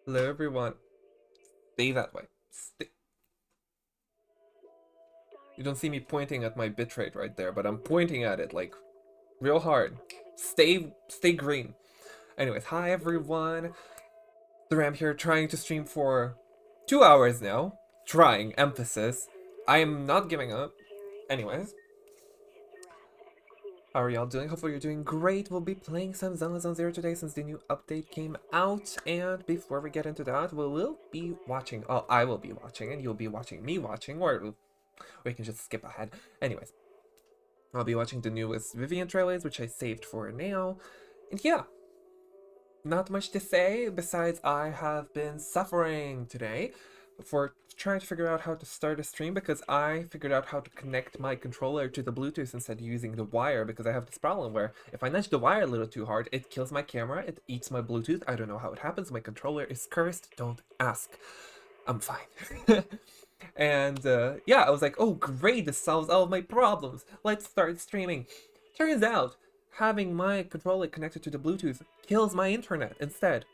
Hello, everyone. Stay that way. You don't see me pointing at my bitrate right there, but I'm pointing at it like real hard. Stay green. Anyways, hi everyone. The Ram here, trying to stream for 2 hours now. Trying, emphasis. I am not giving up. Anyways, how are y'all doing? Hopefully you're doing great. We'll be playing some Zone Zero today since the new update came out. And before we get into that, we will be watching. Oh, I will be watching, and you'll be watching me watching, or we can just skip ahead. Anyways, I'll be watching the newest Vivian trailers, which I saved for now. And yeah, not much to say besides I have been suffering today for trying to figure out how to start a stream because I figured out how to connect my controller to the Bluetooth instead of using the wire because I have this problem where if I nudge the wire a little too hard, it kills my camera, it eats my Bluetooth. I don't know how it happens. My controller is cursed. Don't ask. I'm fine. And yeah, I was like, oh great, this solves all of my problems. Let's start streaming. Turns out, having my controller connected to the Bluetooth kills my internet instead.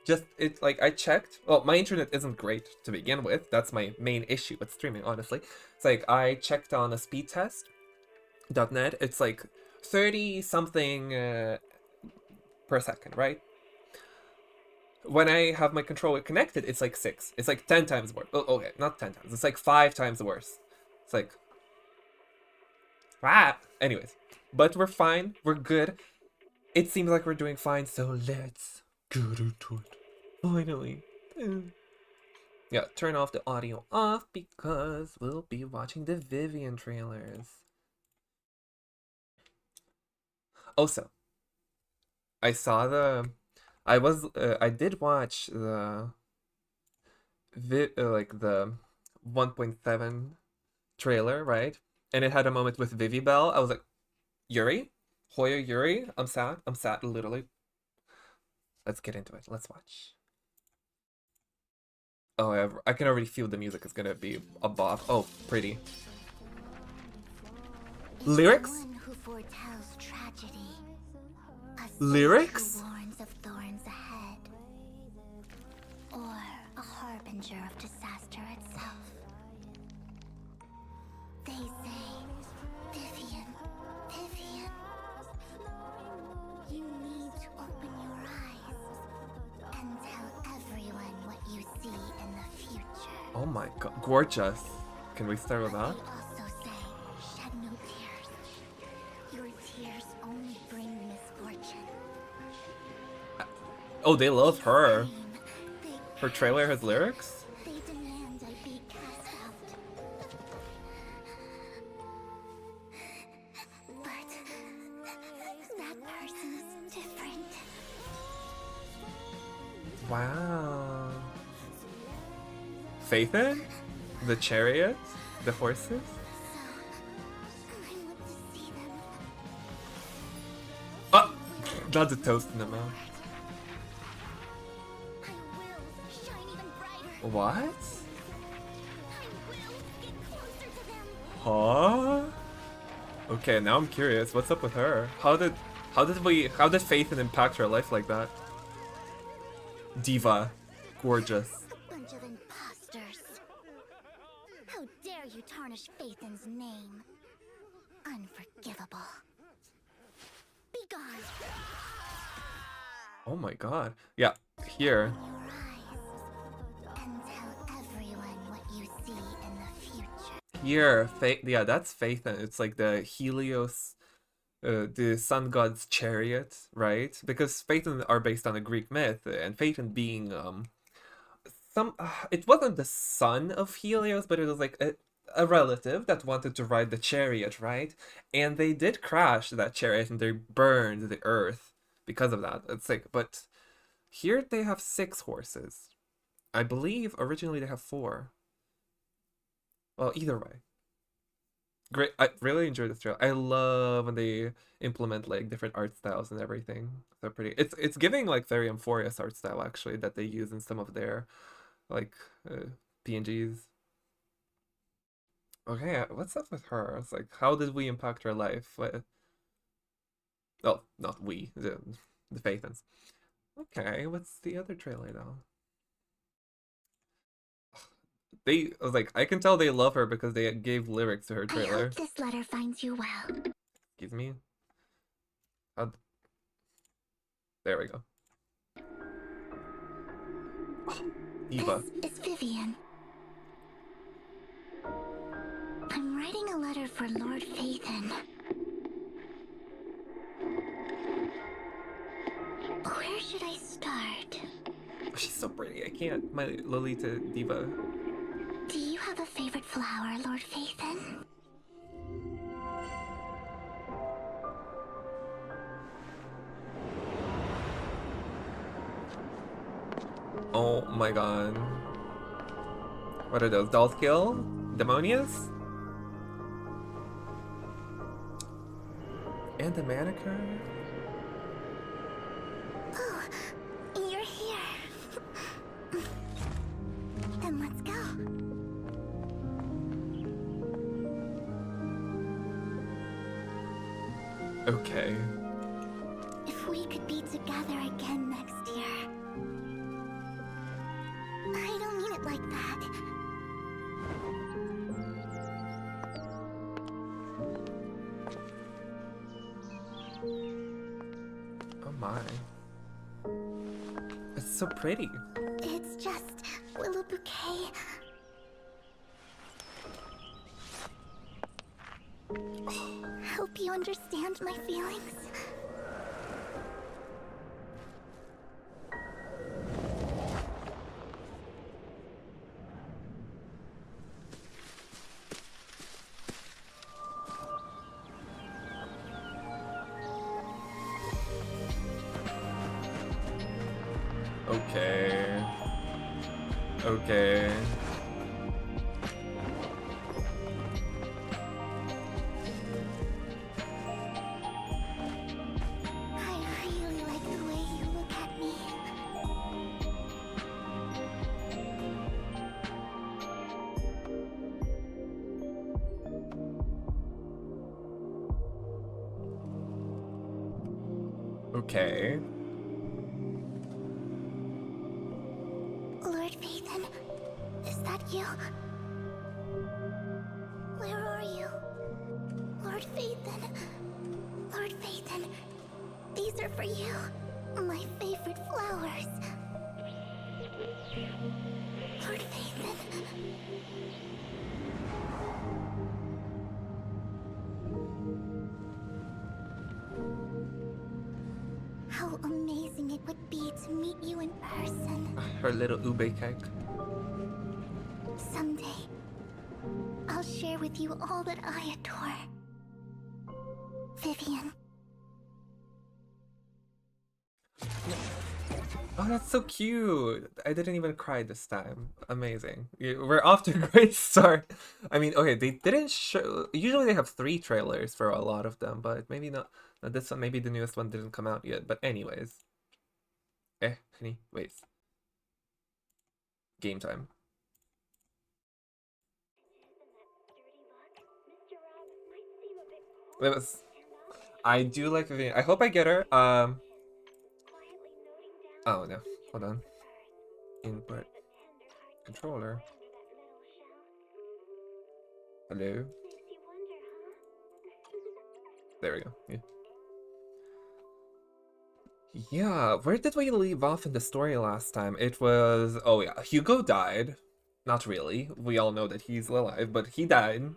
Just, it's like, I checked. Well, my internet isn't great to begin with. That's my main issue with streaming, honestly. It's like, I checked on a speed test.net. It's like 30 something per second, right? When I have my controller connected, it's like 6. It's like 10 times worse. Oh, okay, not 10 times. It's like 5 times worse. It's like, ah. Anyways, but we're fine. We're good. It seems like we're doing fine, so let's get into it. Finally. Yeah, turn off the audio off because we'll be watching the Vivian trailers. Also, I saw the... I did watch the... like the 1.7 trailer, right? And it had a moment with Vivibelle. I was like, Yuri? Hoya Yuri? I'm sad. I'm sad, literally. Let's get into it. Let's watch. Oh, I can already feel the music is gonna be a bop. Oh, pretty. Lyrics? Who foretells tragedy, a Lyrics? who warns of thorns ahead, or a harbinger of disaster itself. They say, Vivian, Vivian, you need to open your eyes and tell everyone what you see in the future. Oh my god, gorgeous. Can we start with They that? also say, shed no tears. Your tears only bring misfortune. Oh, they love her. They Her trailer has lyrics? They demand I be cast out. But that person is different. Wow. Phaethon? The chariot? The horses? So I want to see them. Ah! Not the toast in the mouth. I will shine even brighter. What? I will get closer to them. Huh? Okay, now I'm curious. What's up with her? How did Phaethon impact her life like that? Diva. Gorgeous. A bunch of imposters. How dare you tarnish Phaethon's name? Unforgivable. Be gone. Oh my god. Yeah, here. Your eyes and tell everyone what you see in the future. Here, yeah, that's Phaethon. It's like the Helios, the sun god's chariot, right? Because Phaethon are based on a Greek myth, and Phaethon being it wasn't the son of Helios, but it was like a relative that wanted to ride the chariot, right? And they did crash that chariot and they burned the earth because of that. It's like, but here they have 6 horses. I believe originally they have 4. Well, either way. Great. I really enjoy this trailer. I love when they implement like different art styles and everything. They're pretty. It's giving like very Amphorius art style actually that they use in some of their like PNGs. Okay, what's up with her? It's like, how did we impact her life? Oh, not we, the Phaethons. Okay, what's the other trailer though? I was like, I can tell they love her because they gave lyrics to her I trailer. hope this letter finds you well. Excuse me. How... There we go. Oh, Diva. This is Vivian. I'm writing a letter for Lord Phaethon. Where should I start? Oh, she's so pretty. I can't. My Lolita Diva. Do you have a favorite flower, Lord Phaethon? Oh my god. What are those? Dolls kill? Demonias? And the manicure? Oh, you're here. Then let's go. Okay. If we could be together again next year. I don't mean it like that. Oh my. It's so pretty. It's just a little bouquet. Hope you understand my feelings. Okay. Okay. I really like the way you look at me. Okay. Lord Phaethon, is that you? Where are you? Lord Phaethon. Lord Phaethon, these are for you. My favorite flowers. Lord Phaethon. How amazing it would be to meet you in person. Her little ube cake. Someday, I'll share with you all that I adore. Vivian. Oh, that's so cute. I didn't even cry this time. Amazing. We're off to a great start. I mean, okay, they didn't show... Usually they have 3 trailers for a lot of them, but maybe not this one. Maybe the newest one didn't come out yet. But anyways. Anyways. Game time. It was... I do like Vivian. I hope I get her. Oh, no. Hold on. Input. Controller. Hello? There we go. Yeah. Yeah, where did we leave off in the story last time? It was... Oh yeah, Hugo died. Not really. We all know that he's alive, but he died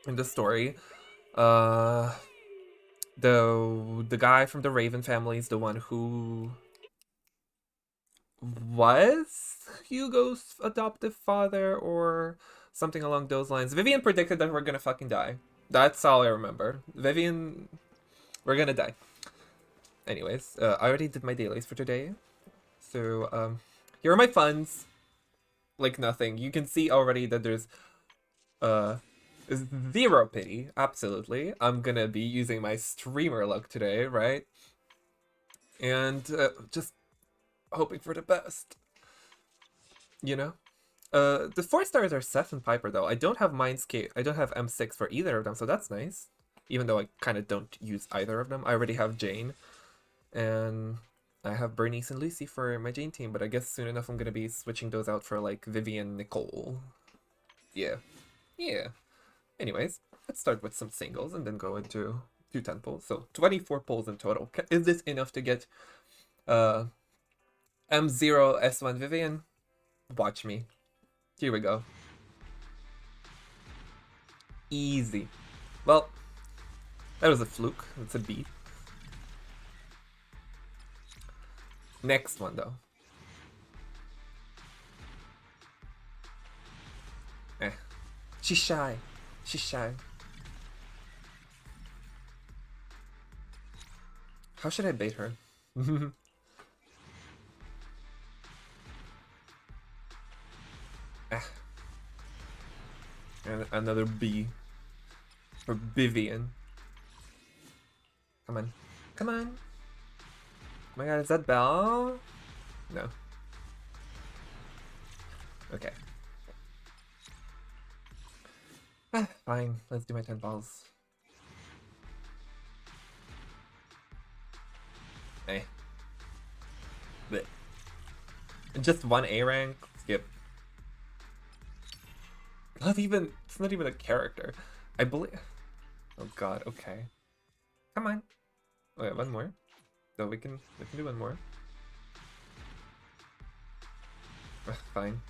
in the story. The guy from the Raven family is the one who was Hugo's adoptive father or something along those lines. Vivian predicted that we're gonna fucking die. That's all I remember. Vivian, we're gonna die. Anyways, I already did my dailies for today. So, here are my funds. Like nothing. You can see already that there's, zero pity. Absolutely. I'm gonna be using my streamer luck today, right? And, just hoping for the best. You know? The 4 stars are Seth and Piper, though. I don't have Mindscape. I don't have M6 for either of them, so that's nice. Even though I kind of don't use either of them. I already have Jane. And I have Bernice and Lucy for my Jane team, but I guess soon enough I'm gonna be switching those out for like Vivian, Nicole. Yeah. Yeah. Anyways, let's start with some singles and then go into 10 polls. So 24 polls in total. Is this enough to get uh M0 S1 Vivian? Watch me. Here we go. Easy. Well, that was a fluke. It's a beat. Next one though. She's shy. She's shy. How should I bait her? And another B. For Vivian. Come on. Come on. Oh my god, is that Belle? No. Okay. Fine, let's do my 10 balls. Eh. Blech. Just one A rank? Skip. It's not even a character. I believe. Oh god, okay. Come on. Wait, one more. So we can do one more. Fine.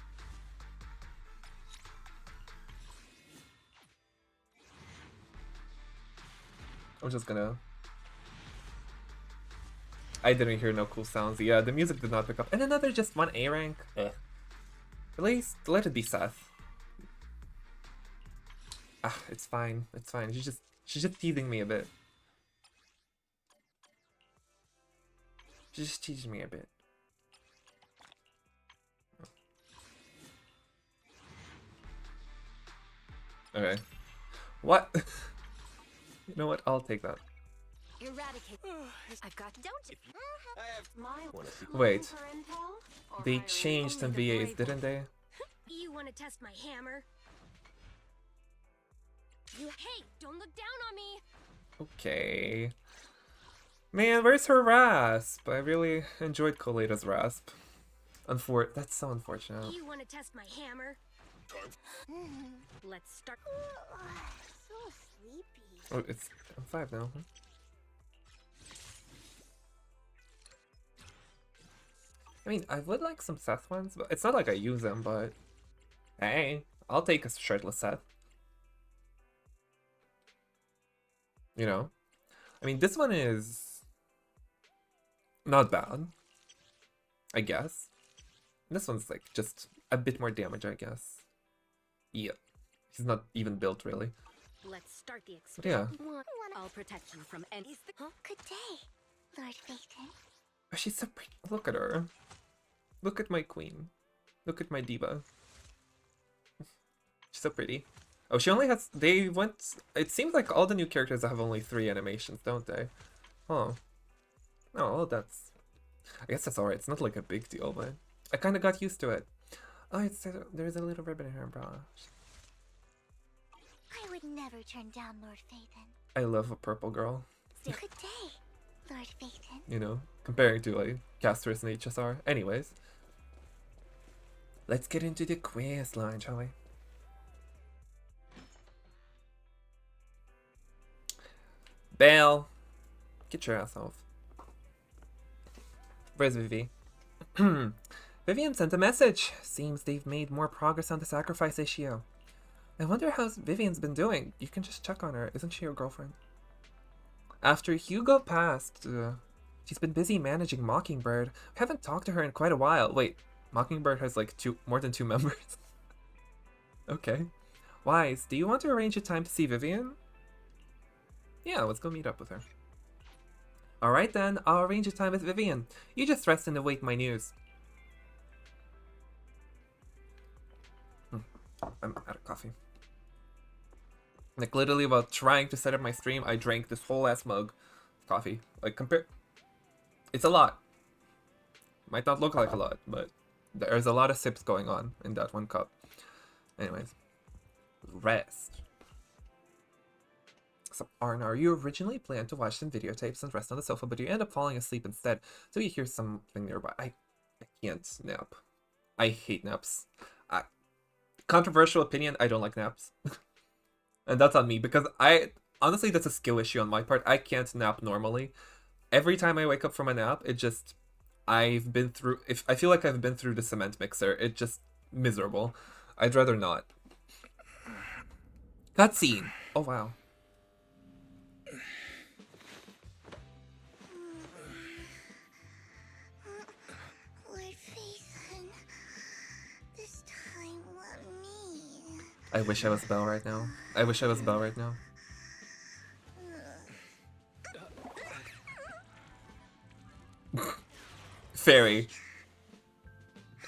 I'm just gonna... I didn't hear no cool sounds. Yeah, the music did not pick up. And another just one A rank. Ugh. At least let it be Seth. Ah, it's fine. It's fine. She's just teasing me a bit. She's just teasing me a bit. Okay. What? You know what? I'll take that. Eradicate. I've got. Don't you? I have my. Wait. They changed some VAs, didn't they? You want to test my hammer? Hey, don't look down on me. Okay. Man, where's her rasp? I really enjoyed Coletta's rasp. That's so unfortunate. You want to test my hammer? Let's start. So sleepy. Oh, I'm 5 now. Huh? I mean, I would like some Seth ones, but it's not like I use them, but hey, I'll take a shirtless Seth. You know? I mean, this one is not bad, I guess. This one's like just a bit more damage, I guess. Yeah. He's not even built, really. Let's start the But yeah. All protection from any. Good day, Lord Phaeton. Oh, she's so pretty. Look at her. Look at my queen. Look at my diva. She's so pretty. Oh, she only has... It seems like all the new characters have only 3 animations, don't they? Oh. Oh, well, that's... I guess that's alright. It's not like a big deal, but... I kind of got used to it. Oh, there's a little ribbon in her bra. I would never turn down Lord Phaeton. I love a purple girl. Good day, Lord Phaeton. You know, comparing to, like, Casters and HSR. Anyways. Let's get into the quest line, shall we? Belle! Get your ass off. Where's Vivi? Vivian sent a message. Seems they've made more progress on the sacrifice issue. I wonder how Vivian's been doing. You can just check on her. Isn't she your girlfriend? After Hugo passed, she's been busy managing Mockingbird. I haven't talked to her in quite a while. Wait, Mockingbird has like more than 2 members? Okay. Wise, do you want to arrange a time to see Vivian? Yeah, let's go meet up with her. Alright then, I'll arrange a time with Vivian. You just rest and await my news. I'm out of coffee. Like, literally, while trying to set up my stream, I drank this whole ass mug of coffee. Like, it's a lot. Might not look like a lot, but there's a lot of sips going on in that one cup. Anyways. Rest. asks, Arnar, you originally planned to watch some videotapes and rest on the sofa, but you end up falling asleep instead. So you hear something nearby. I can't nap. I hate naps. Controversial opinion, I don't like naps. And that's on me, because honestly, that's a skill issue on my part. I can't nap normally. Every time I wake up from a nap, if I feel like I've been through the cement mixer, it's just miserable. I'd rather not. Cutscene. Oh wow. Lord Phaethon, this time let me. I wish I was Belle right now. I wish I was Belle right now. Fairy.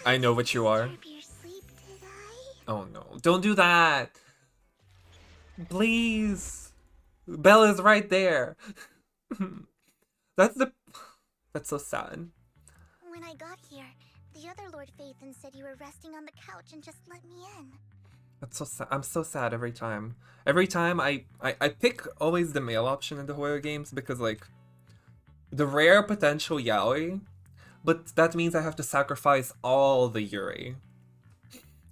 I know what you are. Disturb your sleep, did I? Oh no. Don't do that! Please! Belle is right there! That's so sad. When I got here, the other Lord Phaethon said you were resting on the couch and just let me in. That's so sad. I'm so sad every time. Every time I pick always the male option in the horror games because, like, the rare potential yaoi, but that means I have to sacrifice all the yuri.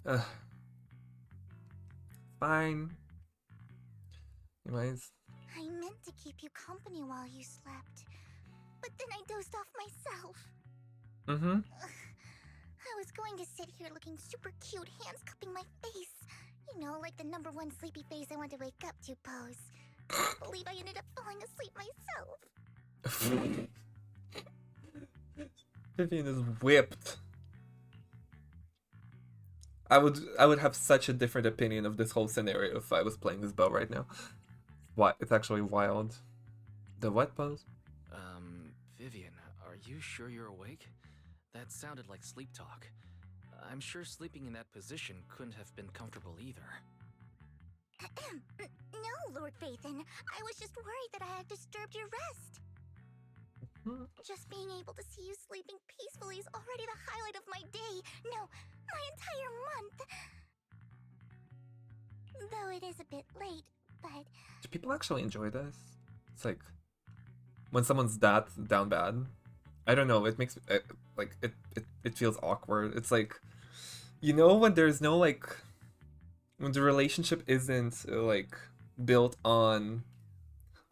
Ugh. Fine. Anyways. I meant to keep you company while you slept, but then I dozed off myself. Mm-hmm. I was going to sit here looking super cute, hands cupping my face. You know, like the #1 sleepy face I want to wake up to pose. Can't believe I ended up falling asleep myself. Vivian is whipped. I would have such a different opinion of this whole scenario if I was playing this Belle right now. What? It's actually wild. The what pose? Vivian, are you sure you're awake? That sounded like sleep talk. I'm sure sleeping in that position couldn't have been comfortable either. No, Lord Phaethon. I was just worried that I had disturbed your rest. Just being able to see you sleeping peacefully is already the highlight of my day. No, my entire month. Though it is a bit late, but... Do people actually enjoy this? It's like... when someone's that down bad. I don't know, it makes... it feels awkward. It's like... You know when there's no, like... when the relationship isn't, like, built on...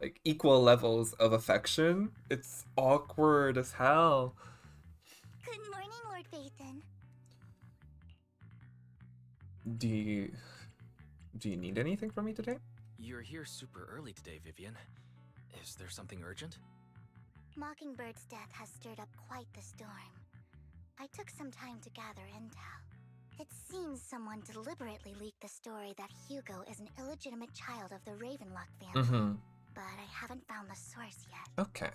like, equal levels of affection, it's awkward as hell. Good morning, Lord Phaethon. Do you need anything from me today? You're here super early today, Vivian. Is there something urgent? Mockingbird's death has stirred up quite the storm. I took some time to gather intel. It seems someone deliberately leaked the story that Hugo is an illegitimate child of the Ravenlock family. But I haven't found the source yet. Okay.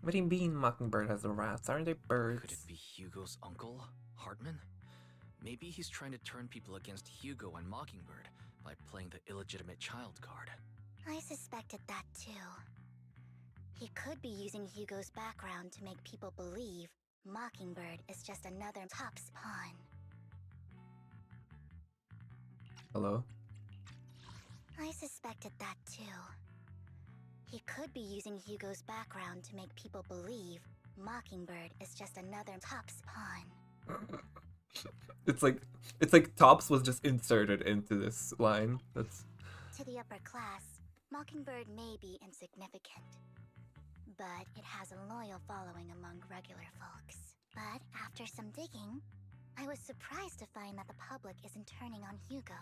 What do you mean Mockingbird has the rats? Aren't they birds? Could it be Hugo's uncle, Hartman? Maybe he's trying to turn people against Hugo and Mockingbird by playing the illegitimate child card. I suspected that too. He could be using Hugo's background to make people believe Mockingbird is just another Top's pawn. Hello? I suspected that too. He could be using Hugo's background to make people believe Mockingbird is just another Top's pawn. It's like Tops was just inserted into this line. That's... To the upper class, Mockingbird may be insignificant, but it has a loyal following among regular folks. But after some digging, I was surprised to find that the public isn't turning on Hugo.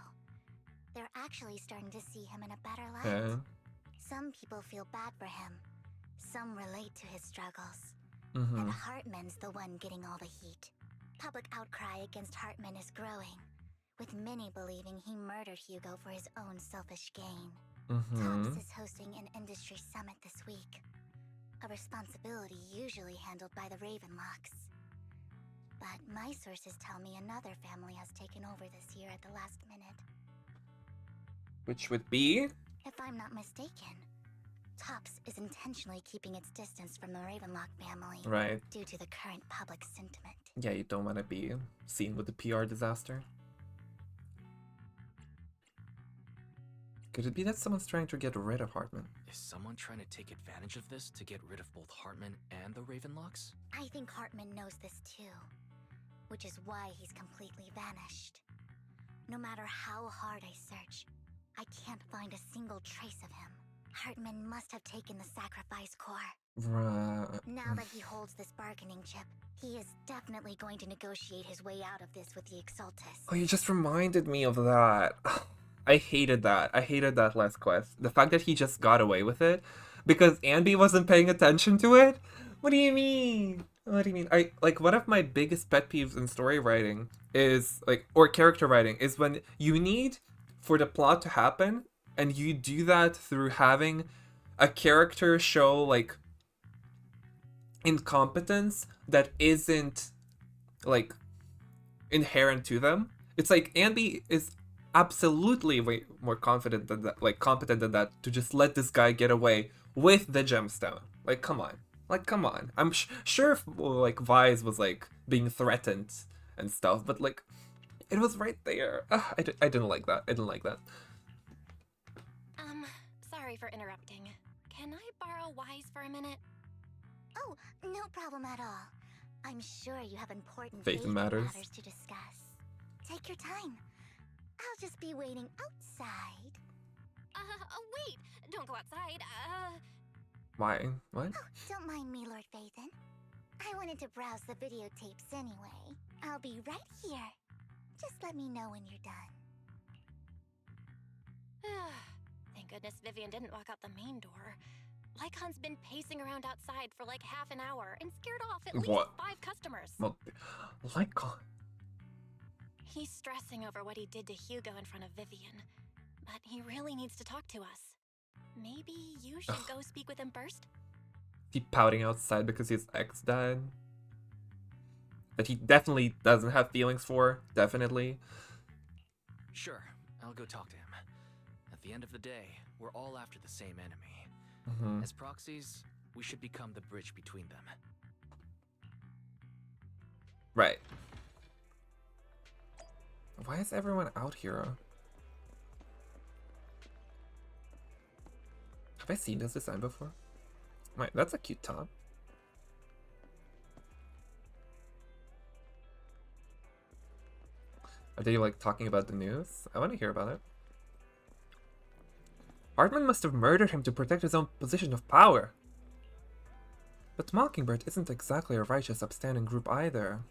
They're actually starting to see him in a better light. Yeah. Some people feel bad for him. Some relate to his struggles. And Hartman's the one getting all the heat. Public outcry against Hartman is growing, with many believing he murdered Hugo for his own selfish gain. Tops is hosting an industry summit this week, a responsibility usually handled by the Ravenlocks. But my sources tell me another family has taken over this year at the last minute. Which would be? If I'm not mistaken, Tops is intentionally keeping its distance from the Ravenlock family. Right. Due to the current public sentiment. Yeah, you don't want to be seen with the PR disaster. Could it be that someone's trying to get rid of Hartman? Is someone trying to take advantage of this to get rid of both Hartman and the Ravenlocks? I think Hartman knows this too, which is why he's completely vanished. No matter how hard I search, I can't find a single trace of him. Hartman must have taken the sacrifice core. Right. Now that he holds this bargaining chip, he is definitely going to negotiate his way out of this with the Exaltus. Oh, you just reminded me of that. I hated that. I hated that last quest. The fact that he just got away with it because Anby wasn't paying attention to it? What do you mean? What do you mean? One of my biggest pet peeves in story writing is or character writing is when you need for the plot to happen and you do that through having a character show incompetence that isn't inherent to them. It's like Andy is absolutely way more confident than that, competent than that, to just let this guy get away with the gemstone. Come on. I'm sure Vise was being threatened and stuff, but it was right there. I didn't like that. I didn't like that. Sorry for interrupting. Can I borrow Wise for a minute? Oh, no problem at all. I'm sure you have important Faith Vivibelle matters. to discuss. Take your time. I'll just be waiting outside. Wait! Don't go outside, Why? What? Oh, don't mind me, Lord Phaethon. I wanted to browse the videotapes anyway. I'll be right here. Just let me know when you're done. Thank goodness Vivian didn't walk out the main door. Lycon's been pacing around outside for half an hour and scared off at least 5 customers. Well, Lycon. He's stressing over what he did to Hugo in front of Vivian, but he really needs to talk to us. Maybe you should go speak with him first? He pouting outside because his ex died. That he definitely doesn't have feelings for. Definitely. Sure, I'll go talk to him. At the end of the day, we're all after the same enemy. As proxies, we should become the bridge between them. Right. Why is everyone out here? Have I seen this design before? Wait, that's a cute top. Are they talking about the news? I want to hear about it. Hartman must have murdered him to protect his own position of power. But Mockingbird isn't exactly a righteous, upstanding group either.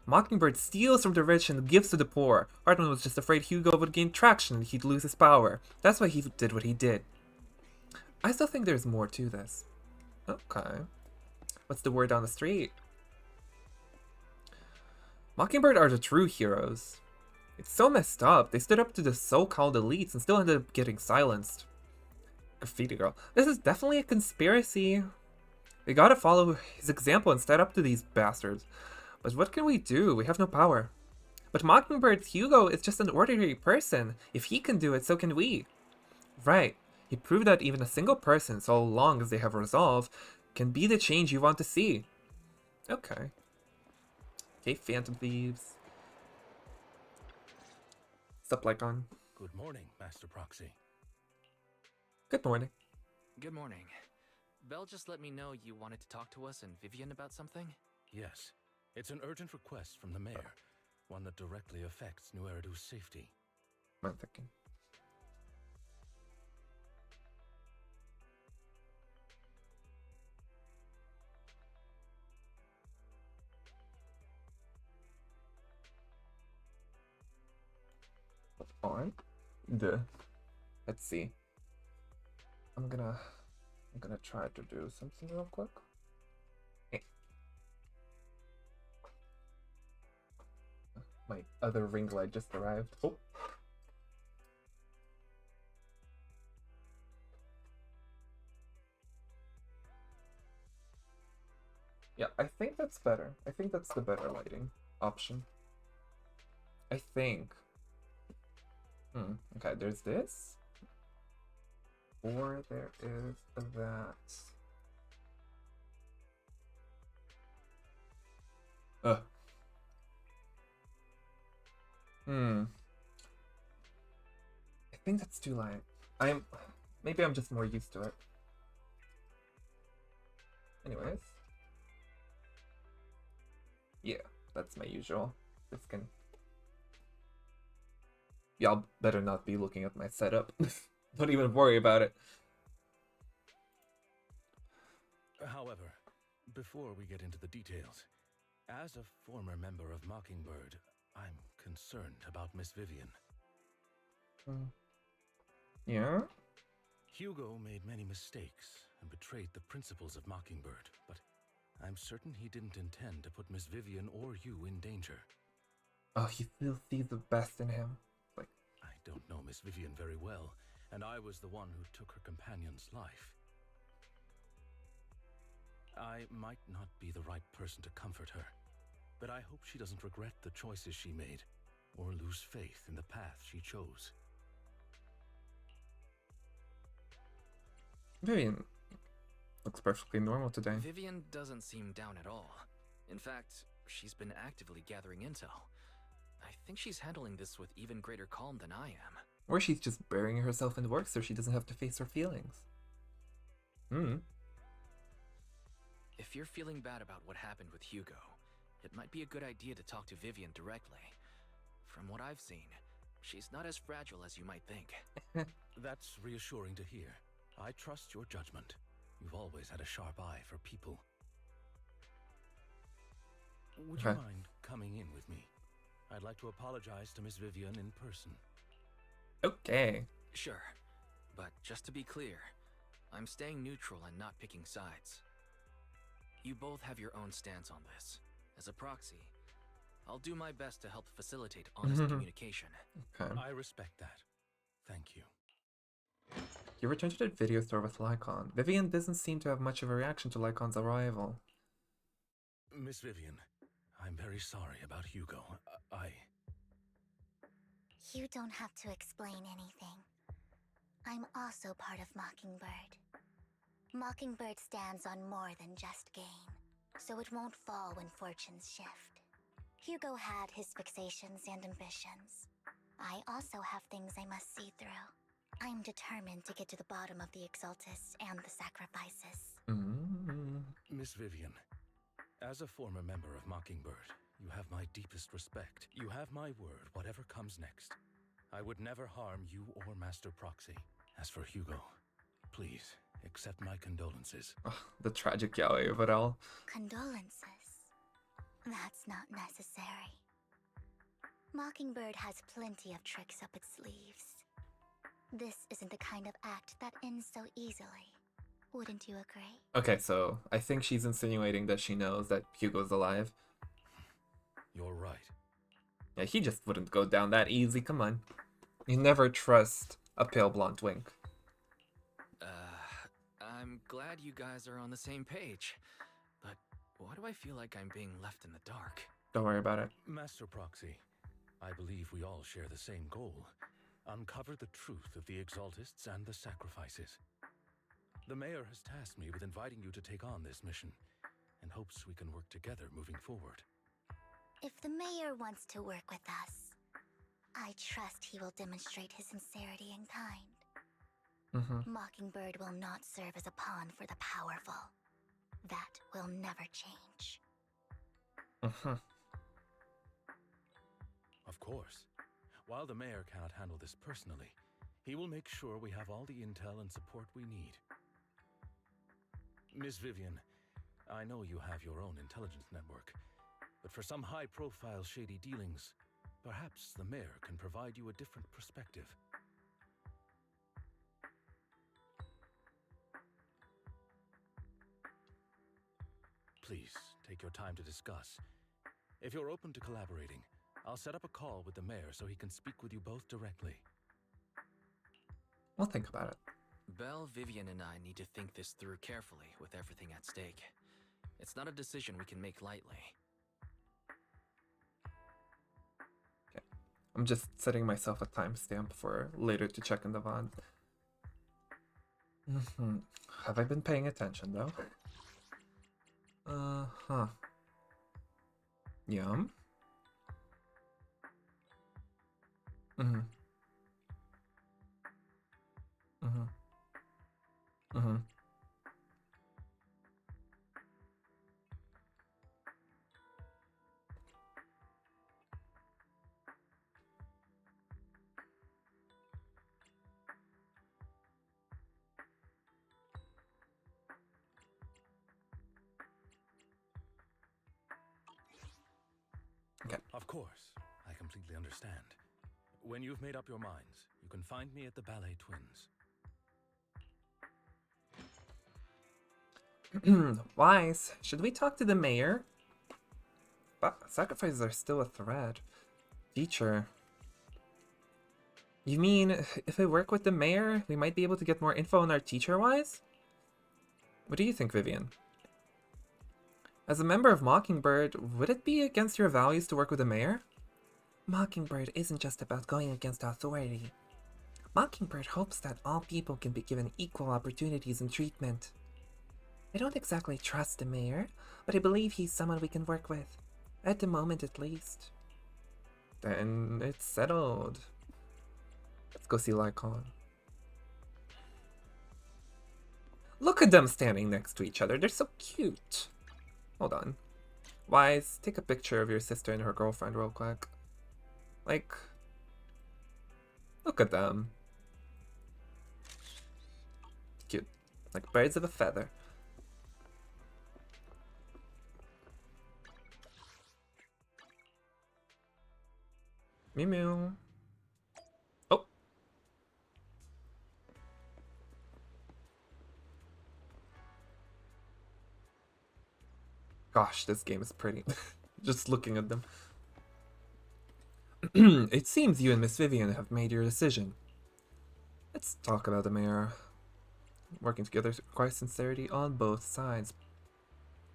Mockingbird steals from the rich and gives to the poor. Hartman was just afraid Hugo would gain traction and he'd lose his power. That's why he did what he did. I still think there's more to this. Okay. What's the word on the street? Mockingbird are the true heroes. It's so messed up. They stood up to the so-called elites and still ended up getting silenced. Graffiti girl. This is definitely a conspiracy. We gotta follow his example and stand up to these bastards. But what can we do? We have no power. But Mockingbird's Hugo is just an ordinary person. If he can do it, so can we. Right. He proved that even a single person, so long as they have resolve, can be the change you want to see. Okay. Okay, Phantom Thieves. What's up, Lycon? Good morning, Master Proxy. Good morning. Good morning. Belle just let me know you wanted to talk to us and Vivian about something? Yes, it's an urgent request from the mayor, one that directly affects New Eridu's safety. One second. On the let's see. I'm gonna try to do something real quick. My other ring light just arrived. Oh. Yeah, I think that's better. I think that's the better lighting option. I think. Okay, there's this. Or there is that. I think that's too light. Maybe I'm just more used to it. Anyways. Yeah, that's my usual. This can... Y'all better not be looking at my setup. Don't even worry about it. However, before we get into the details, as a former member of Mockingbird, I'm concerned about Miss Vivian. Yeah? Hugo made many mistakes and betrayed the principles of Mockingbird, but I'm certain he didn't intend to put Miss Vivian or you in danger. Oh, he still sees the best in him. Like, I don't know Miss Vivian very well, and I was the one who took her companion's life. I might not be the right person to comfort her, but I hope she doesn't regret the choices she made, or lose faith in the path she chose. Vivian looks perfectly normal today. Vivian doesn't seem down at all. In fact, she's been actively gathering intel. I think she's handling this with even greater calm than I am. Or she's just burying herself in work so she doesn't have to face her feelings. If you're feeling bad about what happened with Hugo, it might be a good idea to talk to Vivian directly. From what I've seen, she's not as fragile as you might think. That's reassuring to hear. I trust your judgment. You've always had a sharp eye for people. Would you mind coming in with me? I'd like to apologize to Miss Vivian in person. Okay. Sure, but just to be clear, I'm staying neutral and not picking sides. You both have your own stance on this. As a proxy, I'll do my best to help facilitate honest communication. Okay. I respect that. Thank you. You returned to the video store with Lycon. Vivian doesn't seem to have much of a reaction to Lycon's arrival. Miss Vivian, I'm very sorry about Hugo. You don't have to explain anything. I'm also part of Mockingbird. Mockingbird stands on more than just gain, so it won't fall when fortunes shift. Hugo had his fixations and ambitions. I also have things I must see through. I'm determined to get to the bottom of the Exaltists and the sacrifices. Miss Vivian, as a former member of Mockingbird, you have my deepest respect. You have my word, whatever comes next. I would never harm you or Master Proxy. As for Hugo, please, accept my condolences. Oh, the tragic yaoi of it all. Condolences? That's not necessary. Mockingbird has plenty of tricks up its sleeves. This isn't the kind of act that ends so easily. Wouldn't you agree? Okay, so I think she's insinuating that she knows that Hugo's alive. You're right. Yeah, he just wouldn't go down that easy, come on. You never trust a pale blonde twink. I'm glad you guys are on the same page. But why do I feel like I'm being left in the dark? Don't worry about it. Master Proxy, I believe we all share the same goal. Uncover the truth of the Exaltists and the sacrifices. The mayor has tasked me with inviting you to take on this mission, and hopes we can work together moving forward. If the mayor wants to work with us, I trust he will demonstrate his sincerity in kind. Mockingbird will not serve as a pawn for the powerful. That will never change. Of course. While the mayor cannot handle this personally, he will make sure we have all the intel and support we need. Miss Vivian, I know you have your own intelligence network, but for some high-profile shady dealings, perhaps the mayor can provide you a different perspective. Please, take your time to discuss. If you're open to collaborating, I'll set up a call with the mayor so he can speak with you both directly. We'll think about it. Belle, Vivian, and I need to think this through carefully with everything at stake. It's not a decision we can make lightly. Okay. I'm just setting myself a timestamp for later to check in the VOD. Have I been paying attention though? Yum. Of course, I completely understand. When you've made up your minds, you can find me at the Ballet Twins. Wise, should we talk to the mayor? But sacrifices are still a threat. Teacher. You mean, if I work with the mayor, we might be able to get more info on our teacher, Wise? What do you think, Vivian? As a member of Mockingbird, would it be against your values to work with the mayor? Mockingbird isn't just about going against authority. Mockingbird hopes that all people can be given equal opportunities and treatment. I don't exactly trust the mayor, but I believe he's someone we can work with. At the moment, at least. Then it's settled. Let's go see Lycon. Look at them standing next to each other. They're so cute. Hold on. Wise, take a picture of your sister and her girlfriend real quick. Like, look at them. Cute. Like birds of a feather. Mew mew. Oh. Gosh, this game is pretty. Just looking at them. It seems you and Miss Vivian have made your decision. Let's talk about the mayor. Working together requires sincerity on both sides.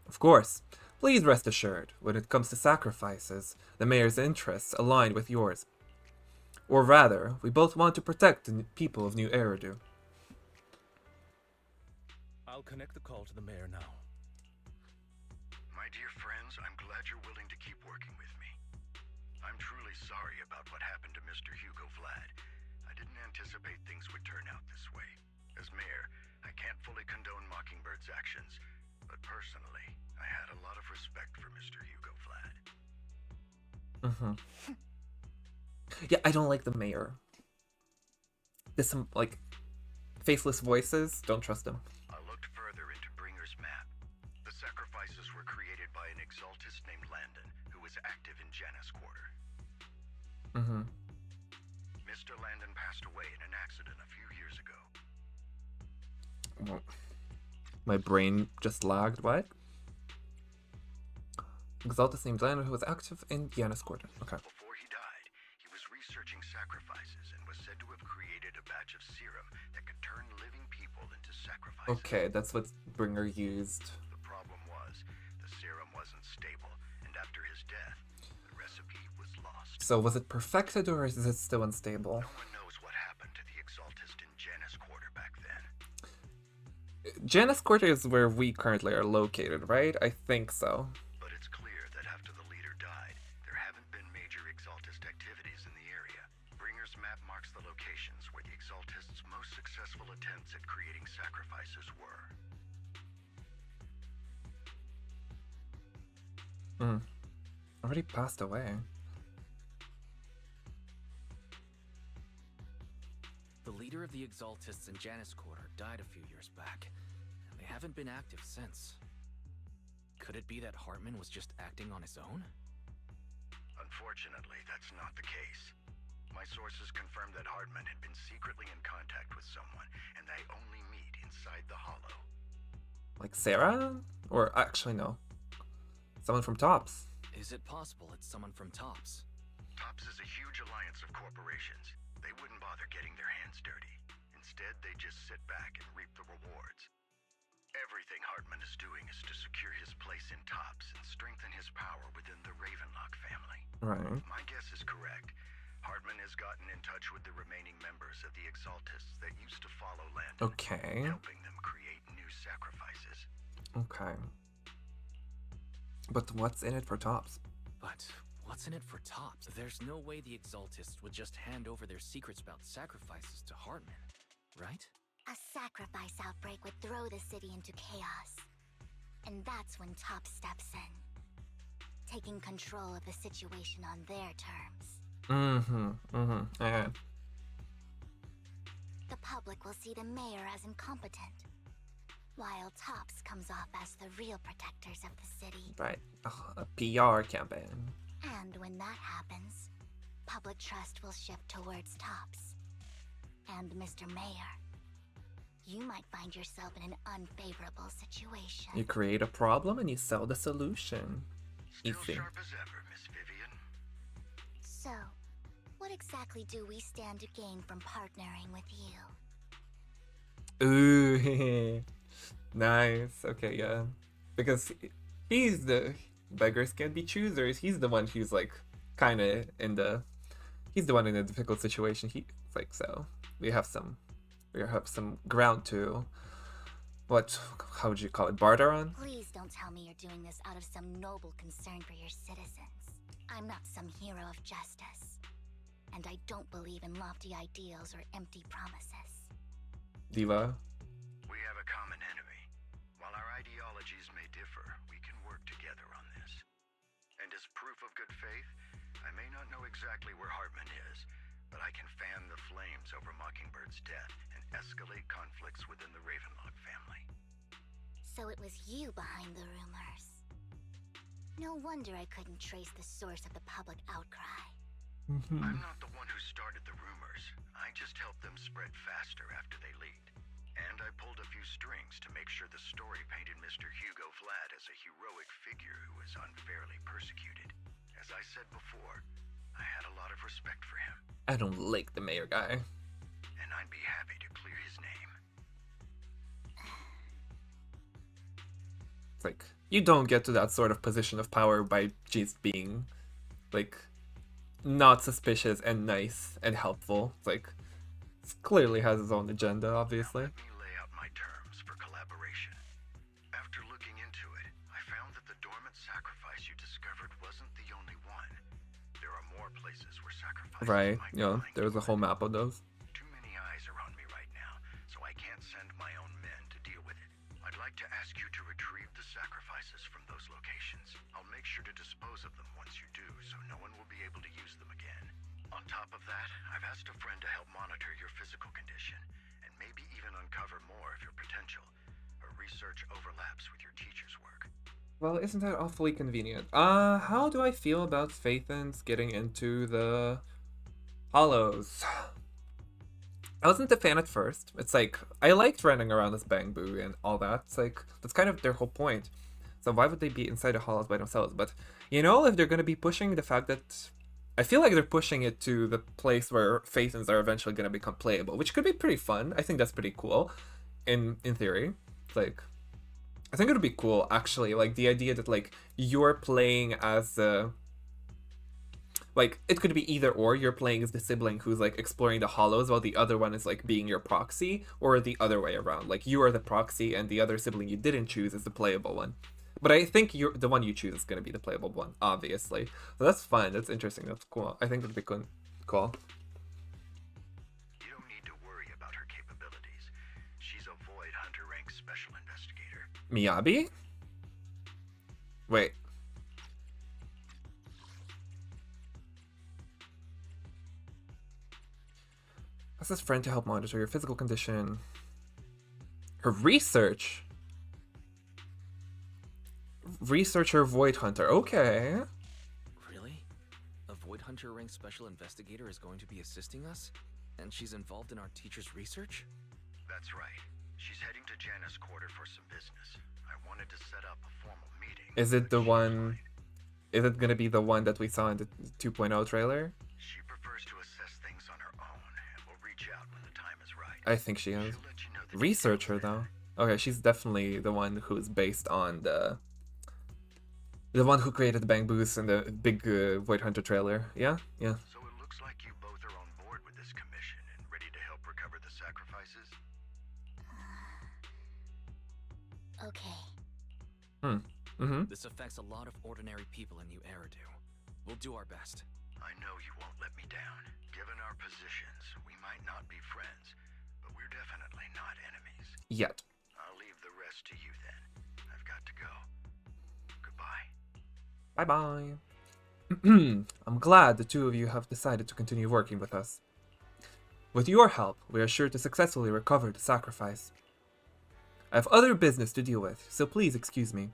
Of course, please rest assured, when it comes to sacrifices, the mayor's interests align with yours. Or rather, we both want to protect the people of New Eridu. I'll connect the call to the mayor now. My dear friends, I'm glad you're willing to keep working with me. I'm truly sorry about what happened to Mr. Hugo Vlad. I didn't anticipate things would turn out this way. As mayor, I can't fully condone Mockingbird's actions, but personally, I had a lot of respect for Mr. Hugo Vlad. Yeah, I don't like the mayor. There's some, like, faceless voices. Don't trust him. I looked further into Bringer's map. The sacrifices were created by an exaltist named Landon, who was active in Janus Quarter. Mr. Landon passed away in an accident a few years ago. My brain just lagged. What? Exaltus named Landon, who was active in Janus Quarter. Okay. Before he died, he was researching sacrifices and was said to have created a batch of serum that could turn living people into sacrifices. Okay, that's what Bringer used. The problem was, the serum wasn't stable, and after his death, the recipe was lost. So was it perfected or is it still unstable? No one knows what happened to the exaltist in Janus Quarter back then. Janus Quarter is where we currently are located, right? I think so. But it's clear that after the leader died, there haven't been major exaltist activities in the area. Bringer's map marks the locations where the exaltists' most successful attempts at creating sacrifices were. Already passed away. The leader of the Exaltists in Janus Quarter died a few years back, and they haven't been active since. Could it be that Hartman was just acting on his own? Unfortunately, that's not the case. My sources confirmed that Hartman had been secretly in contact with someone, and they only meet inside the Hollow. Like Sarah? Or actually, no. Someone from Tops. Is it possible it's someone from Tops? Tops is a huge alliance of corporations. They wouldn't bother getting their hands dirty. Instead, they just sit back and reap the rewards. Everything Hartman is doing is to secure his place in Tops and strengthen his power within the Ravenlock family. Right. If my guess is correct, Hartman has gotten in touch with the remaining members of the Exaltists that used to follow Landon, Okay. helping them create new sacrifices. Okay. But what's in it for Tops? But what's in it for Tops? There's no way the Exaltists would just hand over their secrets about sacrifices to Hartman, right? A sacrifice outbreak would throw the city into chaos. And that's when Top steps in, taking control of the situation on their terms. Yeah. The public will see the mayor as incompetent, while Tops comes off as the real protectors of the city. Right. Ugh, a PR campaign. And when that happens, public trust will shift towards tops. And Mr. Mayor, you might find yourself in an unfavorable situation. You create a problem and you sell the solution. Still Easy. sharp as ever, Miss Vivian. So, what exactly do we stand to gain from partnering with you? Ooh, nice. Okay, yeah. Because he's the beggars can't be choosers. He's the one who's like kind of in the. He's the one in a difficult situation. He's like, so we have some ground to. How would you call it? Barter on? Please don't tell me you're doing this out of some noble concern for your citizens. I'm not some hero of justice. And I don't believe in lofty ideals or empty promises. Diva. We have a common enemy. While our ideologies may differ, we can work together on this. And as proof of good faith, I may not know exactly where Hartman is, but I can fan the flames over Mockingbird's death and escalate conflicts within the Ravenlock family. So it was you behind the rumors. No wonder I couldn't trace the source of the public outcry. I'm not the one who started the rumors. I just helped them spread faster after they leaked. And I pulled a few strings to make sure the story painted Mr. Hugo Vlad as a heroic figure who was unfairly persecuted. As I said before, I had a lot of respect for him. I don't like the mayor guy. And I'd be happy to clear his name. It's like, you don't get to that sort of position of power by just being, like, not suspicious and nice and helpful. It's like, it clearly has his own agenda, obviously. Now let me lay out my terms for collaboration. After looking into it, I found that the dormant sacrifice you discovered wasn't the only one. There are more places where sacrifices Right, might yeah, find there's a whole map of those. Too many eyes are on me right now, so I can't send my own men to deal with it. I'd like to ask you to retrieve the sacrifices from those locations. I'll make sure to dispose of them once you do, so no one will be able to use them again. On top of that, I've asked a friend to help monitor your physical condition, and maybe even uncover more of your potential. Her research overlaps with your teacher's work. Well, isn't that awfully convenient? How do I feel about Phaethon's getting into the Hollows? I wasn't a fan at first. It's like, I liked running around as Bangbu and all that. It's like, that's kind of their whole point. So why would they be inside the Hollows by themselves? But, you know, if they're going to be pushing the fact that... I feel like they're pushing it to the place where Phaethons are eventually going to become playable, which could be pretty fun. I think that's pretty cool, in theory. Like, I think it would be cool, actually, like, the idea that, like, you're playing as like, it could be either or. You're playing as the sibling who's, like, exploring the Hollows while the other one is, like, being your proxy, or the other way around. Like, you are the proxy and the other sibling you didn't choose is the playable one. But I think the one you choose is going to be the playable one, obviously. So that's fun, that's interesting, that's cool. I think it'd be cool. You don't need to worry about her capabilities. She's a Void Hunter rank special investigator. Miyabi? Wait. Ask this friend to help monitor your physical condition. Her research? Researcher Void Hunter, okay. Really? A Void Hunter ranked special investigator is going to be assisting us? And she's involved in our teacher's research? That's right. She's heading to Janus Quarter for some business. I wanted to set up a formal meeting. Is it but the she one... declined. Is it gonna be the one that we saw in the 2.0 trailer? She prefers to assess things on her own and will reach out when the time is right. I think she is. She'll let you know the Researcher, details though. Okay, she's definitely the one who's based on the one who created the Bang Boost and the big Void Hunter trailer. Yeah? Yeah. So it looks like you both are on board with this commission and ready to help recover the sacrifices? Okay. This affects a lot of ordinary people in New Eridu. We'll do our best. I know you won't let me down. Given our positions, we might not be friends, but we're definitely not enemies. Yet. I'll leave the rest to you then. I've got to go. Goodbye. Bye-bye. I'm glad the two of you have decided to continue working with us. With your help, we are sure to successfully recover the sacrifice. I have other business to deal with, so please excuse me.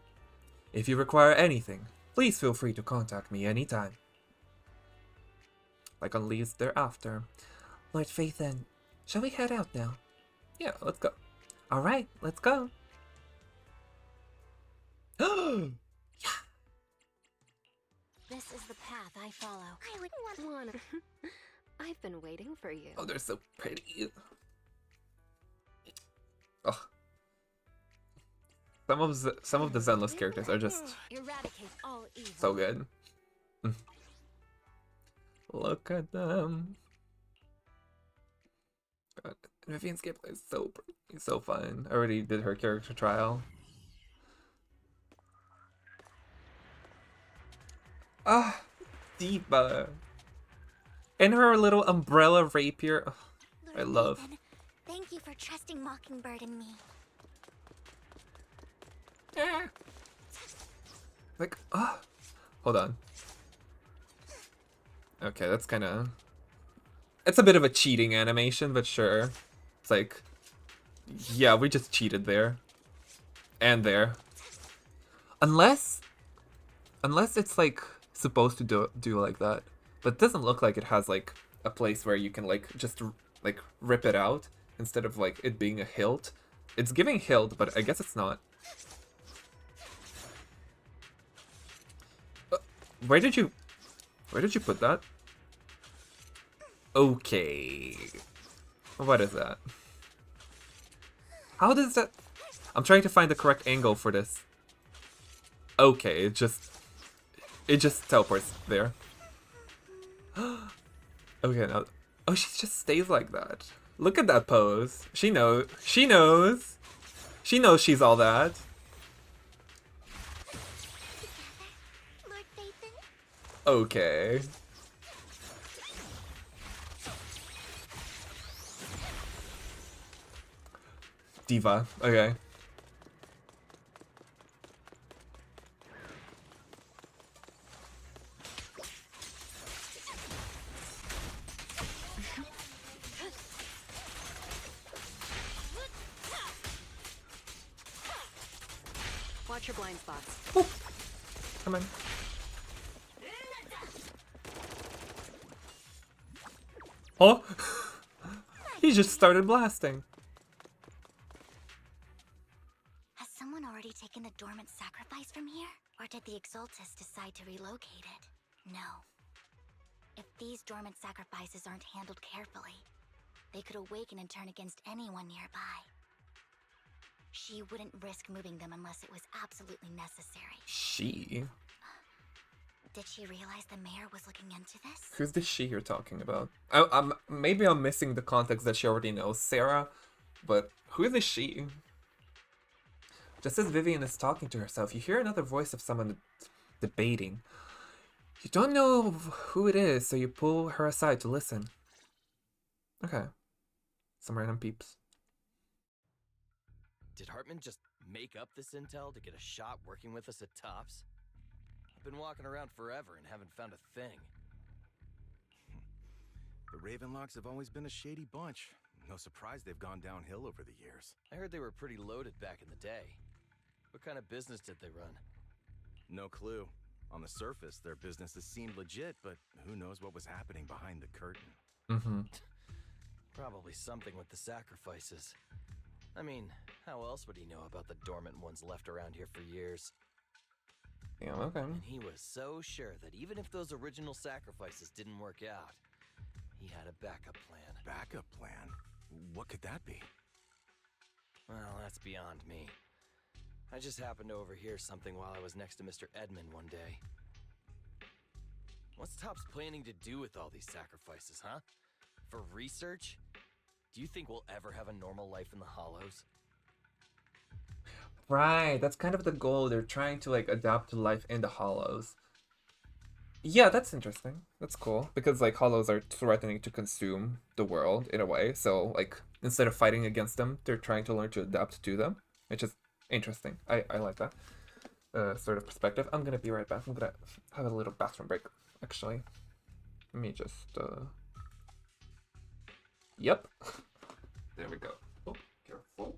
If you require anything, Please feel free to contact me anytime. Like on leaves thereafter. Lord Phaethon, shall we head out now? Yeah, let's go. Alright, let's go. Yeah. This is the path I follow. I wouldn't want I've been waiting for you. Oh, they're so pretty. Ugh. Some of the Zenless characters are just Eradicate all evil. so good. Look at them. God, Vivian's gameplay is so pretty, so fun. I already did her character trial. Ah, Diva. And her little umbrella rapier. Ugh, I Lord love. Nathan, thank you for trusting Mockingbird and me. Like, ah. Hold on. Okay, that's kind of... It's a bit of a cheating animation, but sure. It's like... Yeah, we just cheated there. And there. Unless it's like supposed to do like that. But it doesn't look like it has like a place where you can like just like rip it out instead of like it being a hilt. It's giving hilt, but I guess it's not. Where did you put that? Okay. What is that? How does that... I'm trying to find the correct angle for this. Okay, it just teleports there. Okay, now... Oh, she just stays like that. Look at that pose. She knows. She knows. She knows she's all that. Lord Phaethon? Okay. Diva. Okay. Watch your blind spots. Oop. Come on. Oh! He just started blasting. Has someone already taken the dormant sacrifice from here? Or did the Exaltus decide to relocate it? No. If these dormant sacrifices aren't handled carefully, they could awaken and turn against anyone nearby. She wouldn't risk moving them unless it was absolutely necessary. She? Did she realize the mayor was looking into this? Who's the she you're talking about? Maybe I'm missing the context that she already knows, Sarah, but who is the she? Just as Vivian is talking to herself, you hear another voice of someone debating. You don't know who it is, so you pull her aside to listen. Okay. Some random peeps. Did Hartman just make up this intel to get a shot working with us at Tops? I've been walking around forever and haven't found a thing. The Ravenlocks have always been a shady bunch. No surprise they've gone downhill over the years. I heard they were pretty loaded back in the day. What kind of business did they run? No clue. On the surface, their businesses seemed legit, but who knows what was happening behind the curtain. Mm-hmm. Probably something with the sacrifices. I mean, how else would he know about the dormant ones left around here for years? Yeah, okay. And he was so sure that even if those original sacrifices didn't work out, he had a backup plan. Backup plan? What could that be? Well, that's beyond me. I just happened to overhear something while I was next to Mr. Edmund one day. What's Topps planning to do with all these sacrifices, huh? For research? Do you think we'll ever have a normal life in the Hollows? Right, that's kind of the goal. They're trying to like adapt to life in the Hollows. Yeah, that's interesting. That's cool. Because like Hollows are threatening to consume the world in a way. So like instead of fighting against them, they're trying to learn to adapt to them. Which is interesting. I like that sort of perspective. I'm gonna be right back. I'm gonna have a little bathroom break, actually. Let me just Yep. There we go. Oh, careful.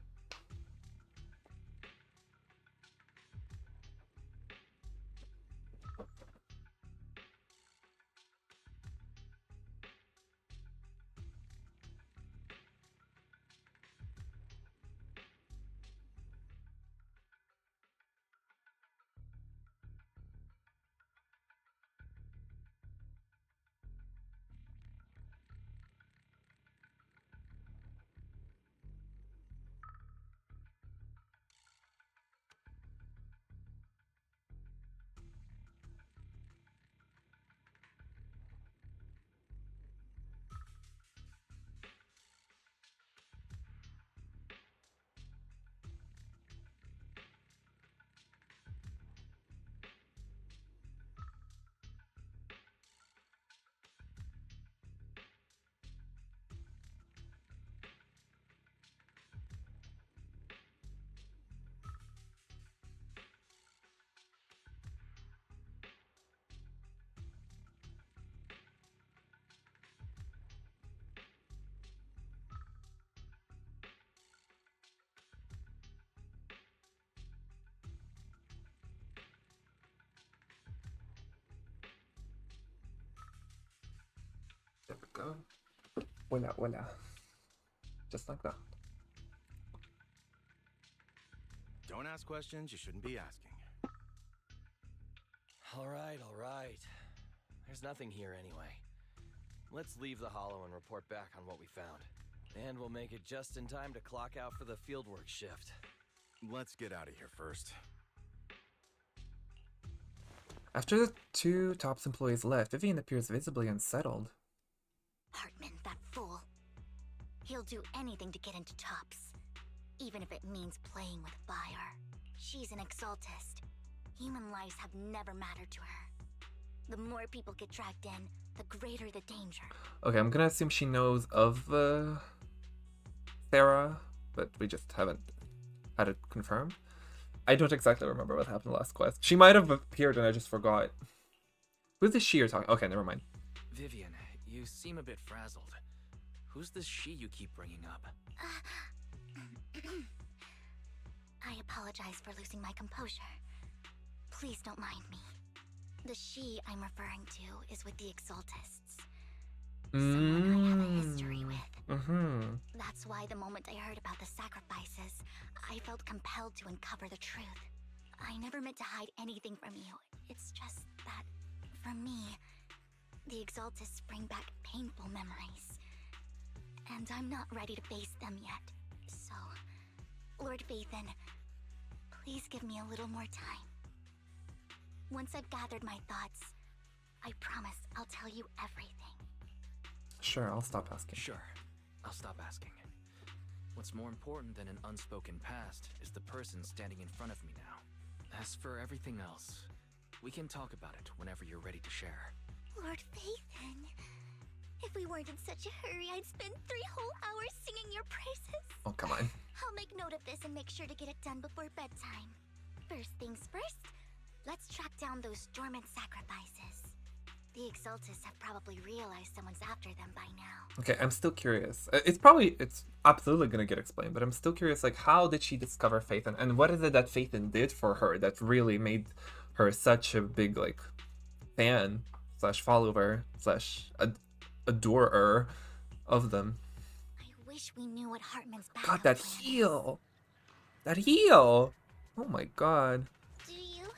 Voila, voila. Just like that. Don't ask questions you shouldn't be asking. All right. There's nothing here anyway. Let's leave the hollow and report back on what we found. And we'll make it just in time to clock out for the fieldwork shift. Let's get out of here first. After the two TOPS employees left, Vivian appears visibly unsettled. Hartman, that fool. He'll do anything to get into TOPS, even if it means playing with fire. She's an exaltist. Human lives have never mattered to her. The more people get dragged in, the greater the danger. Okay, I'm gonna assume she knows of Sarah, but we just haven't had it confirmed. I don't exactly remember what happened last quest. She might have appeared and I just forgot. Who's the she you're talking? Okay, never mind. Vivian, you seem a bit frazzled. Who's this she you keep bringing up? I apologize for losing my composure. Please don't mind me. The she I'm referring to is with the exaltists. Someone I have a history with. That's why the moment I heard about the sacrifices, I felt compelled to uncover the truth. I never meant to hide anything from you. It's just that, for me, the exaltists bring back painful memories. And I'm not ready to face them yet. So, Lord Vathan, please give me a little more time. Once I've gathered my thoughts, I promise I'll tell you everything. Sure, I'll stop asking. Sure, I'll stop asking. What's more important than an unspoken past is the person standing in front of me now. As for everything else, we can talk about it whenever you're ready to share. Lord Vathan, if we weren't in such a hurry, I'd spend 3 whole hours singing your praises. Oh, come on. I'll make note of this and make sure to get it done before bedtime. First things first, let's track down those dormant sacrifices. The exaltists have probably realized someone's after them by now. Okay, I'm still curious. It's absolutely gonna get explained, but I'm still curious, like, how did she discover Phaethon? And what is it that Phaethon did for her that really made her such a big, like, fan / follower / adorer of them? I wish we knew what Hartman's back. God, that heal! That heal! Oh my god. Do you?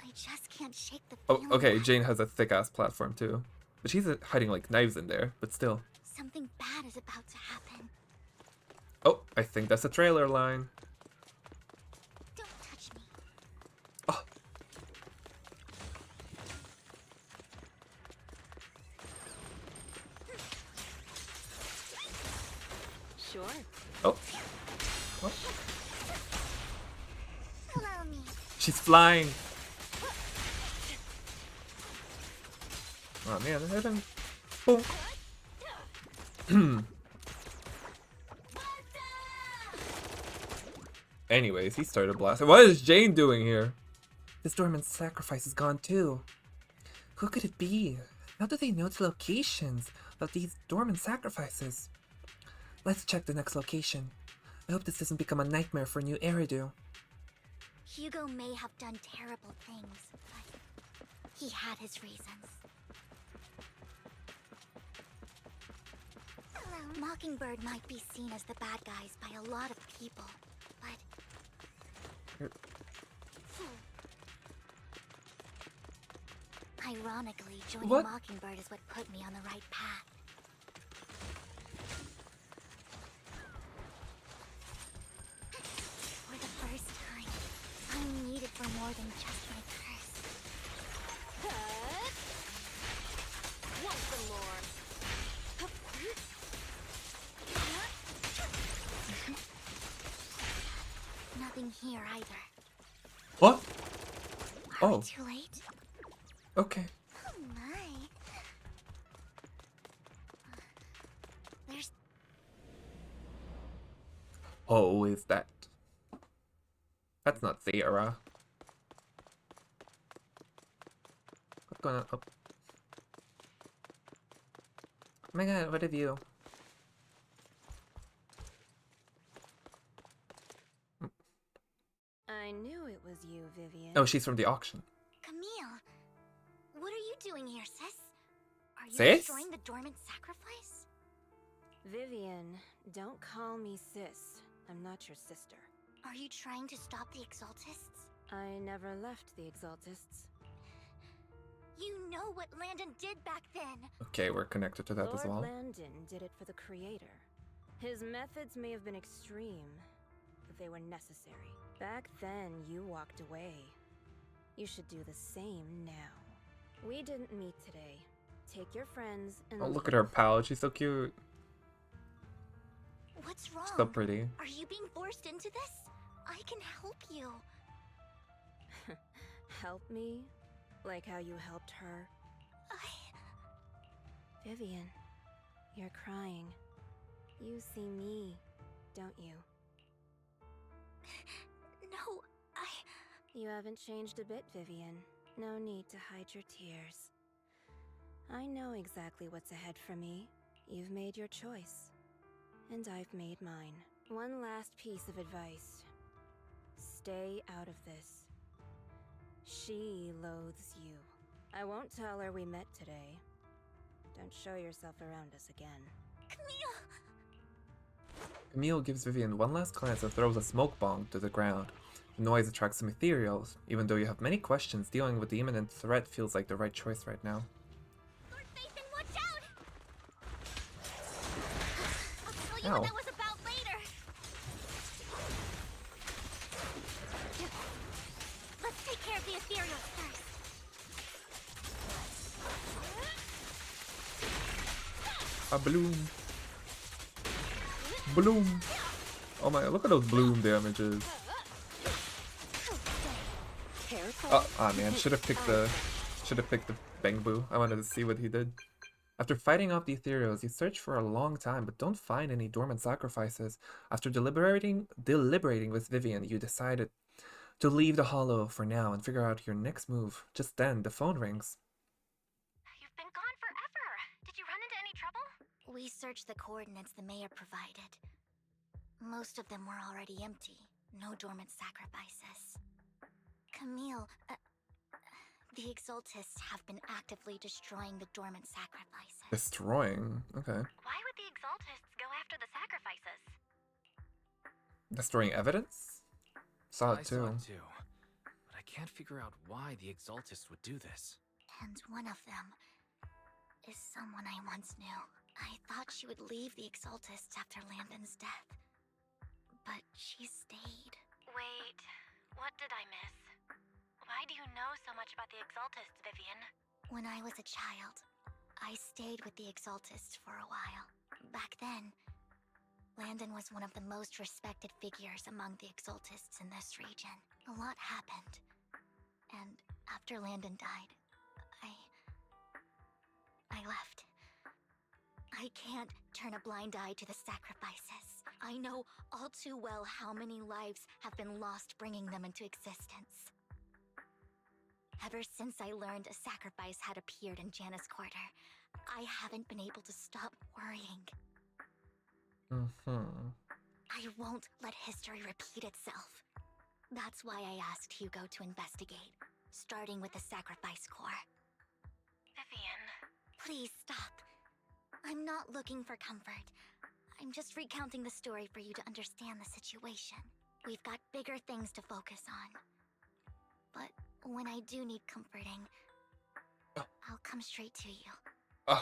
I just can't shake the Oh, feeling okay, that Jane has a thick-ass platform, too. But she's hiding, like, knives in there, but still. something bad is about to happen. Oh, I think that's a trailer line. Don't touch me. Oh. Sure. Oh. Oh. Allow me. She's flying. Oh man, they're hitting. Boom. Anyways, he started blasting. What is Jane doing here? This dormant sacrifice is gone too. Who could it be? How do they know the locations of these dormant sacrifices? Let's check the next location. I hope this doesn't become a nightmare for new Eridu. Hugo may have done terrible things, but he had his reasons. Mockingbird might be seen as the bad guys by a lot of people, but... Ironically, joining What? Mockingbird is what put me on the right path. For the first time, I'm needed for more than just my curse. Want some more? Nothing here either. What? Are Oh, we too late? okay. Oh my. There's Oh, is that? That's not Sarah. What's going on? Oh. Oh my god, what have you? I knew it was you, Vivian. Oh, she's from the auction. Camille. What are you doing here, sis? Are you Sis? destroying the dormant sacrifice? Vivian, don't call me sis. I'm not your sister. Are you trying to stop the Exaltists? I never left the Exaltists. You know what Landon did back then. Okay, we're connected to that as well. Lord Landon did it for the Creator. His methods may have been extreme, but they were necessary. Back then, you walked away. You should do the same now. We didn't meet today. Take your friends and Oh, look at leave. her pal. She's so cute. What's wrong? So pretty. Are you being forced into this? I can help you. Help me? Like how you helped her? Vivian, you're crying. You see me, don't you? No, You haven't changed a bit, Vivian. No need to hide your tears. I know exactly what's ahead for me. You've made your choice. And I've made mine. One last piece of advice. Stay out of this. She loathes you. I won't tell her we met today. Don't show yourself around us again. Camille! Camille gives Vivian one last glance and throws a smoke bomb to the ground. The noise attracts some ethereals. Even though you have many questions, dealing with the imminent threat feels like the right choice right now. Lord Nathan, watch out! I'll tell you Ow. what that was about later. Let's take care of the ethereals first. A bloom. Bloom. Oh my, look at those bloom damages. Oh man, should have picked the Bang Boo. I wanted to see what he did. After fighting off the ethereals, you search for a long time but don't find any dormant sacrifices. After deliberating with Vivian, you decided to leave the hollow for now and figure out your next move. Just then, the phone rings. You've been gone forever. Did you run into any trouble? We searched the coordinates the mayor provided. Most of them were already empty. No dormant sacrifices. Camille, the Exaltists have been actively destroying the dormant sacrifices. Destroying? Okay. Why would the Exaltists go after the sacrifices? Destroying evidence? Saw it I saw too. it too, but I can't figure out why the Exaltists would do this. And one of them is someone I once knew. I thought she would leave the Exaltists after Landon's death. But she stayed. Wait, what did I miss? Why do you know so much about the Exaltists, Vivian? When I was a child, I stayed with the Exaltists for a while. Back then, Landon was one of the most respected figures among the Exaltists in this region. A lot happened. And after Landon died, I left. I can't turn a blind eye to the sacrifices. I know all too well how many lives have been lost bringing them into existence. Ever since I learned a sacrifice had appeared in Janus Quarter, I haven't been able to stop worrying. I won't let history repeat itself. That's why I asked Hugo to investigate, starting with the Sacrifice Corps. Vivian. Please stop. I'm not looking for comfort. I'm just recounting the story for you to understand the situation. We've got bigger things to focus on. But when I do need comforting, I'll come straight to you. I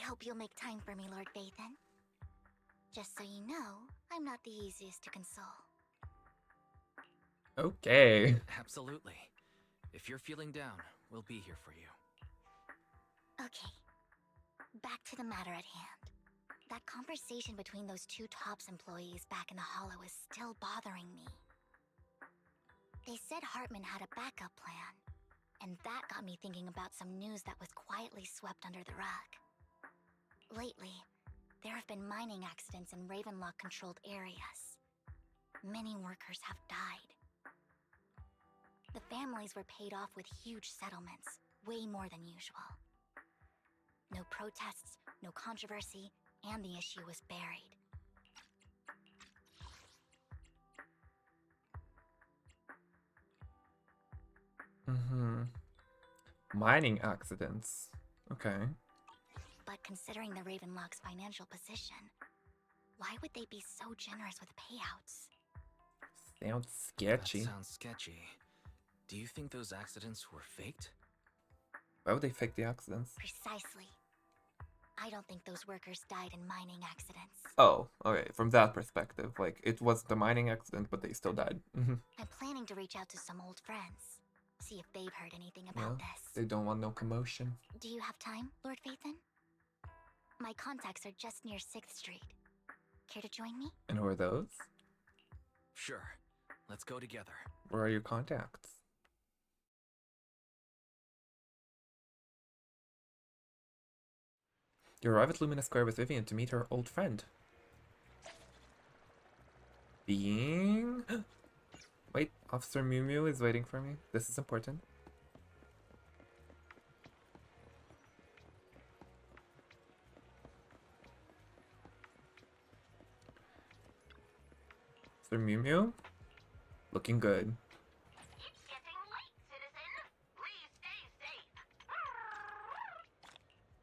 hope you'll make time for me, Lord Vathan. Just so you know, I'm not the easiest to console. Okay. Absolutely. If you're feeling down, we'll be here for you. Okay. Back to the matter at hand. That conversation between those two TOPS employees back in the Hollow is still bothering me. They said Hartman had a backup plan, and that got me thinking about some news that was quietly swept under the rug. Lately, there have been mining accidents in Ravenlock-controlled areas. Many workers have died. The families were paid off with huge settlements, way more than usual. No protests, no controversy, and the issue was buried. Mining accidents. Okay. But considering the Ravenlock's financial position. Why would they be so generous with payouts? Sounds sketchy. That sounds sketchy. Do you think those accidents were faked? Why would they fake the accidents? Precisely. I don't think those workers died in mining accidents. Oh, okay. From that perspective, like, it was the mining accident, but they still died. I'm planning to reach out to some old friends. See if they've heard anything about this. They don't want no commotion. Do you have time, Lord Phaethon? My contacts are just near 6th Street. Care to join me? And who are those? Sure. Let's go together. Where are your contacts? You arrive at Lumina Square with Vivian to meet her old friend. Being... Wait, Officer Mew Mew is waiting for me. This is important. Officer Mew Mew? Looking good. It's getting late, citizen. Please stay safe.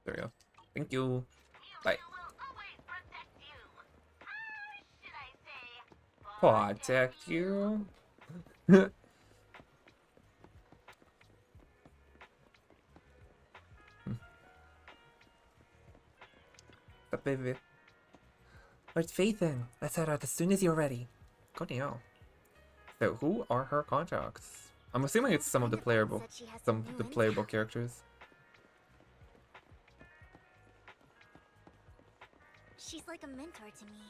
There we go. Thank you. Bye. Will always protect you. Should I say? Protect you. Up, baby. Lord Phaethon, let's head out as soon as you're ready. Go now. So, who are her contacts? I'm assuming it's some of the playable characters. She's like a mentor to me.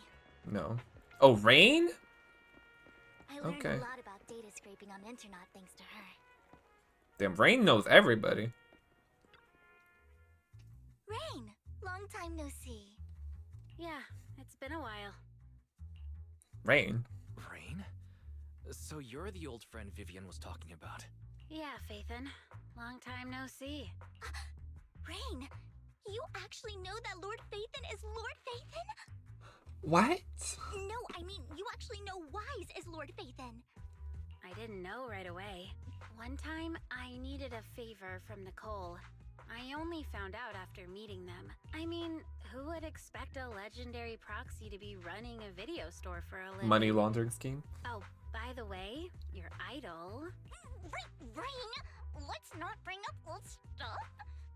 No. Oh, Rain? I learned Okay. a lot about data scraping on Internet thanks to her. Damn, Rain knows everybody. Rain, long time no see. Yeah, it's been a while. Rain? Rain? So you're the old friend Vivian was talking about. Yeah, Phaethon. Long time no see. Rain, you actually know that Lord Phaethon is Lord Phaethon? What? No, I mean, you actually know Wise is Lord Phaethon. I didn't know right away. One time, I needed a favor from Nicole. I only found out after meeting them. I mean, who would expect a legendary proxy to be running a video store for a living? Money laundering scheme? Oh, by the way, your idol... Rain, let's not bring up old stuff.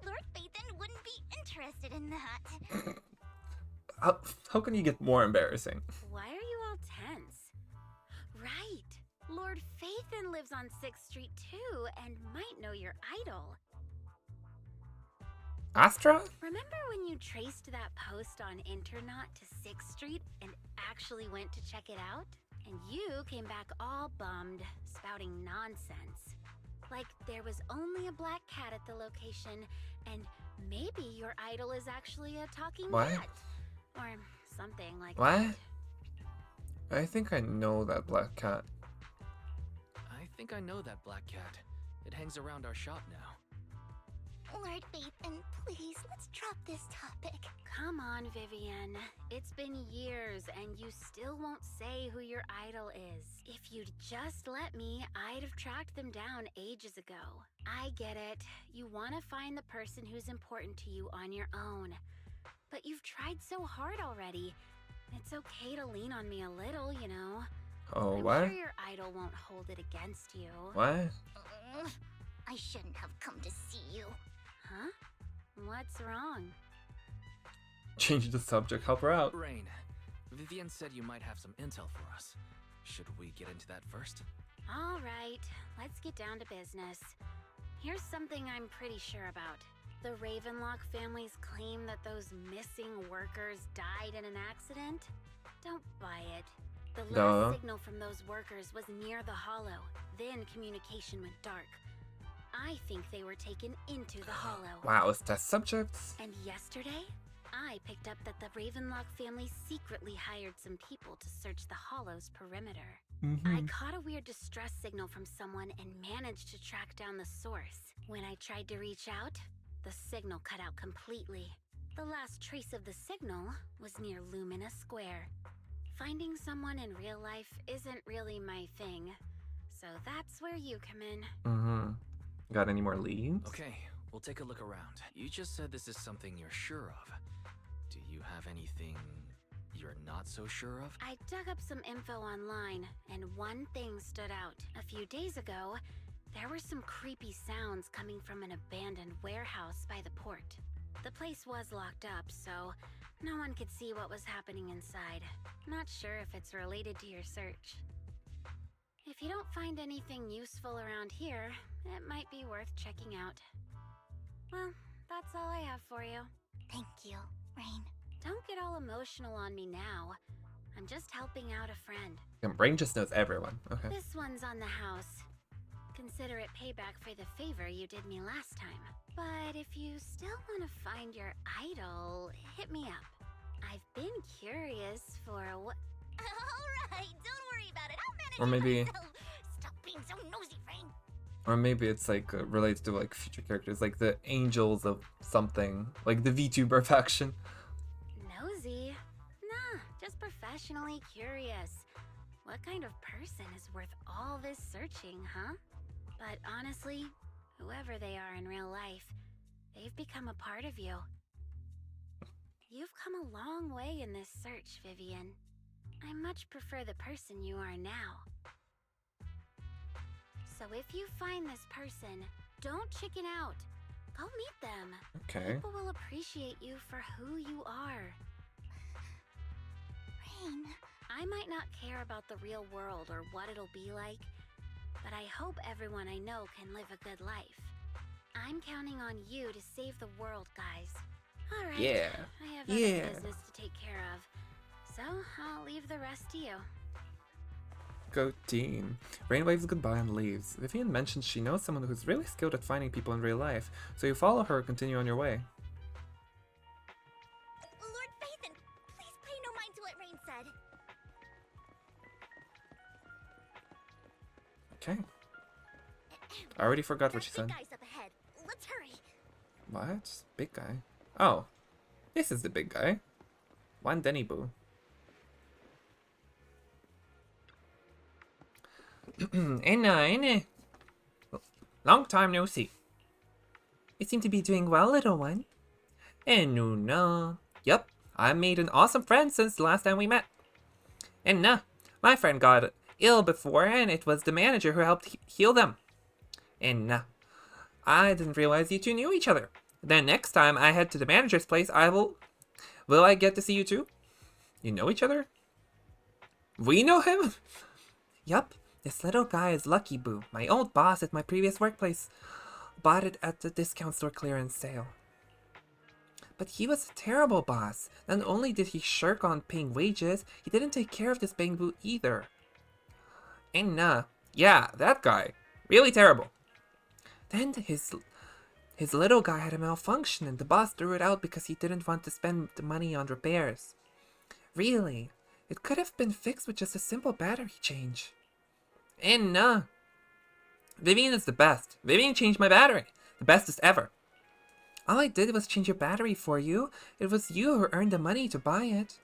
Lord Phaethon wouldn't be interested in that. How can you get more embarrassing? Why are you all tense? Right! Lord Phaethon lives on 6th Street too, and might know your idol. Astra? Remember when you traced that post on Internet to 6th Street and actually went to check it out? And you came back all bummed, spouting nonsense. Like there was only a black cat at the location, and maybe your idol is actually a talking cat. Or something like that. I think I know that black cat. I think I know that black cat. It hangs around our shop now. Lord Phaethon, please, let's drop this topic. Come on, Vivian. It's been years and you still won't say who your idol is. If you'd just let me, I'd have tracked them down ages ago. I get it. You want to find the person who's important to you on your own. But you've tried so hard already. It's okay to lean on me a little, you know. Oh, I'm what? sure your idol won't hold it against you. What? I shouldn't have come to see you. Huh? What's wrong? Change the subject, help her out. Rain, Vivian said you might have some intel for us. Should we get into that first? All right, let's get down to business. Here's something I'm pretty sure about. The Ravenlock family's claim that those missing workers died in an accident? Don't buy it. The last signal from those workers was near the Hollow. Then communication went dark. I think they were taken into the Hollow. Wow, it's test subjects? And yesterday, I picked up that the Ravenlock family secretly hired some people to search the Hollow's perimeter. I caught a weird distress signal from someone and managed to track down the source. When I tried to reach out, the signal cut out completely. The last trace of the signal was near Lumina Square. Finding someone in real life isn't really my thing, so that's where you come in. Got any more leads? Okay, We'll take a look around. You just said this is something you're sure of. Do you have anything you're not so sure of? I dug up some info online, and one thing stood out. A few days ago, there were some creepy sounds coming from an abandoned warehouse by the port. The place was locked up, so no one could see what was happening inside. Not sure if it's related to your search. If you don't find anything useful around here, it might be worth checking out. Well, that's all I have for you. Thank you, Rain. Don't get all emotional on me now. I'm just helping out a friend. And Brain just knows everyone. Okay. This one's on the house. Consider it payback for the favor you did me last time. But if you still want to find your idol, hit me up. I've been curious for what... Alright, don't worry about it. I'll manage Or maybe... it myself. Stop being so nosy, Rain. Or maybe it's like related to like future characters, like the angels of something, like the VTuber faction. Nosy? Nah, just professionally curious. What kind of person is worth all this searching, huh? But honestly, whoever they are in real life, they've become a part of you. You've come a long way in this search, Vivian. I much prefer the person you are now. So if you find this person, don't chicken out. Go meet them. Okay. People will appreciate you for who you are. Rain. I might not care about the real world or what it'll be like, but I hope everyone I know can live a good life. I'm counting on you to save the world, guys. All right. Yeah. I have other business to take care of, so I'll leave the rest to you. Go team. Rain waves goodbye and leaves. Vivian mentions she knows someone who's really skilled at finding people in real life, so you follow her and continue on your way. Lord Phaethon, please pay no mind to what Rain said. Okay. I already forgot what she said. Guys up ahead. Let's hurry. What? Big guy? Oh. This is the big guy. One Denny Boo. Anna. Long time no see. You seem to be doing well, little one. No. Yup, I made an awesome friend since the last time we met. My friend got ill before, and it was the manager who helped heal them. I didn't realize you two knew each other. Then next time I head to the manager's place, Will I get to see you too? You know each other? We know him? Yup. This little guy is Lucky Boo, my old boss at my previous workplace. Bought it at the discount store clearance sale. But he was a terrible boss. Not only did he shirk on paying wages, he didn't take care of this Bangbu either. Yeah, that guy. Really terrible. Then his little guy had a malfunction and the boss threw it out because he didn't want to spend the money on repairs. Really, it could have been fixed with just a simple battery change. Vivian is the best. Vivian changed my battery. The bestest ever. All I did was change your battery for you. It was you who earned the money to buy it.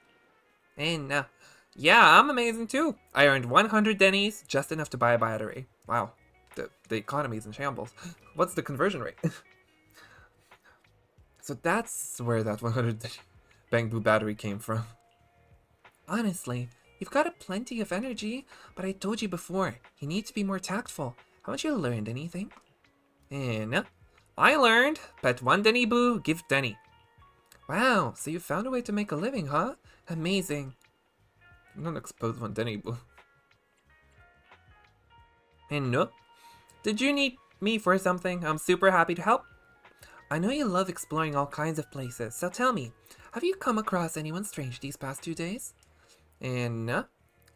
Yeah, I'm amazing too. I earned 100 dennies, just enough to buy a battery. Wow, the economy's in shambles. What's the conversion rate? So that's where that 100 Bangbu battery came from. Honestly, you've got a plenty of energy, but I told you before, you need to be more tactful. Haven't you learned anything? I learned, pet one Denny Boo, give Denny. Wow, so you found a way to make a living, huh? Amazing. I'm not expose one Denny Boo. Did you need me for something? I'm super happy to help. I know you love exploring all kinds of places, so tell me, have you come across anyone strange these past 2 days?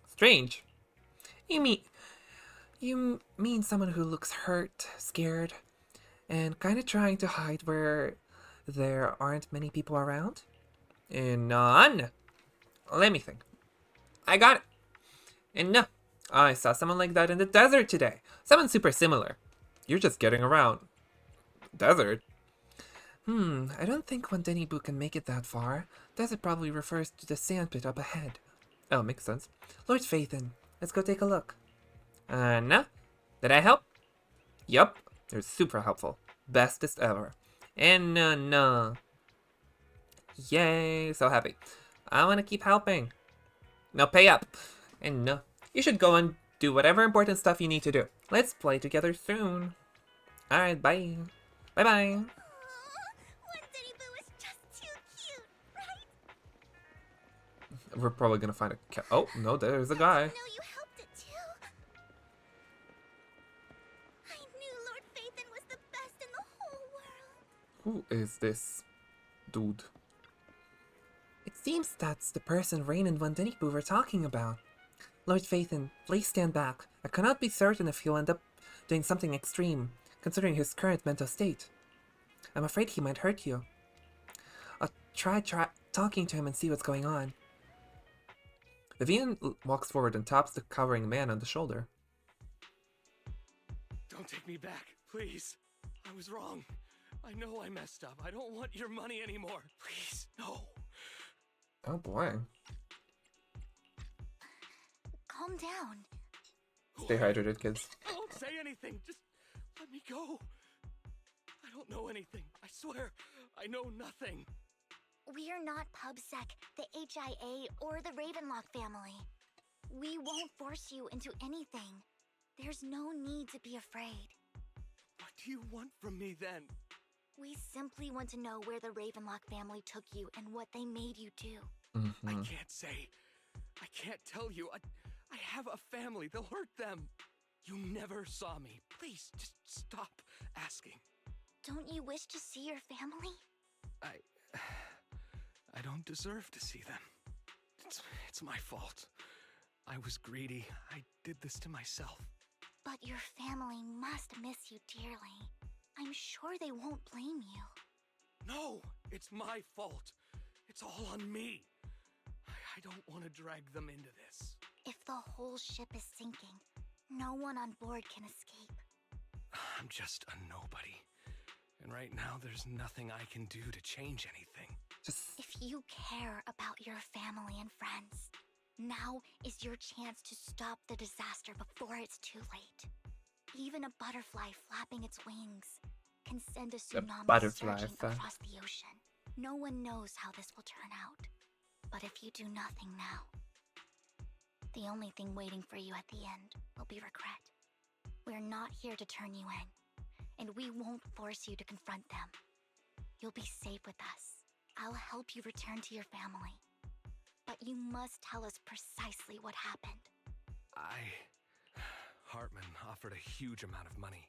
Strange? You mean someone who looks hurt, scared, and kind of trying to hide where there aren't many people around? None. Let me think. I got it. I saw someone like that in the desert today. Someone super similar. You're just getting around. Desert? I don't think one Denny Boo can make it that far. Desert probably refers to the sandpit up ahead. Oh, makes sense. Lord Phaethon, let's go take a look. Did I help? Yup, you're super helpful. Bestest ever. And no. Yay, so happy. I want to keep helping. Now pay up. And no, you should go and do whatever important stuff you need to do. Let's play together soon. Alright, bye. Bye-bye. Is just too cute, right? We're probably gonna find a cat. Oh, no, there's a guy. No, you helped it too. I knew Lord Phaethon was the best in the whole world. Who is this dude? It seems that's the person Rain and Wandenipu were talking about. Lord Phaethon, please stand back. I cannot be certain if he'll end up doing something extreme, considering his current mental state. I'm afraid he might hurt you. I'll try talking to him and see what's going on. Vivian walks forward and taps the cowering man on the shoulder. Don't take me back, please. I was wrong. I know I messed up. I don't want your money anymore. Please, no. Oh boy. Calm down. Stay hydrated, kids. Don't say anything. Just let me go. I don't know anything. I swear, I know nothing. We're not PubSec, the HIA, or the Ravenlock family. We won't force you into anything. There's no need to be afraid. What do you want from me then? We simply want to know where the Ravenlock family took you and what they made you do. I can't say. I can't tell you. I have a family. They'll hurt them. You never saw me. Please, just stop asking. Don't you wish to see your family? I don't deserve to see them. It's my fault. I was greedy. I did this to myself. But your family must miss you dearly. I'm sure they won't blame you. No, it's my fault. It's all on me. I don't want to drag them into this. If the whole ship is sinking, no one on board can escape. I'm just a nobody. And right now, there's nothing I can do to change anything. If you care about your family and friends, now is your chance to stop the disaster before it's too late. Even a butterfly flapping its wings can send a tsunami surging across the ocean. No one knows how this will turn out. But if you do nothing now, the only thing waiting for you at the end will be regret. We're not here to turn you in, and we won't force you to confront them. You'll be safe with us. I'll help you return to your family. But you must tell us precisely what happened. Hartman offered a huge amount of money,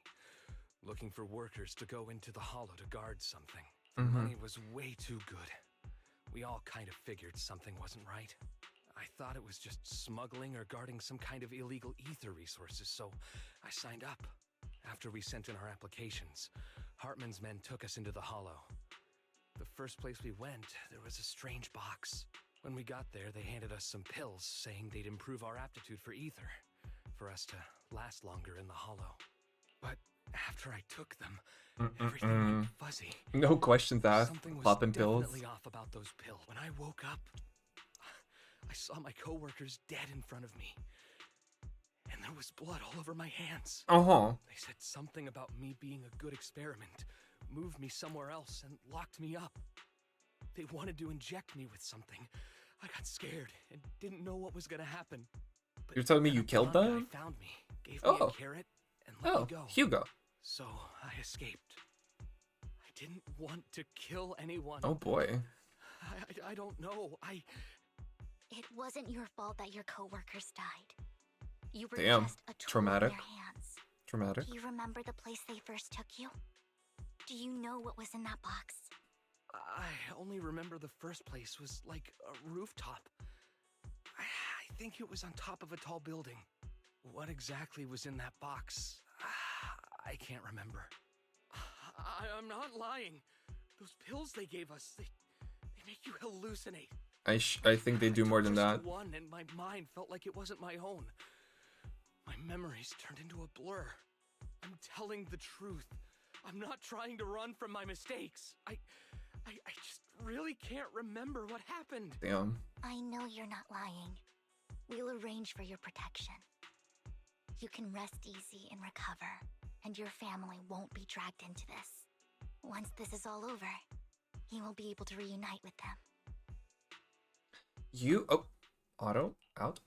looking for workers to go into the hollow to guard something. The money was way too good. We all kind of figured something wasn't right. I thought it was just smuggling or guarding some kind of illegal ether resources, so I signed up. After we sent in our applications, Hartman's men took us into the hollow. The first place we went, there was a strange box. When we got there, they handed us some pills, saying they'd improve our aptitude for ether, for us to last longer in the hollow. But after I took them, everything went fuzzy. No questions asked. Popping pills. Something was definitely off about those pills. When I woke up, I saw my coworkers dead in front of me. And there was blood all over my hands. They said something about me being a good experiment, moved me somewhere else, and locked me up. They wanted to inject me with something. I got scared and didn't know what was gonna happen. But you're telling me you killed them? Found me, gave me a carrot, and let me go. Hugo. So I escaped. I didn't want to kill anyone. Oh boy. I don't know. It wasn't your fault that your coworkers died. You were Damn. just a tool Traumatic. in their hands. Traumatic. Do you remember the place they first took you? Do you know what was in that box? I only remember the first place was like a rooftop. I think it was on top of a tall building. What exactly was in that box? I can't remember. I'm not lying. Those pills they gave us, they make you hallucinate. I think they do more than that. One, and my mind felt like it wasn't my own. My memories turned into a blur. I'm telling the truth. I'm not trying to run from my mistakes. I just really can't remember what happened. Damn. I know you're not lying. We'll arrange for your protection. You can rest easy and recover, and your family won't be dragged into this. Once this is all over, he will be able to reunite with them. Auto out.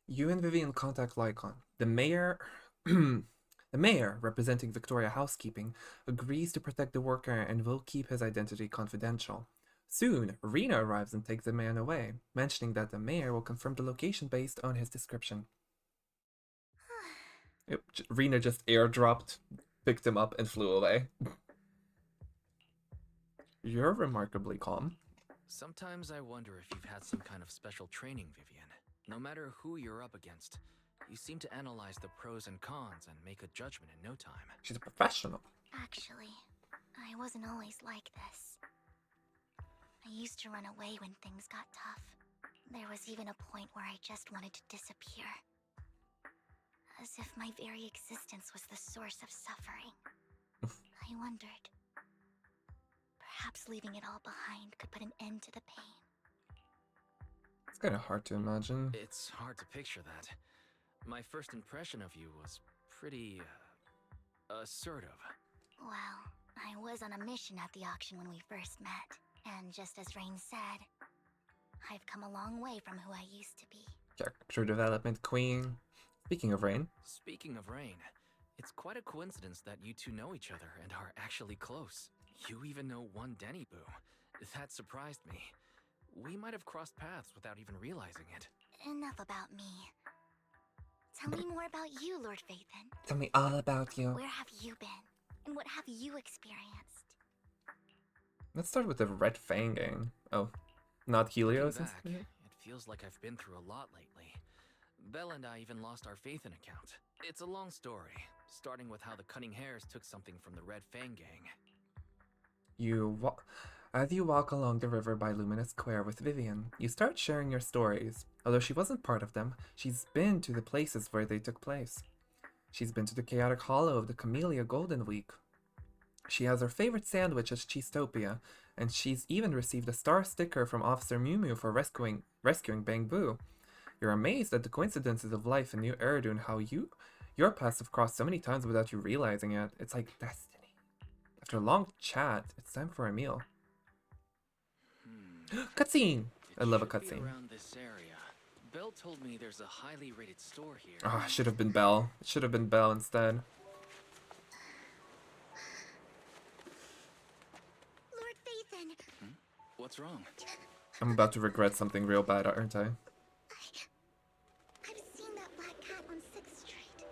You and Vivian contact Lycon. The mayor, the mayor, representing Victoria Housekeeping, agrees to protect the worker and will keep his identity confidential. Soon, Rena arrives and takes the man away, mentioning that the mayor will confirm the location based on his description. Rena just airdropped, picked him up, and flew away. You're remarkably calm. Sometimes I wonder if you've had some kind of special training, Vivian. No matter who you're up against, you seem to analyze the pros and cons and make a judgment in no time. She's a professional. Actually, I wasn't always like this. I used to run away when things got tough. There was even a point where I just wanted to disappear. As if my very existence was the source of suffering. I wondered. Perhaps leaving it all behind could put an end to the pain. It's kind of hard to imagine. It's hard to picture that. My first impression of you was pretty, assertive. Well, I was on a mission at the auction when we first met. And just as Rain said, I've come a long way from who I used to be. Character development queen. Speaking of Rain. Speaking of Rain, it's quite a coincidence that you two know each other and are actually close. You even know one Denny Boo. That surprised me. We might have crossed paths without even realizing it. Enough about me. Tell me more about you, Lord Phaethon. Tell me all about you. Where have you been? And what have you experienced? Let's start with the Red Fang gang. Oh, not Helios. Back, it feels like I've been through a lot lately. Belle and I even lost our Phaethon account. It's a long story, starting with how the Cunning Hares took something from the Red Fang gang. As you walk along the river by Luminous Square with Vivian, you start sharing your stories. Although she wasn't part of them, she's been to the places where they took place. She's been to the Chaotic Hollow of the Camellia Golden Week. She has her favorite sandwich at Cheesetopia, and she's even received a star sticker from Officer Mew Mew for rescuing Bang Boo. You're amazed at the coincidences of life in New Eridu, how your paths have crossed so many times without you realizing it. It's like destiny. After a long chat, it's time for a meal. Cutscene! I love a cutscene. Around this area. Belle told me there's a highly rated store here. Ah, should have been Belle. It should have been Belle instead. Lord Phaethon! What's wrong? I'm about to regret something real bad, aren't I? I've seen that black cat on 6th Street.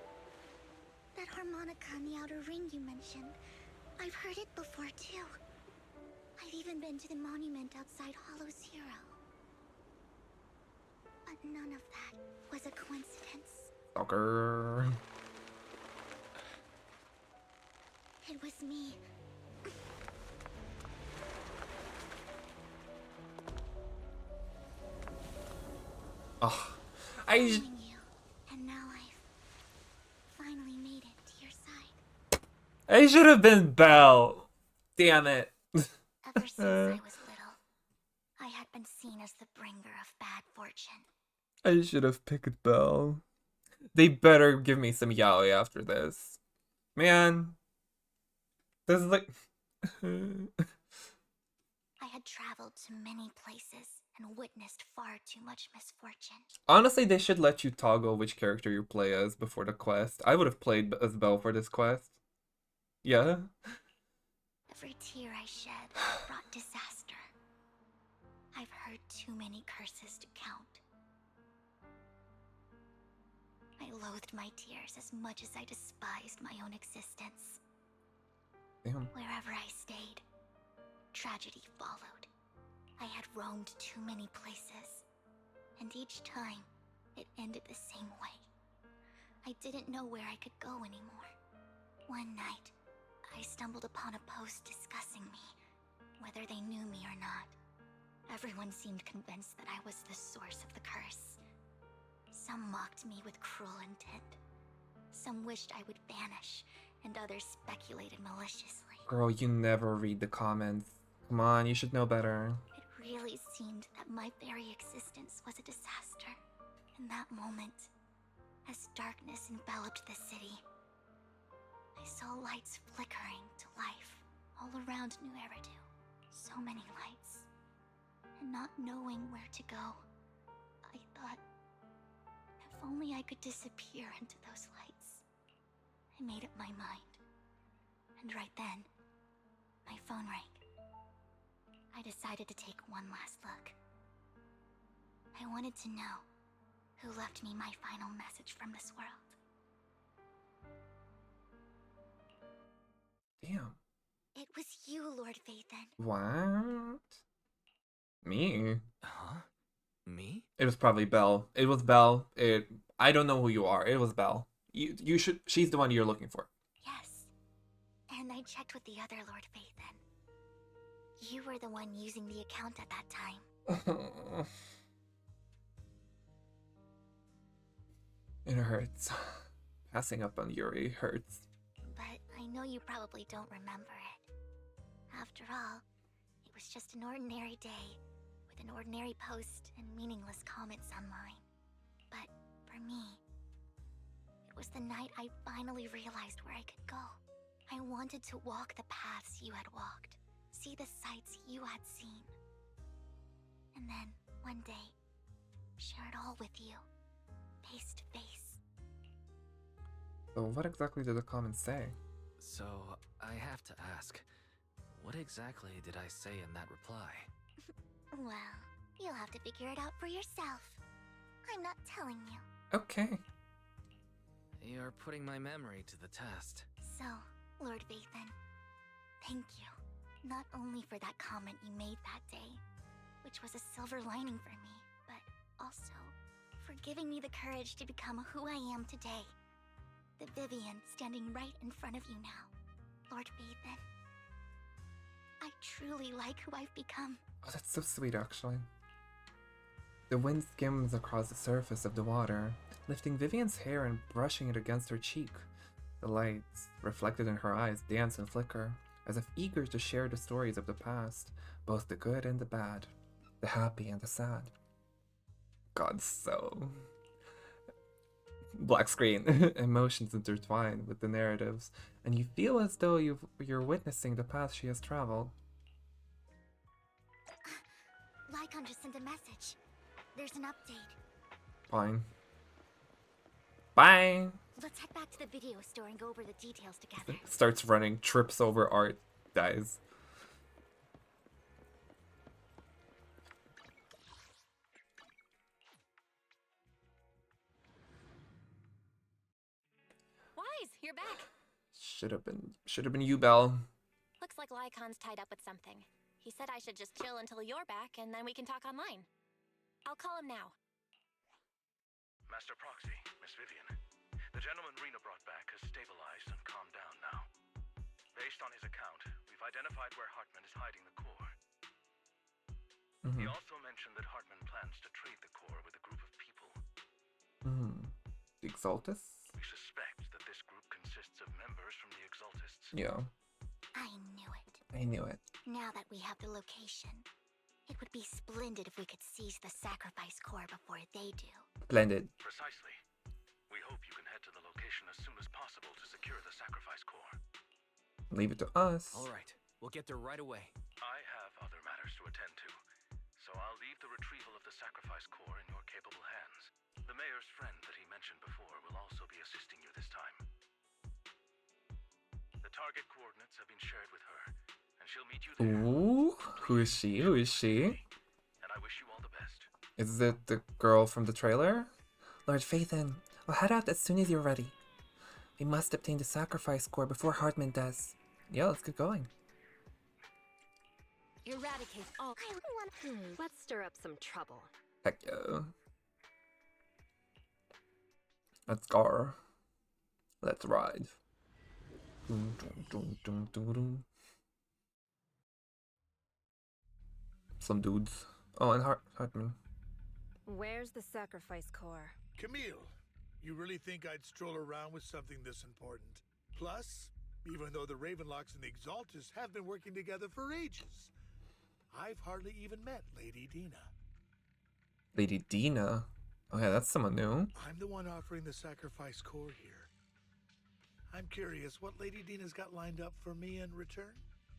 That harmonica in the outer ring you mentioned. I've heard it before, too. I've even been to the monument outside Hollow's Hero. But none of that was a coincidence. Stalker. It was me. Oh, Following you, and now I've finally made it to your side. I should have been Belle. Damn it. Ever since I was little, I had been seen as the bringer of bad fortune. I should have picked Belle. They better give me some yaoi after this. Man. This is like... I had traveled to many places and witnessed far too much misfortune. Honestly, they should let you toggle which character you play as before the quest. I would have played as Belle for this quest. Yeah? Every tear I shed brought disaster. I've heard too many curses to count. I loathed my tears as much as I despised my own existence. Damn. Wherever I stayed, tragedy followed. I had roamed too many places, and each time, it ended the same way. I didn't know where I could go anymore. One night, I stumbled upon a post discussing me, whether they knew me or not. Everyone seemed convinced that I was the source of the curse. Some mocked me with cruel intent. Some wished I would vanish, and others speculated maliciously. Girl, you never read the comments. Come on, you should know better. It really seemed that my very existence was a disaster. In that moment, as darkness enveloped the city, I saw lights flickering to life all around New Eridu. So many lights. And not knowing where to go, I thought, if only I could disappear into those lights. I made up my mind. And right then, my phone rang. I decided to take one last look. I wanted to know who left me my final message from this world. Damn. It was you, Lord Phaethon. What? Me? Huh? Me? It was probably Belle. It was Belle. I don't know who you are. It was Belle. You should. She's the one you're looking for. Yes. And I checked with the other Lord Phaethon. You were the one using the account at that time. It hurts. Passing up on Yuri hurts. But I know you probably don't remember it. After all, it was just an ordinary day, with an ordinary post and meaningless comments online. But for me, it was the night I finally realized where I could go. I wanted to walk the paths you had walked, see the sights you had seen. And then, one day, share it all with you, face to face. So what exactly did the comments say? So, I have to ask, what exactly did I say in that reply? Well, you'll have to figure it out for yourself. I'm not telling you. Okay. You're putting my memory to the test. So, Lord Phaethon, thank you. Not only for that comment you made that day, which was a silver lining for me, but also for giving me the courage to become who I am today. The Vivian standing right in front of you now. Lord Phaethon, I truly like who I've become. Oh, that's so sweet, actually. The wind skims across the surface of the water, lifting Vivian's hair and brushing it against her cheek. The lights, reflected in her eyes, dance and flicker, as if eager to share the stories of the past, both the good and the bad, the happy and the sad. God, so... Black screen. Emotions intertwine with the narratives, and you feel as though you're witnessing the path she has traveled. Lycon just sent a message. There's an update. Fine. Bye! Let's head back to the video store and go over the details together. Starts running, trips over art, dies. Wise, you're back. Should have been you, Belle. Looks like Lycon's tied up with something. He said I should just chill until you're back, and then we can talk online. I'll call him now. Master Proxy, Miss Vivian. The gentleman Rena brought back has stabilized and calmed down now. Based on his account, we've identified where Hartman is hiding the core. He also mentioned that Hartman plans to trade the core with a group of people. The Exaltists? We suspect that this group consists of members from the Exaltists. Yeah. I knew it. I knew it. Now that we have the location, it would be splendid if we could seize the sacrifice core before they do. Splendid. Precisely. We hope you can head to the location as soon as possible to secure the sacrifice core. Leave it to us. Alright, we'll get there right away. I have other matters to attend to, so I'll leave the retrieval of the sacrifice core in your capable hands. The mayor's friend that he mentioned before will also be assisting you this time. The target coordinates have been shared with her, and she'll meet you there. Ooh, who is she? Who is she? And I wish you all the best. Is it the girl from the trailer? Lord Phaethon, I'll head out as soon as you're ready. We must obtain the sacrifice core before Hartman does. Yeah, let's get going. Eradicate all. Let's stir up some trouble. Heck yeah. Let's go. Let's ride. Dun, dun, dun, dun, dun, dun. Some dudes. Oh, and Hartman. Where's the sacrifice core? Camille, you really think I'd stroll around with something this important? Plus, even though the Ravenlocks and the Exaltus have been working together for ages, I've hardly even met Lady Dina. Lady Dina? Oh yeah, that's someone new. I'm the one offering the sacrifice core here. I'm curious what Lady Dina's got lined up for me in return.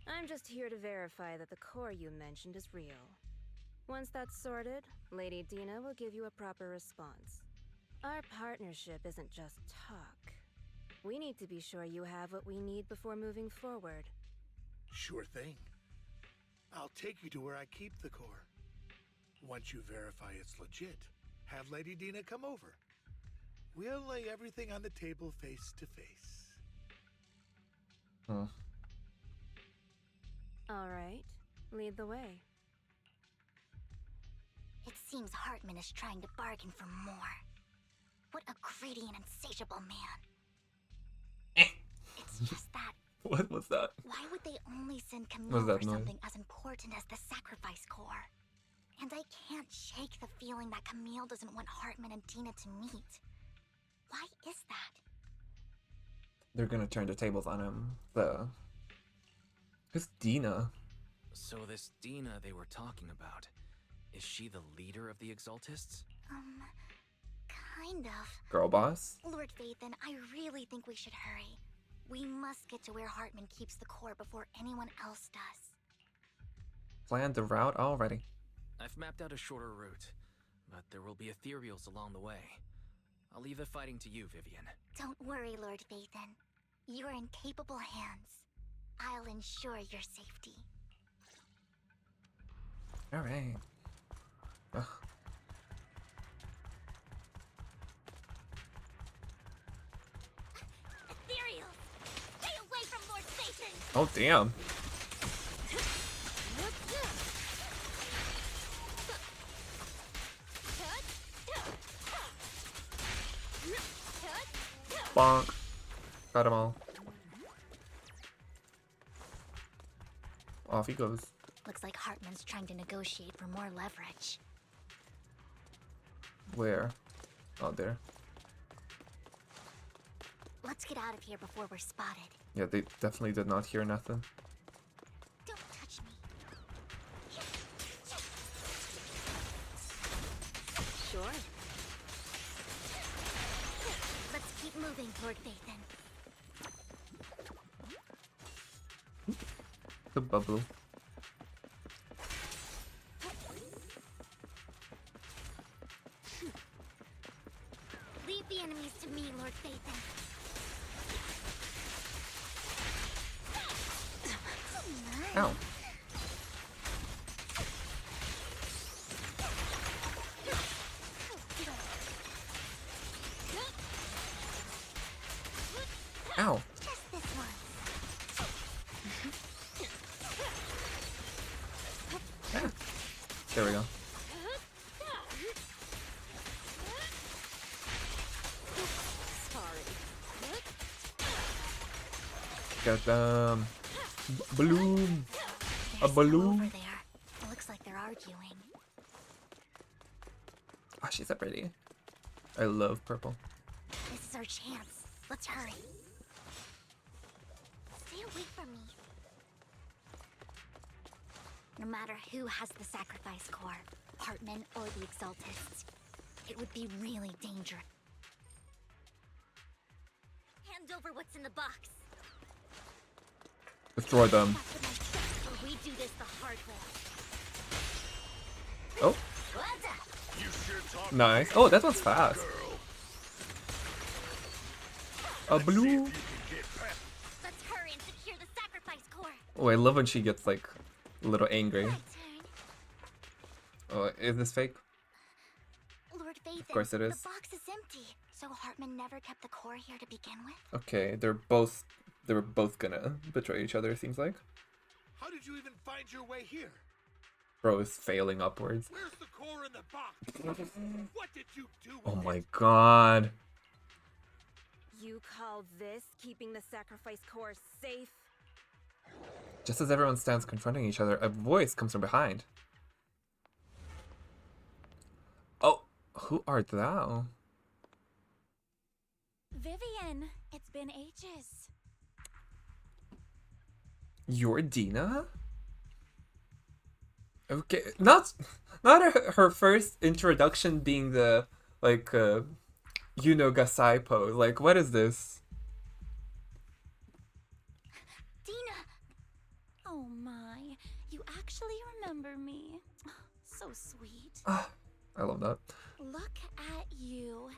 I'm just here to verify that the core you mentioned is real. Once that's sorted, Lady Dina will give you a proper response. Our partnership isn't just talk. We need to be sure you have what we need before moving forward. Sure thing. I'll take you to where I keep the core. Once you verify it's legit, have Lady Dina come over. We'll lay everything on the table face to face. All right, lead the way. It seems Hartman is trying to bargain for more. What a greedy and insatiable man. It's just that. What was that? Why would they only send Camille Was that for noise? something as important as the sacrifice core? And I can't shake the feeling that Camille doesn't want Hartman and Dina to meet. Why is that? They're gonna turn the tables on him. Who's Dina? So this Dina they were talking about, is she the leader of the Exaltists? Kind of. Girl boss? Lord Vathan, I really think we should hurry. We must get to where Hartman keeps the core before anyone else does. Planned the route already. I've mapped out a shorter route, but there will be ethereals along the way. I'll leave the fighting to you, Vivian. Don't worry, Lord Vathan. You're in capable hands. I'll ensure your safety. Alright. Ethereal! Stay away from Lord Vathan! Oh, damn. Bonk. Got them all. Off he goes. Looks like Hartman's trying to negotiate for more leverage. Where? Oh, there. Let's get out of here before we're spotted. Yeah, they definitely did not hear nothing. Don't touch me. Sure. Let's keep moving, Lord Vathan. The bubble. Leave the enemies to me, Lord Vathan. Ow. Ow. Just this one. Ah. There we go. Got them. Balloon. They're A still balloon. over there. Looks like they're arguing. Oh, she's so pretty. I love purple. This is our chance. Let's hurry. Stay away from me. No matter who has the sacrifice core, Hartman or the Exaltists, it would be really dangerous. Hand over what's in the box. Destroy them. That's what I said. We do this the hard way. Oh, You sure talk nice. Oh, that was fast. girl. A blue. Let's hurry and secure the sacrifice core. Oh, I love when she gets like a little angry. My turn. Oh, is this fake? Lord Vathan, Of course it is. the box is empty. So Hartman never kept the core here to begin with? Okay, they were both gonna betray each other, it seems like. How did you even find your way here? Bro is failing upwards. Where's the core in the box? What did you do with Oh my it? god. You call this keeping the sacrifice core safe? Just as everyone stands confronting each other, a voice comes from behind. Oh, who art thou? Vivian, it's been ages. You're Dina? Okay, not her first introduction being the like Gasai pose. Like, what is this? Dina! Oh, remember me. So sweet. Ah, I love that. Look at you,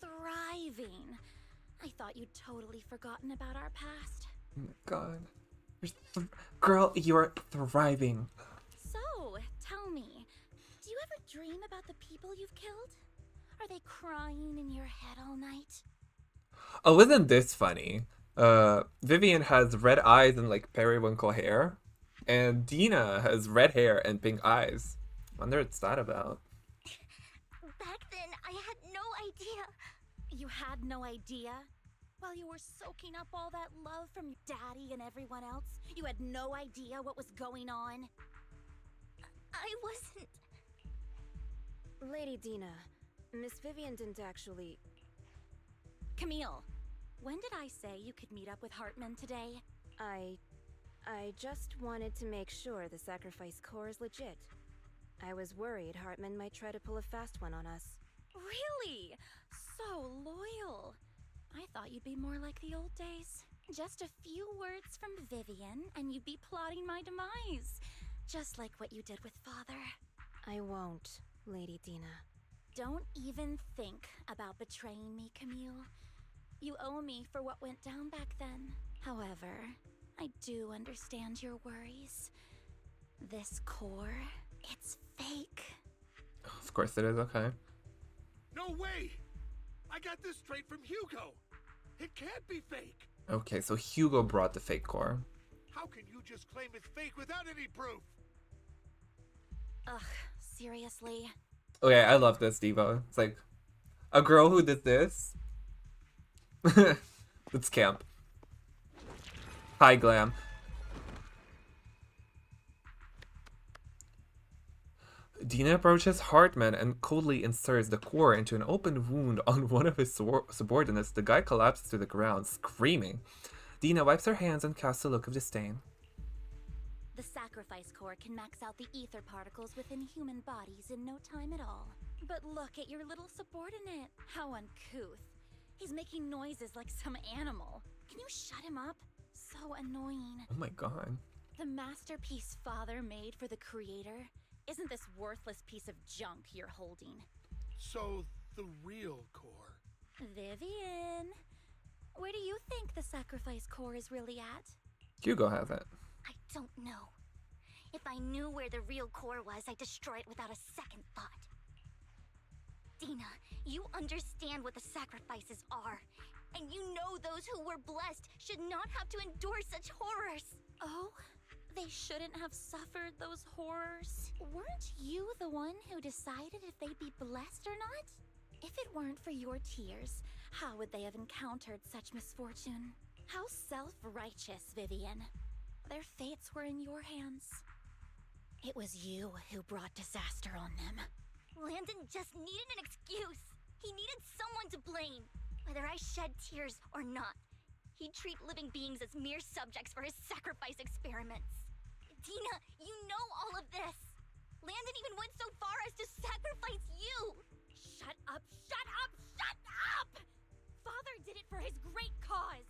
thriving. I thought you'd totally forgotten about our past. Oh my god. Girl, you're thriving. So, tell me, do you ever dream about the people you've killed? Are they crying in your head all night? Oh, isn't this funny? Vivian has red eyes and like periwinkle hair, and Dina has red hair and pink eyes. Wonder what's that about? Back then, I had no idea. You had no idea? While you were soaking up all that love from your daddy and everyone else, you had no idea what was going on? I wasn't... Lady Dina, Miss Vivian didn't actually... Camille, when did I say you could meet up with Hartman today? I just wanted to make sure the sacrifice core is legit. I was worried Hartman might try to pull a fast one on us. Really? So loyal. I thought you'd be more like the old days. Just a few words from Vivian, and you'd be plotting my demise. Just like what you did with Father. I won't, Lady Dina. Don't even think about betraying me, Camille. You owe me for what went down back then. However, I do understand your worries. This core, it's fake. Of course it is, okay. No way! I got this straight from Hugo. It can't be fake. Okay, so Hugo brought the fake core. How can you just claim it's fake without any proof? Ugh, seriously? Okay, I love this, Diva. It's like, a girl who did this? It's camp. High glam. Dina approaches Hartman and coldly inserts the core into an open wound on one of his subordinates. The guy collapses to the ground, screaming. Dina wipes her hands and casts a look of disdain. The sacrifice core can max out the ether particles within human bodies in no time at all. But look at your little subordinate. How uncouth. He's making noises like some animal. Can you shut him up? So annoying. Oh my god. The masterpiece Father made for the creator isn't this worthless piece of junk you're holding. So, the real core. Vivian, where do you think the sacrifice core is really at? Hugo has it. I don't know. If I knew where the real core was, I'd destroy it without a second thought. Dina, you understand what the sacrifices are. And you know those who were blessed should not have to endure such horrors. Oh? They shouldn't have suffered those horrors. Weren't you the one who decided if they'd be blessed or not? If it weren't for your tears, how would they have encountered such misfortune? How self-righteous, Vivian. Their fates were in your hands. It was you who brought disaster on them. Landon just needed an excuse. He needed someone to blame. Whether I shed tears or not, he'd treat living beings as mere subjects for his sacrifice experiments. Dina, you know all of this. Landon even went so far as to sacrifice you. Shut up, shut up, shut up! Father did it for his great cause.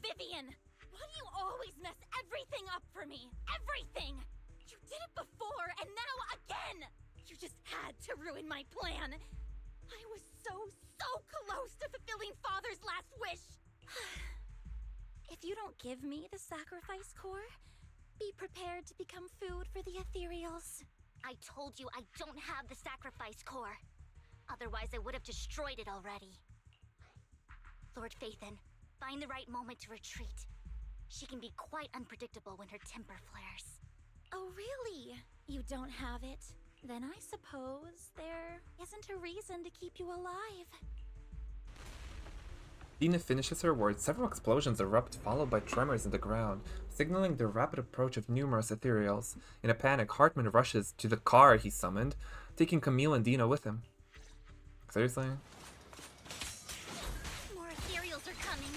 Vivian, why do you always mess everything up for me? Everything! You did it before, and now again! You just had to ruin my plan. I was so close to fulfilling Father's last wish. If you don't give me the sacrifice core, be prepared to become food for the ethereals. I told you I don't have the sacrifice core. Otherwise, I would have destroyed it already. Lord Phaethon, find the right moment to retreat. She can be quite unpredictable when her temper flares. Oh, really? You don't have it? Then I suppose there isn't a reason to keep you alive. Dina finishes her words. Several explosions erupt, followed by tremors in the ground, signaling the rapid approach of numerous ethereals. In a panic, Hartman rushes to the car he summoned, taking Camille and Dina with him. Seriously? More ethereals are coming.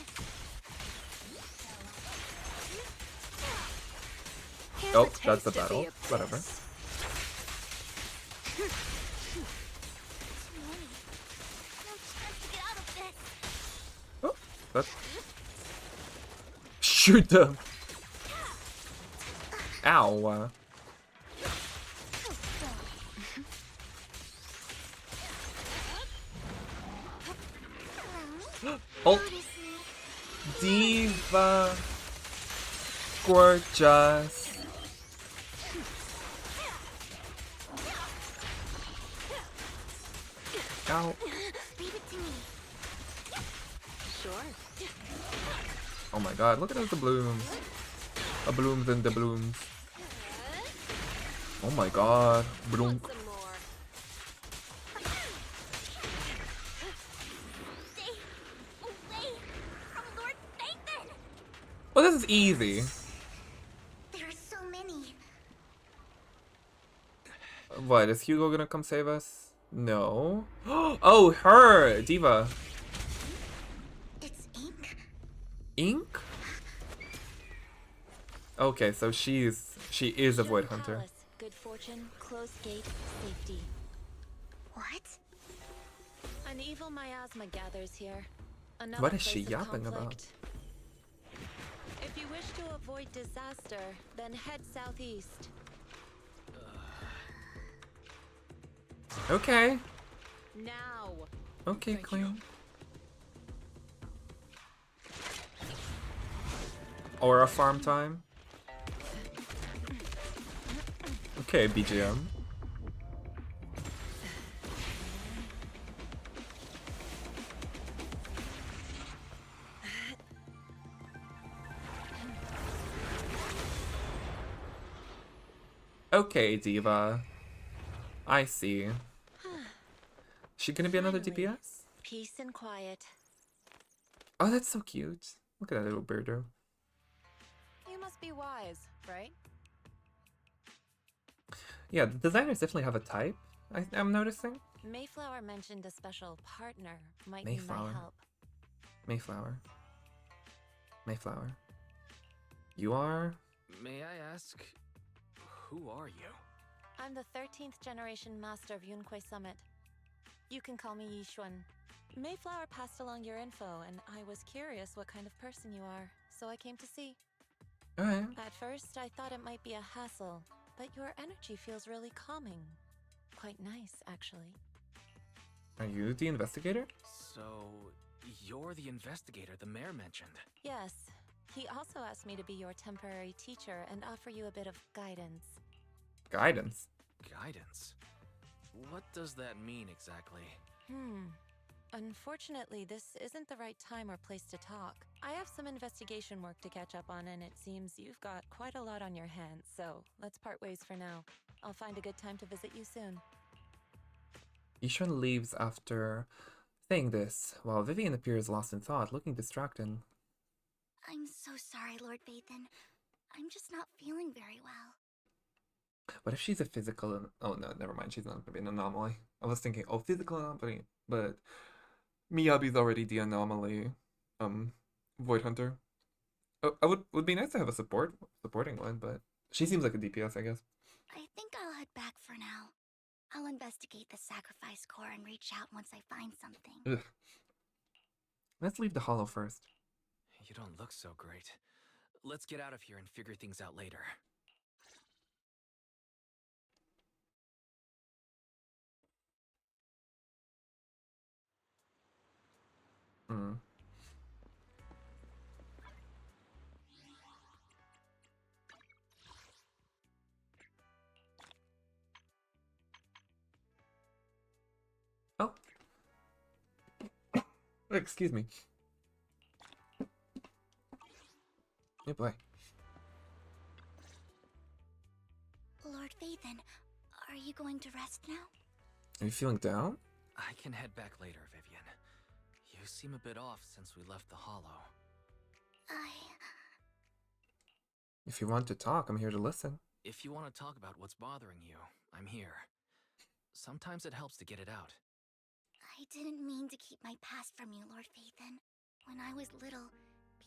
Oh, that's the battle. Whatever. Oh, that's... Shoot them! Ow! Oh, Diva, gorgeous. Ow. Leave it to me. Sure. Oh my god, look at those blooms. A blooms and the blooms. Oh my god. Bloom. Some more. Stay away from Lord Nathan! Oh, this is easy. There are so many. What, is Hugo gonna come save us? No. Oh, her! Diva. It's ink? Ink? Okay, so she is a void hunter. Palace, good fortune, closed gate, safety. What? An evil miasma gathers here. Another What is she place of yapping about? conflict. If you wish to avoid disaster, then head southeast. Okay. Now. Okay, Thank Queen. Aura farm time. Okay, BGM. Okay, Diva. I see. She gonna be another Finally. DPS? Peace and quiet. Oh, that's so cute. Look at that little birdo. You must be wise, right? Yeah, the designers definitely have a type, I'm noticing. Mayflower mentioned a special partner might need Mayflower. my help. Mayflower. Mayflower. You are? May I ask, who are you? I'm the 13th generation master of Yunque Summit. You can call me Yishuan. Mayflower passed along your info, and I was curious what kind of person you are, so I came to see. Alright. At first, I thought it might be a hassle, but your energy feels really calming. Quite nice, actually. Are you the investigator? So, you're the investigator the mayor mentioned. Yes. He also asked me to be your temporary teacher and offer you a bit of guidance. Guidance. Guidance? What does that mean exactly? Unfortunately, this isn't the right time or place to talk. I have some investigation work to catch up on, and it seems you've got quite a lot on your hands, so let's part ways for now. I'll find a good time to visit you soon. Ishan leaves after saying this, while Vivian appears lost in thought, looking distracted. I'm so sorry, Lord Vathan. I'm just not feeling very well. What if she's a physical... Oh no, never mind, she's not gonna be an anomaly. I was thinking, oh, physical anomaly, but Miyabi's already the anomaly, void hunter. Oh, would be nice to have a supporting one, but she seems like a DPS, I guess. I think I'll head back for now. I'll investigate the sacrifice core and reach out once I find something. Ugh. Let's leave the hollow first. You don't look so great. Let's get out of here and figure things out later. Oh. Excuse me. Oh boy. Lord Vathan, are you going to rest now? Are you feeling down? I can head back later, Vivian. You seem a bit off since we left the hollow. If you want to talk, I'm here to listen. If you want to talk about what's bothering you, I'm here. Sometimes it helps to get it out. I didn't mean to keep my past from you, Lord Vathan. When I was little,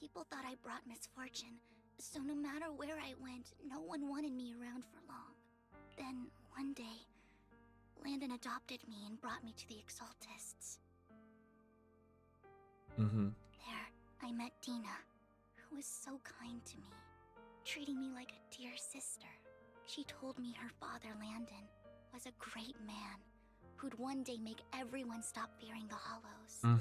people thought I brought misfortune, so no matter where I went, no one wanted me around for long. Then, one day, Landon adopted me and brought me to the Exaltists. There, I met Dina, who was so kind to me, treating me like a dear sister. She told me her father, Landon, was a great man who'd one day make everyone stop fearing the Hollows.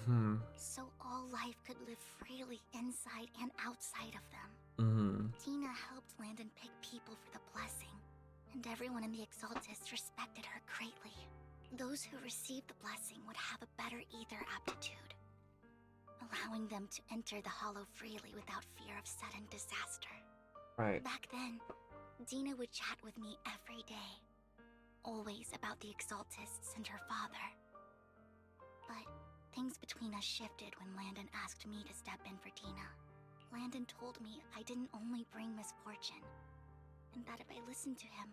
So all wife could live freely inside and outside of them. Tina helped Landon pick people for the blessing, and everyone in the Exaltists respected her greatly. Those who received the blessing would have a better ether aptitude, allowing them to enter the Hollow freely without fear of sudden disaster. Right. Back then, Dina would chat with me every day, always about the Exaltists and her father. But things between us shifted when Landon asked me to step in for Dina. Landon told me I didn't only bring misfortune, and that if I listened to him,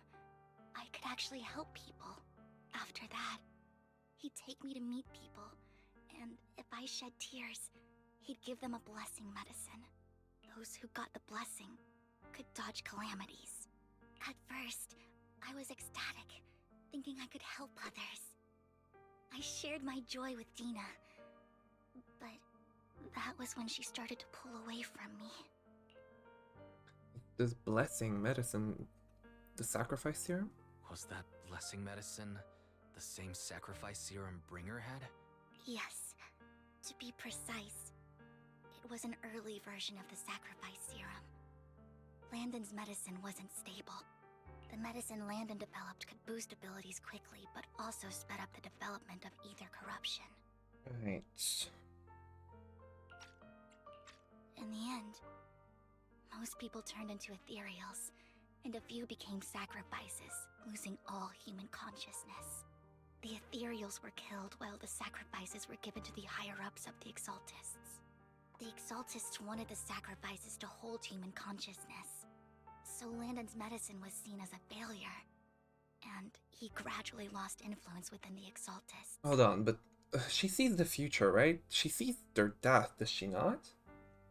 I could actually help people. After that, he'd take me to meet people, and if I shed tears, he'd give them a blessing medicine. Those who got the blessing could dodge calamities. At first, I was ecstatic, thinking I could help others. I shared my joy with Dina, but that was when she started to pull away from me. This blessing medicine, the sacrifice serum? Was that blessing medicine the same sacrifice serum Bringer had? Yes. To be precise, it was an early version of the sacrifice serum. Landon's medicine wasn't stable. The medicine Landon developed could boost abilities quickly, but also sped up the development of ether corruption. Right. In the end, most people turned into ethereals, and a few became sacrifices, losing all human consciousness. The ethereals were killed while the sacrifices were given to the higher-ups of the Exaltists. The Exaltists wanted the sacrifices to hold human consciousness, so Landon's medicine was seen as a failure, and he gradually lost influence within the Exaltists. Hold on, but she sees the future, right? She sees their death, does she not?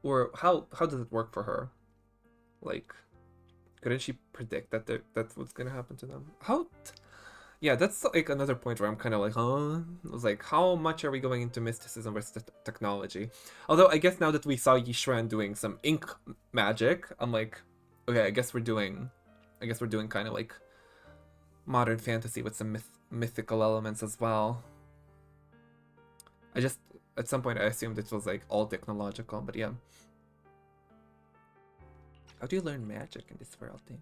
Or how does it work for her? Like, couldn't she predict that that's what's gonna happen to them? Yeah, that's like another point where I'm kind of like, huh? I was like, how much are we going into mysticism versus technology? Although I guess now that we saw Yishran doing some ink magic, I'm like, okay, I guess we're doing kind of like modern fantasy with some mythical elements as well. At some point I assumed it was like all technological, but yeah. How do you learn magic in this world, thing?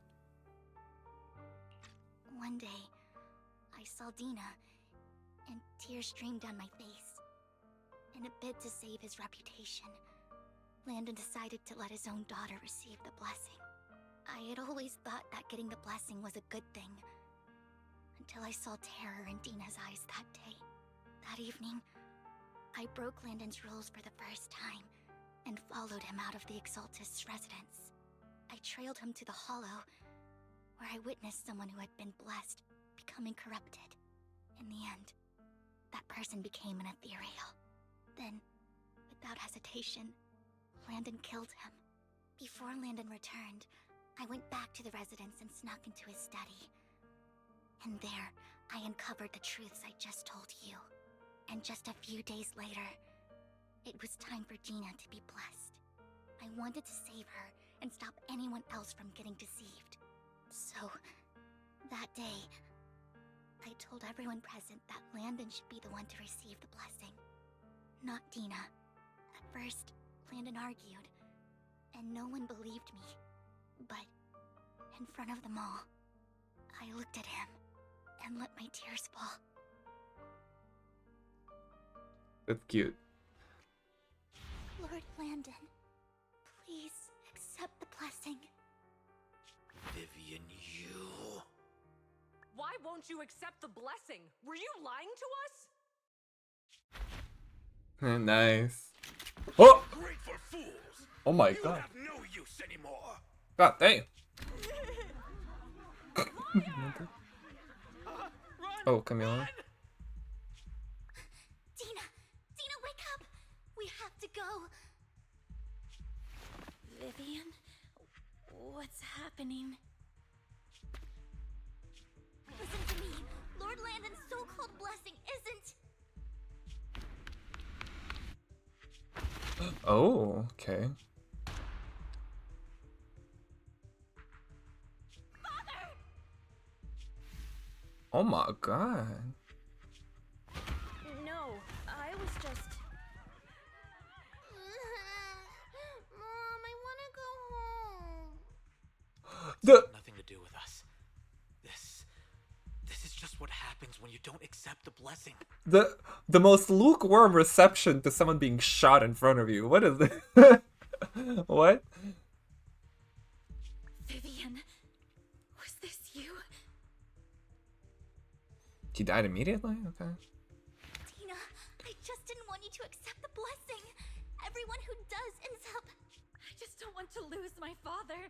One day, I saw Dina, and tears streamed down my face. In a bid to save his reputation, Landon decided to let his own daughter receive the blessing. I had always thought that getting the blessing was a good thing, until I saw terror in Dina's eyes that day. That evening, I broke Landon's rules for the first time, and followed him out of the Exaltist's residence. I trailed him to the Hollow, where I witnessed someone who had been blessed becoming corrupted. In the end, that person became an ethereal. Then, without hesitation, Landon killed him. Before Landon returned, I went back to the residence and snuck into his study. And there, I uncovered the truths I just told you. And just a few days later, it was time for Dina to be blessed. I wanted to save her and stop anyone else from getting deceived. So, that day, I told everyone present that Landon should be the one to receive the blessing, not Dina. At first, Landon argued, and no one believed me. But, in front of them all, I looked at him and let my tears fall. That's cute. Lord Landon, please accept the blessing. Vivian, you... Why won't you accept the blessing? Were you lying to us? Nice. Oh! Great for fools! Oh my You god. have no use anymore! God dang. Oh, Camilla. Dina! Dina, wake up! We have to go! Vivian? What's happening? Listen to me! Lord Landon's so-called blessing isn't... Oh, okay. Father! Oh my god. No, I was just... have nothing to do with us. This is just what happens when you don't accept the blessing. The most lukewarm reception to someone being shot in front of you. What is this? What? Vivian, was this you? He died immediately? Okay. Tina, I just didn't want you to accept the blessing. Everyone who does ends up... I just don't want to lose my father.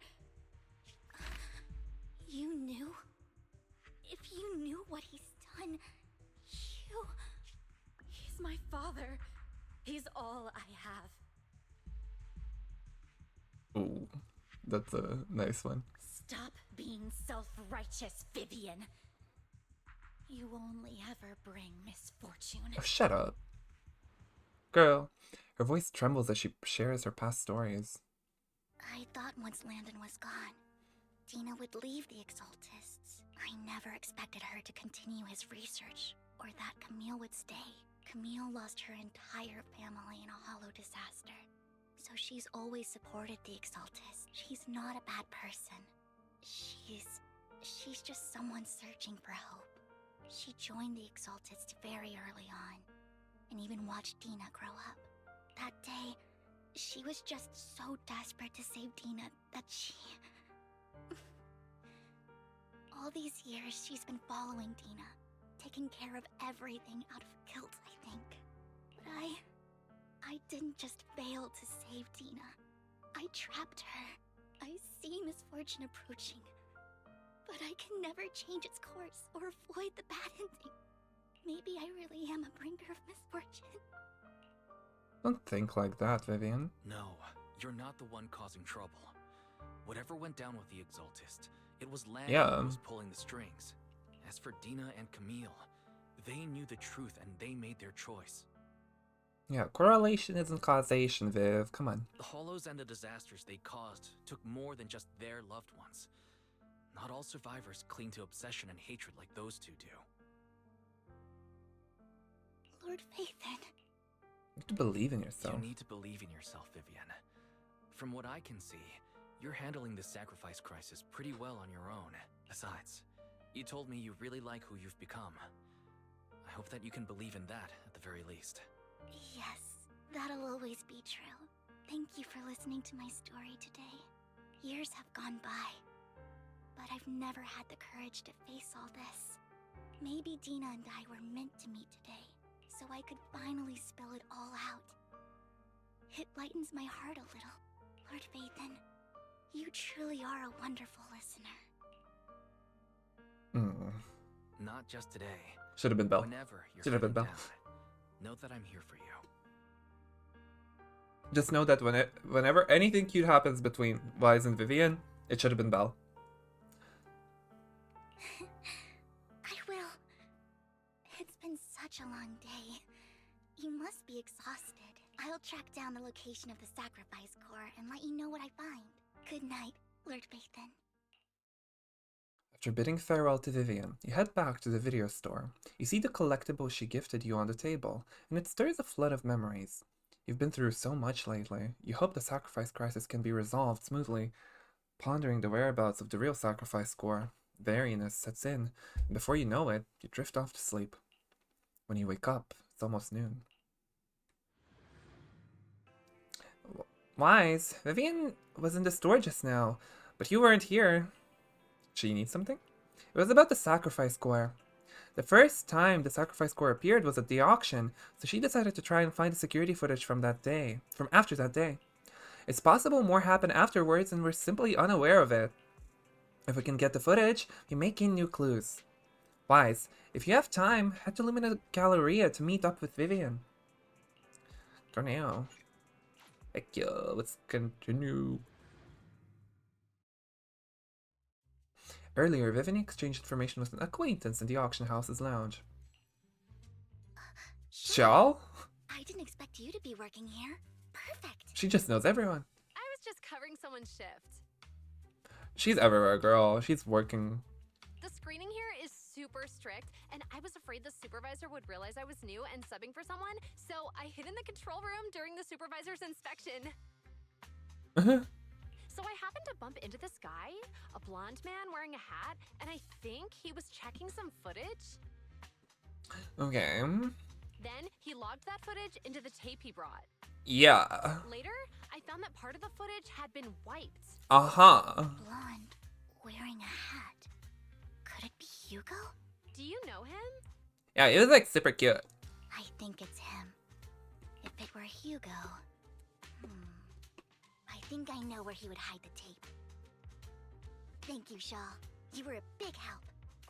You knew? If you knew what he's done, He's my father. He's all I have. Ooh, that's a nice one. Stop being self-righteous, Vivian. You only ever bring misfortune. Oh, shut up. Girl, her voice trembles as she shares her past stories. I thought once Landon was gone, Tina would leave the Exaltists. I never expected her to continue his research, or that Camille would stay. Camille lost her entire family in a hollow disaster, so she's always supported the Exaltists. She's not a bad person. She's just someone searching for hope. She joined the Exaltists very early on, and even watched Dina grow up. That day, she was just so desperate to save Dina that she... All these years, she's been following Dina, taking care of everything out of guilt, I think. But I didn't just fail to save Dina. I trapped her. I see misfortune approaching, but I can never change its course or avoid the bad ending. Maybe I really am a bringer of misfortune. Don't think like that, Vivian. No, you're not the one causing trouble. Whatever went down with the Exaltist, it was Landon who was pulling the strings. As for Dina and Camille, they knew the truth and they made their choice. Yeah, correlation isn't causation, Viv. Come on. The hollows and the disasters they caused took more than just their loved ones. Not all survivors cling to obsession and hatred like those two do. Lord Phaethon. You have to believe in yourself. You need to believe in yourself, Vivian. From what I can see, you're handling the sacrifice crisis pretty well on your own. Besides, you told me you really like who you've become. I hope that you can believe in that at the very least. Yes, that'll always be true. Thank you for listening to my story today. Years have gone by, but I've never had the courage to face all this. Maybe Dina and I were meant to meet today, so I could finally spill it all out. It lightens my heart a little. Lord Phaethon, you truly are a wonderful listener. Not just today. Should have been Belle. Whenever you're Should have been Belle. down, know that I'm here for you. Just know that whenever anything cute happens between Wise and Vivian, it should have been Belle. I will. It's been such a long day. You must be exhausted. I'll track down the location of the sacrifice core and let you know what I find. Good night, Lord Phaethon. After bidding farewell to Vivian, you head back to the video store. You see the collectible she gifted you on the table, and it stirs a flood of memories. You've been through so much lately. You hope the sacrifice crisis can be resolved smoothly. Pondering the whereabouts of the real sacrifice score, weariness sets in, and before you know it, you drift off to sleep. When you wake up, it's almost noon. Wise, Vivian was in the store just now, but you weren't here. She needs something? It was about the sacrifice core. The first time the sacrifice core appeared was at the auction, so she decided to try and find the security footage from after that day. It's possible more happened afterwards and we're simply unaware of it. If we can get the footage, we may gain new clues. Wise, if you have time, head to Lumina Galleria to meet up with Vivian. For now. Heck yeah, let's continue. Earlier, Vivian exchanged information with an acquaintance in the auction house's lounge. Shawl? I didn't expect you to be working here. Perfect. She just knows everyone. I was just covering someone's shift. She's everywhere, girl. She's working. The screening here is super strict, and I was afraid the supervisor would realize I was new and subbing for someone, so I hid in the control room during the supervisor's inspection. So I happened to bump into this guy, a blonde man wearing a hat, and I think he was checking some footage. Okay. Then he logged that footage into the tape he brought. Yeah. Later, I found that part of the footage had been wiped. Blonde, wearing a hat. Could it be Hugo? Do you know him? Yeah, it was like super cute. I think it's him. If it were Hugo... I think I know where he would hide the tape. Thank you, Shaw. You were a big help.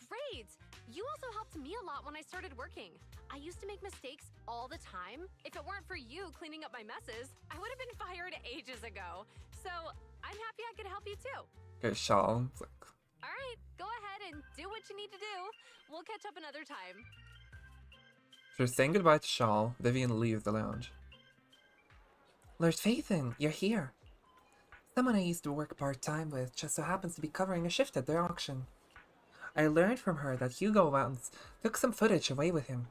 Great! You also helped me a lot when I started working. I used to make mistakes all the time. If it weren't for you cleaning up my messes, I would have been fired ages ago. So, I'm happy I could help you too. Okay, Shaw. Alright, go ahead and do what you need to do. We'll catch up another time. After saying goodbye to Shaw, Vivian leaves the lounge. Lord Phaethon, you're here. Someone I used to work part-time with just so happens to be covering a shift at the auction. I learned from her that Hugo once took some footage away with him.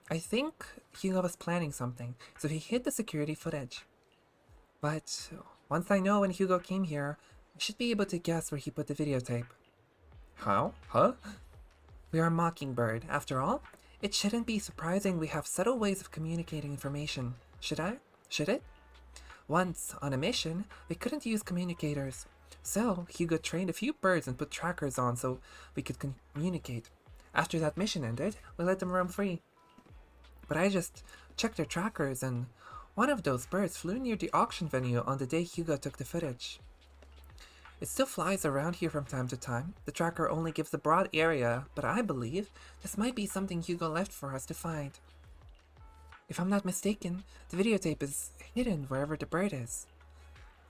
I think Hugo was planning something, so he hid the security footage. But once I know when Hugo came here, I should be able to guess where he put the videotape. How? Huh? We are Mockingbird, after all. It shouldn't be surprising we have subtle ways of communicating information, should I? Should it? Once, on a mission, we couldn't use communicators. So, Hugo trained a few birds and put trackers on so we could communicate. After that mission ended, we let them roam free. But I just checked their trackers and one of those birds flew near the auction venue on the day Hugo took the footage. It still flies around here from time to time. The tracker only gives a broad area, but I believe this might be something Hugo left for us to find. If I'm not mistaken, the videotape is hidden wherever the bird is.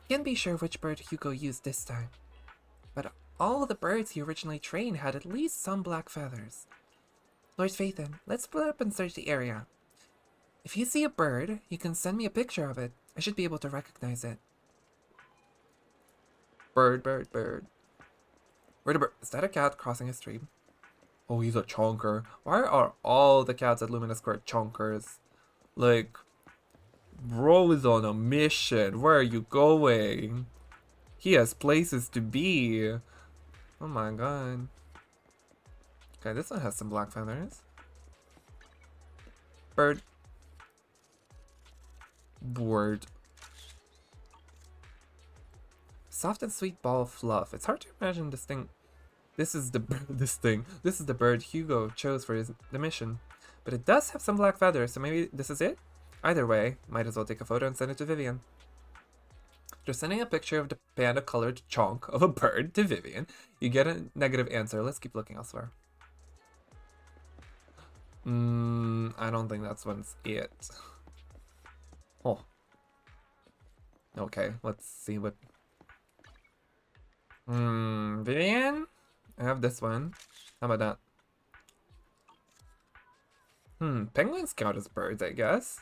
Can't be sure which bird Hugo used this time. But all the birds he originally trained had at least some black feathers. Lord Phaethon, let's split up and search the area. If you see a bird, you can send me a picture of it. I should be able to recognize it. Bird, bird, bird. Where'd a bird? Is that a cat crossing a stream? Oh, he's a chonker. Why are all the cats at Lumina Square chonkers? Like, bro is on a mission. Where are you going? He has places to be. Oh my god. Okay, this one has some black feathers. Bird. Board. Soft and sweet ball of fluff. It's hard to imagine this thing. This is the This is the bird Hugo chose for the mission. But it does have some black feathers, so maybe this is it? Either way, might as well take a photo and send it to Vivian. After sending a picture of the panda-colored chonk of a bird to Vivian, you get a negative answer. Let's keep looking elsewhere. I don't think that's one's it. Oh. Okay, let's see what... Vivian? I have this one. How about that? Penguins count as birds, I guess.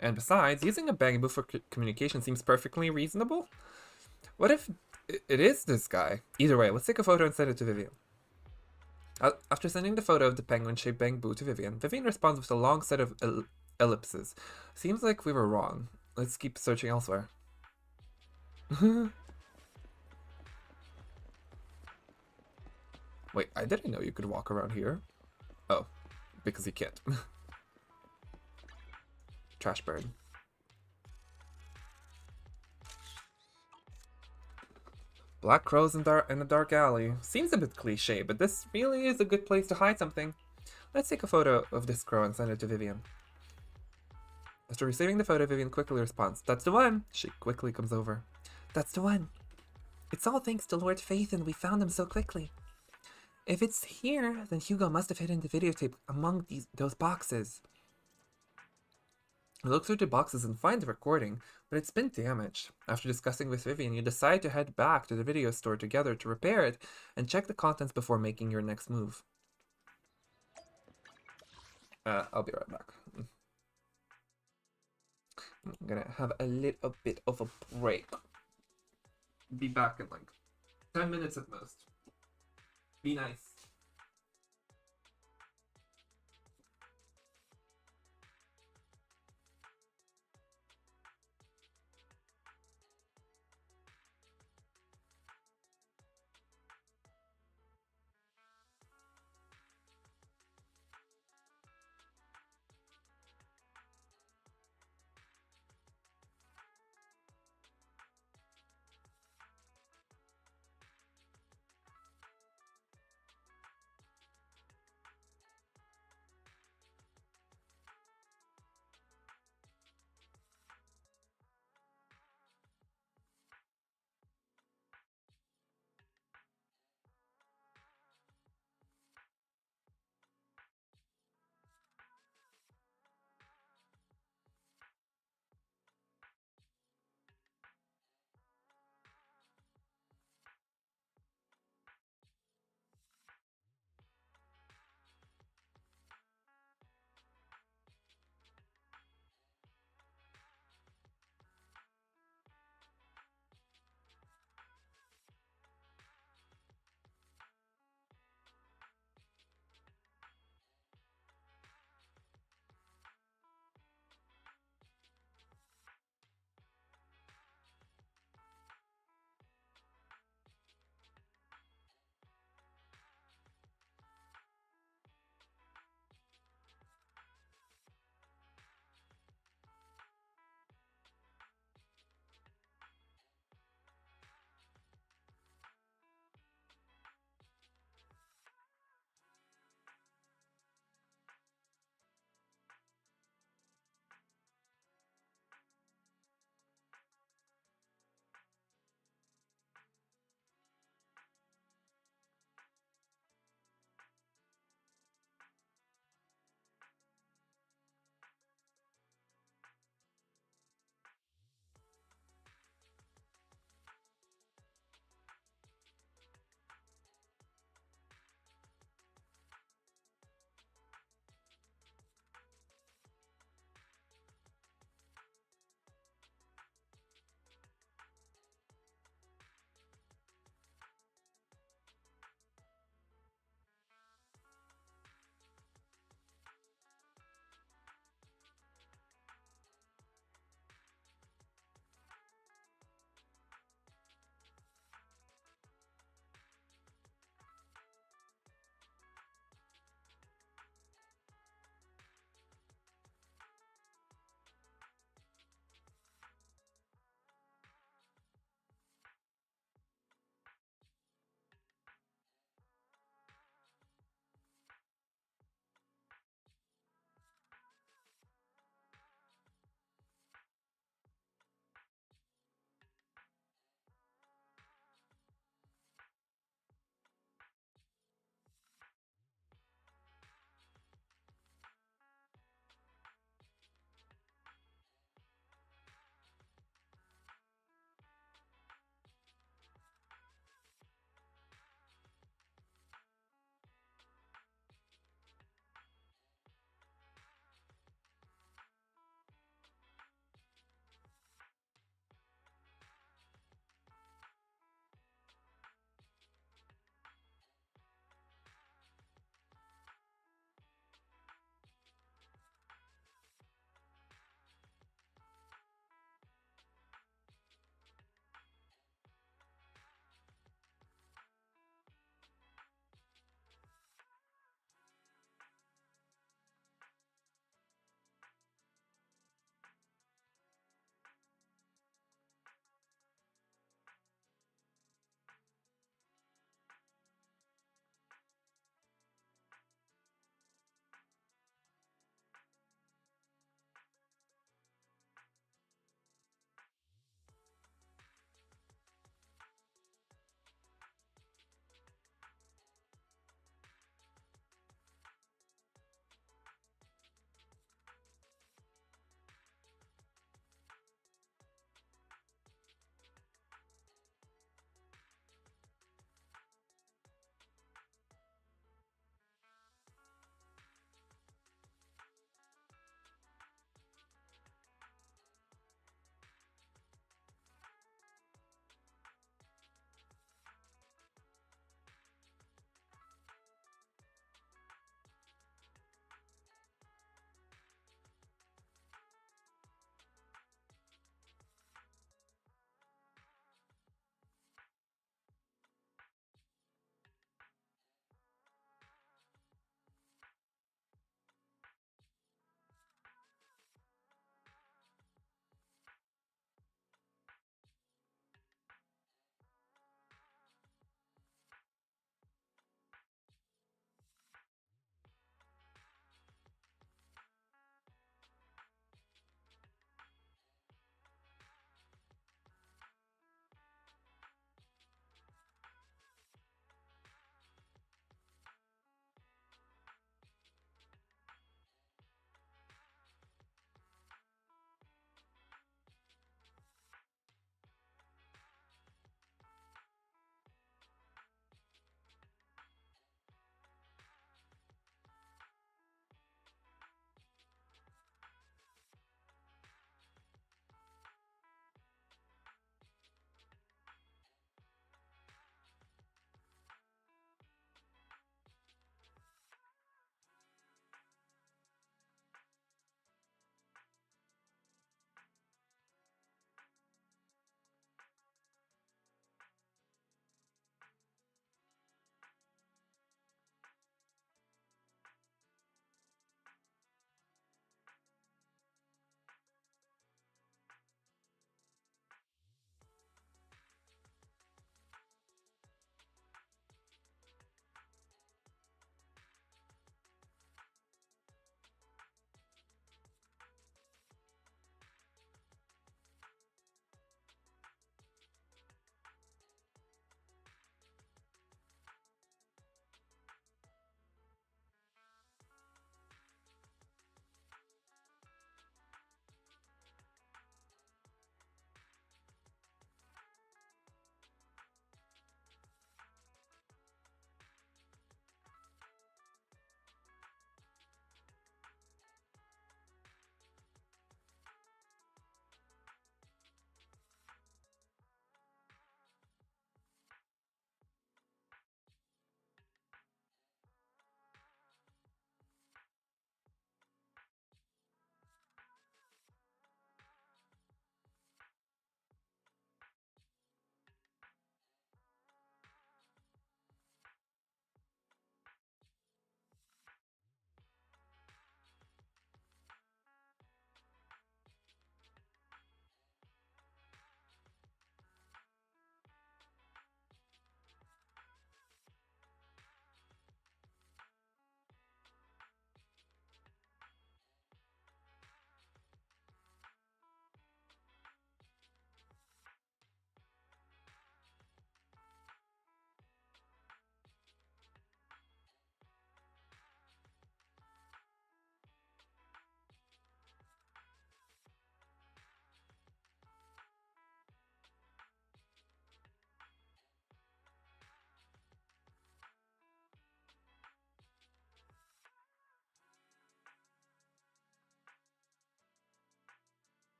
And besides, using a bamboo for communication seems perfectly reasonable. What if it is this guy? Either way, let's take a photo and send it to Vivian. After sending the photo of the penguin-shaped bamboo to Vivian, Vivian responds with a long set of ellipses. Seems like we were wrong. Let's keep searching elsewhere. Wait, I didn't know you could walk around here. Oh, because you can't. Trash bird. Black crows in a dark alley. Seems a bit cliche, but this really is a good place to hide something. Let's take a photo of this crow and send it to Vivian. After receiving the photo, Vivian quickly responds, "That's the one!" She quickly comes over. "That's the one. It's all thanks to Lord Phaethon we found him so quickly. If it's here, then Hugo must have hidden the videotape among those boxes." I look through the boxes and find the recording, but it's been damaged. After discussing with Vivian, you decide to head back to the video store together to repair it and check the contents before making your next move. I'll be right back. I'm gonna have a little bit of a break. Be back in like 10 minutes at most. Be nice.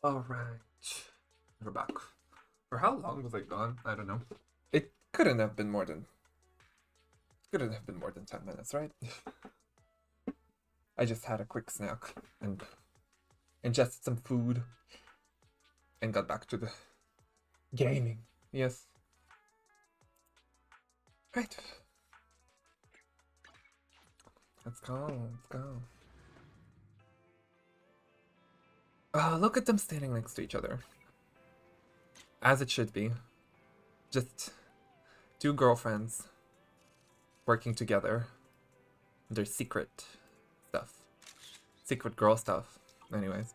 Alright. We're back. For how long was I gone? I don't know. It couldn't have been more than 10 minutes, right? I just had a quick snack and ingested some food and got back to the gaming. Yes. Right. Let's go. Look at them standing next to each other. As it should be. Just two girlfriends working together. Their secret stuff. Secret girl stuff. Anyways.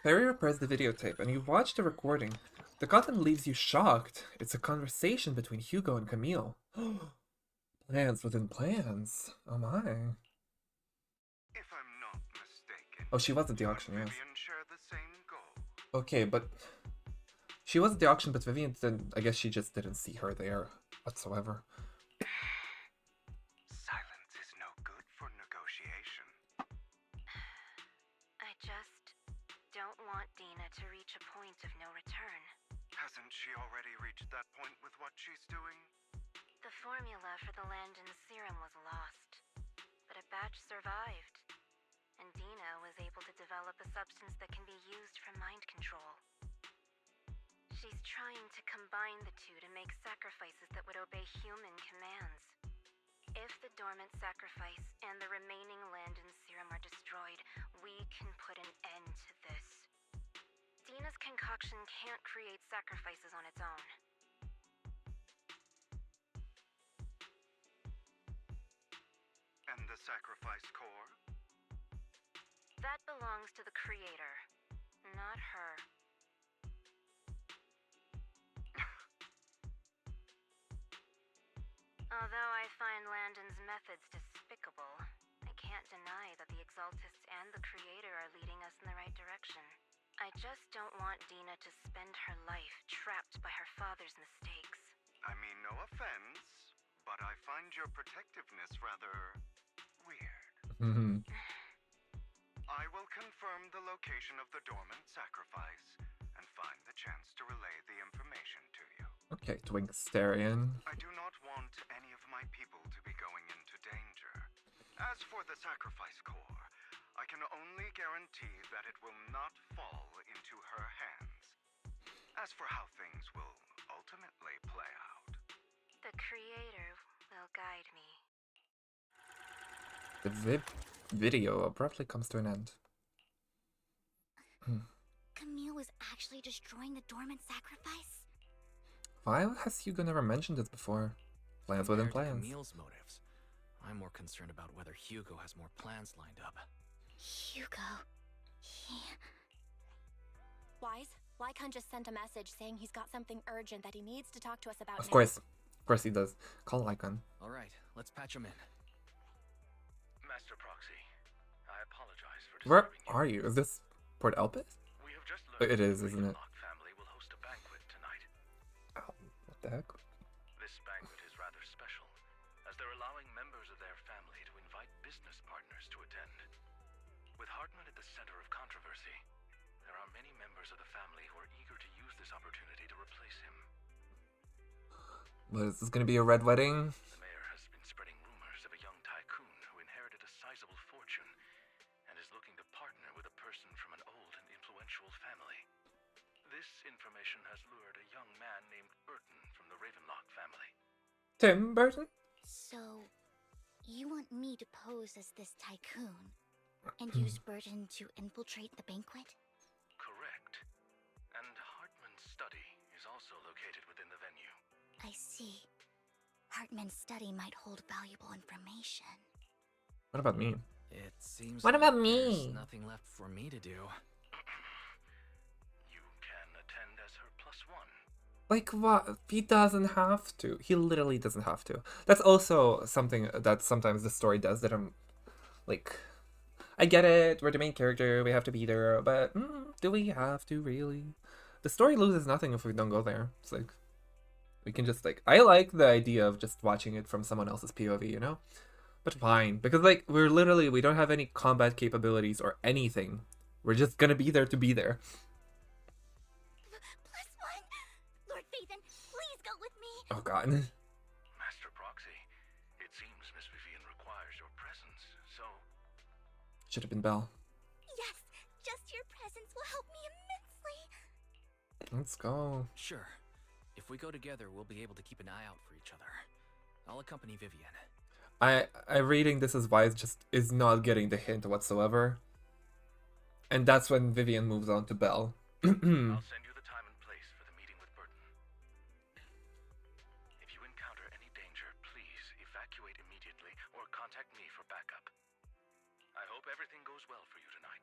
Perry repairs the videotape and you watch the recording. The content leaves you shocked. It's a conversation between Hugo and Camille. Plans within plans. Oh my. If I'm not mistaken, Oh, she was at the auction, yes. Vivian share the same goal. Okay, but she was at the auction, but Vivian didn't. I guess she just didn't see her there whatsoever. Silence is no good for negotiation. I just don't want Dina to reach a point of no return. Hasn't she already reached that point with what she's doing? The formula for the Landon serum was lost, but a batch survived, and Dina was able to develop a substance that can be used for mind control. She's trying to combine the two to make sacrifices that would obey human commands. If the dormant sacrifice and the remaining Landon serum are destroyed, we can put an end to this. Dina's concoction can't create sacrifices on its own. And the sacrifice core? That belongs to the creator, not her. Although I find Landon's methods despicable, I can't deny that the Exaltists and the Creator are leading us in the right direction. I just don't want Dina to spend her life trapped by her father's mistakes. I mean, no offense, but I find your protectiveness rather weird. I will confirm the location of the dormant sacrifice and find the chance to relay the information to you. Okay, Twinkstarian. I do not want any of my people to be going into danger. As for the sacrifice core, I can only guarantee that it will not fall into her hands. As for how things will ultimately play out, the Creator will guide me. The video abruptly comes to an end. Camille was actually destroying the dormant sacrifice? Why has Hugo never mentioned this before? Plans within plans. Camille's motives. I'm more concerned about whether Hugo has more plans lined up. Hugo... Wise, Lycon just sent a message saying he's got something urgent that he needs to talk to us about Of course he does. Call Lycon. Alright, let's patch him in. Master Proxy, I apologize for Where disturbing are you? Is this Port Elpis? We have just learned It is, the isn't it? Ravenlock family will host a banquet tonight. Oh, what the heck? This banquet is rather special, as they're allowing members of their family to invite business partners to attend. With Hartman at the center of controversy, there are many members of the family who are eager to use this opportunity to replace him. What, is this gonna be a red wedding? The mayor has been spreading rumors of a young tycoon who inherited a sizable fortune and is looking to partner with a person from an old and influential family. This information has lured a young man named Burton from the Ravenlock family. Tim Burton? So, you want me to pose as this tycoon and use Burton to infiltrate the banquet? Correct. And Hartman's study is also located within the venue. I see. Hartman's study might hold valuable information. What about me? It seems What like about there's me? nothing left for me to do. You can attend as her +1. Like what? He doesn't have to. He literally doesn't have to. That's also something that sometimes the story does that I'm like, I get it, we're the main character, we have to be there, but do we have to really? The story loses nothing if we don't go there. It's like, we can just like, I like the idea of just watching it from someone else's POV, you know? But fine, because like we don't have any combat capabilities or anything. We're just gonna be there to be there. +1! Lord Phaethon, please go with me! Oh god. Master Proxy, it seems Miss Vivian requires your presence, so... Should have been Belle. Yes, just your presence will help me immensely! Let's go. Sure. If we go together, we'll be able to keep an eye out for each other. I'll accompany Vivian. I'm reading this as Wise just is not getting the hint whatsoever. And that's when Vivian moves on to Belle. I'll send you the time and place for the meeting with Burton. If you encounter any danger, please evacuate immediately or contact me for backup. I hope everything goes well for you tonight.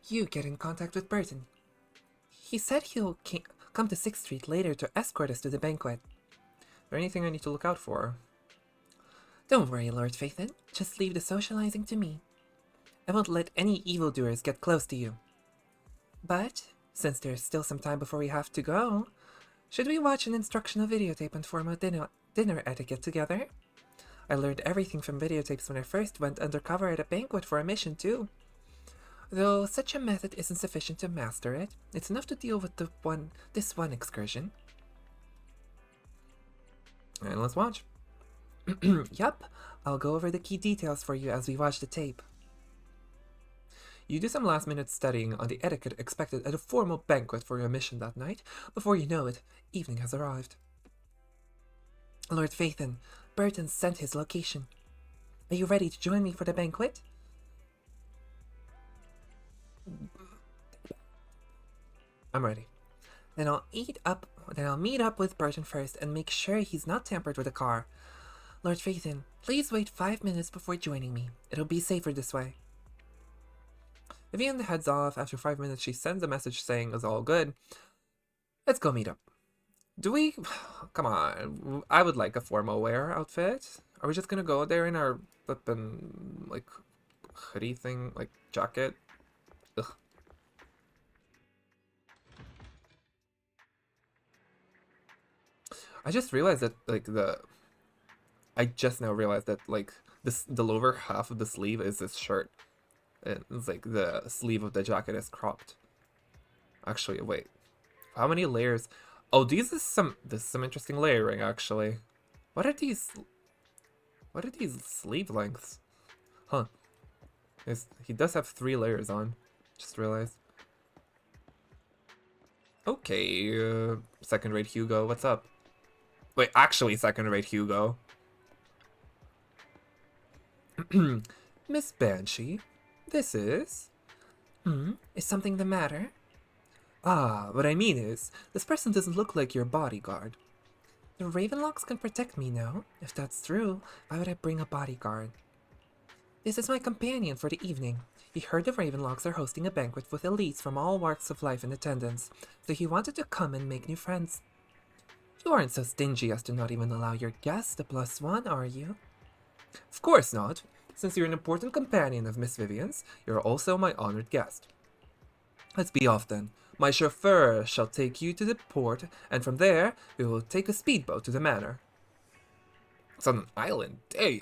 You get in contact with Burton. He said he'll come to 6th Street later to escort us to the banquet. Is there anything I need to look out for? Don't worry, Lord Phaethon. Just leave the socializing to me. I won't let any evildoers get close to you. But, since there's still some time before we have to go, should we watch an instructional videotape and form a dinner etiquette together? I learned everything from videotapes when I first went undercover at a banquet for a mission too. Though such a method isn't sufficient to master it, it's enough to deal with this one excursion. And let's watch. Yup, I'll go over the key details for you as we watch the tape. You do some last-minute studying on the etiquette expected at a formal banquet for your mission that night. Before you know it, evening has arrived. Lord Phaethon, Burton sent his location. Are you ready to join me for the banquet? I'm ready. Then I'll meet up with Burton first and make sure he's not tampered with the car. Lord Phaethon, please wait 5 minutes before joining me. It'll be safer this way. Vivian heads off. After 5 minutes, she sends a message saying it's all good. Let's go meet up. Do we... Come on. I would like a formal wear outfit. Are we just gonna go there in our flippin', like, hoodie thing? Like, jacket? Ugh. I just realized that, like, I just now realized that, like, the lower half of the sleeve is this shirt. And it's like the sleeve of the jacket is cropped. Actually, wait. How many layers? Oh, this is some interesting layering, actually. What are these sleeve lengths? Huh. He does have 3 layers on. Just realized. Okay, second-rate Hugo, what's up? Wait, actually second-rate Hugo. Miss Banshee, this is... Is something the matter? Ah, what I mean is, this person doesn't look like your bodyguard. The Ravenlocks can protect me now. If that's true, why would I bring a bodyguard? This is my companion for the evening. He heard the Ravenlocks are hosting a banquet with elites from all walks of life in attendance, so he wanted to come and make new friends. You aren't so stingy as to not even allow your guests a +1, are you? Of course not. Since you're an important companion of Miss Vivian's, you're also my honored guest. Let's be off then. My chauffeur shall take you to the port, and from there, we will take a speedboat to the manor. It's on an island, damn!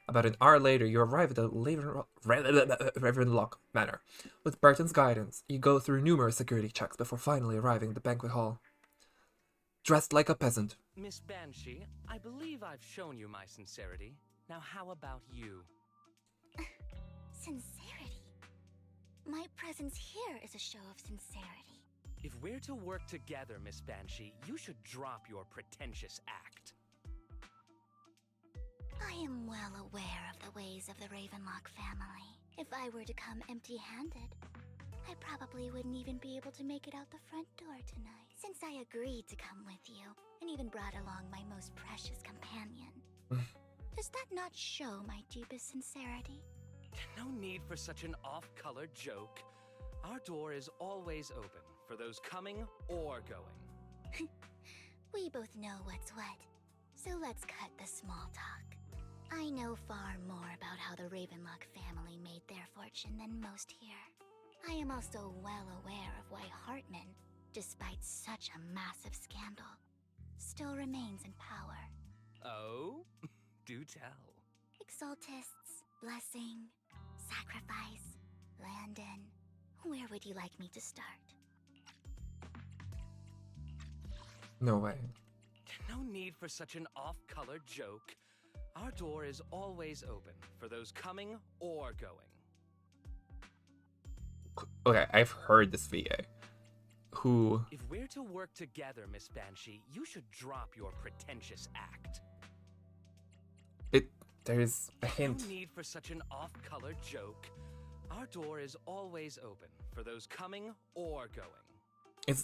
About an hour later, you arrive at the Ravenlock Manor. With Burton's guidance, you go through numerous security checks before finally arriving at the banquet hall. Dressed like a peasant. Miss Banshee, I believe I've shown you my sincerity. Now how about you? Sincerity? My presence here is a show of sincerity. If we're to work together, Miss Banshee, you should drop your pretentious act. I am well aware of the ways of the Ravenlock family. If I were to come empty-handed, I probably wouldn't even be able to make it out the front door tonight. Since I agreed to come with you, and even brought along my most precious companion. Does that not show my deepest sincerity? No need for such an off-color joke. Our door is always open for those coming or going. We both know what's what, so let's cut the small talk. I know far more about how the Ravenlock family made their fortune than most here. I am also well aware of why Hartman, despite such a massive scandal, still remains in power. Oh? Do tell. Exaltists, blessing, sacrifice, Landon. Where would you like me to start? No way. No need for such an off-color joke. Our door is always open for those coming or going. Okay, I've heard this VA. Who... If we're to work together, Miss Banshee, you should drop your pretentious act. There's a hint. No need for such an off-color joke. Our door is always open for those coming or going.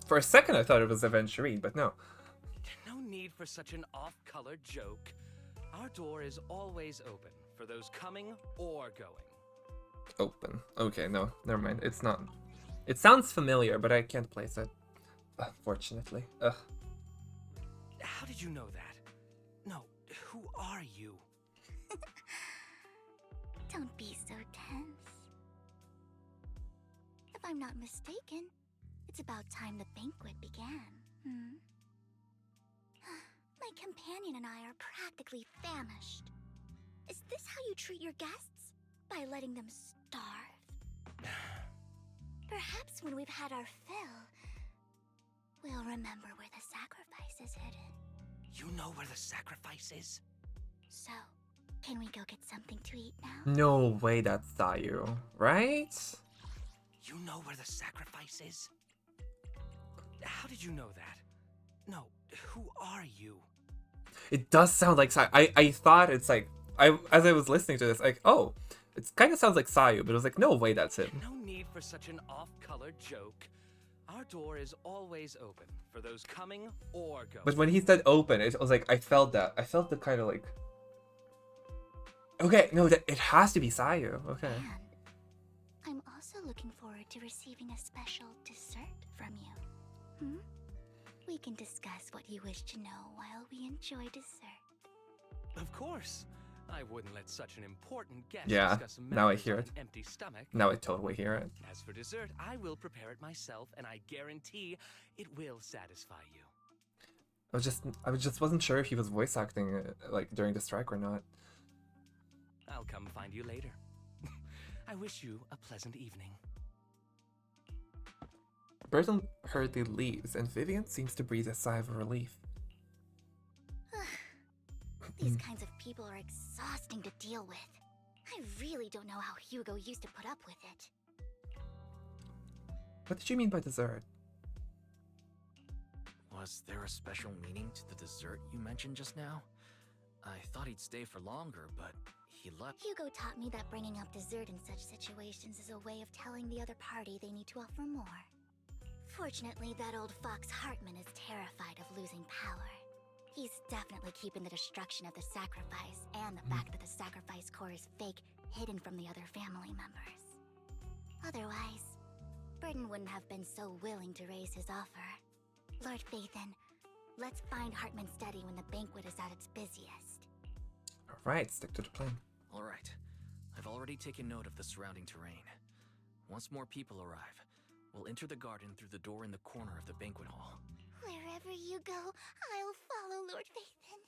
For a second I thought it was Aventurine, but no. No need for such an off-color joke. Our door is always open for those coming or going. Open. Okay, no, never mind. It's not. It sounds familiar, but I can't place it. Unfortunately. Ugh. How did you know that? No, who are you? Don't be so tense. If I'm not mistaken, it's about time the banquet began. My companion and I are practically famished. Is this how you treat your guests? By letting them starve? Perhaps when we've had our fill, we'll remember where the sacrifice is hidden. You know where the sacrifice is? So, can we go get something to eat now? No way that's Sayu, right? You know where the sacrifice is? How did you know that? No, who are you? It does sound like Sayu. I thought it's like, as I was listening to this, like, oh, it kind of sounds like Sayu, but it was like, no way that's him. No need for such an off-color joke. Our door is always open for those coming or going. But when he said open, it was like, I felt that. I felt the kind of like... Okay, no, it has to be Sayu. Okay. And I'm also looking forward to receiving a special dessert from you. We can discuss what you wish to know while we enjoy dessert. Of course. I wouldn't let such an important guest Yeah, discuss now I matters hear on it. an empty stomach. Now I totally hear it. As for dessert, I will prepare it myself, and I guarantee it will satisfy you. I just wasn't sure if he was voice acting like during the strike or not. I'll come find you later. I wish you a pleasant evening. Burton hurriedly leaves, and Vivian seems to breathe a sigh of relief. These kinds of people are exhausting to deal with. I really don't know how Hugo used to put up with it. What did you mean by dessert? Was there a special meaning to the dessert you mentioned just now? I thought he'd stay for longer, but he left. Hugo taught me that bringing up dessert in such situations is a way of telling the other party they need to offer more. Fortunately, that old fox Hartman is terrified of losing power. He's definitely keeping the destruction of the sacrifice and the fact that the sacrifice core is fake hidden from the other family members. Otherwise, Burton wouldn't have been so willing to raise his offer. Lord Phaethon, let's find Hartman's study when the banquet is at its busiest. Alright, stick to the plan. Alright. I've already taken note of the surrounding terrain. Once more people arrive, we'll enter the garden through the door in the corner of the banquet hall. Wherever you go, I'll follow Lord Phaethon.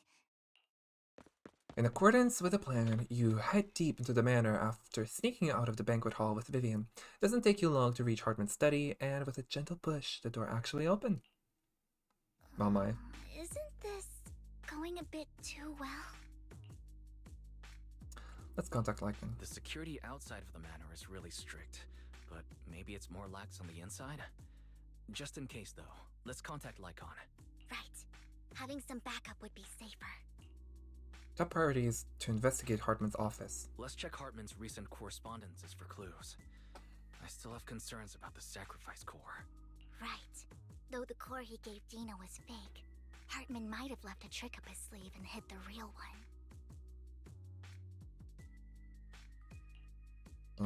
In accordance with the plan, you head deep into the manor after sneaking out of the banquet hall with Vivian. It doesn't take you long to reach Hartman's study, and with a gentle push, the door actually opened. Oh my. Isn't this going a bit too well? Let's contact Lycan. The security outside of the manor is really strict, but maybe it's more lax on the inside? Just in case, though, let's contact Lycan. Right. Having some backup would be safer. Top priority is to investigate Hartman's office. Let's check Hartman's recent correspondences for clues. I still have concerns about the sacrifice core. Right. Though the core he gave Dina was fake, Hartman might have left a trick up his sleeve and hid the real one.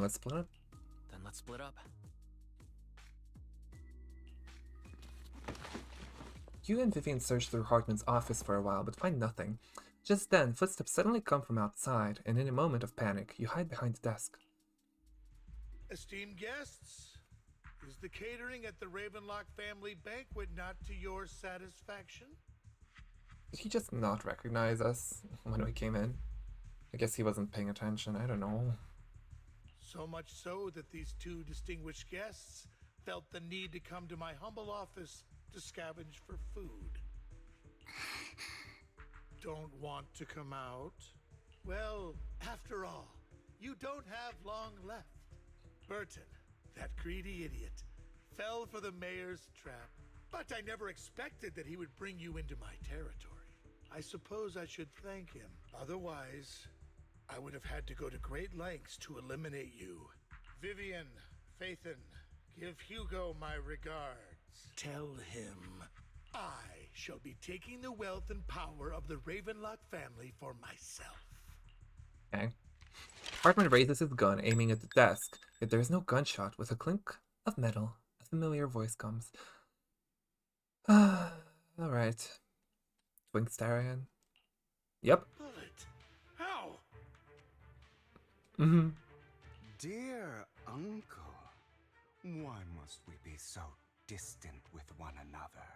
Let's split up. Then let's split up. You and Vivian search through Hartman's office for a while, but find nothing. Just then, footsteps suddenly come from outside, and in a moment of panic, you hide behind the desk. Esteemed guests, is the catering at the Ravenlock family banquet not to your satisfaction? Did he just not recognize us when we came in? I guess he wasn't paying attention. I don't know. So much so that these two distinguished guests felt the need to come to my humble office to scavenge for food. Don't want to come out? Well, after all, you don't have long left. Burton, that greedy idiot, fell for the mayor's trap. But I never expected that he would bring you into my territory. I suppose I should thank him. Otherwise, I would have had to go to great lengths to eliminate you. Vivian, Phaethon, give Hugo my regards. Tell him I shall be taking the wealth and power of the Ravenlock family for myself. Okay. Hartman raises his gun, aiming at the desk. Yet there is no gunshot. With a clink of metal, a familiar voice comes. Alright. Twink Starion. Yep. Bullet. How? Mm-hmm. Dear uncle, why must we be so distant with one another?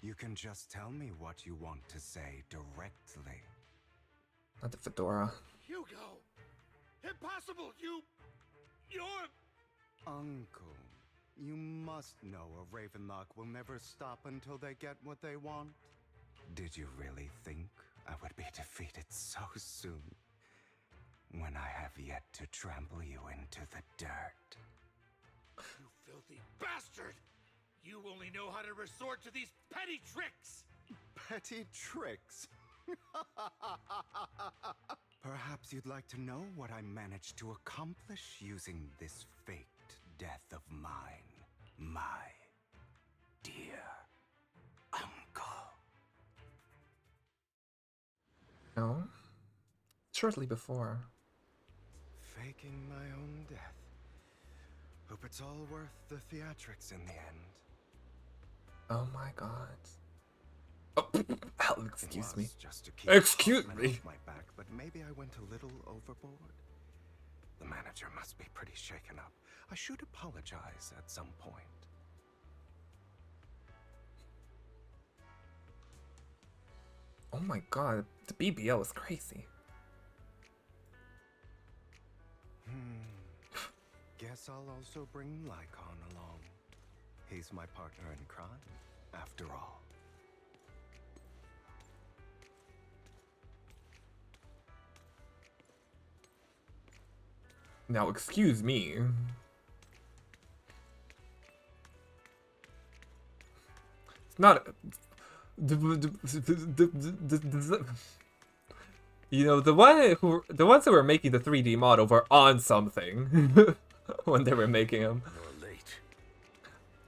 You can just tell me what you want to say directly. Not the fedora. Hugo! Impossible! You're... Uncle, you must know a Ravenlock will never stop until they get what they want. Did you really think I would be defeated so soon? When I have yet to trample you into the dirt. You filthy bastard! You only know how to resort to these petty tricks! Petty tricks? Perhaps you'd like to know what I managed to accomplish using this faked death of mine, my dear uncle. No. Shortly before. Faking my own death. Hope it's all worth the theatrics in the end. Oh my god. Oh, excuse me. Just to keep Excuse me. off my back, but maybe I went a little overboard. The manager must be pretty shaken up. I should apologize at some point. Oh my god, the BBL is crazy. Guess I'll also bring Lycon along. He's my partner in crime, after all. Now, excuse me. It's not... You know, the ones who were making the 3D model were on something when they were making them. You're late.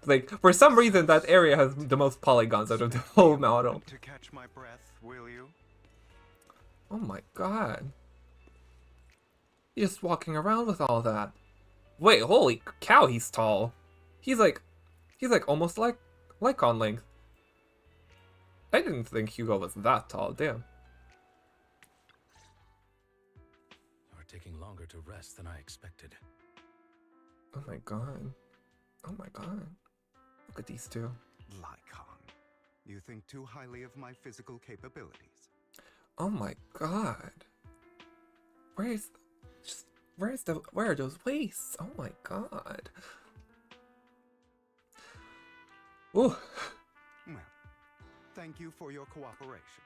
Like, for some reason, that area has the most polygons out of the whole model. To catch my breath, will you? Oh my god. He's just walking around with all that. Wait, holy cow, he's tall. He's like almost like on length. I didn't think Hugo was that tall, damn. You're taking longer to rest than I expected. Oh my god. Oh my god. Look at these two. Lycon, you think too highly of my physical capabilities. Oh my god. Where are those waists? Oh my god. Ooh. Well, thank you for your cooperation.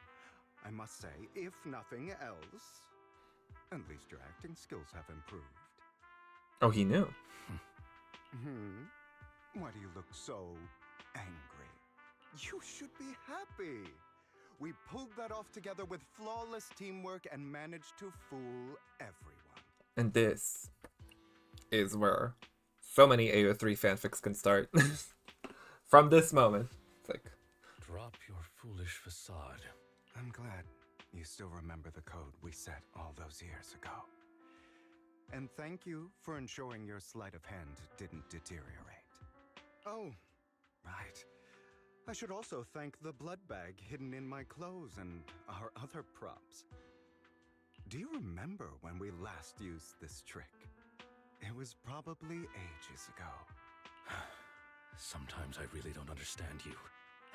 I must say, if nothing else, at least your acting skills have improved. Oh, he knew. Why do you look so angry? You should be happy. We pulled that off together with flawless teamwork and managed to fool everyone. And this is where so many AO3 fanfics can start. From this moment. It's like... Drop your foolish facade. I'm glad you still remember the code we set all those years ago. And thank you for ensuring your sleight of hand didn't deteriorate. Oh, right. I should also thank the blood bag hidden in my clothes and our other props. Do you remember when we last used this trick? It was probably ages ago. Sometimes I really don't understand you.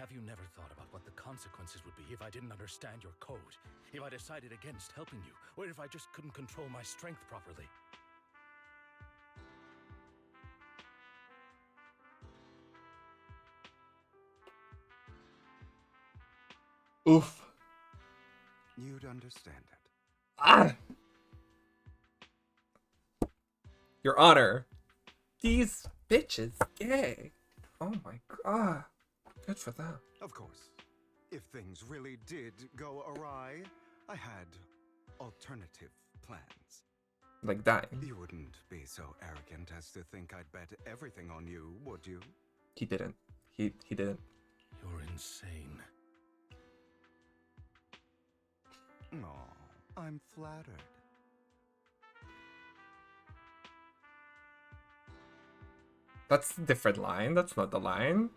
Have you never thought about what the consequences would be if I didn't understand your code? If I decided against helping you? Or if I just couldn't control my strength properly? Oof. You'd understand it. Ah! Your Honor. These bitches gay. Oh my god. Good for them. Of course. If things really did go awry, I had alternative plans. Like dying. You wouldn't be so arrogant as to think I'd bet everything on you, would you? He didn't. He didn't. You're insane. Aw, I'm flattered. That's a different line. That's not the line.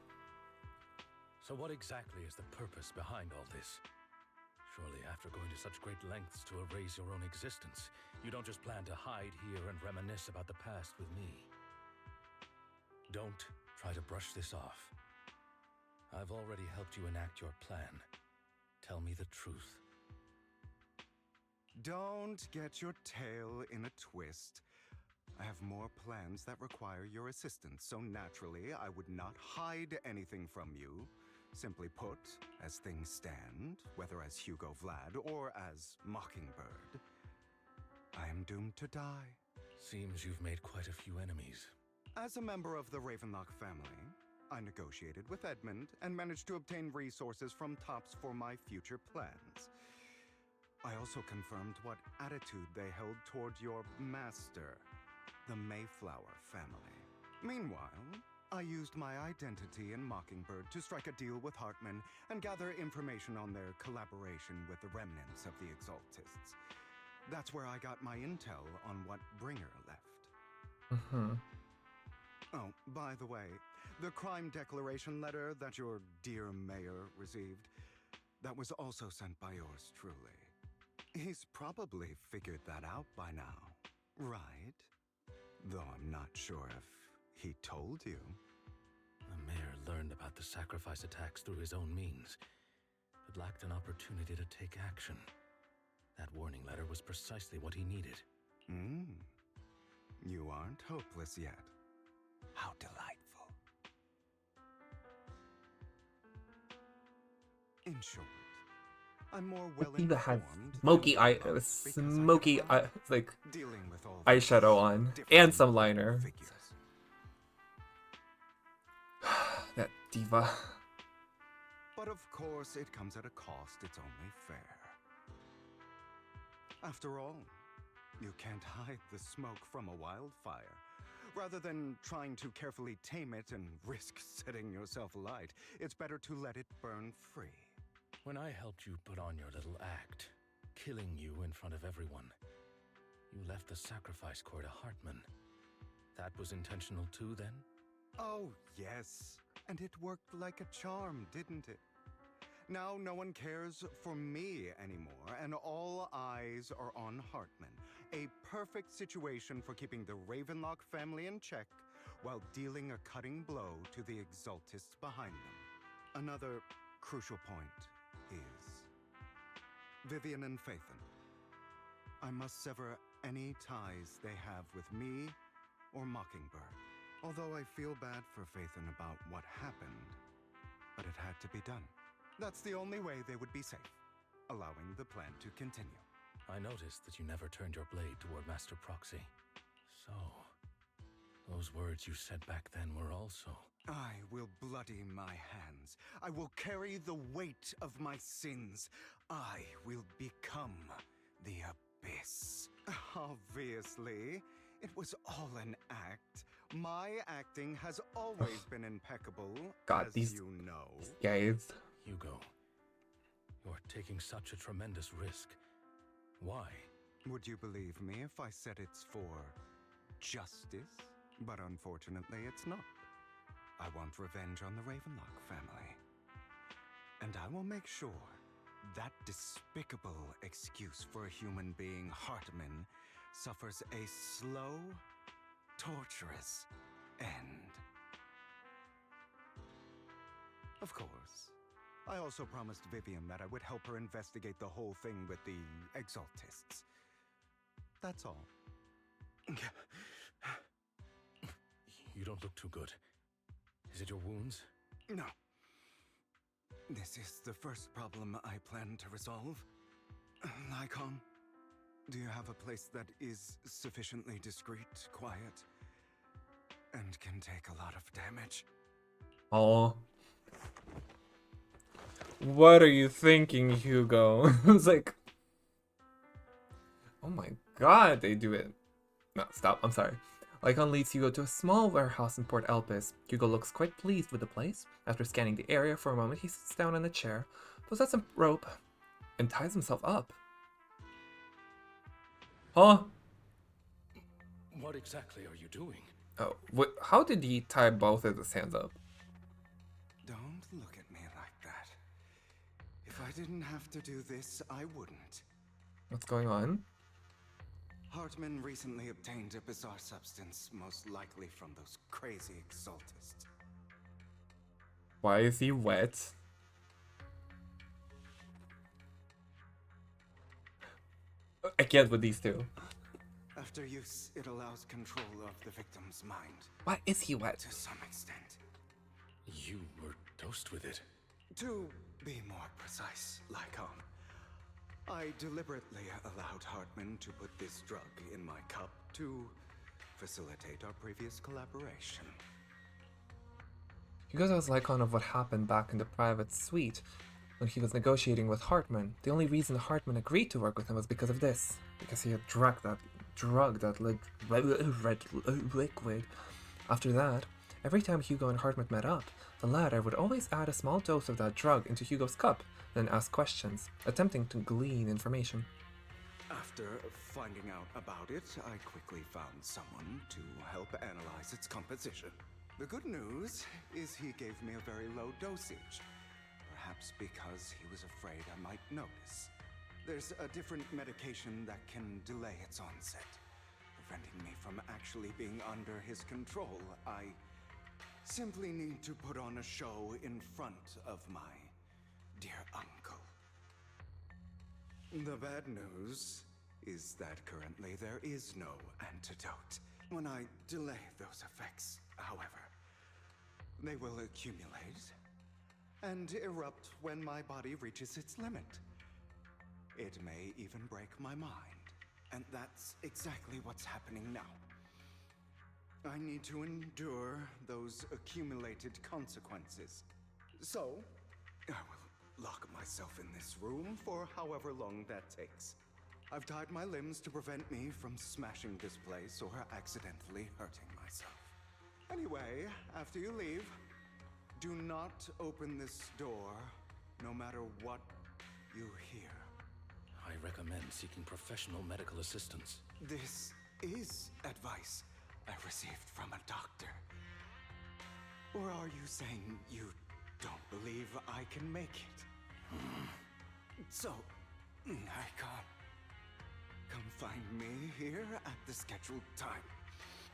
So what exactly is the purpose behind all this? Surely after going to such great lengths to erase your own existence, you don't just plan to hide here and reminisce about the past with me. Don't try to brush this off. I've already helped you enact your plan. Tell me the truth. Don't get your tail in a twist. I have more plans that require your assistance, so naturally I would not hide anything from you. Simply put, as things stand, whether as Hugo Vlad or as Mockingbird, I am doomed to die. Seems you've made quite a few enemies. As a member of the Ravenlock family, I negotiated with Edmund and managed to obtain resources from Tops for my future plans. I also confirmed what attitude they held toward your master, the Mayflower family. Meanwhile, I used my identity in Mockingbird to strike a deal with Hartman and gather information on their collaboration with the remnants of the Exaltists. That's where I got my intel on what Bringer left. Oh, by the way, the crime declaration letter that your dear mayor received, that was also sent by yours truly. He's probably figured that out by now, right? Though I'm not sure if he told you. The mayor learned about the sacrifice attacks through his own means, but lacked an opportunity to take action. That warning letter was precisely what he needed. You aren't hopeless yet. How delightful. In short, I'm more Eva has well-informed smoky than eye, Vivibelle because I smoky have eye, like dealing with all eyeshadow these on, different and some liner. figures. That diva. But of course, it comes at a cost. It's only fair. After all, you can't hide the smoke from a wildfire. Rather than trying to carefully tame it and risk setting yourself alight, it's better to let it burn free. When I helped you put on your little act, killing you in front of everyone, you left the sacrifice core to Hartman. That was intentional too, then? Oh, yes. And it worked like a charm, didn't it? Now no one cares for me anymore, and all eyes are on Hartman. A perfect situation for keeping the Ravenlock family in check while dealing a cutting blow to the Exaltists behind them. Another crucial point is Vivian and Phaethon. I must sever any ties they have with me or Mockingbird. Although I feel bad for Phaethon about what happened, but it had to be done. That's the only way they would be safe, allowing the plan to continue. I noticed that you never turned your blade toward Master Proxy. So, those words you said back then were also... I will bloody my hands. I will carry the weight of my sins. I will become the Abyss. Obviously, it was all an act. My acting has always been impeccable, God, as these you know. guys. Hugo, you're taking such a tremendous risk. Why? Would you believe me if I said it's for justice? But unfortunately, it's not. I want revenge on the Ravenlock family. And I will make sure that despicable excuse for a human being, Hartman, suffers a slow, torturous end. Of course, I also promised Vivian that I would help her investigate the whole thing with the Exaltists. That's all. You don't look too good. Is it your wounds? No. This is the first problem I plan to resolve. Lycon, do you have a place that is sufficiently discreet, quiet, and can take a lot of damage? Oh. What are you thinking, Hugo? It's like... Oh my god, they do it. No, stop, I'm sorry. Lycon leads Hugo to a small warehouse in Port Elpis. Hugo looks quite pleased with the place. After scanning the area for a moment, he sits down on a chair, pulls out some rope, and ties himself up. Huh? What exactly are you doing? Oh, what? How did he tie both of his hands up? Don't look at me like that. If I didn't have to do this, I wouldn't. What's going on? Hartman recently obtained a bizarre substance, most likely from those crazy Exaltists. Why is he wet? I can't with these two. After use, it allows control of the victim's mind. Why is he wet? To some extent. You were dosed with it. To be more precise, Lycon, I deliberately allowed Hartman to put this drug in my cup to facilitate our previous collaboration. Hugo tells Lycon of what happened back in the private suite when he was negotiating with Hartman. The only reason Hartman agreed to work with him was because of this. Because he had drank that red liquid. After that, every time Hugo and Hartman met up, the latter would always add a small dose of that drug into Hugo's cup, then ask questions, attempting to glean information. After finding out about it, I quickly found someone to help analyze its composition. The good news is he gave me a very low dosage, perhaps because he was afraid I might notice. There's a different medication that can delay its onset, preventing me from actually being under his control. I simply need to put on a show in front of my dear uncle. The bad news is that currently there is no antidote. When I delay those effects, however, they will accumulate and erupt when my body reaches its limit. It may even break my mind, and that's exactly what's happening now. I need to endure those accumulated consequences. So, I will lock myself in this room for however long that takes. I've tied my limbs to prevent me from smashing this place or accidentally hurting myself. Anyway, after you leave, do not open this door, no matter what you hear. I recommend seeking professional medical assistance. This is advice I received from a doctor. Or are you saying you don't believe I can make it? So, I can't. Come find me here at the scheduled time.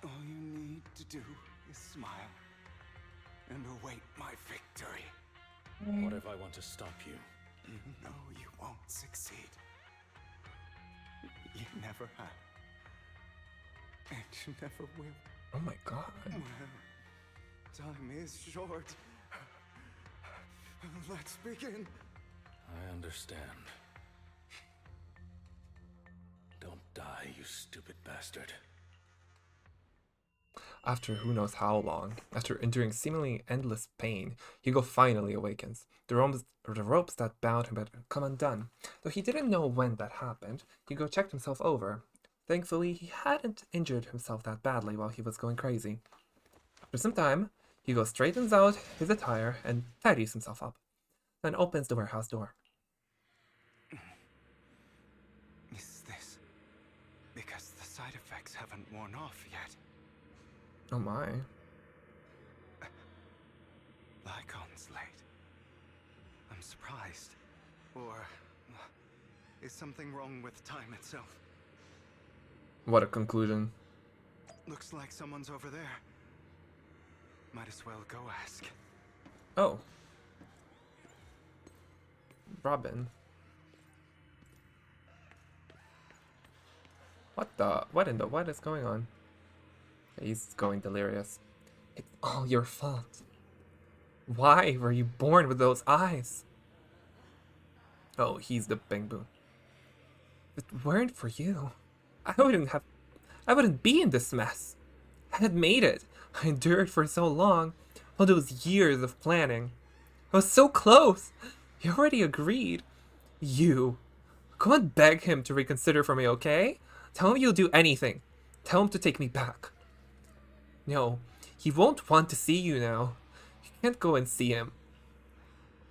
All you need to do is smile and await my victory. What if I want to stop you? You know you won't succeed. You never have. And you never will. Oh my god. Well, time is short. Let's begin. I understand. Don't die, you stupid bastard. After who knows how long, after enduring seemingly endless pain, Hugo finally awakens. The ropes that bound him had come undone. Though he didn't know when that happened, Hugo checked himself over. Thankfully, he hadn't injured himself that badly while he was going crazy. After some time, Hugo straightens out his attire and tidies himself up, then opens the warehouse door. Is this because the side effects haven't worn off yet? Oh my. Lycon's late. I'm surprised. Or is something wrong with time itself? What a conclusion. Looks like someone's over there. Might as well go ask. Oh. Robin. What in the what is going on? He's going delirious. It's all your fault. Why were you born with those eyes? Oh, he's the Bangbu. If it weren't for you, I wouldn't be in this mess. I had made it. I endured for so long. All those years of planning. I was so close. You already agreed. You. Go and beg him to reconsider for me, okay? Tell him you'll do anything. Tell him to take me back. No, he won't want to see you now. You can't go and see him.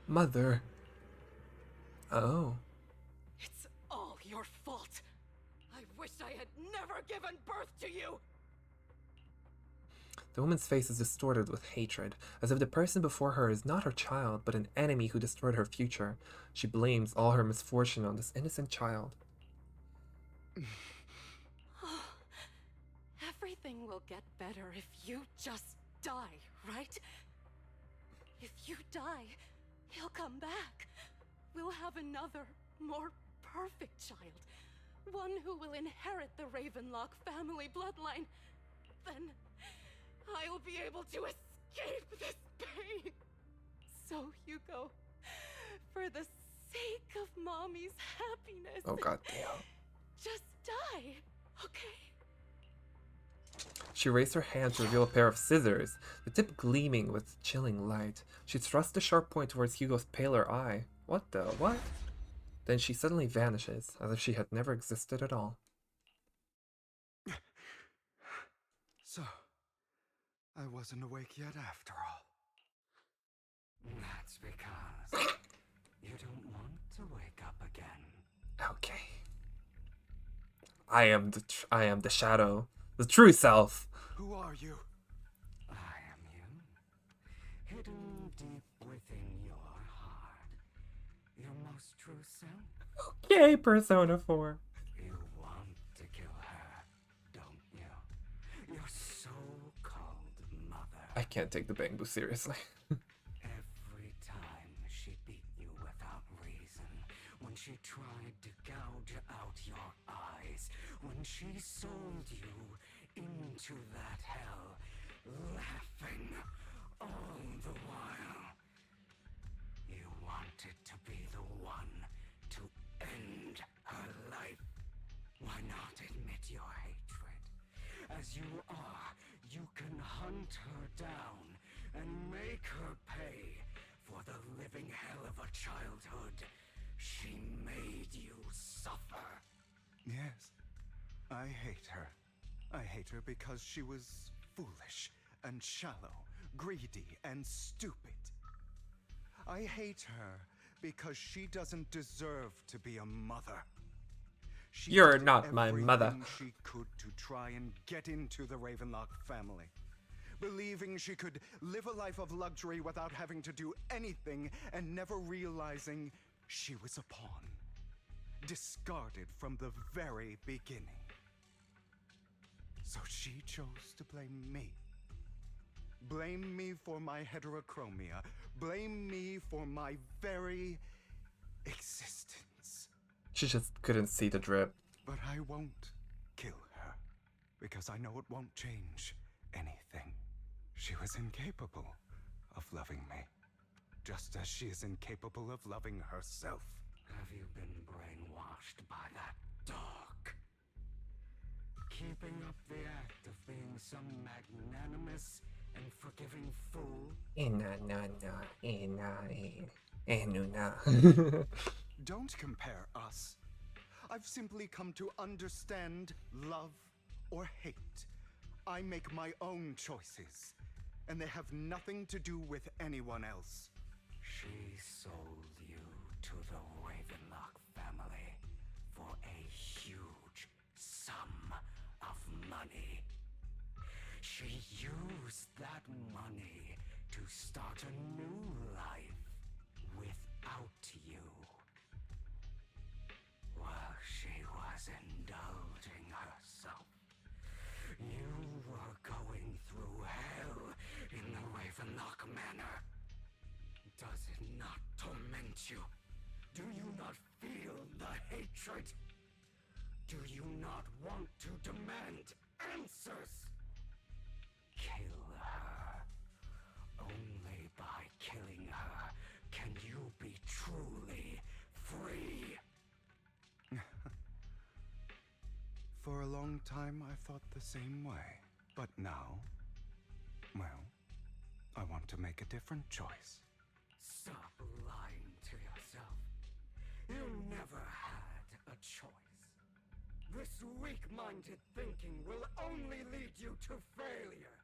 Mother. Oh. It's all your fault. I wish I had never given birth to you. The woman's face is distorted with hatred, as if the person before her is not her child, but an enemy who destroyed her future. She blames all her misfortune on this innocent child. Everything will get better if you just die, right? If you die, he'll come back. We'll have another, more perfect child. One who will inherit the Ravenlock family bloodline. Then I'll be able to escape this pain. So, Hugo, for the sake of Mommy's happiness... Oh, goddamn. Just die, okay? She raised her hand to reveal a pair of scissors, the tip gleaming with chilling light. She thrust the sharp point towards Hugo's paler eye. What the what? Then she suddenly vanishes, as if she had never existed at all. So, I wasn't awake yet after all. That's because you don't want to wake up again. Okay. I am the shadow, the true self. Who are you? I am you, hidden deep within your heart, your most true self. Okay, Persona 4. You want to kill her, don't you? Your so-called mother. I can't take the Bangbu seriously. Every time she beat you without reason, when she tried to gouge out your eyes, when she sold you into that hell, laughing all the while. You wanted to be the one to end her life. Why not admit your hatred? As you are, you can hunt her down and make her pay for the living hell of a childhood she made you suffer. Yes, I hate her. I hate her because she was foolish and shallow, greedy and stupid. I hate her because she doesn't deserve to be a mother. She You're did not my mother. everything she could to try and get into the Ravenlock family, believing she could live a life of luxury without having to do anything and never realizing she was a pawn, discarded from the very beginning. So she chose to blame me. Blame me for my heterochromia. Blame me for my very existence. She just couldn't see the drip. But I won't kill her, because I know it won't change anything. She was incapable of loving me, just as she is incapable of loving herself. Have you been brainwashed by that dog? Keeping up the act of being some magnanimous and forgiving fool? Don't compare us. I've simply come to understand love or hate. I make my own choices, and they have nothing to do with anyone else. She sold you to the Ravenlock family for a huge sum of money. She used that money to start a new life without you. While she was indulging herself, you were going through hell in the Ravenlock Manor. Does it not torment you? Do you not feel the hatred? Do you not want to demand answers? Kill her. Only by killing her can you be truly free. For a long time, I thought the same way. But now, well, I want to make a different choice. Stop lying to yourself. You never had a choice. This weak-minded thinking will only lead you to failure.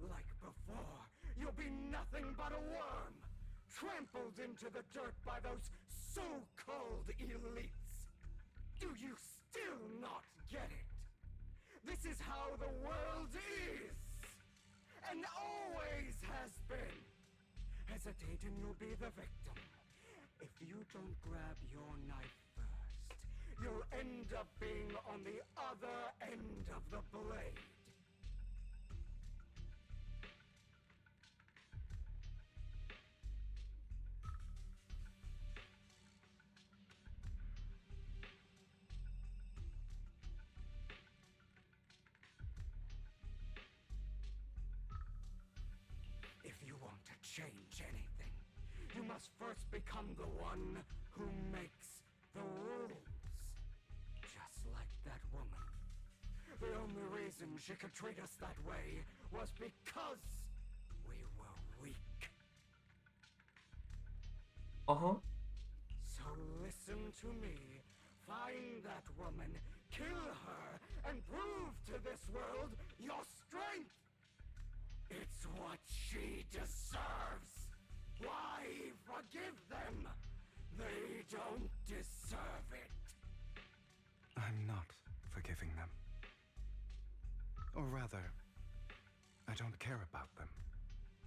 Like before, you'll be nothing but a worm, trampled into the dirt by those so-called elites. Do you still not get it? This is how the world is, and always has been. Hesitate and you'll be the victim. If you don't grab your knife first, you'll end up being on the other end of the blade. If you want to change anything, you must first become the one who makes the rules. Just like that woman. The only reason she could treat us that way was because we were weak. Uh-huh. So listen to me. Find that woman, kill her, and prove to this world your strength. It's what she deserves. Why forgive them? They don't deserve it. I'm not forgiving them. Or rather, I don't care about them.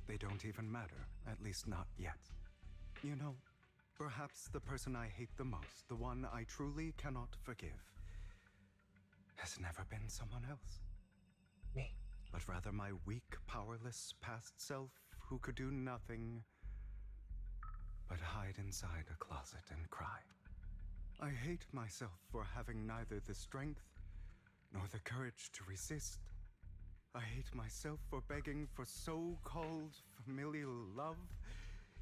They don't even matter, at least not yet. You know, perhaps the person I hate the most, the one I truly cannot forgive, has never been someone else. Me. But rather my weak, powerless past self who could do nothing but hide inside a closet and cry. I hate myself for having neither the strength nor the courage to resist. I hate myself for begging for so-called familial love,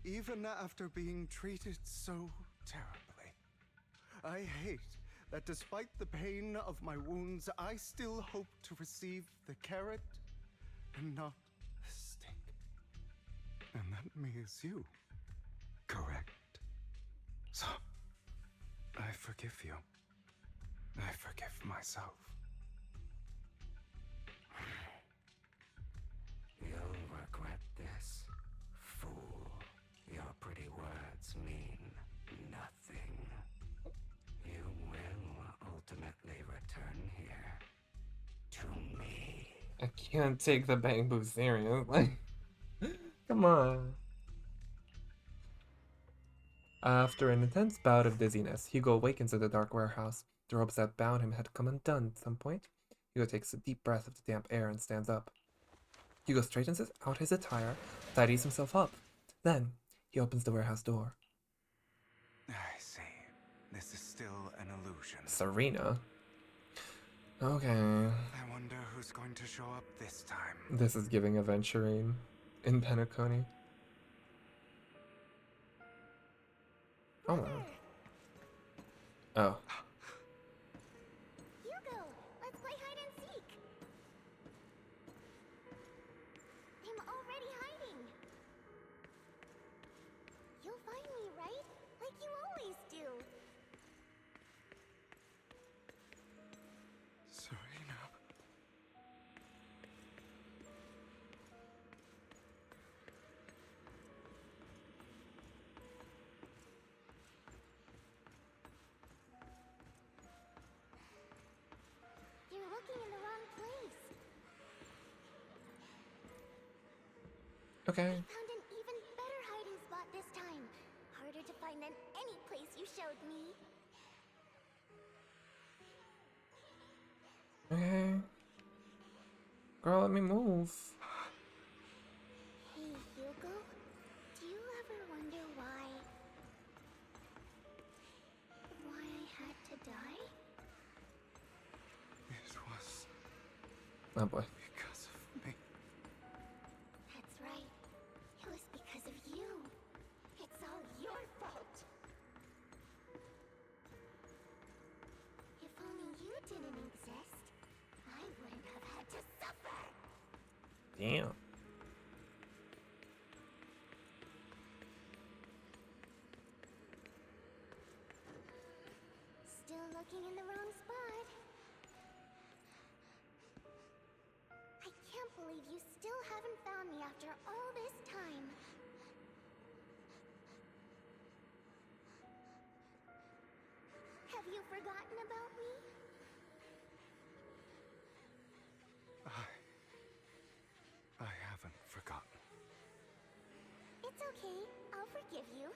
even after being treated so terribly. I hate that despite the pain of my wounds, I still hope to receive the carrot and not the stick. And that me is you. Correct. So, I forgive you. I forgive myself. You'll regret this, fool. Your pretty words mean nothing. You will ultimately return here to me. I can't take the bamboo serious. Like, come on. After an intense bout of dizziness, Hugo awakens in the dark warehouse. The ropes that bound him had come undone at some point. Hugo takes a deep breath of the damp air and stands up. Hugo straightens out his attire, tidies himself up. Then, he opens the warehouse door. I see. This is still an illusion. Serena? Okay. I wonder who's going to show up this time. This is giving Aventurine in Penacony. Oh. Oh. Hugo, let's play hide and seek. I'm already hiding. You'll find me, right? Like you always do. Serena. You're looking in the wrong place. Okay. I found an even better hiding spot this time. Harder to find than any place you showed me. Okay. Girl, let me move. Hey, Hugo. Do you ever wonder why? Oh boy. Because of me. That's right. It was because of you. It's all your fault. If only you didn't exist, I wouldn't have had to suffer. Damn. Still looking in the wrong spot. I can't believe you still haven't found me after all this time. Have you forgotten about me? I haven't forgotten. It's okay. I'll forgive you.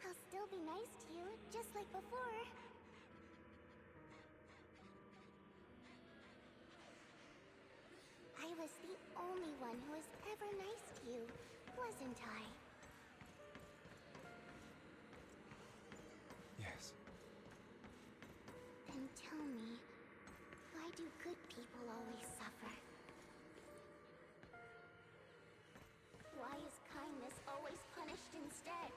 I'll still be nice to you, just like before. I was the only one who was ever nice to you, wasn't I? Yes. Then tell me, why do good people always suffer? Why is kindness always punished instead?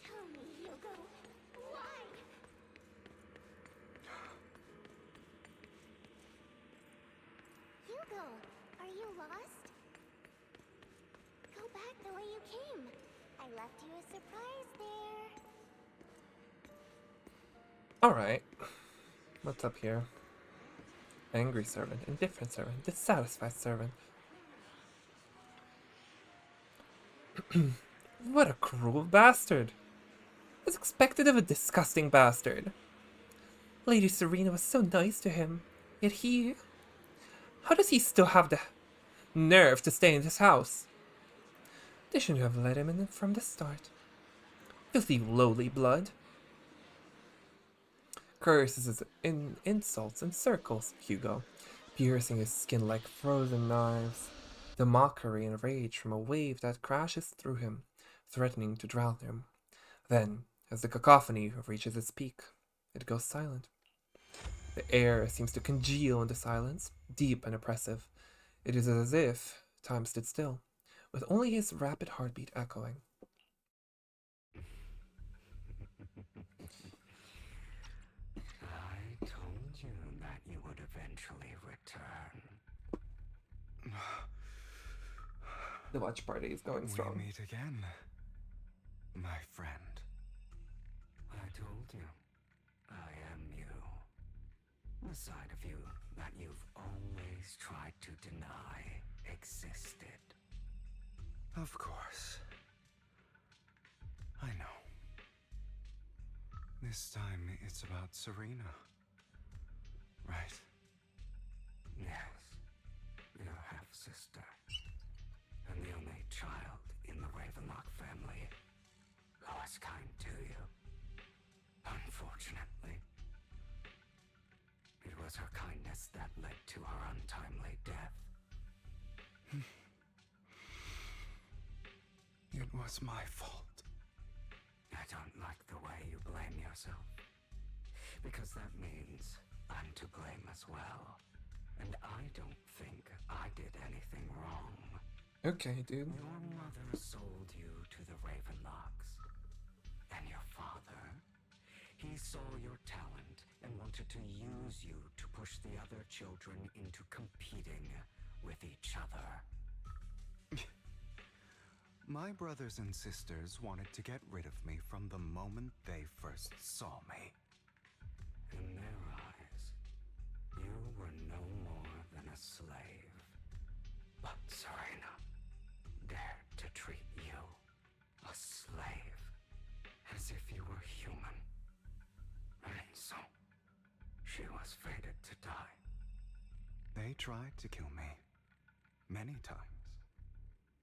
Tell me, Hugo, why? Hugo, are you lost? Go back the way you came. I left you a surprise there. Alright. What's up here? Angry servant, indifferent servant, dissatisfied servant. What a cruel bastard. As expected of a disgusting bastard. Lady Serena was so nice to him, yet he... How does he still have the nerve to stay in this house? They shouldn't have let him in from the start. Filthy lowly blood. Curses in insults and circles, Hugo, piercing his skin like frozen knives. The mockery and rage from a wave that crashes through him, threatening to drown him. Then, as the cacophony reaches its peak, it goes silent. The air seems to congeal into silence, deep and oppressive. It is as if time stood still, with only his rapid heartbeat echoing. I told you that you would eventually return. The watch party is going strong. We meet again, my friend. I told you, I am you. The side of you that you've always tried to deny existed. Of course. I know. This time it's about Serena. Right? Yes. Your half-sister. And the only child in the Ravenlock family who was kind to you. Unfortunately. It was her kindness that led to her untimely death. It was my fault. I don't like the way you blame yourself. Because that means I'm to blame as well. And I don't think I did anything wrong. Okay, dude. Your mother sold you to the Ravenlocks. And your father, he saw your talent and wanted to use you to push the other children into competing with each other. My brothers and sisters wanted to get rid of me from the moment they first saw me. In their eyes, you were no more than a slave. But Serena dared to treat you, a slave, as if you were human. And so, she was fated to die. They tried to kill me many times,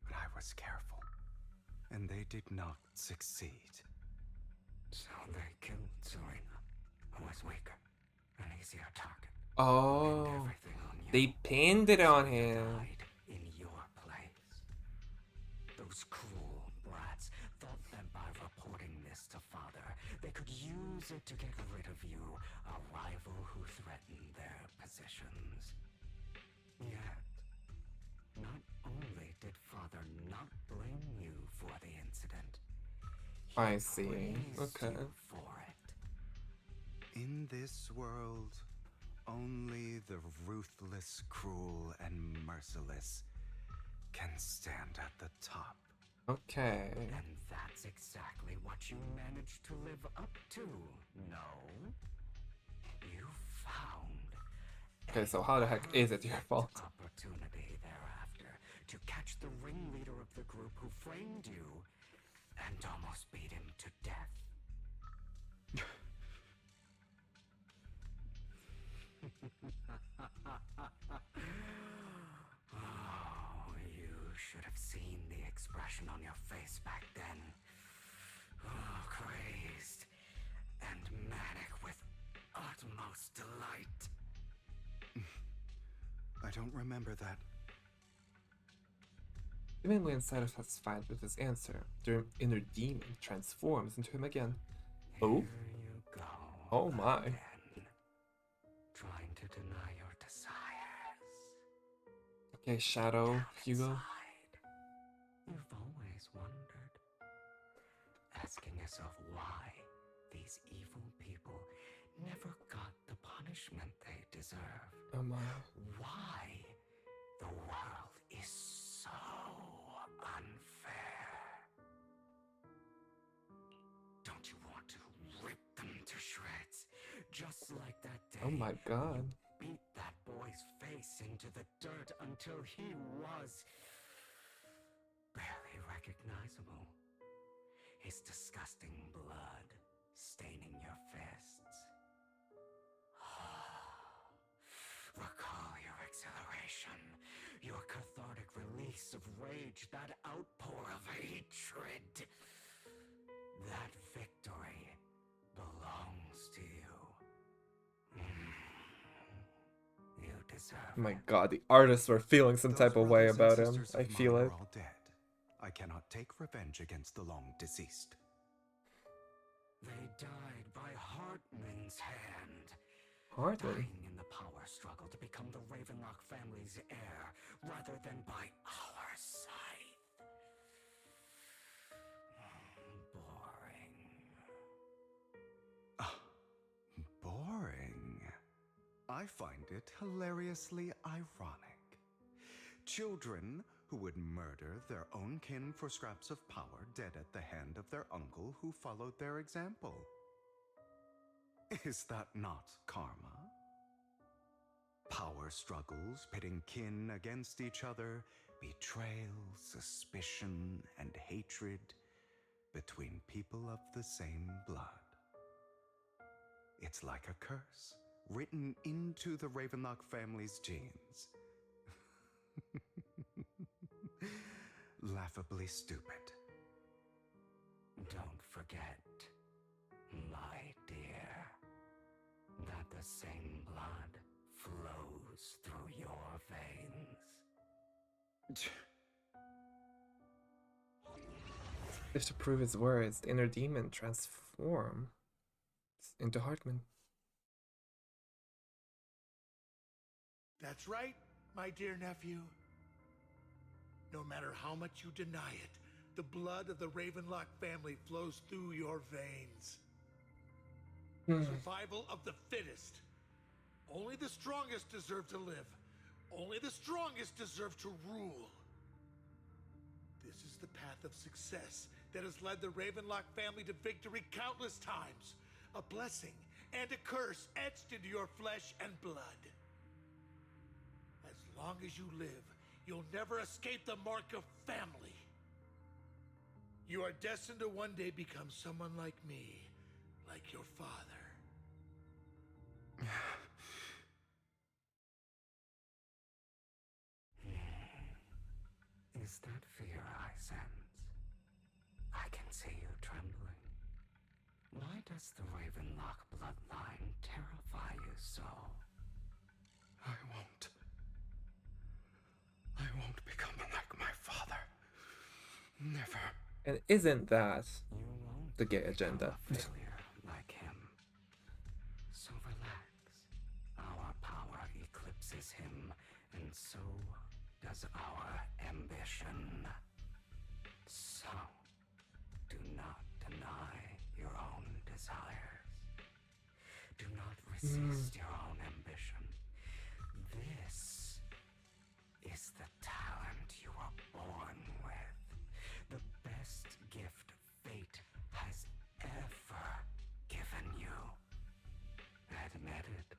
but I was careful. And they did not succeed. So they killed Serena, who was weaker, an easier target. Oh, they pinned it on him. Died in your place. Those cruel brats thought that by reporting this to Father, they could use use it to get rid of you, a rival who threatened their positions. Yet, not only did Father not blame you for the incident, I see. Okay. for it. In this world, only the ruthless, cruel, and merciless can stand at the top. Okay. And that's exactly what you managed to live up to, no? You found Okay, so how the heck is it your fault? opportunity thereafter to catch the ringleader of the group who framed you and almost beat him to death. Oh, you should have seen the expression on your face back then. Oh, crazed and manic with utmost delight. I don't remember that. Seemingly unsatisfied with his answer, the inner demon transforms into him again. Oh? Oh my. Trying to deny your desires. Okay, Shadow, Hugo. You've always wondered, asking yourself why these evil people never got the punishment they deserve. Oh my. Why the world is so unfair. Don't you want to rip them to shreds, just like that day? Oh my god. Beat that boy's face into the dirt until he was barely recognizable. His disgusting blood staining your fists. Recall your exhilaration, your cathartic release of rage, that outpour of hatred. That victory belongs to you. You deserve Oh my god, the artists were feeling some type of way about him. I feel it. Are all dead. I cannot take revenge against the long deceased. They died by Hartman's hand. Hartman? Dying in the power struggle to become the Ravenlock family's heir, rather than by our scythe. Boring. Boring? I find it hilariously ironic. Children who would murder their own kin for scraps of power dead at the hand of their uncle who followed their example. Is that not karma? Power struggles pitting kin against each other, betrayal, suspicion, and hatred between people of the same blood. It's like a curse written into the Ravenlock family's genes. Laughably stupid. Don't forget, my dear, that the same blood flows through your veins. Just to prove his words, the inner demon transforms into Hartman. That's right, my dear nephew. No matter how much you deny it, the blood of the Ravenlock family flows through your veins. Survival of the fittest. Only the strongest deserve to live. Only the strongest deserve to rule. This is the path of success that has led the Ravenlock family to victory countless times. A blessing and a curse etched into your flesh and blood. As long as you live, you'll never escape the mark of family. You are destined to one day become someone like me, like your father. Is that fear I sense? I can see you trembling. Why does the Ravenlock bloodline terrify you so? I won't become like my father. Never. And isn't that the gay agenda? Failure like him. eclipses him, and so does our ambition. So, do not deny your own desires. Do not resist your own ambition. This is the talent you are born with. The best gift fate has ever given you. Admit it.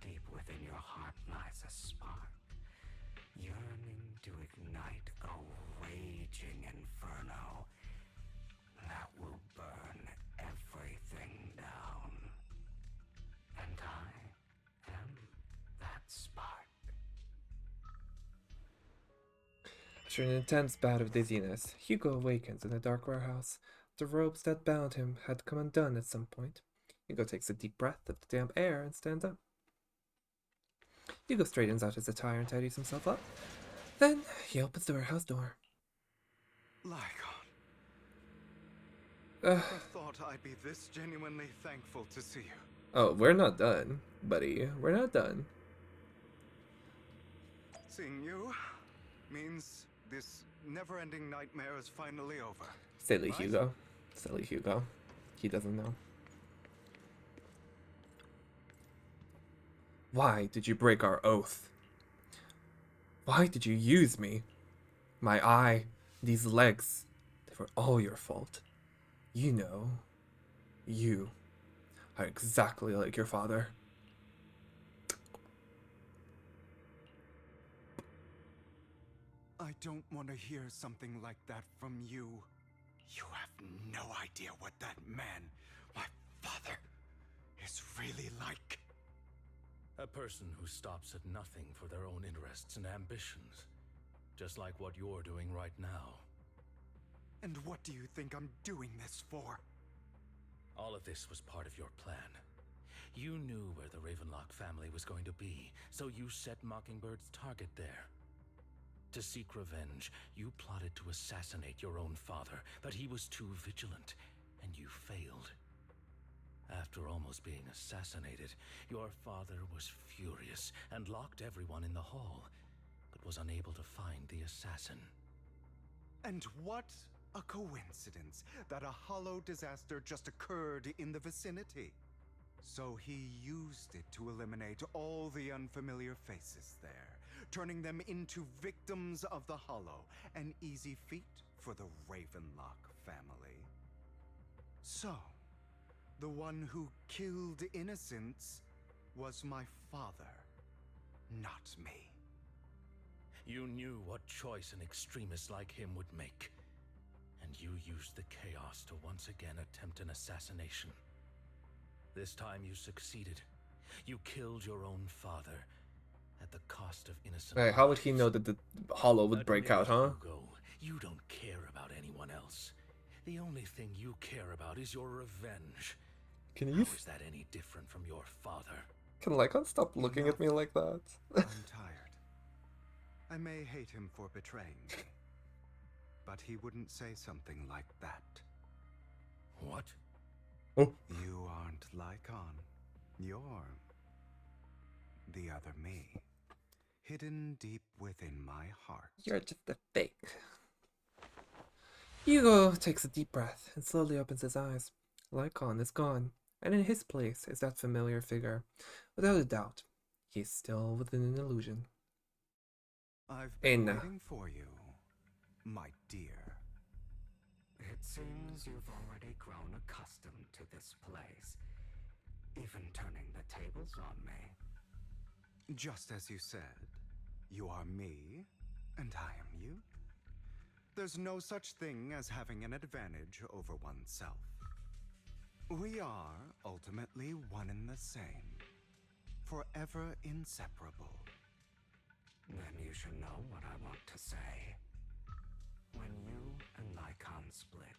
Deep within your heart lies a spark, yearning to ignite a raging inferno that will burn everything down. And I am that spark. After an intense bout of dizziness, Hugo awakens in a dark warehouse. The ropes that bound him had come undone at some point. Hugo takes a deep breath of the damp air and stands up. Hugo straightens out his attire and tidies himself up. Then he opens the warehouse door. Lycon. I thought I'd be this genuinely thankful to see you. Oh, we're not done, buddy. We're not done. Seeing you means this never-ending nightmare is finally over. Silly right? Hugo. Silly Hugo. He doesn't know. Why did you break our oath? Why did you use me? My eye, these legs, they were all your fault. You know, you are exactly like your father. I don't want to hear something like that from you. You have no idea what that man, my father, is really like. A person who stops at nothing for their own interests and ambitions. Just like what you're doing right now. And what do you think I'm doing this for? All of this was part of your plan. You knew where the Ravenlock family was going to be, so you set Mockingbird's target there. To seek revenge, you plotted to assassinate your own father, but he was too vigilant, and you failed. After almost being assassinated, your father was furious and locked everyone in the hall, but was unable to find the assassin. And what a coincidence that a hollow disaster just occurred in the vicinity. So he used it to eliminate all the unfamiliar faces there, turning them into victims of the hollow, an easy feat for the Ravenlock family. So, the one who killed innocents was my father, not me. You knew what choice an extremist like him would make. And you used the chaos to once again attempt an assassination. This time you succeeded. You killed your own father at the cost of innocent lives. How would he know that the hollow would break out, huh? Hugo, you don't care about anyone else. The only thing you care about is your revenge. Can How you? is that any different from your father? Can Lycon stop looking at me like that? I'm tired. I may hate him for betraying me, but he wouldn't say something like that. What? Oh. You aren't Lycon. You're the other me, hidden deep within my heart. You're just a fake. Hugo takes a deep breath and slowly opens his eyes. Lycon is gone, and in his place is that familiar figure. Without a doubt, he is still within an illusion. I've been waiting for you, my dear. It seems you've already grown accustomed to this place, even turning the tables on me. Just as you said, you are me, and I am you. There's no such thing as having an advantage over oneself. We are ultimately one and the same, forever inseparable. Then you should know what I want to say. When you and Lycon split,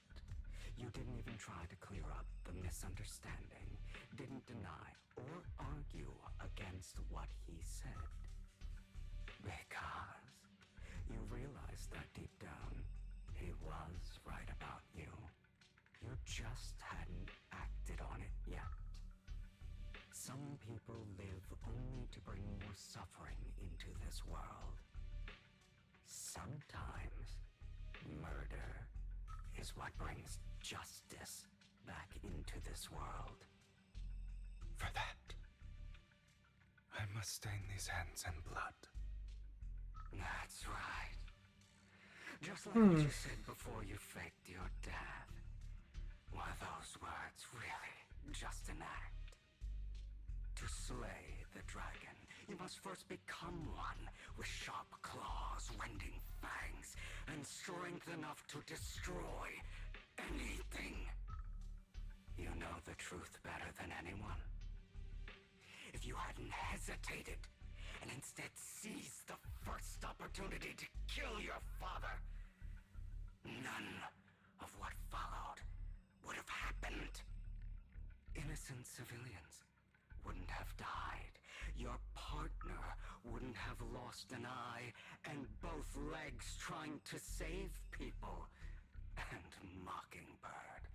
you didn't even try to clear up the misunderstanding, didn't deny or argue against what he said. Because you realized that deep down, he was right about you. You just hadn't acted on it yet. Some people live only to bring more suffering into this world. Sometimes, murder is what brings justice back into this world. For that, I must stain these hands in blood. That's right. Just like what you said before you faked your death. Were those words really just an act? To slay the dragon, you must first become one with sharp claws, rending fangs, and strength enough to destroy anything. You know the truth better than anyone. If you hadn't hesitated and instead seized the first opportunity to kill your father, none of what followed would have happened. Innocent civilians wouldn't have died. Your partner wouldn't have lost an eye and both legs trying to save people. And Mockingbird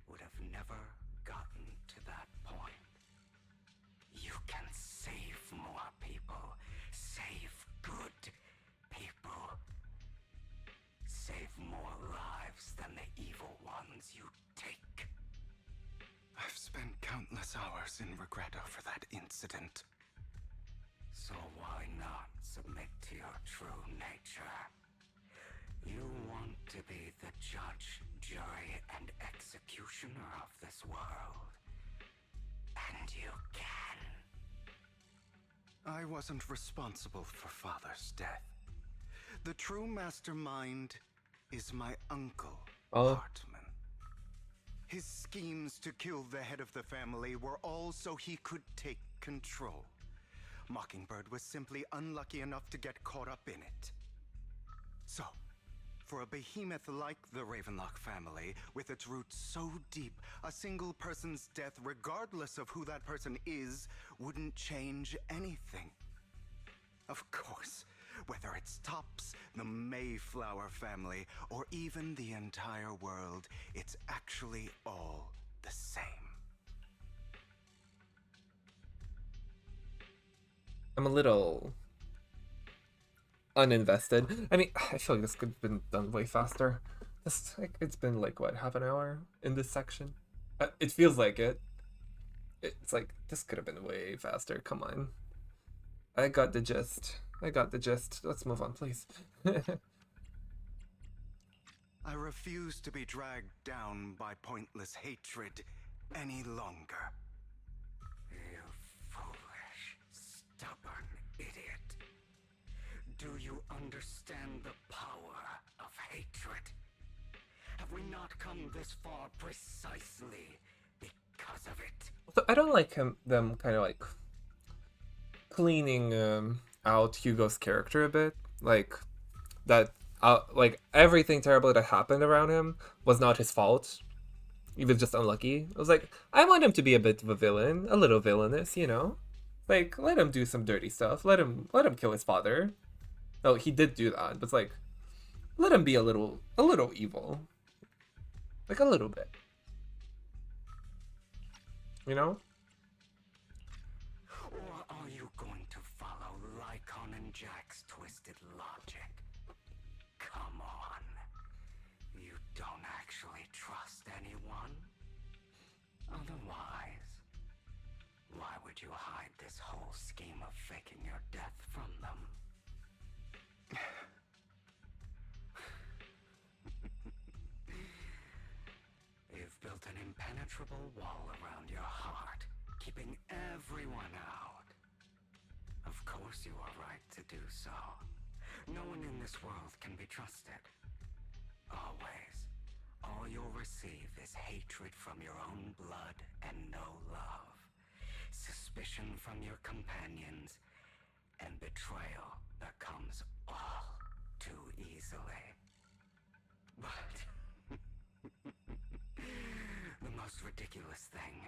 would have never gotten to that point. You can save more people. Save good people. Save more lives than the evil ones you take. I've spent countless hours in regret over that incident. So why not submit to your true nature? You want to be the judge, jury, and executioner of this world. And you can. I wasn't responsible for Father's death. The true mastermind is my uncle, Hartman. His schemes to kill the head of the family were all so he could take control. Mockingbird was simply unlucky enough to get caught up in it. So, for a behemoth like the Ravenlock family, with its roots so deep, a single person's death, regardless of who that person is, wouldn't change anything. Of course, whether it's Tops, the Mayflower family, or even the entire world, it's actually all the same. I'm a little uninvested. I mean, I feel like this could have been done way faster. It's been like, what, half an hour in this section? It feels like it. It's like, this could have been way faster. Come on. I got the gist. Let's move on, please. I refuse to be dragged down by pointless hatred any longer. You foolish, stubborn idiot. Do you understand the power of hatred? Have we not come this far precisely because of it? So I don't like them kind of like cleaning out Hugo's character a bit, like that. Like everything terrible that happened around him was not his fault. He was just unlucky. I was like, I want him to be a bit of a villain, a little villainous, you know. Like, let him do some dirty stuff. Let him kill his father. Oh, he did do that, but it's like, let him be a little evil, like a little bit, you know. Or are you going to follow Lycon and Jack's twisted logic? Come on. You don't actually trust anyone? Otherwise, why would you hide this whole scheme of faking your death from them? You've built an impenetrable wall around your heart, keeping everyone out. Of course you are right to do so. No one in this world can be trusted. Always. All you'll receive is hatred from your own blood and no love. Suspicion from your companions, and betrayal that comes all too easily. But the most ridiculous thing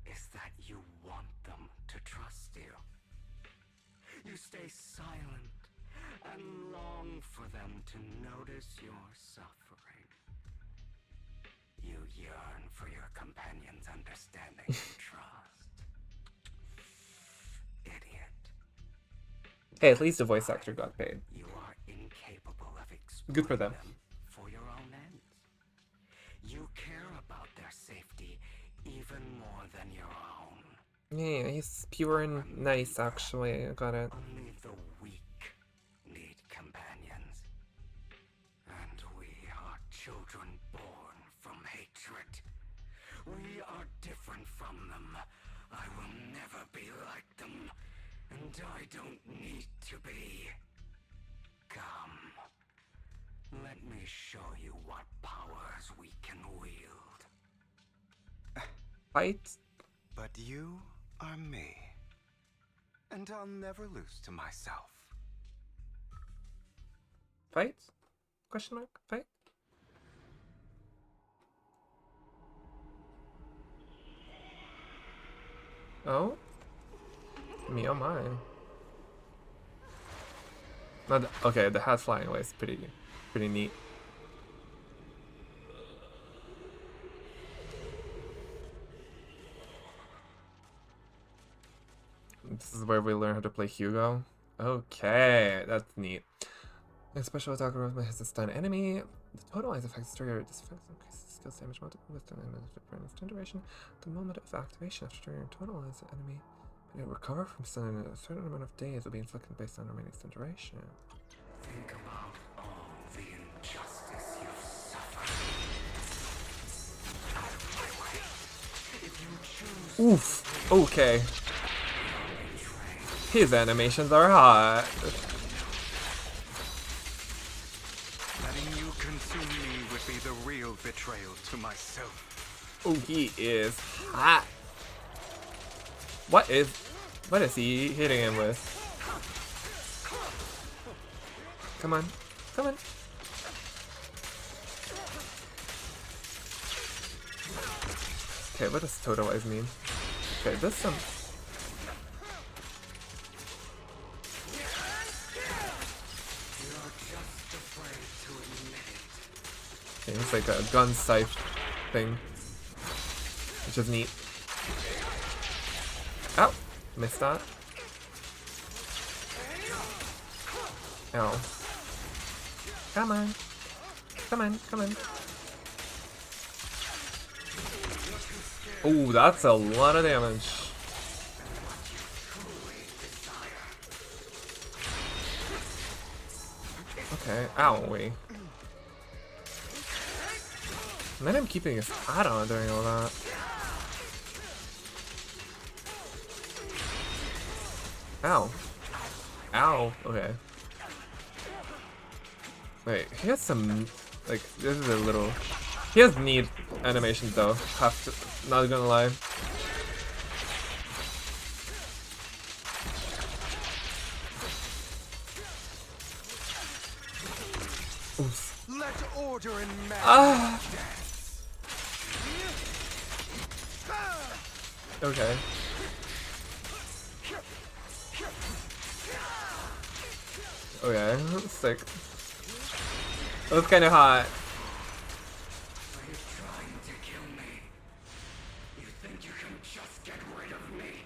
is that you want them to trust you. You stay silent and long for them to notice your suffering. You yearn for your companion's understanding and trust. Hey, at least the voice actor got paid. You are incapable of Good for them. for your own ends. You care about their safety even more than your own. Yeah, he's pure and nice, actually. I got it. Only the weak need companions. And we are children born from hatred. We are different from them. I will never be like them. And I don't need to be. Come. Let me show you what powers we can wield. Fight? But you are me. And I'll never lose to myself. Fight? Question mark? Fight? Oh? Me oh my. Not okay, the hat flying away is pretty neat. This is where we learn how to play Hugo. Okay, that's neat. A special attack has a stun enemy. The total eyes effects trigger this effect increases skills damage multiple with stun enemies for an extended duration. The moment of activation after triggering total eyes enemy. It recover from stun in a certain amount of days will be inflicted based on remaining stun duration. Think about all the injustice you've suffered. Out of my way. If you choose Oof. Okay. His animations are hot. Letting you consume me would be the real betrayal to myself. Oh, he is hot. What is he hitting him with? Come on. Come on. Okay, what does total eyes mean? Okay, this some. Okay, it's like a gun scythe thing, which is neat. Ow! Missed that. Ow. Come on. Come on, come on. Oh, that's a lot of damage. Okay, owie. Let him keeping his hat on during all that. Ow. Ow. Okay. Wait, he has some, like, this is a little... He has neat animations though, have to, not gonna lie. Oof. Let order and Ah! Okay. Okay, sick. That was kinda hot. Are you trying to kill me? You think you can just get rid of me?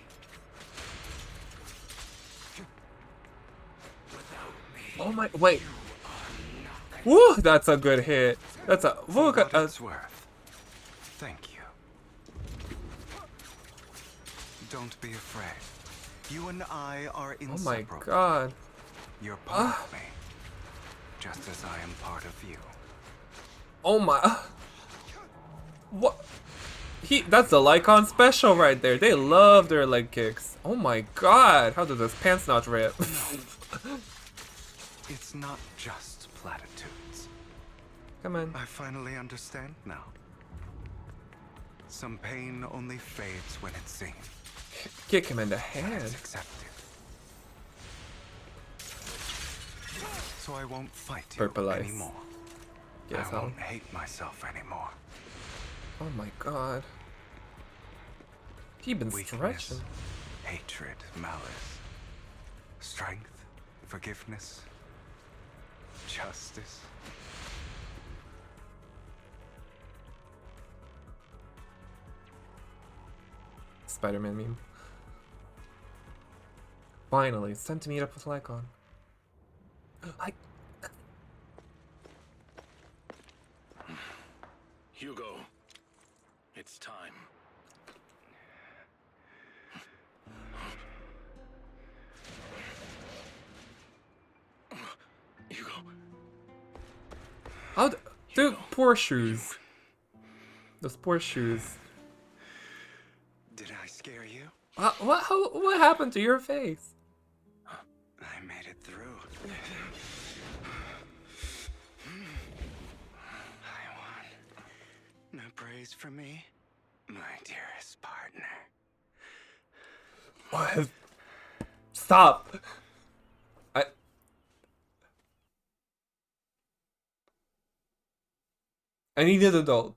Without me. Oh my, wait. Woo, that's a good hit. That's a, For what it's worth. Thank you. Don't be afraid. You and I are inseparable. Oh my god. You're part of me. Just as I am part of you. Oh my. What? That's the Lycon special right there. They love their leg kicks. Oh my god. How did his pants not rip? It's not just platitudes. Come on. I finally understand now. Some pain only fades when it's seen. Kick him in the head. It's accepted. So I won't fight you Purple eyes. anymore. Yes, I won't hate myself anymore. Oh my god. He been Weakness, stretching. hatred, malice, strength, forgiveness, justice. Spider-Man meme. Finally, it's time to meet up with Lycon. Hugo, it's time. Hugo. How dude, poor shoes. Those poor shoes. Did I scare you? What happened to your face? I made it through. I won. No praise for me, my dearest partner. What? Stop. I need an adult.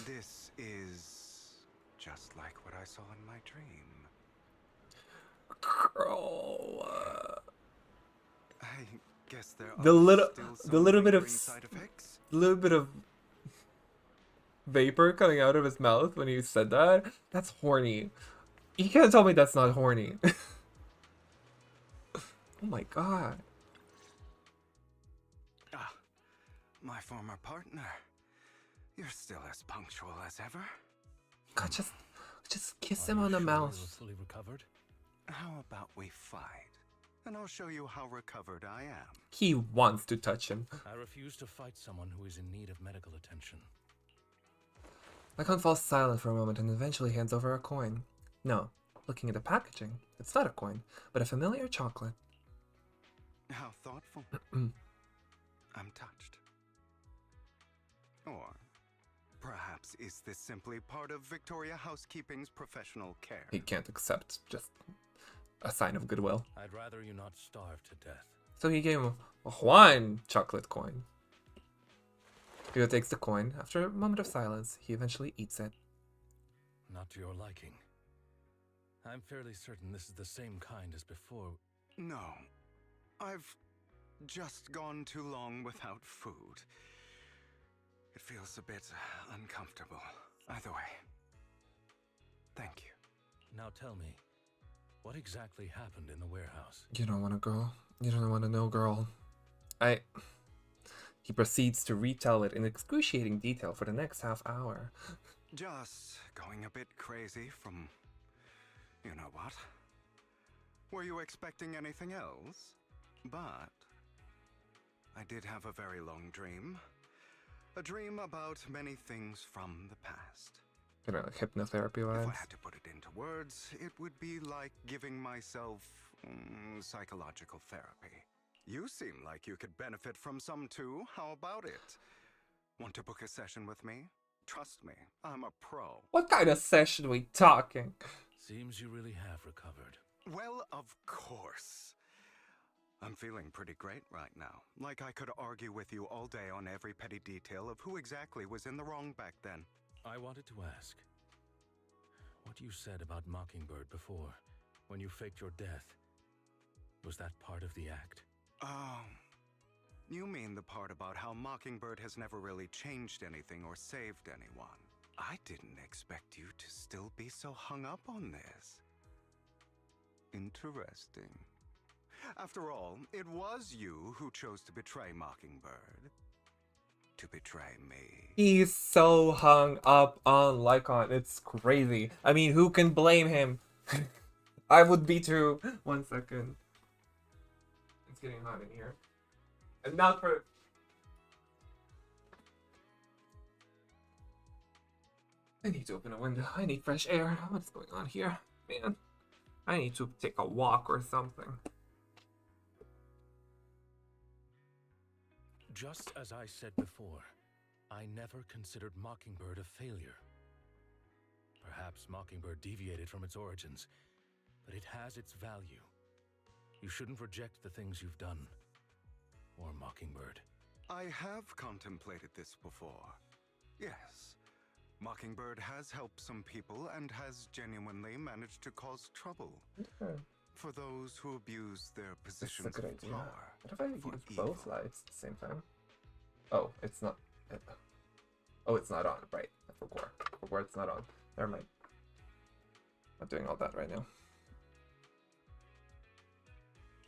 This is just like what I saw in my dream. Girl. I guess there are The little bit of side effects. the little bit of vapor coming out of his mouth when he said that. That's horny. You can't tell me that's not horny. Oh my god. Ah, my former partner. You're still as punctual as ever. God, just kiss him on the mouth. Fully recovered? How about we fight? And I'll show you how recovered I am. He wants to touch him. I refuse to fight someone who is in need of medical attention. Lycon falls silent for a moment and eventually hands over a coin. No, looking at the packaging, it's not a coin, but a familiar chocolate. How thoughtful. I'm touched. Or perhaps is this simply part of Victoria Housekeeping's professional care? He can't accept just a sign of goodwill. I'd rather you not starve to death. So he gave him a Juan chocolate coin. Hugo takes the coin. After a moment of silence, he eventually eats it. Not to your liking. I'm fairly certain this is the same kind as before. No. I've just gone too long without food. It feels a bit uncomfortable. Either way. Thank you. Now tell me, what exactly happened in the warehouse? You don't want to, girl. You don't want to know, girl. He proceeds to retell it in excruciating detail for the next half hour. Just going a bit crazy from... you know what? Were you expecting anything else? But... I did have a very long dream. A dream about many things from the past. You know, like hypnotherapy vibes. If I had to put it into words, it would be like giving myself psychological therapy. You seem like you could benefit from some too. How about it? Want to book a session with me? Trust me, I'm a pro. What kind of session we talking? Seems you really have recovered. Well, of course. I'm feeling pretty great right now. Like I could argue with you all day on every petty detail of who exactly was in the wrong back then. I wanted to ask, what you said about Mockingbird before, when you faked your death, was that part of the act? Oh, you mean the part about how Mockingbird has never really changed anything or saved anyone. I didn't expect you to still be so hung up on this. Interesting. After all, it was you who chose to betray Mockingbird. To betray me. He's so hung up on Lycon. It's crazy. I mean, who can blame him? I would be too. 1 second. It's getting hot in here. And not for... I need to open a window. I need fresh air. What's going on here? Man, I need to take a walk or something. Just as I said before, I never considered Mockingbird a failure. Perhaps Mockingbird deviated from its origins, but it has its value. You shouldn't reject the things you've done. Or Mockingbird. I have contemplated this before. Yes. Mockingbird has helped some people and has genuinely managed to cause trouble. Okay. For those who abuse their positions That's a good of idea. power. What if I for use evil. both lights at the same time? Oh, it's not. Oh, it's not on. Right. I forgot it's not on. Never mind. Not doing all that right now.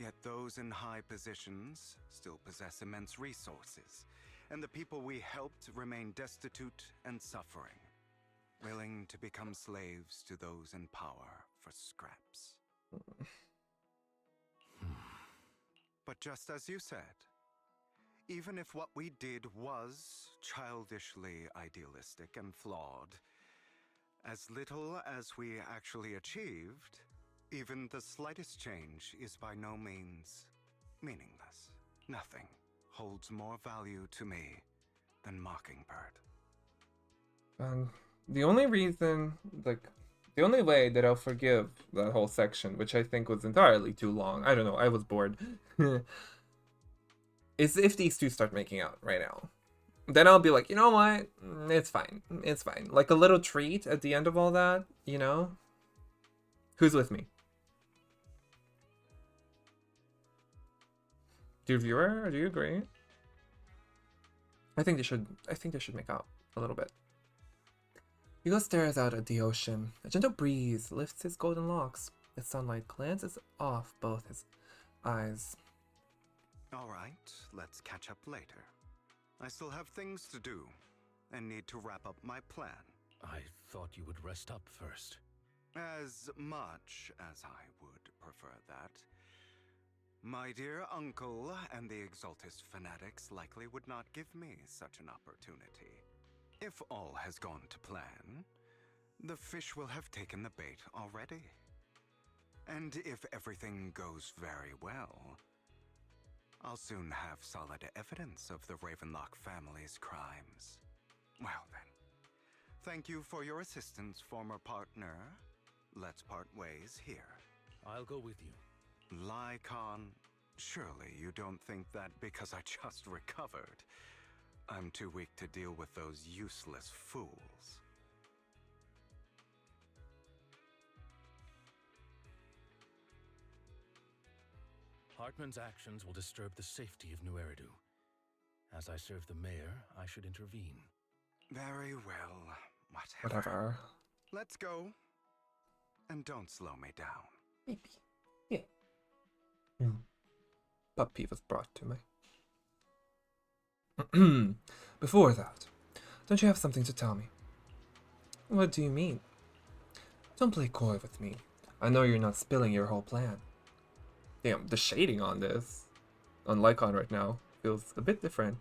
Yet those in high positions still possess immense resources, and the people we helped remain destitute and suffering, willing to become slaves to those in power for scraps. But just as you said, even if what we did was childishly idealistic and flawed, as little as we actually achieved, even the slightest change is by no means meaningless. Nothing holds more value to me than Mockingbird. The only reason, the only way that I'll forgive that whole section, which I think was entirely too long, I don't know, I was bored, is if these two start making out right now. Then I'll be like, you know what? It's fine. It's fine. Like a little treat at the end of all that, you know? Who's with me? Dear viewer, do you agree? I think they should make out a little bit. Hugo stares out at the ocean. A gentle breeze lifts his golden locks. The sunlight glances off both his eyes. All right, let's catch up later. I still have things to do and need to wrap up my plan. I thought you would rest up first. As much as I would prefer that. My dear uncle and the Exaltist fanatics likely would not give me such an opportunity. If all has gone to plan, the fish will have taken the bait already. And if everything goes very well, I'll soon have solid evidence of the Ravenlock family's crimes. Well then, thank you for your assistance, former partner. Let's part ways here. I'll go with you. Lycon, surely you don't think that because I just recovered, I'm too weak to deal with those useless fools. Hartman's actions will disturb the safety of New Eridu. As I serve the mayor, I should intervene. Very well, Whatever. Let's go. And don't slow me down. Maybe. Yeah. Puppy was brought to me. Before that, don't you have something to tell me? What do you mean? Don't play coy with me. I know you're not spilling your whole plan. Damn, the shading on this, on Lycon right now, feels a bit different.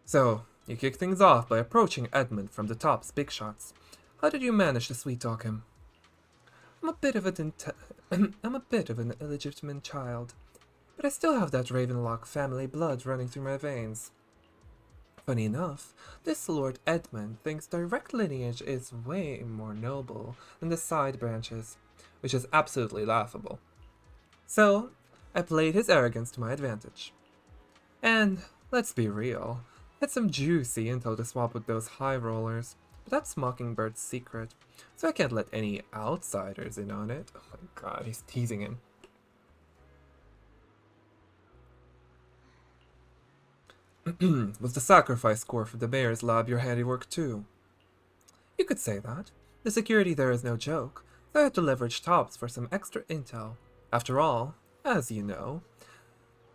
So, you kick things off by approaching Edmund from the top's big shots. How did you manage to sweet-talk him? I'm a bit of an illegitimate child, but I still have that Ravenlock family blood running through my veins. Funny enough, this Lord Edmund thinks direct lineage is way more noble than the side branches, which is absolutely laughable. So, I played his arrogance to my advantage. And, let's be real, I had some juicy intel to swap with those high rollers, but that's Mockingbird's secret, so I can't let any outsiders in on it. Oh my god, he's teasing him. Was the sacrifice score for the mayor's lab your handiwork too? You could say that. The security there is no joke, so I had to leverage tops for some extra intel. After all, as you know,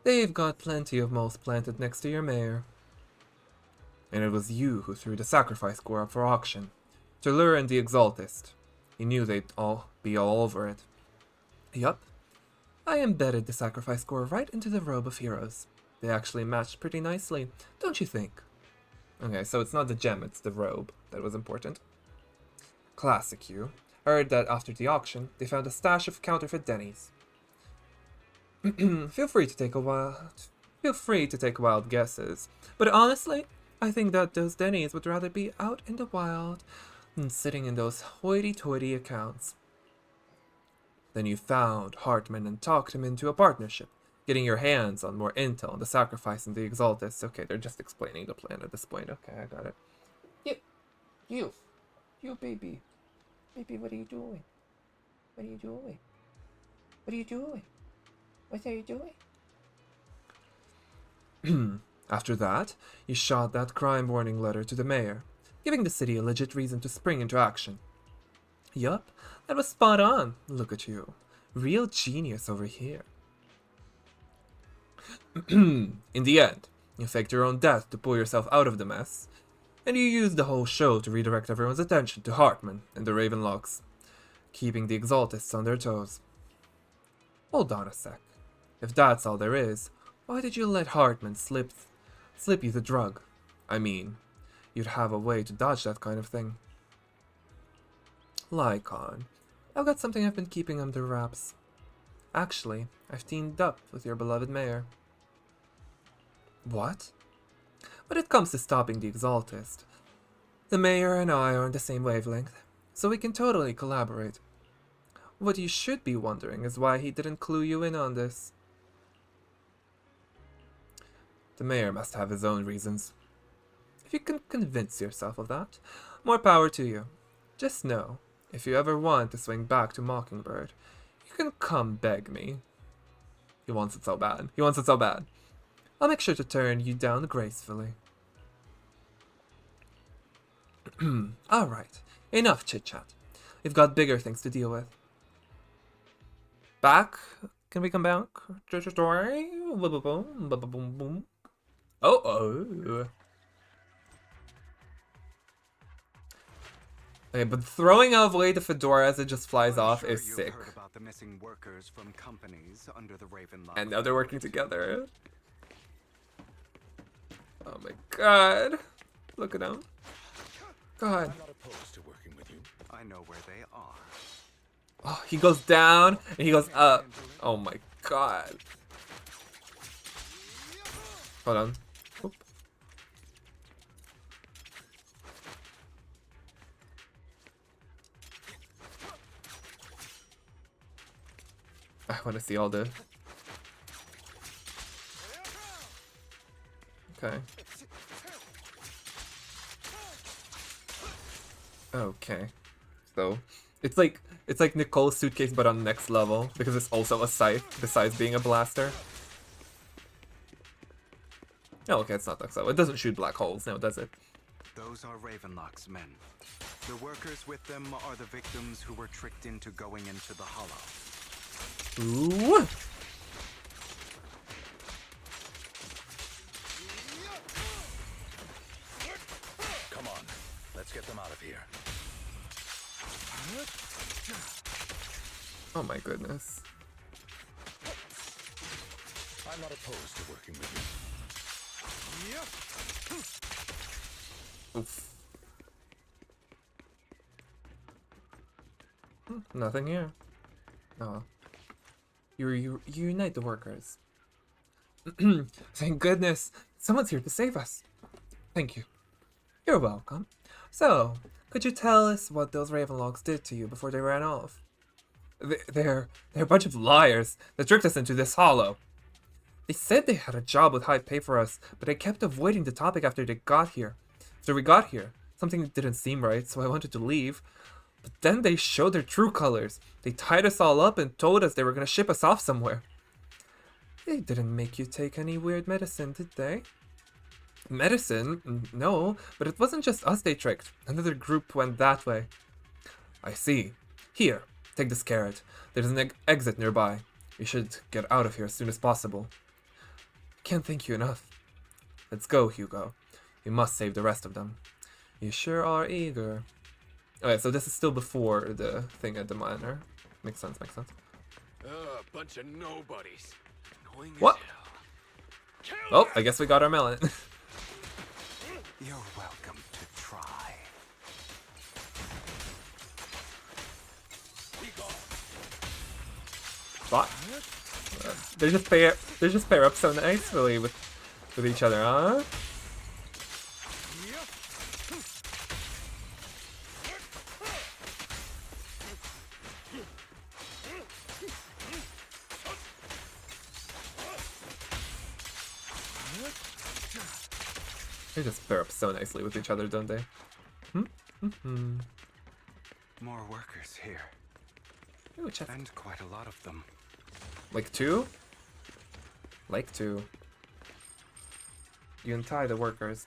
they've got plenty of moles planted next to your mayor. And it was you who threw the sacrifice score up for auction, to lure in the Exaltist. You knew they'd all be all over it. Yup, I embedded the sacrifice score right into the robe of heroes. They actually matched pretty nicely, don't you think? Okay, so it's not the gem, it's the robe that was important. Classic you. Heard that after the auction, they found a stash of counterfeit Denny's. Feel free to take wild guesses, but honestly, I think that those Denny's would rather be out in the wild than sitting in those hoity-toity accounts. Then you found Hartman and talked him into a partnership, getting your hands on more intel on the sacrifice and the Exaltists. Okay, they're just explaining the plan at this point. Okay, I got it. You, baby. Baby, what are you doing? What are you doing? What are you doing? What are you doing? After that, you shot that crime warning letter to the mayor, giving the city a legit reason to spring into action. Yup, that was spot on. Look at you. Real genius over here. In the end, you faked your own death to pull yourself out of the mess, and you used the whole show to redirect everyone's attention to Hartman and the Ravenlocks, keeping the Exaltists on their toes. Hold on a sec. If that's all there is, why did you let Hartman slip you the drug? I mean, you'd have a way to dodge that kind of thing. Lycon, I've got something I've been keeping under wraps. Actually, I've teamed up with your beloved mayor. What? When it comes to stopping the Exaltist, the mayor and I are on the same wavelength, so we can totally collaborate. What you should be wondering is why he didn't clue you in on this. The mayor must have his own reasons. If you can convince yourself of that, more power to you. Just know, if you ever want to swing back to Mockingbird, you can come beg me. He wants it so bad. He wants it so bad. I'll make sure to turn you down gracefully. Alright, enough chit-chat. We've got bigger things to deal with. Back? Can we come back? Oh. Okay, but throwing away the fedora as it just flies off is sick. Heard about the missing workers from companies under the Ravenlock. And now they're working together. Oh my god. Look at him. God. I'm not opposed to working with you. I know where they are. Oh, he goes down and he goes up. Oh my god. Hold on. Oop. I want to see all the... Okay. Okay. So, it's like Nicole's suitcase but on next level, because it's also a scythe, besides being a blaster. Oh, okay, it's not next level. It doesn't shoot black holes now, does it? Those are Ravenlock's men. The workers with them are the victims who were tricked into going into the Hollow. Ooh! Come on, let's get them out of here. Oh my goodness. I'm not opposed to working with you. Oof. Nothing here. Oh. You unite the workers. Thank goodness. Someone's here to save us. Thank you. You're welcome. So, could you tell us what those Ravenlocks did to you before they ran off? They're a bunch of liars that tricked us into this hollow. They said they had a job with high pay for us, but they kept avoiding the topic after we got here. Something didn't seem right, so I wanted to leave. But then they showed their true colors. They tied us all up and told us they were going to ship us off somewhere. They didn't make you take any weird medicine, did they? Medicine? No, but it wasn't just us they tricked. Another group went that way. I see. Here, take this carrot. There's an exit nearby. We should get out of here as soon as possible. Can't thank you enough. Let's go, Hugo. We must save the rest of them. You sure are eager. Okay, so this is still before the thing at the manor. Makes sense, makes sense. Bunch of nobodies. Annoying as What? hell. Oh, I guess we got our melon. You're welcome to try. What? They just pair up so nicely with each other, huh? They just pair up so nicely with each other, don't they? More workers here. Ooh, chest. And quite a lot of them. Like two? Like two. You untie the workers.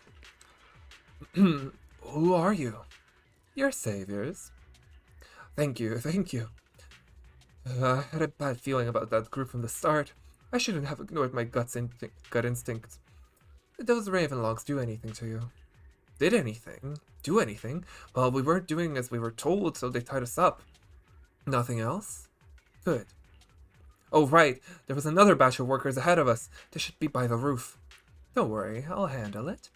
Who are you? You're saviors. Thank you, thank you. I had a bad feeling about that group from the start. I shouldn't have ignored my gut instincts. Did those Ravenlocks do anything to you? Did anything? Do anything? Well, we weren't doing as we were told, so they tied us up. Nothing else? Good. Oh, right. There was another batch of workers ahead of us. They should be by the roof. Don't worry, I'll handle it.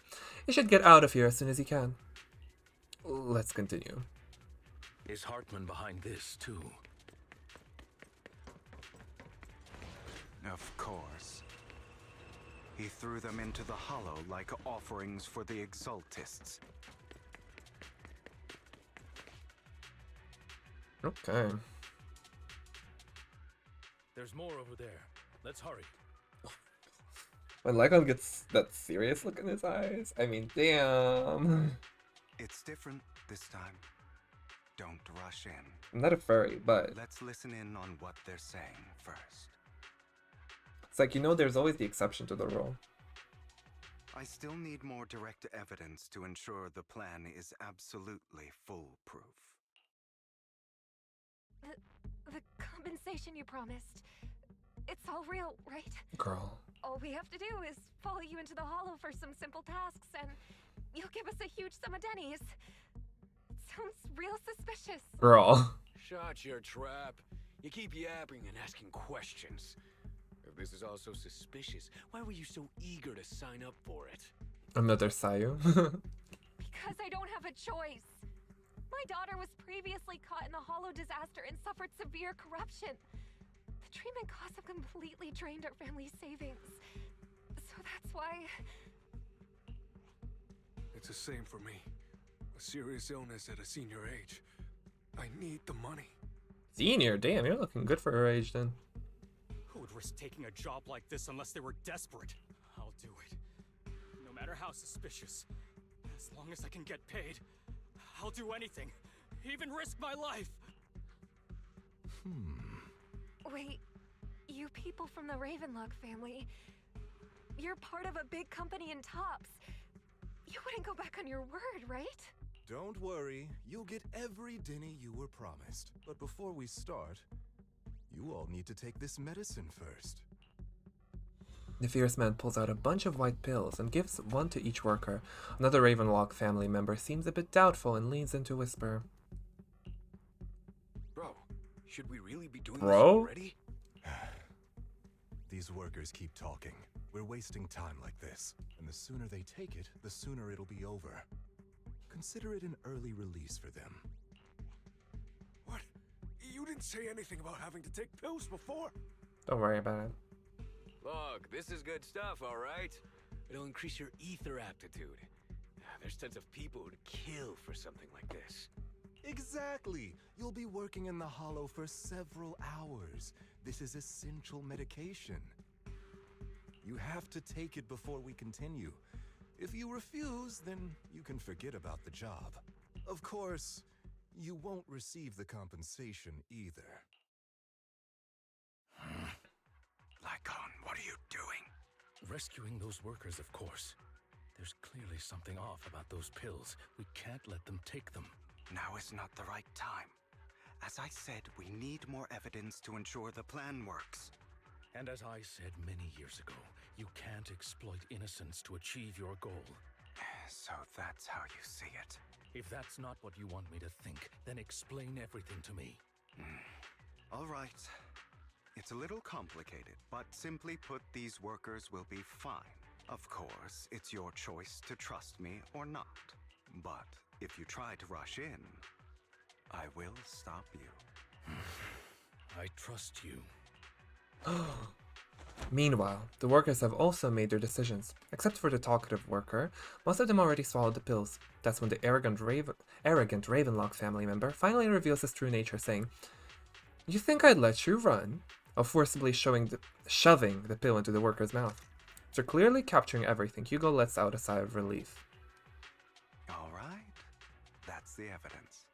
You should get out of here as soon as you can. Let's continue. Is Hartman behind this, too? Of course. He threw them into the hollow like offerings for the Exaltists. Okay. There's more over there. Let's hurry. When Lycon gets that serious look in his eyes, I mean, damn. It's different this time. Don't rush in. I'm not a furry, but let's listen in on what they're saying first. It's like, you know, there's always the exception to the rule. I still need more direct evidence to ensure the plan is absolutely foolproof. The compensation you promised. It's all real, right? Girl. All we have to do is follow you into the hollow for some simple tasks, and you'll give us a huge sum of dennies. It sounds real suspicious. Girl. Shut your trap. You keep yapping and asking questions. If this is all so suspicious, why were you so eager to sign up for it? Another Sayu. Because I don't have a choice. My daughter was previously caught in the hollow disaster and suffered severe corruption. The treatment costs have completely drained our family's savings. So that's why... It's the same for me. A serious illness at a senior age. I need the money. Senior? Damn, you're looking good for her age then. Who would risk taking a job like this unless they were desperate? I'll do it. No matter how suspicious. As long as I can get paid, I'll do anything. Even risk my life. Wait, you people from the Ravenlock family, you're part of a big company in Tops. You wouldn't go back on your word, right? Don't worry, you'll get every denny you were promised. But before we start, you all need to take this medicine first. The fierce man pulls out a bunch of white pills and gives one to each worker. Another Ravenlock family member seems a bit doubtful and leans in to whisper. Bro, should we really be doing Bro? this already? These workers keep talking. We're wasting time like this. And the sooner they take it, the sooner it'll be over. Consider it an early release for them. What? You didn't say anything about having to take pills before. Don't worry about it. Look, this is good stuff, all right? It'll increase your ether aptitude. There's tons of people who'd kill for something like this. Exactly! You'll be working in the hollow for several hours. This is essential medication. You have to take it before we continue. If you refuse, then you can forget about the job. Of course, you won't receive the compensation either. Lycon, what are you doing? Rescuing those workers, of course. There's clearly something off about those pills. We can't let them take them. Now is not the right time. As I said, we need more evidence to ensure the plan works. And as I said many years ago, you can't exploit innocence to achieve your goal. So that's how you see it. If that's not what you want me to think, then explain everything to me. All right. It's a little complicated, but simply put, these workers will be fine. Of course, it's your choice to trust me or not. But if you try to rush in, I will stop you. I trust you. Meanwhile, the workers have also made their decisions. Except for the talkative worker, most of them already swallowed the pills. That's when the arrogant Ravenlock family member finally reveals his true nature, saying, "You think I'd let you run?" Of forcibly shoving the pill into the worker's mouth. After clearly capturing everything, Hugo lets out a sigh of relief. All right. That's the evidence.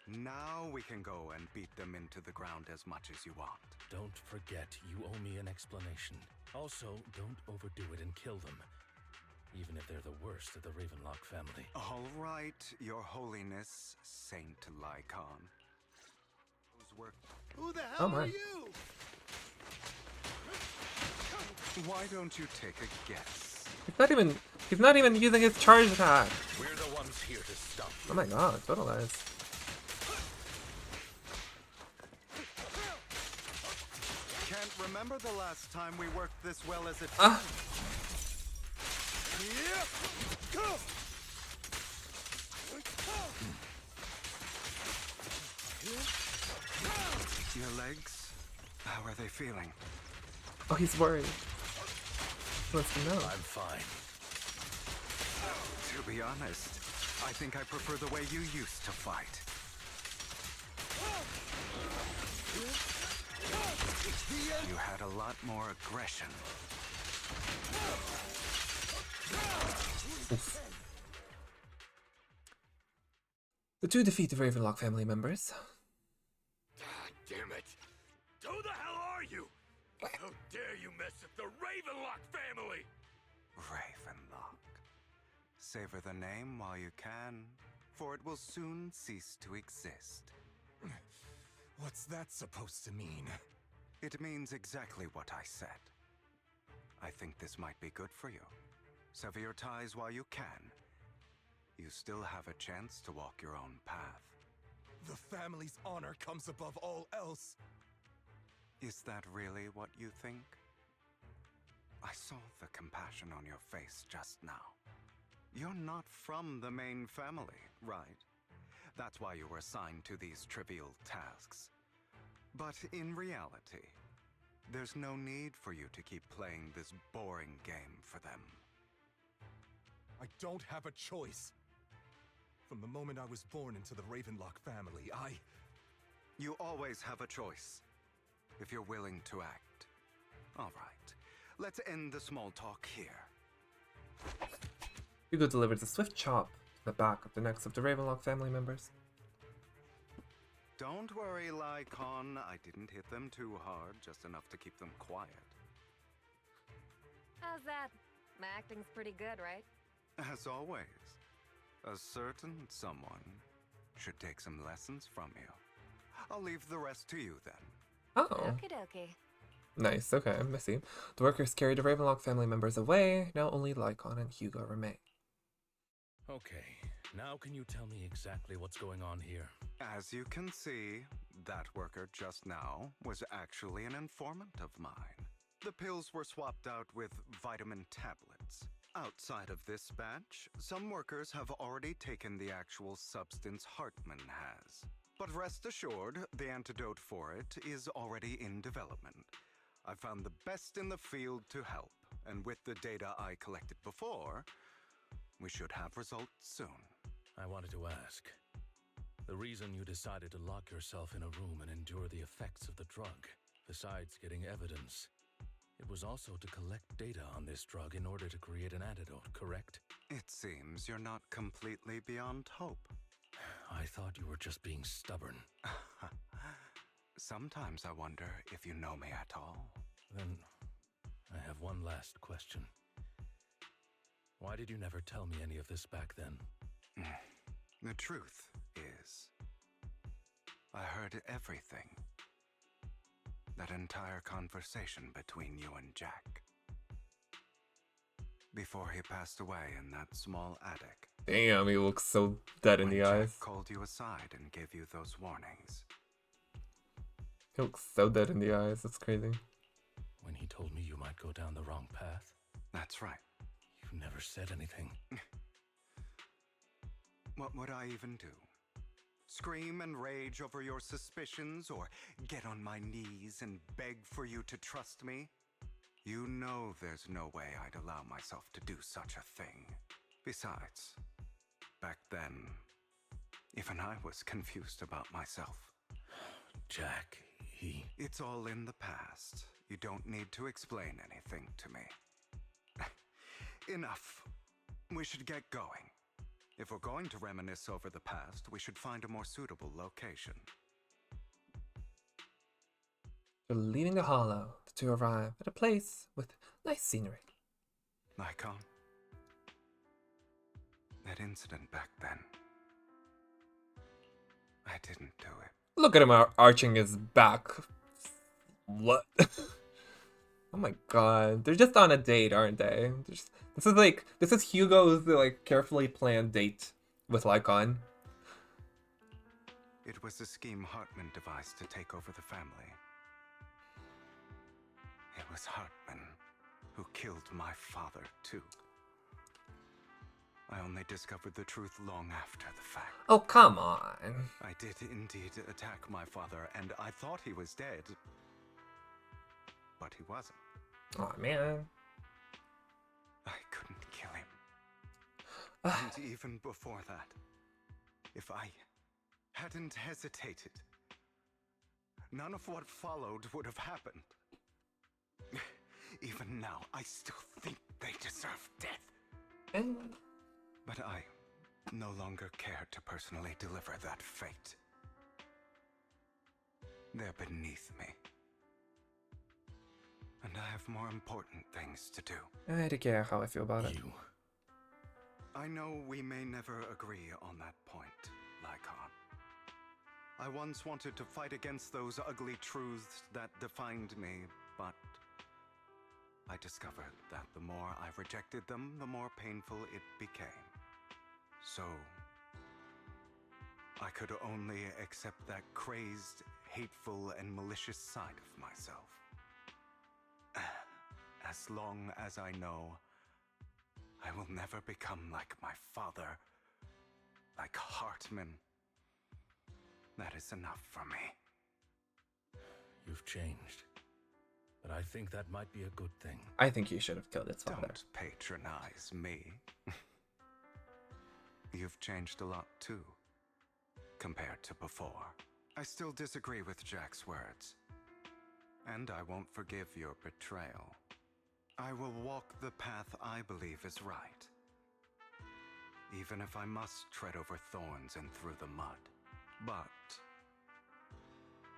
Now we can go and beat them into the ground as much as you want. Don't forget, you owe me an explanation. Also, don't overdo it and kill them. Even if they're the worst of the Ravenlock family. All right, Your Holiness, Saint Lycon. Who the hell are you? Why don't you take a guess? He's not even using his charge attack. We're the ones here to stop you. Oh my god, totalized. Can't remember the last time we worked this well as a team. Ah. Your legs? How are they feeling? Oh, he's worried. He wants to know. I'm fine. To be honest, I think I prefer the way you used to fight. You had a lot more aggression. The two defeat the Ravenlock family members. God damn it! Who the hell are you? How dare you mess with the Ravenlock family? Ravenlock. Savor the name while you can, for it will soon cease to exist. What's that supposed to mean? It means exactly what I said. I think this might be good for you. Sever your ties while you can. You still have a chance to walk your own path. The family's honor comes above all else. Is that really what you think? I saw the compassion on your face just now. You're not from the main family, right? That's why you were assigned to these trivial tasks. But in reality, there's no need for you to keep playing this boring game for them. I don't have a choice. From the moment I was born into the Ravenlock family, You always have a choice, if you're willing to act. All right, let's end the small talk here. Hugo delivers a swift chop to the back of the necks of the Ravenlock family members. Don't worry, Lycon. I didn't hit them too hard, just enough to keep them quiet. How's that? My acting's pretty good, right? As always, a certain someone should take some lessons from you. I'll leave the rest to you then. Oh. Okie dokie. Nice, okay, I see. The workers carried the Ravenlock family members away. Now only Lycon and Hugo remain. Okay, now can you tell me exactly what's going on here? As you can see, that worker just now was actually an informant of mine. The pills were swapped out with vitamin tablets. Outside of this batch, some workers have already taken the actual substance Hartman has. But rest assured, the antidote for it is already in development. I found the best in the field to help, and with the data I collected before, we should have results soon. I wanted to ask. The reason you decided to lock yourself in a room and endure the effects of the drug, besides getting evidence, it was also to collect data on this drug in order to create an antidote, correct? It seems you're not completely beyond hope. I thought you were just being stubborn. Sometimes I wonder if you know me at all. Then, I have one last question. Why did you never tell me any of this back then? The truth is, I heard everything. That entire conversation between you and Jack. Before he passed away in that small attic. Damn, he looks so dead in the eyes. Jack called you aside and gave you those warnings. He looks so dead in the eyes, that's crazy. When he told me you might go down the wrong path? That's right. You never said anything. What would I even do? Scream and rage over your suspicions, or get on my knees and beg for you to trust me? You know there's no way I'd allow myself to do such a thing. Besides, back then, even I was confused about myself. Jack, he... It's all in the past. You don't need to explain anything to me. Enough. We should get going. If we're going to reminisce over the past, we should find a more suitable location. They're leaving the hollow. The two arrive at a place with nice scenery. Lycon, that incident back then, I didn't do it. Look at him arching his back. What? Oh my god, they're just on a date, aren't they? This is Hugo's like carefully planned date with Lycon. It was a scheme Hartman devised to take over the family. It was Hartman who killed my father, too. I only discovered the truth long after the fact. Oh, come on. I did indeed attack my father, and I thought he was dead. But he wasn't. Aw, man. I couldn't kill him. And even before that, if I hadn't hesitated, none of what followed would have happened. Even now, I still think they deserve death. But I no longer care to personally deliver that fate. They're beneath me. And I have more important things to do. I don't care how I feel about it. I know we may never agree on that point, Lycon. I once wanted to fight against those ugly truths that defined me, but I discovered that the more I rejected them, the more painful it became. So, I could only accept that crazed, hateful, and malicious side of myself. As long as I know I will never become like my father, like Hartman, that is enough for me. You've changed, but I think that might be a good thing. I think you should have killed its father. Don't patronize me. You've changed a lot too, compared to before. I still disagree with Jack's words, and I won't forgive your betrayal. I will walk the path I believe is right, even if I must tread over thorns and through the mud. But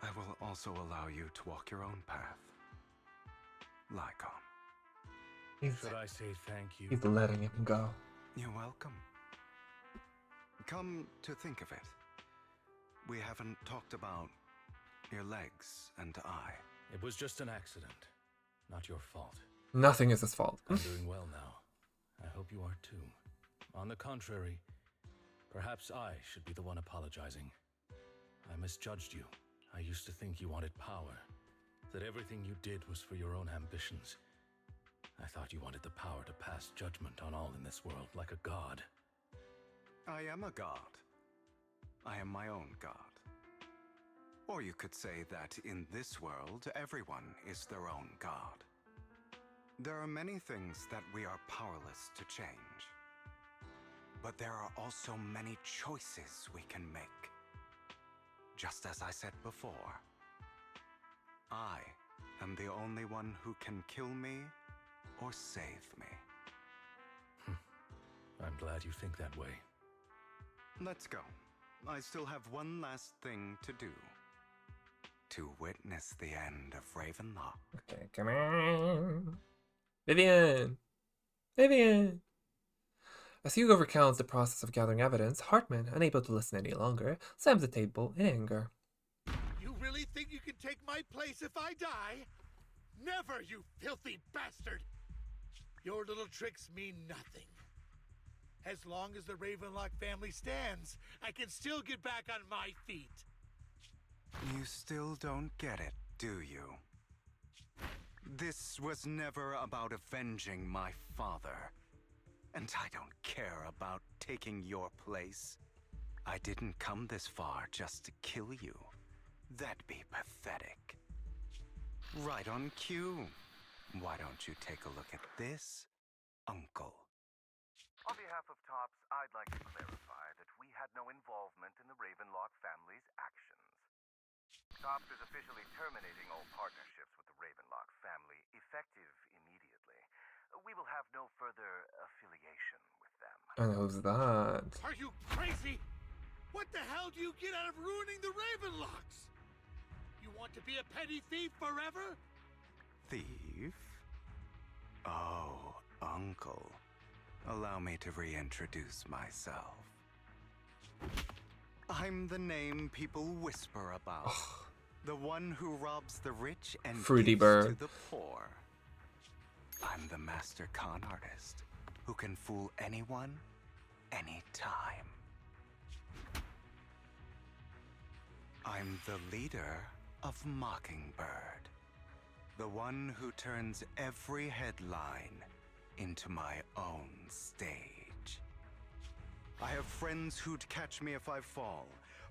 I will also allow you to walk your own path, Lycon. Should I say thank you? He's letting him go. You're welcome. Come to think of it, we haven't talked about your legs and eye. It was just an accident, not your fault. Nothing is his fault. I'm doing well now. I hope you are too. On the contrary, perhaps I should be the one apologizing. I misjudged you. I used to think you wanted power, that everything you did was for your own ambitions. I thought you wanted the power to pass judgment on all in this world like a god. I am a god. I am my own god. Or you could say that in this world, everyone is their own god. There are many things that we are powerless to change. But there are also many choices we can make. Just as I said before, I am the only one who can kill me or save me. I'm glad you think that way. Let's go. I still have one last thing to do. To witness the end of Ravenlock. Okay, come on. Vivian! Vivian! As Hugo recounts the process of gathering evidence, Hartman, unable to listen any longer, slams the table in anger. You really think you can take my place if I die? Never, you filthy bastard! Your little tricks mean nothing. As long as the Ravenlock family stands, I can still get back on my feet. You still don't get it, do you? This was never about avenging my father. And I don't care about taking your place. I didn't come this far just to kill you. That'd be pathetic. Right on cue. Why don't you take a look at this, Uncle? On behalf of TOPS, I'd like to clarify that we had no involvement in the Ravenlock family's actions. TOPS is officially terminating all partnerships with the Ravenlock family, effective immediately. We will have no further affiliation with them. And who's that? Are you crazy? What the hell do you get out of ruining the Ravenlocks? You want to be a petty thief forever? Thief? Oh, Uncle. Allow me to reintroduce myself. I'm the name people whisper about. The one who robs the rich and Fruity gives bird. to the poor. I'm the master con artist who can fool anyone, anytime. I'm the leader of Mockingbird, the one who turns every headline into my own stage. I have friends who'd catch me if I fall,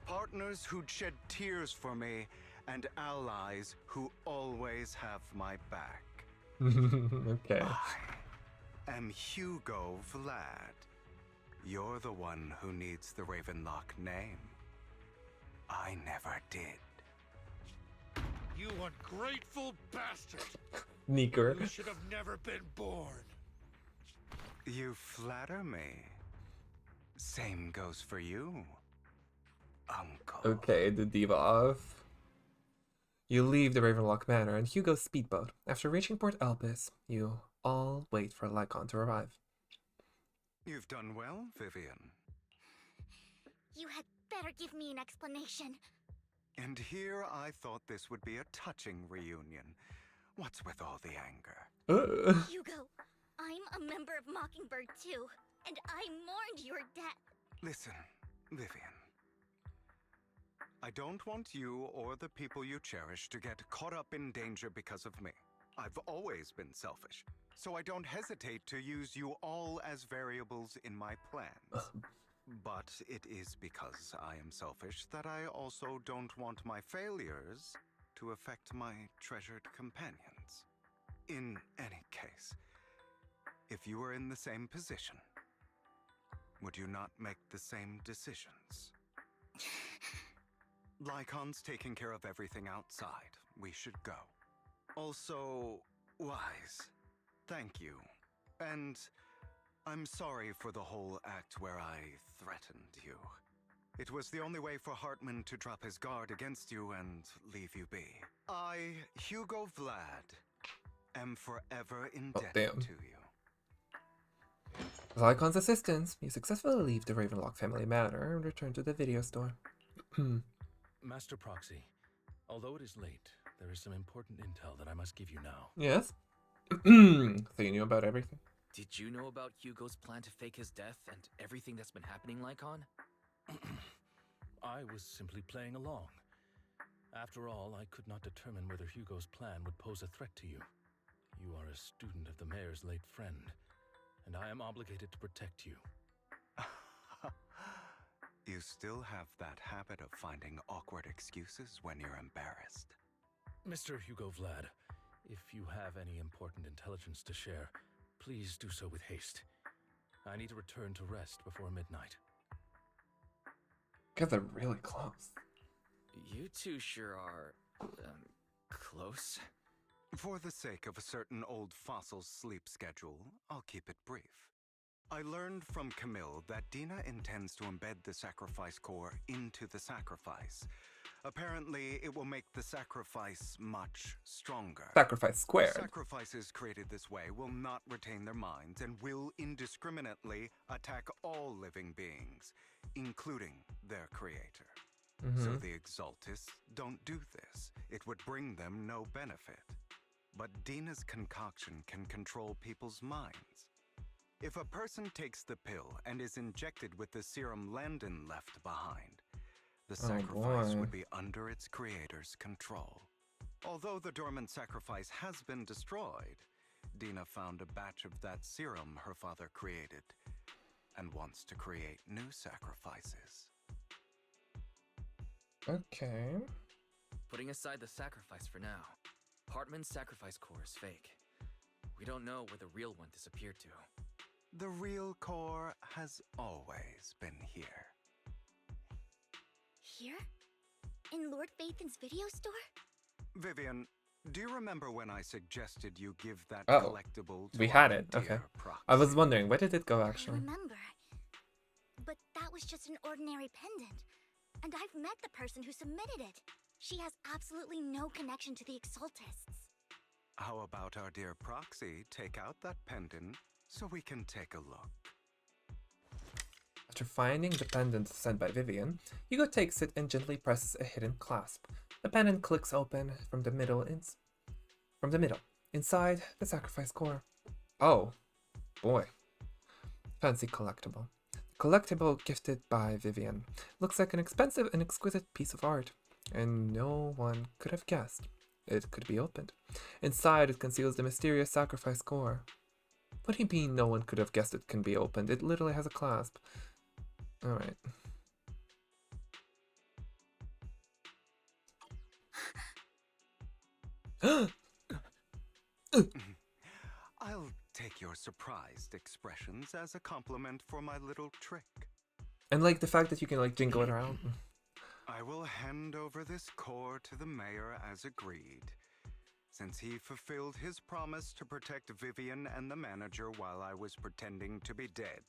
partners who'd shed tears for me, and allies who always have my back. Okay. I am Hugo Vlad. You're the one who needs the Ravenlock name. I never did. You ungrateful bastard! Sneaker. You should have never been born. You flatter me. Same goes for you, Uncle. Okay, the diva off. You leave the Ravenlock Manor and Hugo's speedboat. After reaching Port Elpis, you all wait for Lycon to arrive. You've done well, Vivian. You had better give me an explanation. And here I thought this would be a touching reunion. What's with all the anger? Hugo, I'm a member of Mockingbird too, and I mourned your death. Listen, Vivian. I don't want you or the people you cherish to get caught up in danger because of me. I've always been selfish, so I don't hesitate to use you all as variables in my plans. But it is because I am selfish that I also don't want my failures to affect my treasured companions. In any case, if you were in the same position, would you not make the same decisions? Lycon's taking care of everything outside. We should go. Also, Wise, thank you. And I'm sorry for the whole act where I threatened you. It was the only way for Hartman to drop his guard against you and leave you be. I, Hugo Vlad, am forever indebted to you. With Lycon's assistance, you successfully leave the Ravenlock family manor and return to the video store. Master Proxy, although it is late, there is some important intel that I must give you now. Yes? So you knew about everything? Did you know about Hugo's plan to fake his death and everything that's been happening, Lycon? I was simply playing along. After all, I could not determine whether Hugo's plan would pose a threat to you. You are a student of the mayor's late friend, and I am obligated to protect you. You still have that habit of finding awkward excuses when you're embarrassed. Mr. Hugo Vlad, if you have any important intelligence to share, please do so with haste. I need to return to rest before midnight. God, they're really close. You two sure are, close. For the sake of a certain old fossil's sleep schedule, I'll keep it brief. I learned from Camille that Dina intends to embed the sacrifice core into the sacrifice. Apparently, it will make the sacrifice much stronger. Sacrifice squared. Sacrifices created this way will not retain their minds and will indiscriminately attack all living beings, including their creator. So the Exaltists don't do this. It would bring them no benefit. But Dina's concoction can control people's minds. If a person takes the pill and is injected with the serum Landon left behind, the sacrifice would be under its creator's control. Although the dormant sacrifice has been destroyed, Dina found a batch of that serum her father created and wants to create new sacrifices. Okay. Putting aside the sacrifice for now, Hartman's sacrifice core is fake. We don't know where the real one disappeared to. The real core has always been here. Here? In Lord Phaethon's video store? Vivian, do you remember when I suggested you give that Oh, collectible to we had our it. Okay. dear Proxy? I was wondering, where did it go I actually? remember. But that was just an ordinary pendant. And I've met the person who submitted it. She has absolutely no connection to the Exaltists. How about our dear Proxy take out that pendant so we can take a look? After finding the pendant sent by Vivian, Hugo takes it and gently presses a hidden clasp. The pendant clicks open from the middle. Inside the sacrifice core. Oh, boy. Fancy collectible. Collectible gifted by Vivian. Looks like an expensive and exquisite piece of art, and no one could have guessed it could be opened. Inside, it conceals the mysterious sacrifice core. What do you mean no one could have guessed it can be opened? It literally has a clasp. Alright. I'll take your surprised expressions as a compliment for my little trick. And like the fact that you can like jingle it around. I will hand over this core to the mayor as agreed. Since he fulfilled his promise to protect Vivian and the manager while I was pretending to be dead,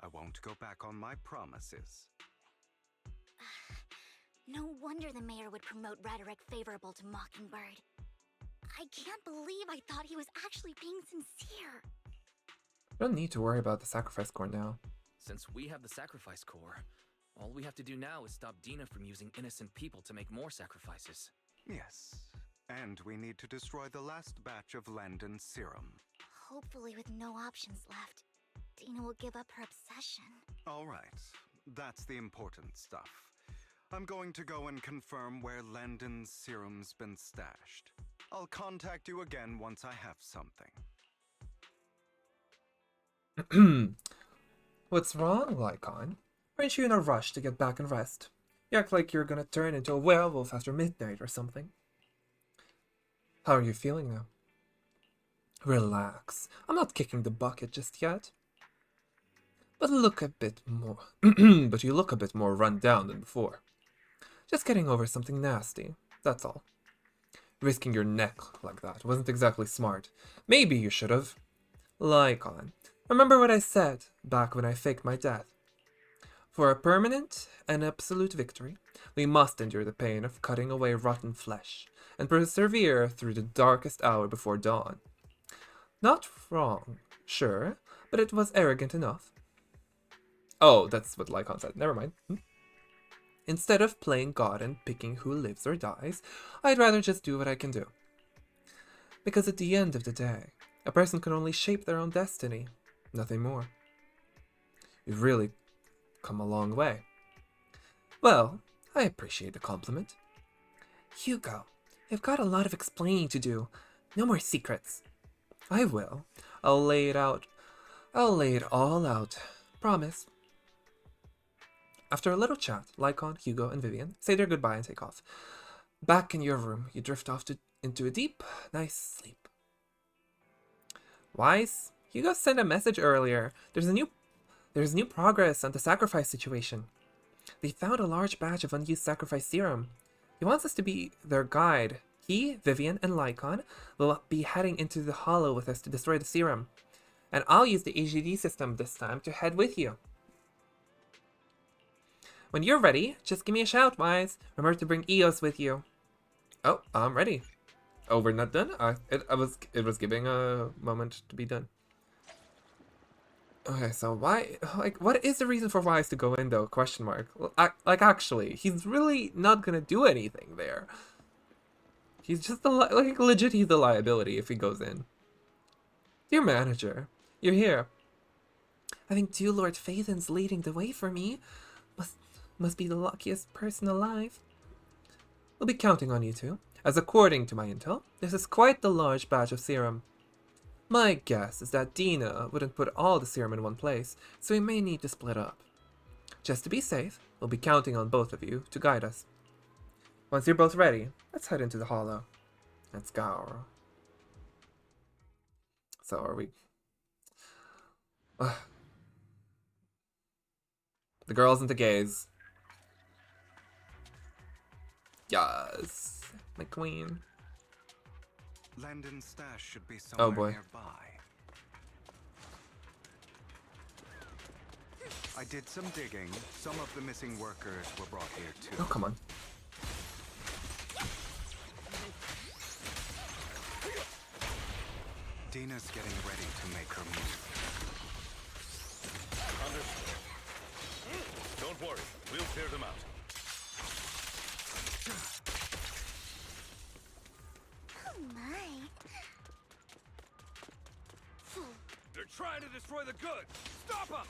I won't go back on my promises. No wonder the mayor would promote rhetoric favorable to Mockingbird. I can't believe I thought he was actually being sincere. I don't need to worry about the sacrifice core now. Since we have the sacrifice core, all we have to do now is stop Dina from using innocent people to make more sacrifices. Yes, and we need to destroy the last batch of Landon's serum. Hopefully with no options left, Dina will give up her obsession. All right, that's the important stuff. I'm going to go and confirm where Landon's serum's been stashed. I'll contact you again once I have something. What's wrong, Lycon? Aren't you in a rush to get back and rest? You act like you're gonna turn into a werewolf after midnight or something. How are you feeling now? Relax. I'm not kicking the bucket just yet. But look a bit more but you look a bit more run down than before. Just getting over something nasty, that's all. Risking your neck like that wasn't exactly smart. Maybe you should have. Lycon, remember what I said back when I faked my death? For a permanent and absolute victory, we must endure the pain of cutting away rotten flesh, and persevere through the darkest hour before dawn. Not wrong, sure, but it was arrogant enough. Oh, that's what Lycon said. Never mind. Instead of playing God and picking who lives or dies, I'd rather just do what I can do. Because at the end of the day, a person can only shape their own destiny, nothing more. You've really come a long way. Well, I appreciate the compliment. Hugo, you've got a lot of explaining to do. No more secrets. I will. I'll lay it all out. Promise. After a little chat, Lycon, Hugo, and Vivian say their goodbye and take off. Back in your room, you drift off into a deep, nice sleep. Wise, Hugo sent a message earlier. There's new progress on the sacrifice situation. They found a large batch of unused sacrifice serum. He wants us to be their guide. He, Vivian, and Lycon will be heading into the hollow with us to destroy the serum. And I'll use the AGD system this time to head with you. When you're ready, just give me a shout, Wise. Remember to bring Eos with you. Oh, I'm ready. Oh, we're not done? It was giving a moment to be done. Okay, so why, like, what is the reason for Wise to go in though? Question mark. Like, actually, he's really not gonna do anything there. He's just like legit. He's the liability if he goes in. Dear manager, you're here. I think dear Lord Phaethon's leading the way for me. Must be the luckiest person alive. We'll be counting on you two, as according to my intel, this is quite the large batch of serum. My guess is that Dina wouldn't put all the serum in one place, so we may need to split up. Just to be safe, we'll be counting on both of you to guide us. Once you're both ready, let's head into the hollow. Let's go. So are we... The girls and the gays. Yes, my queen. Landon's stash should be somewhere nearby. I did some digging. Some of the missing workers were brought here too. Oh, come on. Dina's getting ready to make her move. Understood. Don't worry, we'll clear them out. Oh my. trying to destroy the goods! Stop them!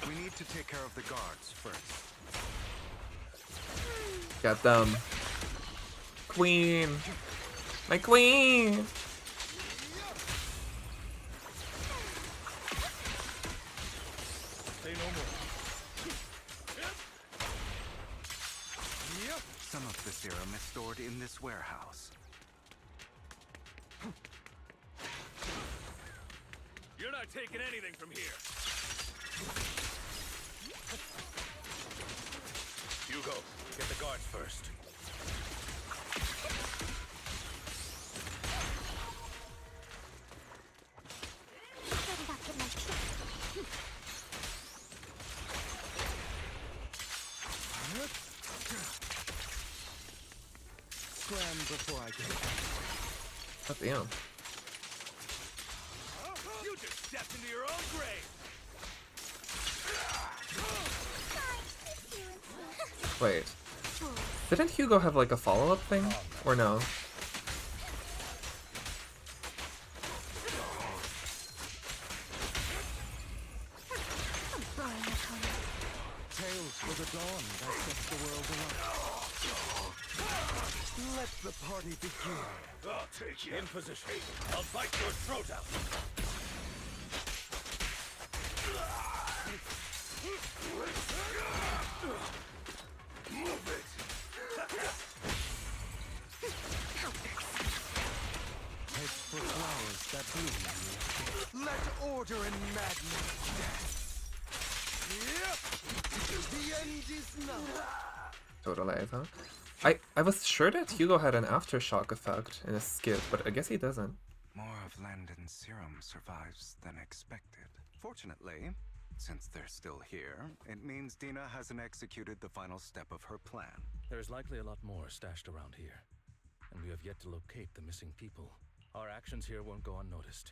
We need to take care of the guards first. Got them. Queen! My queen! Say no more. Some of the serum is stored in this warehouse. You're not taking anything from here. Hugo, get the guards first. Scram before I get Oh, damn. You just stepped into your own grave! Wait. Didn't Hugo have like a follow-up thing? Or no? Tales for the dawn that sets the world alight. Let the party begin. I'll take you. In position. I'll bite your throat out. Move it. Head for flowers that bloom. Let order and madness dance. Yep. The end is now. Totally, huh? I was sure that Hugo had an aftershock effect in his skip, but I guess he doesn't. More of Landon's serum survives than expected. Fortunately, since they're still here, it means Dina hasn't executed the final step of her plan. There is likely a lot more stashed around here, and we have yet to locate the missing people. Our actions here won't go unnoticed.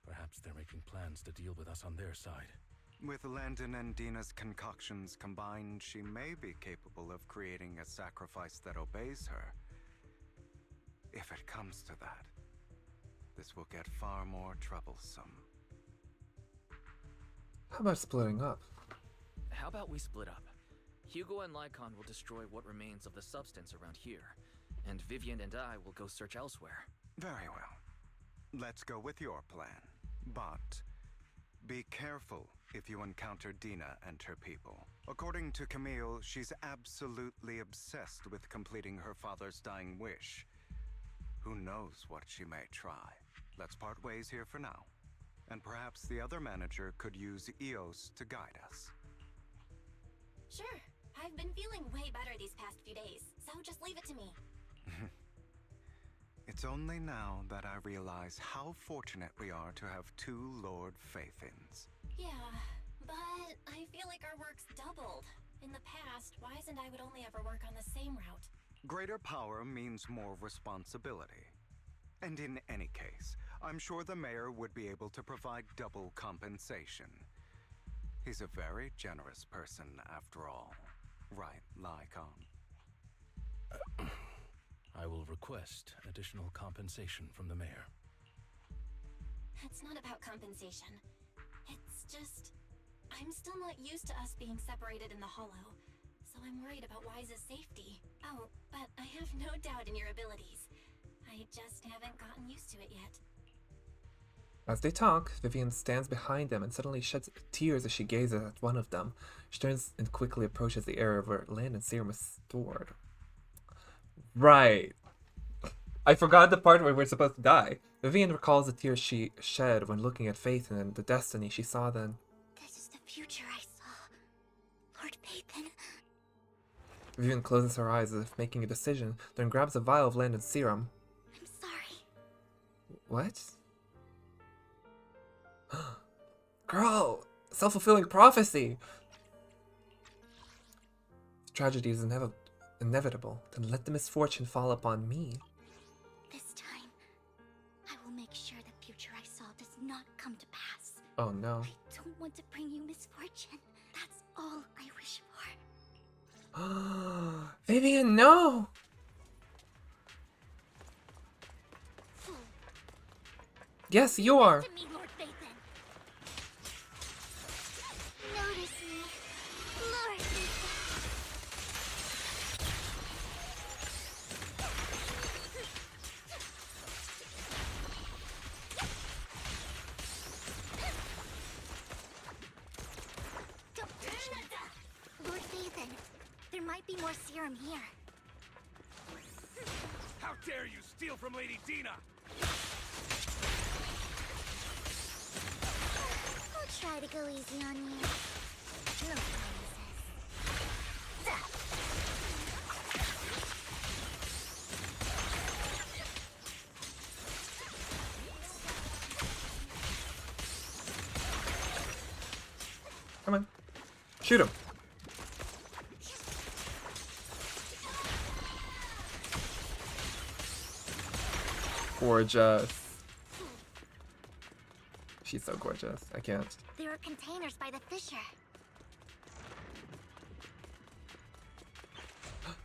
Perhaps they're making plans to deal with us on their side. With Landon and Dina's concoctions combined, she may be capable of creating a sacrifice that obeys her. If it comes to that, this will get far more troublesome. How about splitting up? How about we split up? Hugo and Lycon will destroy what remains of the substance around here, and Vivian and I will go search elsewhere. Very well. Let's go with your plan. But be careful if you encounter Dina and her people. According to Camille, she's absolutely obsessed with completing her father's dying wish. Who knows what she may try? Let's part ways here for now. And perhaps the other manager could use Eos to guide us. Sure. I've been feeling way better these past few days, so just leave it to me. It's only now that I realize how fortunate we are to have two Lord Faithins. Yeah, but I feel like our work's doubled. In the past, Wise and I would only ever work on the same route. Greater power means more responsibility. And in any case, I'm sure the mayor would be able to provide double compensation. He's a very generous person, after all. Right, Lycon? I will request additional compensation from the mayor. It's not about compensation. It's just... I'm still not used to us being separated in the Hollow, so I'm worried about Wise's safety. Oh, but I have no doubt in your abilities. I just haven't gotten used to it yet. As they talk, Vivian stands behind them and suddenly sheds tears as she gazes at one of them. She turns and quickly approaches the area where Landon's serum is stored. Right. I forgot the part where we're supposed to die. Vivian recalls the tears she shed when looking at Faith and the destiny she saw then. This is the future I saw. Lord Pathan. Vivian closes her eyes as if making a decision, then grabs a vial of Landon's serum. I'm sorry. What? Girl! Self-fulfilling prophecy! Tragedy is inevitable, then let the misfortune fall upon me. This time, I will make sure the future I saw does not come to pass. Oh no. I don't want to bring you misfortune. That's all I wish for. Vivian, no! Yes, you are. To me, Lord Vathan. Notice me, Lord Vathan. Don't touch me. Lord Vathan, there might be more serum here. How dare you steal from Lady Dina? I'll try to go easy on you. No promises. Come on. Shoot him. Gorgeous. She's so gorgeous. I can't. There are containers by the fissure.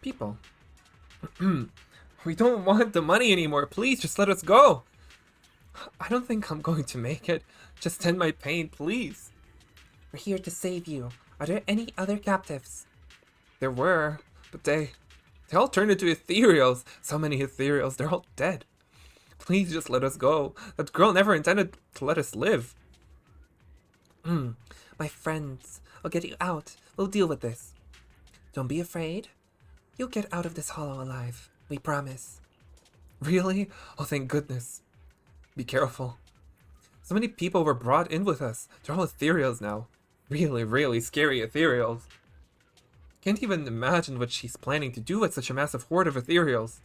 People. We don't want the money anymore. Please, just let us go. I don't think I'm going to make it. Just end my pain, please. We're here to save you. Are there any other captives? There were, but they all turned into ethereals. So many ethereals, they're all dead. Please just let us go. That girl never intended to let us live. My friends, I'll get you out. We'll deal with this. Don't be afraid. You'll get out of this hollow alive. We promise. Really? Oh, thank goodness. Be careful. So many people were brought in with us. They're all ethereals now. Really, really scary ethereals. Can't even imagine what she's planning to do with such a massive horde of ethereals.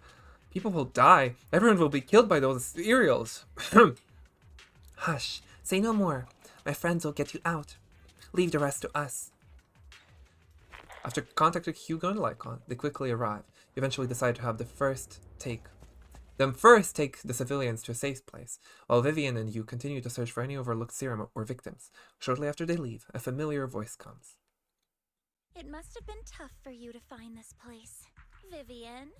People will die. Everyone will be killed by those ethereals. Hush. Say no more. My friends will get you out. Leave the rest to us. After contacting Hugo and Lycon, they quickly arrive. They eventually decide to have them first take the civilians to a safe place, while Vivian and you continue to search for any overlooked serum or victims. Shortly after they leave, a familiar voice comes. It must have been tough for you to find this place. Vivian,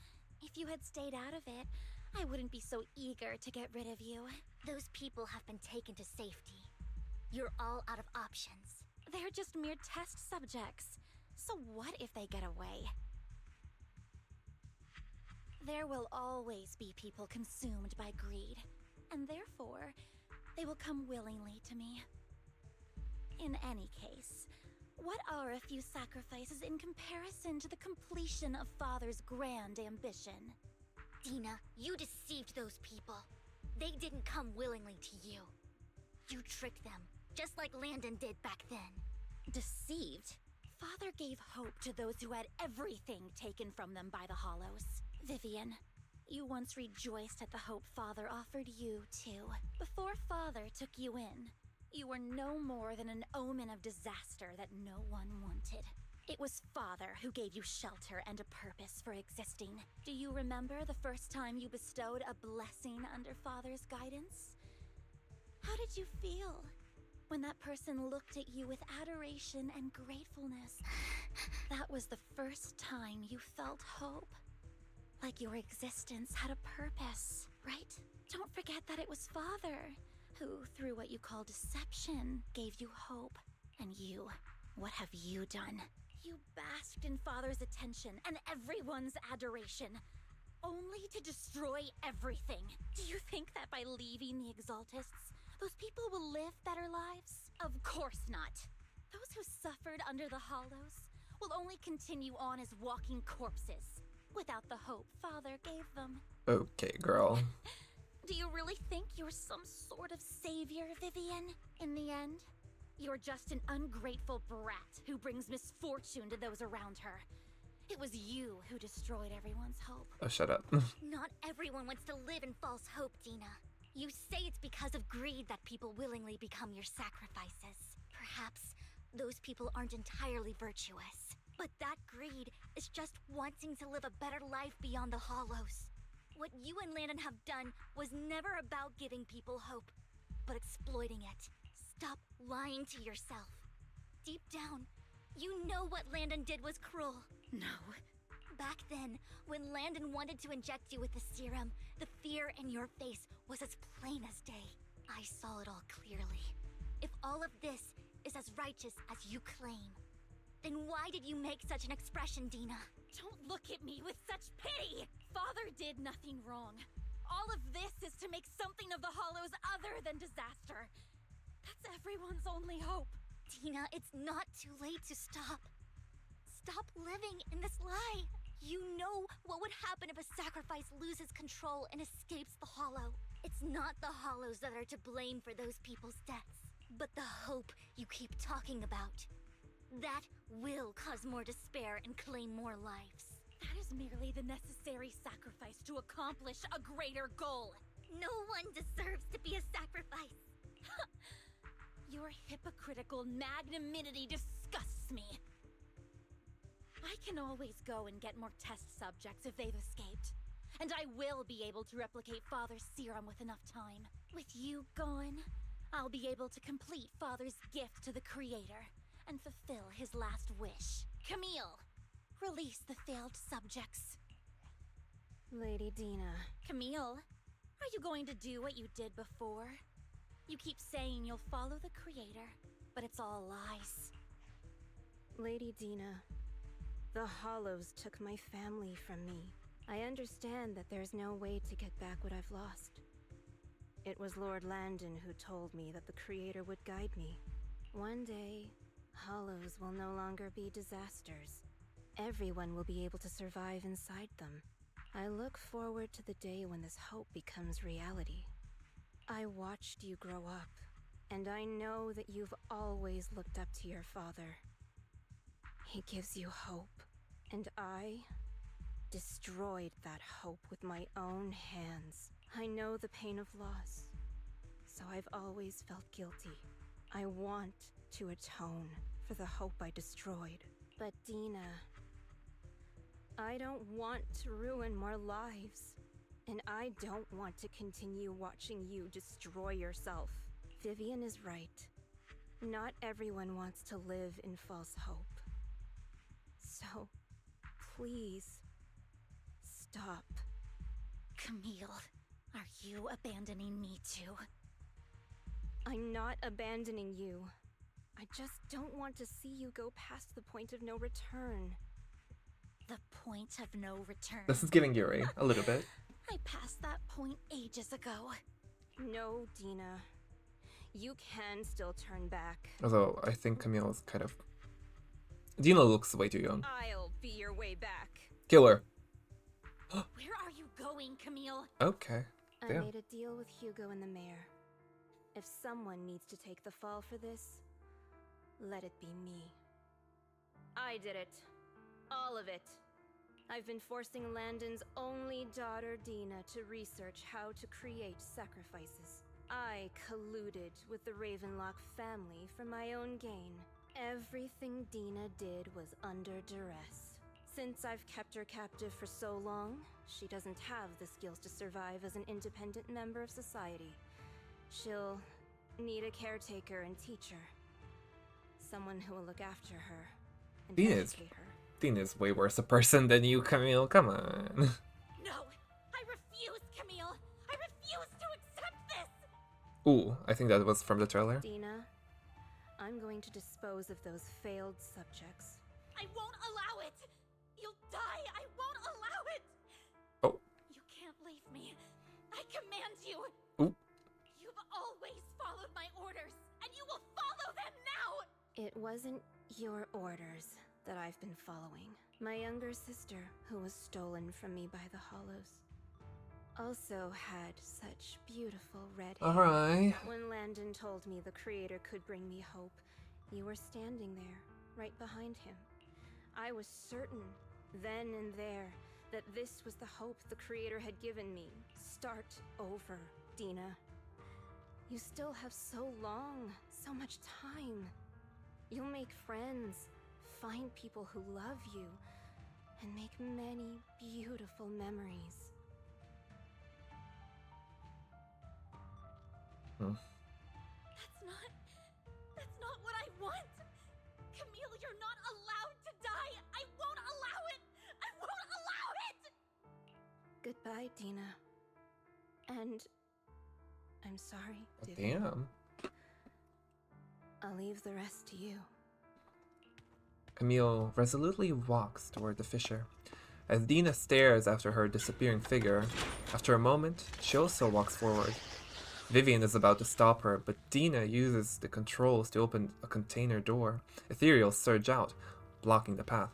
if you had stayed out of it, I wouldn't be so eager to get rid of you. Those people have been taken to safety. You're all out of options. They're just mere test subjects. So what if they get away? There will always be people consumed by greed, and therefore, they will come willingly to me. In any case, what are a few sacrifices in comparison to the completion of Father's grand ambition? Dina, you deceived those people. They didn't come willingly to you. You tricked them, just like Landon did back then. Deceived? Father gave hope to those who had everything taken from them by the Hollows. Vivian, you once rejoiced at the hope Father offered you, too. Before Father took you in, you were no more than an omen of disaster that no one wanted. It was Father who gave you shelter and a purpose for existing. Do you remember the first time you bestowed a blessing under Father's guidance? How did you feel when that person looked at you with adoration and gratefulness? That was the first time you felt hope. Like your existence had a purpose, right? Don't forget that it was Father who, through what you call deception, gave you hope. And you, what have you done? You basked in Father's attention and everyone's adoration, only to destroy everything. Do you think that by leaving the Exaltists, those people will live better lives? Of course not. Those who suffered under the Hollows will only continue on as walking corpses, without the hope Father gave them. Okay, girl. Do you really think you're some sort of savior, Vivian? In the end, you're just an ungrateful brat who brings misfortune to those around her. It was you who destroyed everyone's hope. Oh, shut up. Not everyone wants to live in false hope, Dina. You say it's because of greed that people willingly become your sacrifices. Perhaps those people aren't entirely virtuous. But that greed is just wanting to live a better life beyond the Hollows. What you and Landon have done was never about giving people hope, but exploiting it. Stop lying to yourself. Deep down, you know what Landon did was cruel. No. Back then, when Landon wanted to inject you with the serum, the fear in your face was as plain as day. I saw it all clearly. If all of this is as righteous as you claim, then why did you make such an expression, Dina? Don't look at me with such pity! Father did nothing wrong. All of this is to make something of the Hollows other than disaster. That's everyone's only hope. Dina, it's not too late to stop. Stop living in this lie. You know what would happen if a sacrifice loses control and escapes the Hollow. It's not the Hollows that are to blame for those people's deaths, but the hope you keep talking about. That will cause more despair and claim more lives. That is merely the necessary sacrifice to accomplish a greater goal. No one deserves to be a sacrifice. Your hypocritical magnanimity disgusts me. I can always go and get more test subjects if they've escaped. And I will be able to replicate Father's serum with enough time. With you gone, I'll be able to complete Father's gift to the Creator and fulfill his last wish. Camille, release the failed subjects. Lady Dina. Camille, are you going to do what you did before? You keep saying you'll follow the Creator, but it's all lies. Lady Dina, the Hollows took my family from me. I understand that there's no way to get back what I've lost. It was Lord Landon who told me that the Creator would guide me. One day, Hollows will no longer be disasters. Everyone will be able to survive inside them. I look forward to the day when this hope becomes reality. I watched you grow up, and I know that you've always looked up to your father. He gives you hope, and I destroyed that hope with my own hands. I know the pain of loss, so I've always felt guilty. I want to atone for the hope I destroyed. But Dina, I don't want to ruin more lives, and I don't want to continue watching you destroy yourself. Vivian is right. Not everyone wants to live in false hope. So, please, stop. Camille, are you abandoning me too? I'm not abandoning you. I just don't want to see you go past the point of no return. The point of no return. This is giving Yuri a little bit. I passed that point ages ago. No, Dina. You can still turn back. Although, I think Camille is kind of... Dina looks way too young. I'll be your way back. Kill her. Where are you going, Camille? Okay. I Damn. made a deal with Hugo and the mayor. If someone needs to take the fall for this, let it be me. I did it. All of it. I've been forcing Landon's only daughter, Dina, to research how to create sacrifices. I colluded with the Ravenlock family for my own gain. Everything Dina did was under duress. Since I've kept her captive for so long, she doesn't have the skills to survive as an independent member of society. She'll need a caretaker and teacher. Someone who will look after her and educate her. Dina's way worse a person than you, Camille. Come on. No! I refuse, Camille! I refuse to accept this! Ooh, I think that was from the trailer. Dina, I'm going to dispose of those failed subjects. I won't allow it! You'll die! I won't allow it! Oh. You can't leave me. I command you! Ooh. You've always followed my orders, and you will follow them now! It wasn't your orders that I've been following. My younger sister, who was stolen from me by the Hollows, also had such beautiful red hair. Alright. When Landon told me the Creator could bring me hope, you were standing there, right behind him. I was certain, then and there, that this was the hope the Creator had given me. Start over, Dina. You still have so long, so much time. You'll make friends, find people who love you, and make many beautiful memories. That's not what I want! Camille, you're not allowed to die! I won't allow it! I won't allow it! Goodbye, Dina. And I'm sorry, Vivian. Damn. I'll leave the rest to you. Camille resolutely walks toward the fissure. As Dina stares after her disappearing figure, after a moment, she also walks forward. Vivian is about to stop her, but Dina uses the controls to open a container door. Ethereals surge out, blocking the path.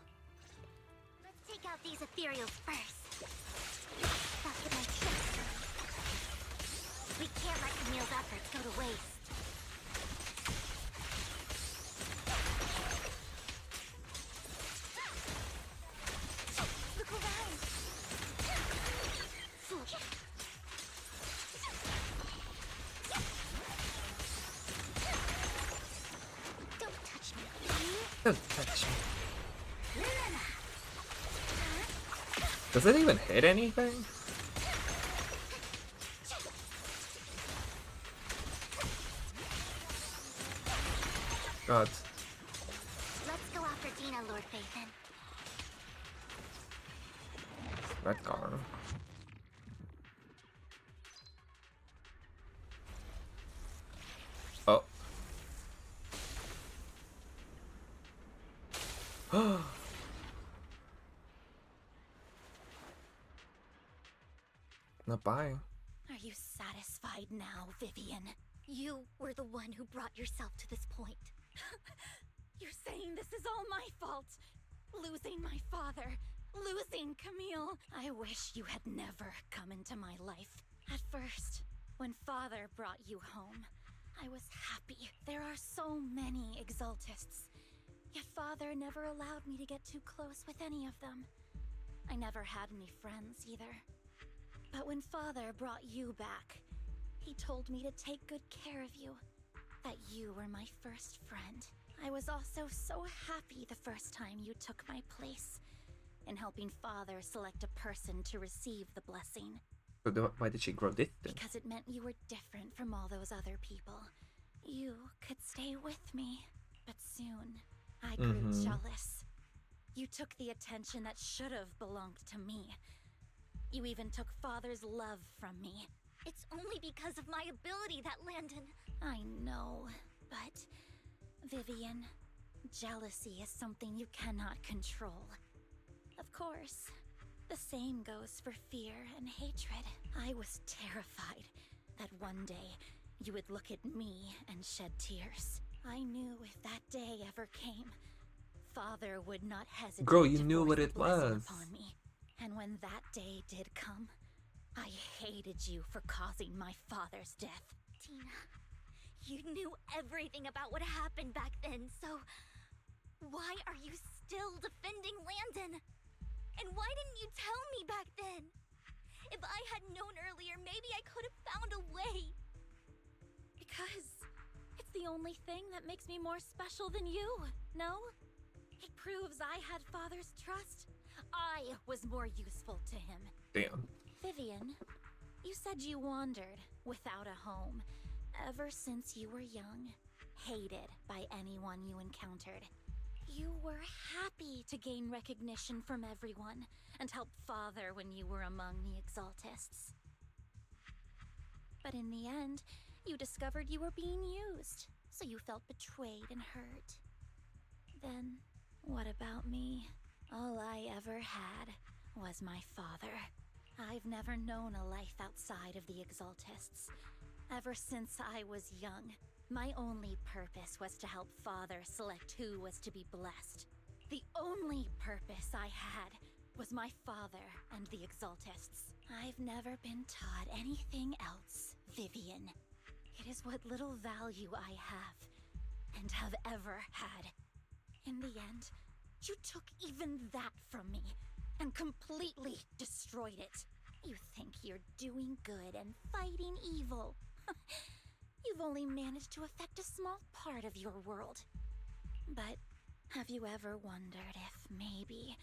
Let's take out these ethereals first. That's what my chest says. We can't let Camille's efforts go to waste. Look around. Don't touch me. Don't touch me. Does it even hit anything? God. Let's go after Dina, Lord Phaethon. Redgar. Oh. Not buying. Are you satisfied now, Vivian? You were the one who brought yourself to this point. You're saying this is all my fault? Losing my father, losing Camille. I wish you had never come into my life. At first, when Father brought you home, I was happy. There are so many Exaltists. Yet Father never allowed me to get too close with any of them. I never had any friends either. But when Father brought you back, he told me to take good care of you. That you were my first friend. I was also so happy the first time you took my place in helping Father select a person to receive the blessing. So why did she grow this then? Because it meant you were different from all those other people. You could stay with me. But soon, I grew jealous. You took the attention that should have belonged to me. You even took Father's love from me. It's only because of my ability that Landon... I know, but... Vivian, jealousy is something you cannot control. Of course, the same goes for fear and hatred. I was terrified that one day you would look at me and shed tears. I knew if that day ever came, Father would not hesitate. Girl, you knew what it was. Upon me. And when that day did come, I hated you for causing my father's death. Tina, you knew everything about what happened back then, so why are you still defending Landon? And why didn't you tell me back then? If I had known earlier, maybe I could have found a way. Because it's the only thing that makes me more special than you, no? It proves I had Father's trust. I was more useful to him. Damn. Vivian, you said you wandered without a home ever since you were young, hated by anyone you encountered. You were happy to gain recognition from everyone and help Father when you were among the Exaltists. But in the end, you discovered you were being used, so you felt betrayed and hurt. Then, what about me? All I ever had was my father. I've never known a life outside of the Exaltists. Ever since I was young, my only purpose was to help Father select who was to be blessed. The only purpose I had was my father and the Exaltists. I've never been taught anything else, Vivian. It is what little value I have, and have ever had. In the end, you took even that from me, and completely destroyed it. You think you're doing good and fighting evil. You've only managed to affect a small part of your world. But have you ever wondered if maybe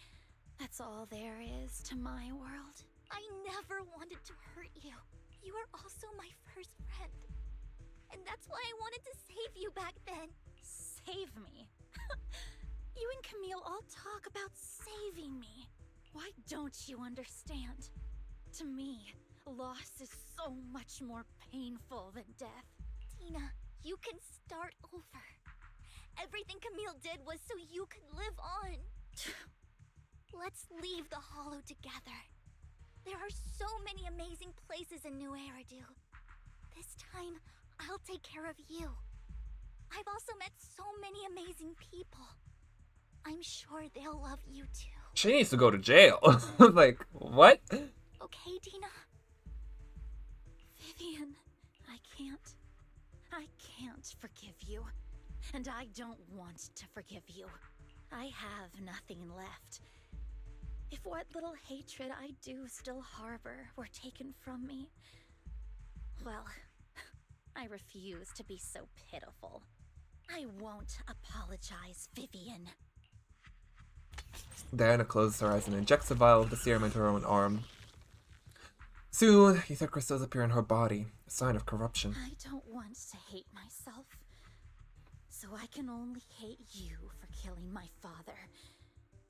that's all there is to my world? I never wanted to hurt you. You were also my first friend. And that's why I wanted to save you back then. Save me? You and Camille all talk about saving me. Why don't you understand? To me, Loss is so much more painful than death. Tina, you can start over. Everything Camille did was so you could live on. Let's leave the Hollow together. There are so many amazing places in New Eridu. This time, I'll take care of you. I've also met so many amazing people. I'm sure they'll love you too. She needs to go to jail. Like, what? Okay, Tina? Vivian, I can't forgive you. And I don't want to forgive you. I have nothing left. If what little hatred I do still harbor were taken from me, well, I refuse to be so pitiful. I won't apologize, Vivian. Diana closes her eyes and injects a vial of the serum into her own arm. Soon, ether crystals appear in her body, a sign of corruption. I don't want to hate myself, so I can only hate you for killing my father,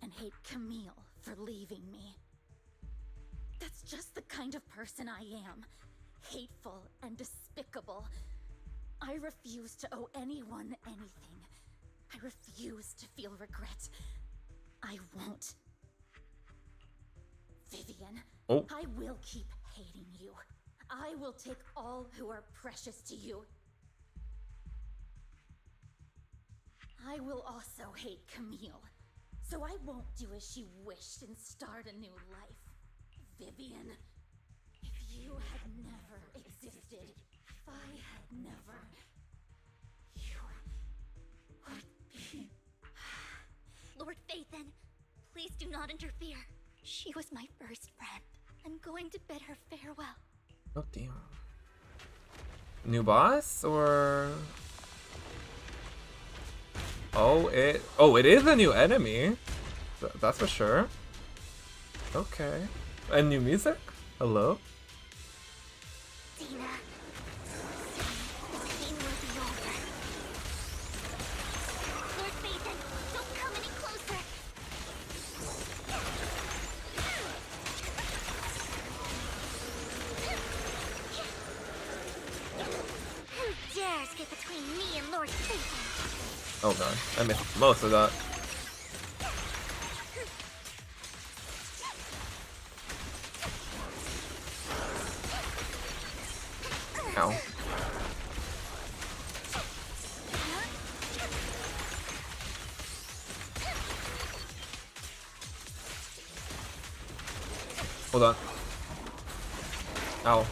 and hate Camille for leaving me. That's just the kind of person I am. Hateful and despicable. I refuse to owe anyone anything. I refuse to feel regret. I won't. Vivian, oh. I will keep hating you. I will take all who are precious to you. I will also hate Camille, so I won't do as she wished and start a new life. Vivian, if you had never existed, if I had never, you would be... Lord Phaethon, please do not interfere. She was my first friend. I'm going to bid her farewell. Oh, damn. New boss, or... Oh, it is a new enemy. That's for sure. Okay. And new music? Hello? Tina, the pain will be over. Lord Phaethon, don't come any closer. Who dares get between me and Lord Phaethon? Oh god, I missed most of that. Ow. Hold on. Ow.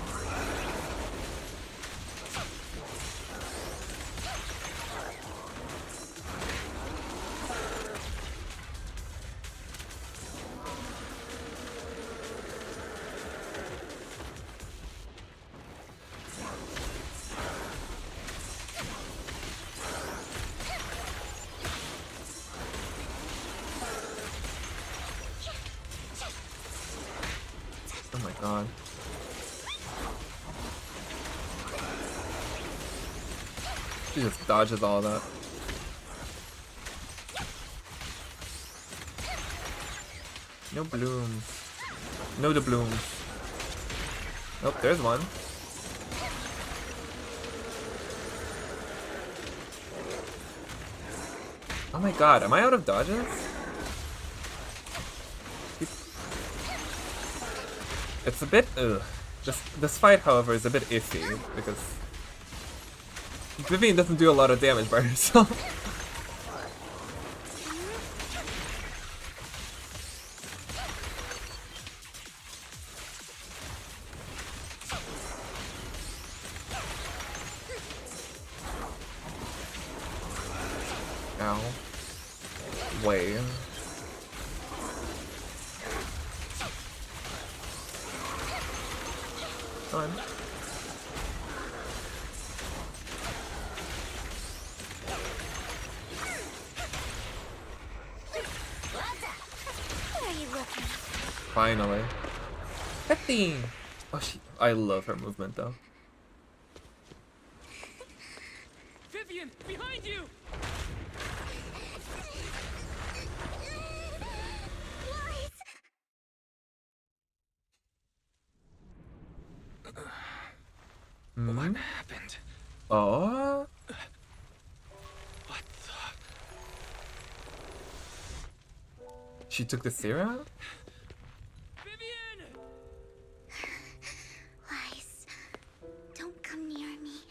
Oh my god. She just dodges all that. No blooms. No the blooms. Nope, there's one. Oh my god, am I out of dodges? It's a bit, ugh. This fight, however, is a bit iffy, because Vivian doesn't do a lot of damage by herself. Ow. Way. Fun. Where are you looking? Finally. 15! Oh, I love her movement though. Vivian, behind you! What happened? Oh? What the? She took the serum? Lies. Don't come near me.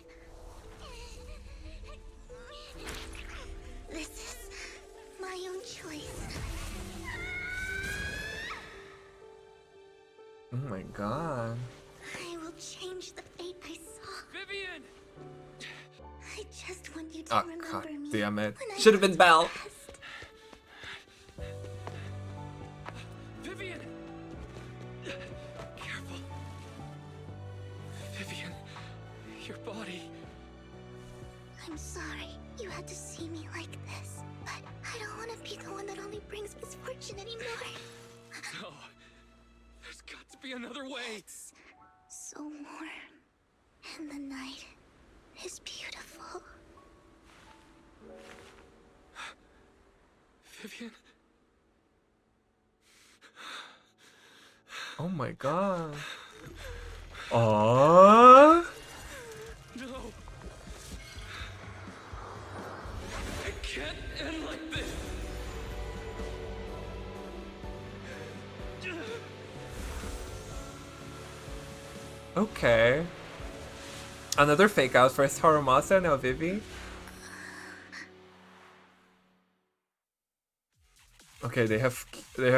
This is my own choice. Oh my god. I will change the fate I saw. Vivian! I just want you to Oh remember god me. damn it. when I Should have been was Belle. past. Vivian! Careful. Vivian, your body. I'm sorry you had to see me like this, but I don't want to be the one that only brings misfortune anymore. No. There's got to be another way. It's so warm, and the night is beautiful. Vivian? Oh my god. Aww. No. It can't end like this. Okay. Another fake out for Harumasa, now Vivi. Okay, they have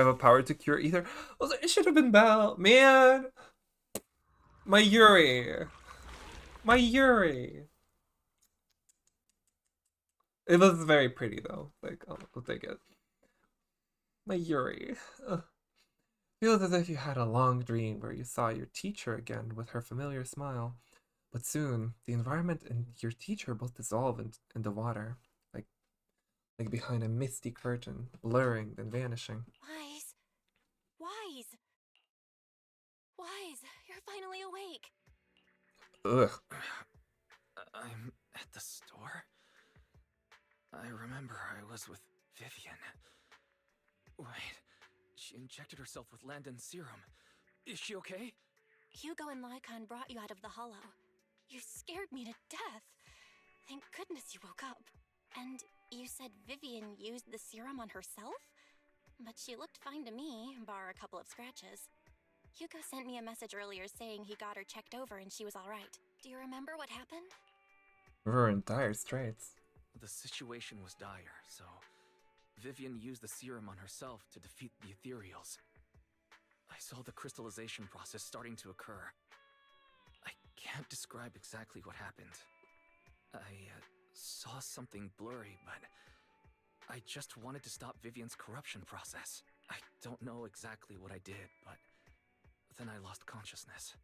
a power to cure ether. Also, it should have been Belle. Man! My Yuri. My Yuri. It was very pretty though. Like, I'll take it. My Yuri. Ugh. Feels as if you had a long dream where you saw your teacher again with her familiar smile. But soon, the environment and your teacher both dissolve in the water, like behind a misty curtain, blurring then vanishing. Wise. Wise. Wise, you're finally awake. Ugh. I'm at the store. I remember I was with Vivian. Wait, she injected herself with Landon's serum. Is she okay? Hugo and Lycon brought you out of the hollow. You scared me to death. Thank goodness you woke up. And you said Vivian used the serum on herself? But she looked fine to me, bar a couple of scratches. Hugo sent me a message earlier saying he got her checked over and she was alright. Do you remember what happened? We were in dire straits. The situation was dire, so Vivian used the serum on herself to defeat the ethereals. I saw the crystallization process starting to occur. I can't describe exactly what happened. I saw something blurry, but I just wanted to stop Vivian's corruption process. I don't know exactly what I did, but then I lost consciousness.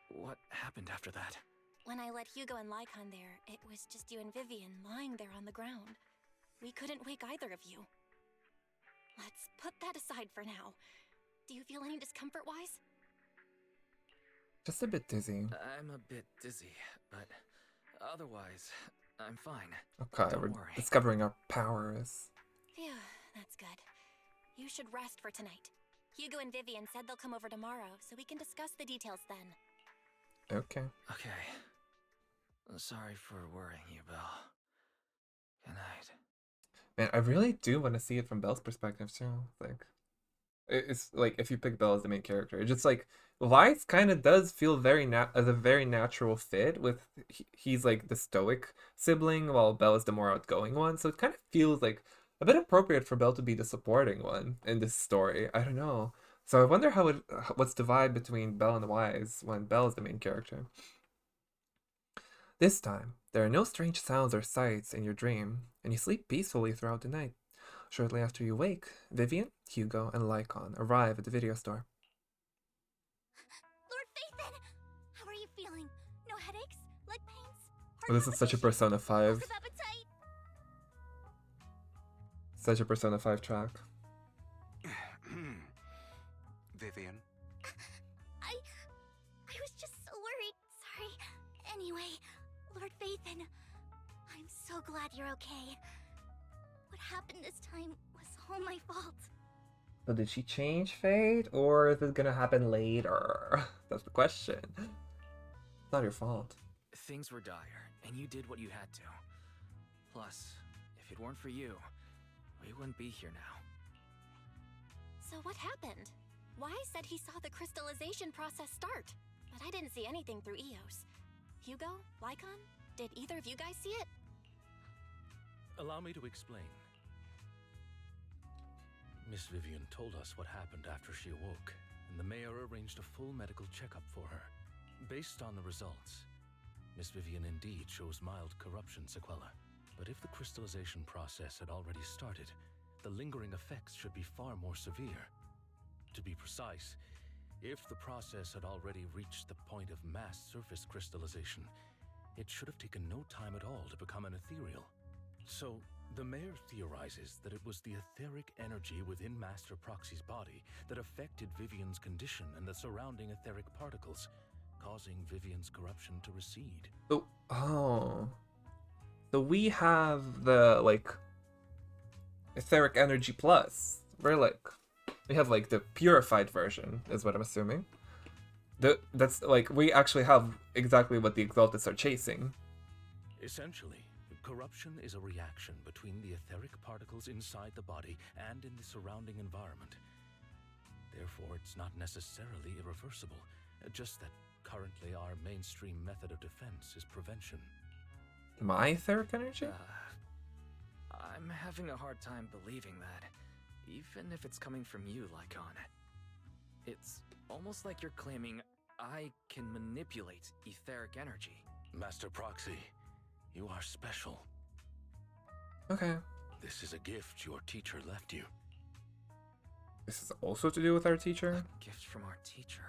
What happened after that? When I let Hugo and Lycon there, it was just you and Vivian lying there on the ground. We couldn't wake either of you. Let's put that aside for now. Do you feel any discomfort-wise? Just a bit dizzy. I'm a bit dizzy, but otherwise, I'm fine. Okay, Don't we're worry. discovering our powers. Phew, that's good. You should rest for tonight. Hugo and Vivian said they'll come over tomorrow, so we can discuss the details then. Okay. Okay. Sorry for worrying you, Belle. Good night. Man, I really do want to see it from Belle's perspective too. Like, it's like if you pick Belle as the main character, it's just like Weiss kind of does feel as a very natural fit with he's like the stoic sibling while Belle is the more outgoing one. So it kind of feels like a bit appropriate for Belle to be the supporting one in this story. I don't know. So I wonder what's the vibe between Belle and Weiss when Belle is the main character. This time, there are no strange sounds or sights in your dream, and you sleep peacefully throughout the night. Shortly after you wake, Vivian, Hugo, and Lycon arrive at the video store. Lord Phaethon! How are you feeling? No headaches? Leg pains? Oh, this is such a Persona 5. Loss of appetite? Such a Persona 5 track. Vivian? I was just so worried. Sorry. Anyway, Lord Phaethon, I'm so glad you're okay. What happened this time was all my fault. So did she change fate, or is it gonna happen later? That's the question. It's not your fault. things were dire, and you did what you had to. Plus, if it weren't for you, we wouldn't be here now. So what happened? Wai said he saw the crystallization process start, but I didn't see anything through EOS. Hugo? Lycon? Did either of you guys see it? Allow me to explain. Miss Vivian told us what happened after she awoke, and the mayor arranged a full medical checkup for her. Based on the results, Miss Vivian indeed shows mild corruption sequela. But if the crystallization process had already started, the lingering effects should be far more severe. To be precise, if the process had already reached the point of mass surface crystallization, it should have taken no time at all to become an ethereal. So, the mayor theorizes that it was the etheric energy within Master Proxy's body that affected Vivian's condition and the surrounding etheric particles, causing Vivian's corruption to recede. Oh. So we have the, like, etheric energy plus. We have, like, the purified version, is what I'm assuming. That's, like, we actually have exactly what the Exalted are chasing. Essentially, corruption is a reaction between the etheric particles inside the body and in the surrounding environment. Therefore, it's not necessarily irreversible, just that currently our mainstream method of defense is prevention. My etheric energy? I'm having a hard time believing that, even if it's coming from you, Lycon. It's almost like you're claiming I can manipulate etheric energy. Master Proxy, you are special. Okay. This is a gift your teacher left you. This is also to do with our teacher? A gift from our teacher?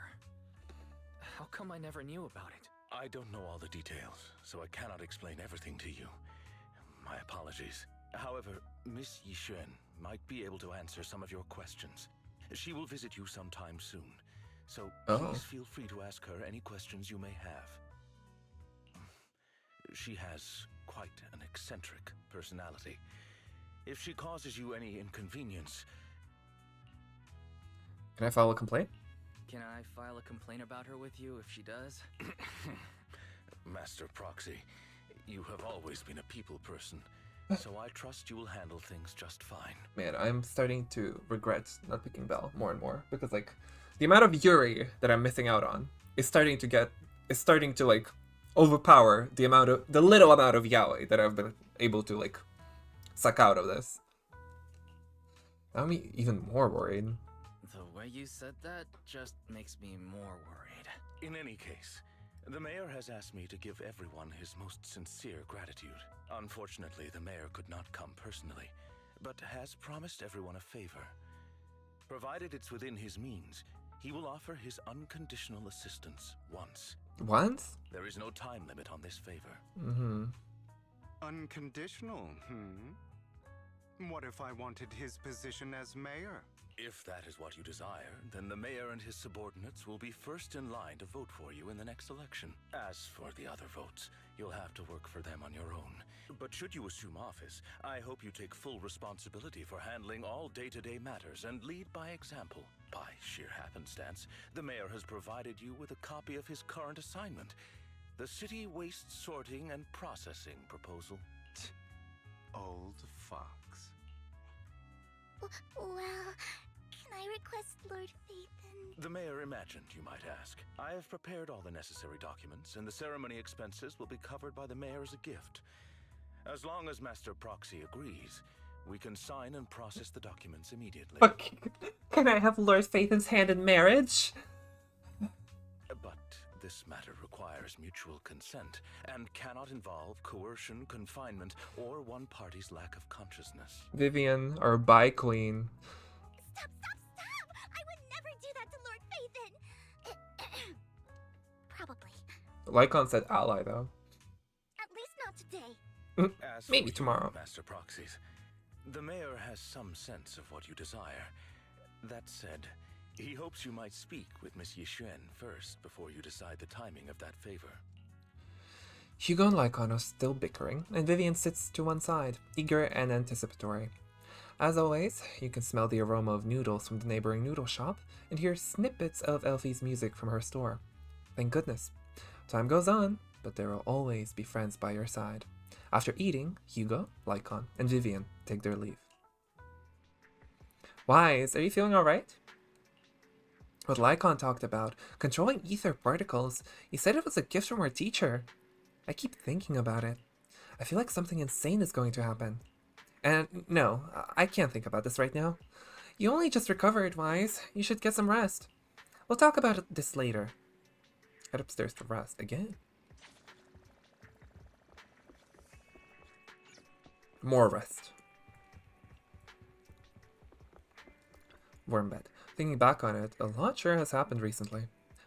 How come I never knew about it? I don't know all the details, so I cannot explain everything to you. My apologies. However, Miss Yixuan might be able to answer some of your questions. She will visit you sometime soon, so please feel free to ask her any questions you may have. She has quite an eccentric personality. If she causes you any inconvenience... Can I file a complaint? Can I file a complaint about her with you if she does? Master Proxy, you have always been a people person, so I trust you will handle things just fine. Man, I'm starting to regret not picking Belle more and more, because, like, the amount of Yuri that I'm missing out on is starting to like overpower the little amount of yaoi that I've been able to, like, suck out of this. I'm even more worried. The way you said that just makes me more worried. In any case, the mayor has asked me to give everyone his most sincere gratitude. Unfortunately, the mayor could not come personally, but has promised everyone a favor. Provided it's within his means, he will offer his unconditional assistance once. Once? There is no time limit on this favor. Mm-hmm. Unconditional, What if I wanted his position as mayor? If that is what you desire, then the mayor and his subordinates will be first in line to vote for you in the next election. As for the other votes, you'll have to work for them on your own. But should you assume office, I hope you take full responsibility for handling all day-to-day matters and lead by example. By sheer happenstance, the mayor has provided you with a copy of his current assignment, the City Waste Sorting and Processing proposal. Old fox. Well, can I request Lord Phaethon? The mayor imagined, you might ask. I have prepared all the necessary documents, and the ceremony expenses will be covered by the mayor as a gift. As long as Master Proxy agrees, we can sign and process the documents immediately. But can I have Lord Phaethon's hand in marriage? But this matter requires mutual consent, and cannot involve coercion, confinement, or one party's lack of consciousness. Vivian, our bi queen. Stop! I would never do that to Lord Phaethon! Probably. Lycon said ally, though. At least not today. Maybe tomorrow. Master Proxies, the mayor has some sense of what you desire. That said, he hopes you might speak with Miss Yixuan first before you decide the timing of that favor. Hugo and Lycon are still bickering, and Vivian sits to one side, eager and anticipatory. As always, you can smell the aroma of noodles from the neighboring noodle shop, and hear snippets of Elfie's music from her store. Thank goodness. Time goes on, that there will always be friends by your side. After eating, Hugo, Lycon, and Vivian take their leave. Wise, are you feeling alright? What Lycon talked about, controlling ether particles, he said it was a gift from our teacher. I keep thinking about it. I feel like something insane is going to happen. And no, I can't think about this right now. You only just recovered, Wise. You should get some rest. We'll talk about this later. Head upstairs to rest again. More rest. Warm bed. Thinking back on it, a lot sure has happened recently.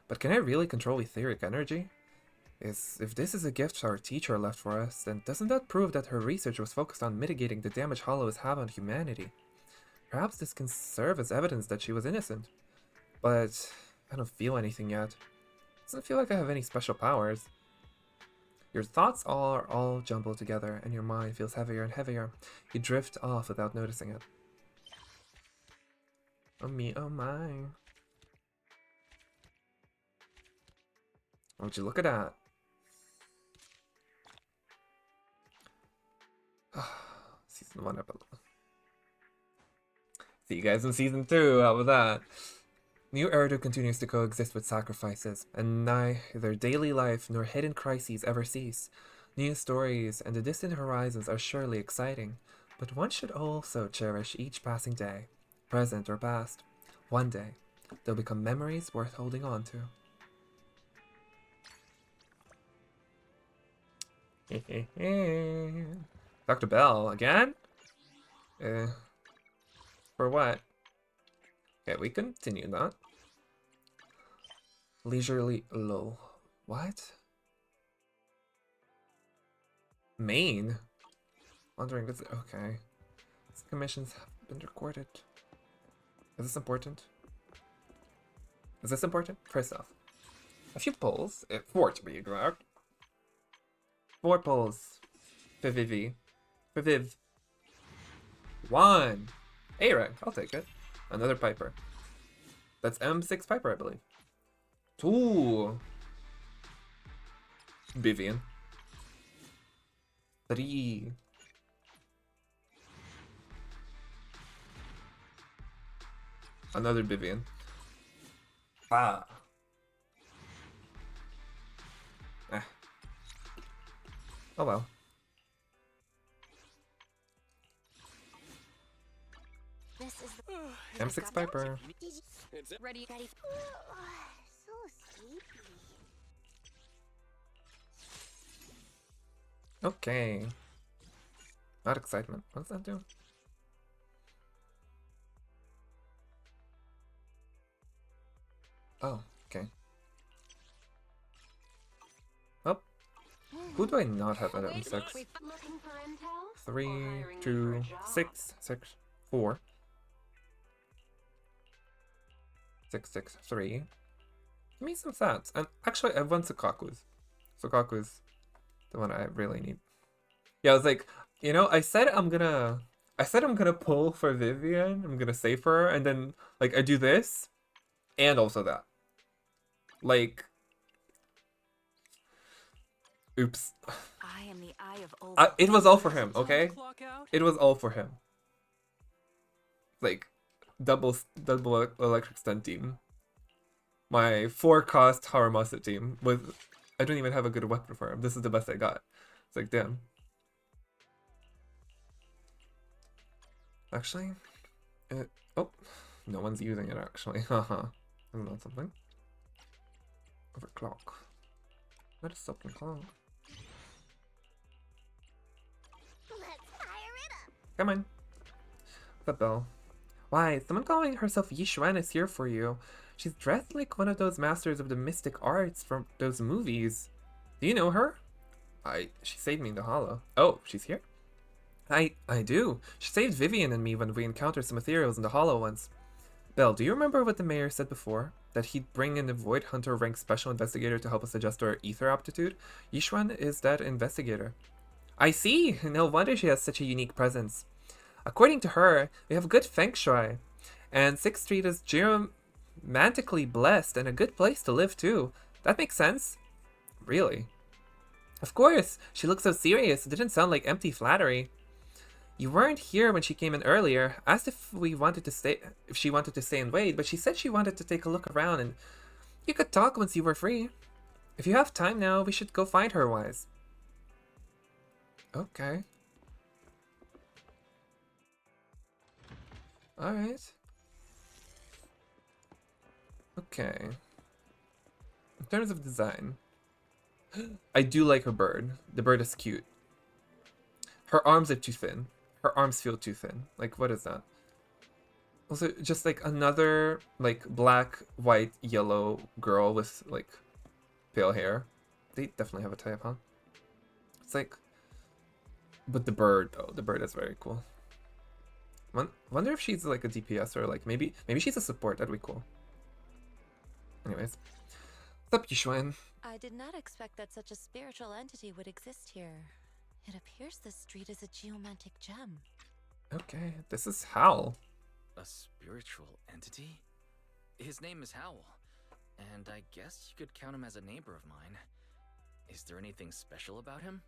But can I really control etheric energy? If this is a gift our teacher left for us, then doesn't that prove that her research was focused on mitigating the damage hollows have on humanity? Perhaps this can serve as evidence that she was innocent. But I don't feel anything yet. Doesn't feel like I have any special powers. Your thoughts are all jumbled together, and your mind feels heavier and heavier. You drift off without noticing it. Oh me, oh my. Would you look at that? Season 1 epilogue. See you guys in Season 2, how about that? New Eridu continues to coexist with sacrifices, and neither daily life nor hidden crises ever cease. New stories and the distant horizons are surely exciting, but one should also cherish each passing day, present or past. One day, they'll become memories worth holding on to. Dr. Bell, again? For what? Okay, we continue that. Leisurely low. What? Maine? Wondering, this okay. These commissions have been recorded. Is this important? Is this important? First off, a few polls, 4 to be exact. 4 polls. For Vivi. For Viv. 1. A rank, I'll take it. Another Piper. That's M6 Piper, I believe. 2. Vivian. 3. Another Vivian. Ah. Oh well. This is the M6 Piper. Ready. So sleepy. Okay. Not excitement. What does that do? Oh, okay. Oh. Who do I not have at M6? 3, 2, 6, 6, 4. 6, 6, 3. Give me some stats. And actually, I have 1 Sukaku's. Sukaku's the one I really need. Yeah, I was like, you know, I said I'm gonna pull for Vivian. I'm gonna save her, and then like I do this, and also that. Like, oops. I am the eye of It was all for him, okay? It was all for him. Like, double electric stun team. My 4-cost Haramasa team with, I don't even have a good weapon for him. This is the best I got. It's like, damn. Actually, oh, no one's using it actually. Haha. Isn't that something? Overclock. What is something called? Let's fire it up. Come on. The bell. Why, someone calling herself Yishuan is here for you. She's dressed like one of those masters of the mystic arts from those movies. Do you know her? She saved me in the hollow. Oh, she's here? I do. She saved Vivian and me when we encountered some ethereals in the hollow once. Belle, do you remember what the mayor said before? That he'd bring in a Void Hunter ranked special investigator to help us adjust our ether aptitude? Yishuan is that investigator. I see! No wonder she has such a unique presence. According to her, we have good feng shui, and 6th Street is geomantically blessed and a good place to live too. That makes sense. Really? Of course! She looked so serious, it didn't sound like empty flattery. You weren't here when she came in earlier. Asked if she wanted to stay and wait, but she said she wanted to take a look around and you could talk once you were free. If you have time now, we should go find her, Wise. Okay. Alright. Okay. In terms of design, I do like her bird. The bird is cute. Her arms are too thin. Her arms feel too thin. Like, what is that? Also, just like another, like, black, white, yellow girl with, like, pale hair. They definitely have a type, huh? It's like... But the bird, though. The bird is very cool. Wonder if she's, like, a DPS or, like, maybe she's a support. That'd be cool. Anyways. What's up, Yishuan? I did not expect that such a spiritual entity would exist here. It appears this street is a geomantic gem. Okay, this is Hal. A spiritual entity? His name is Howl, and I guess you could count him as a neighbor of mine. Is there anything special about him?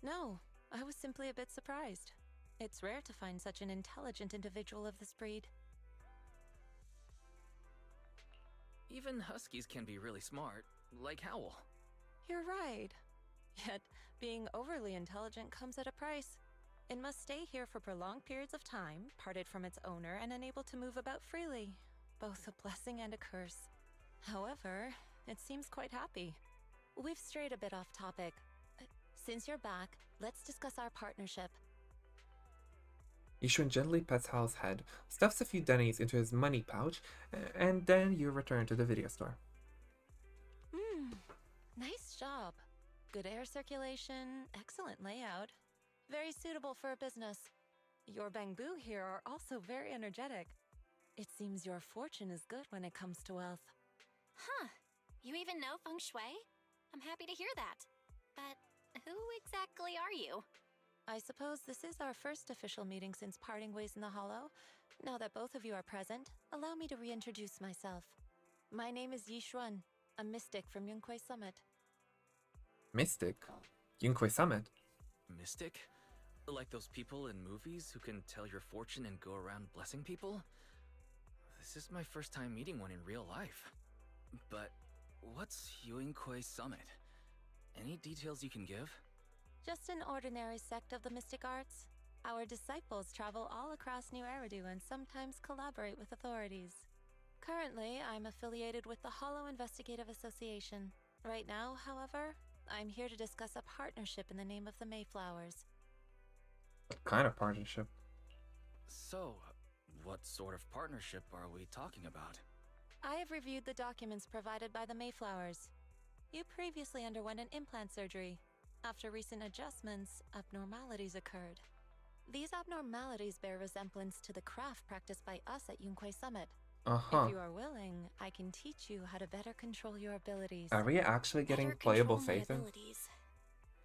No, I was simply a bit surprised. It's rare to find such an intelligent individual of this breed. Even huskies can be really smart, like Howl. You're right. Yet, being overly intelligent comes at a price. It must stay here for prolonged periods of time, parted from its owner, and unable to move about freely. Both a blessing and a curse. However, it seems quite happy. We've strayed a bit off topic. Since you're back, let's discuss our partnership. Yishuan gently pets Hal's head, stuffs a few dennies into his money pouch, and then you return to the video store. Nice job. Good air circulation, excellent layout. Very suitable for a business. Your bamboo here are also very energetic. It seems your fortune is good when it comes to wealth. Huh. You even know feng shui? I'm happy to hear that. But who exactly are you? I suppose this is our first official meeting since parting ways in the Hollow. Now that both of you are present, allow me to reintroduce myself. My name is Yishuan, a mystic from Yunquei Summit. Mystic? Yunquei Summit? Mystic? Like those people in movies who can tell your fortune and go around blessing people? This is my first time meeting one in real life. But what's Yunquei Summit? Any details you can give? Just an ordinary sect of the mystic arts. Our disciples travel all across New Eridu and sometimes collaborate with authorities. Currently, I'm affiliated with the Hollow Investigative Association. Right now, however, I'm here to discuss a partnership in the name of the Mayflowers. What kind of partnership? So, what sort of partnership are we talking about? I have reviewed the documents provided by the Mayflowers. You previously underwent an implant surgery. After recent adjustments, abnormalities occurred. These abnormalities bear resemblance to the craft practiced by us at Yunquei Summit. If you are willing, I can teach you how to better control your abilities. Are we actually getting playable faith in?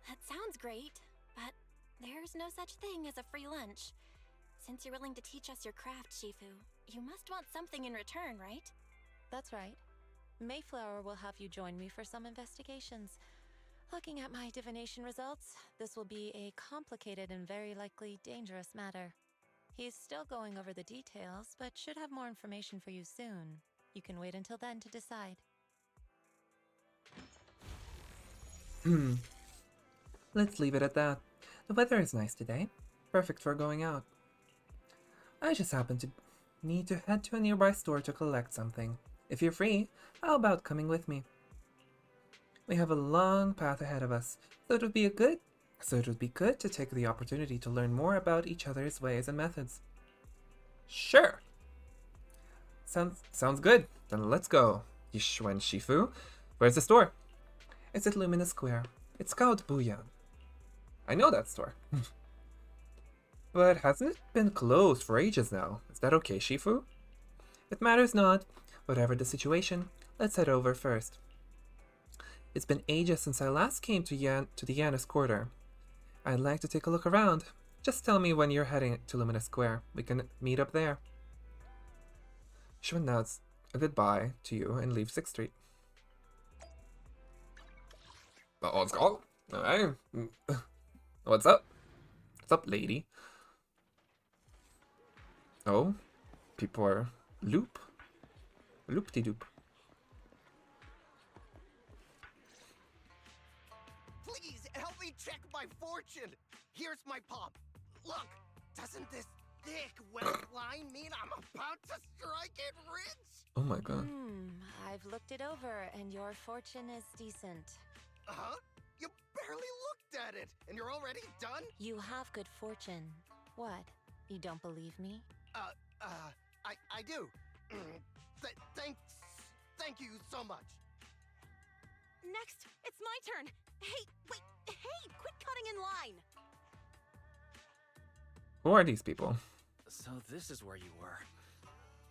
That sounds great, but there's no such thing as a free lunch. Since you're willing to teach us your craft, Shifu, you must want something in return, right? That's right. Mayflower will have you join me for some investigations. Looking at my divination results, this will be a complicated and very likely dangerous matter. He's still going over the details, but should have more information for you soon. You can wait until then to decide. Let's leave it at that. The weather is nice today. Perfect for going out. I just happen to need to head to a nearby store to collect something. If you're free, how about coming with me? We have a long path ahead of us, so it would be good to take the opportunity to learn more about each other's ways and methods. Sure. Sounds good. Then let's go. Yishuan Shifu. Where's the store? It's at Luminous Square. It's called Buyan. I know that store. But hasn't it been closed for ages now? Is that okay, Shifu? It matters not. Whatever the situation, let's head over first. It's been ages since I last came to the Yanis Quarter. I'd like to take a look around. Just tell me when you're heading to Luminous Square. We can meet up there. Yishuan nods a goodbye to you and leaves 6th Street. Oh, let's go. Alright. What's up? What's up, lady? Oh, people are loop-de-doop. Please help me check my fortune. Here's my palm. Look, doesn't this thick wet line mean I'm about to strike it rich? Oh my god. I've looked it over, and your fortune is decent. Huh? You barely looked at it, and you're already done? You have good fortune. What? You don't believe me? I do. Thank you so much. Next, it's my turn. Hey, wait, hey, quit cutting in line. Who are these people? So this is where you were.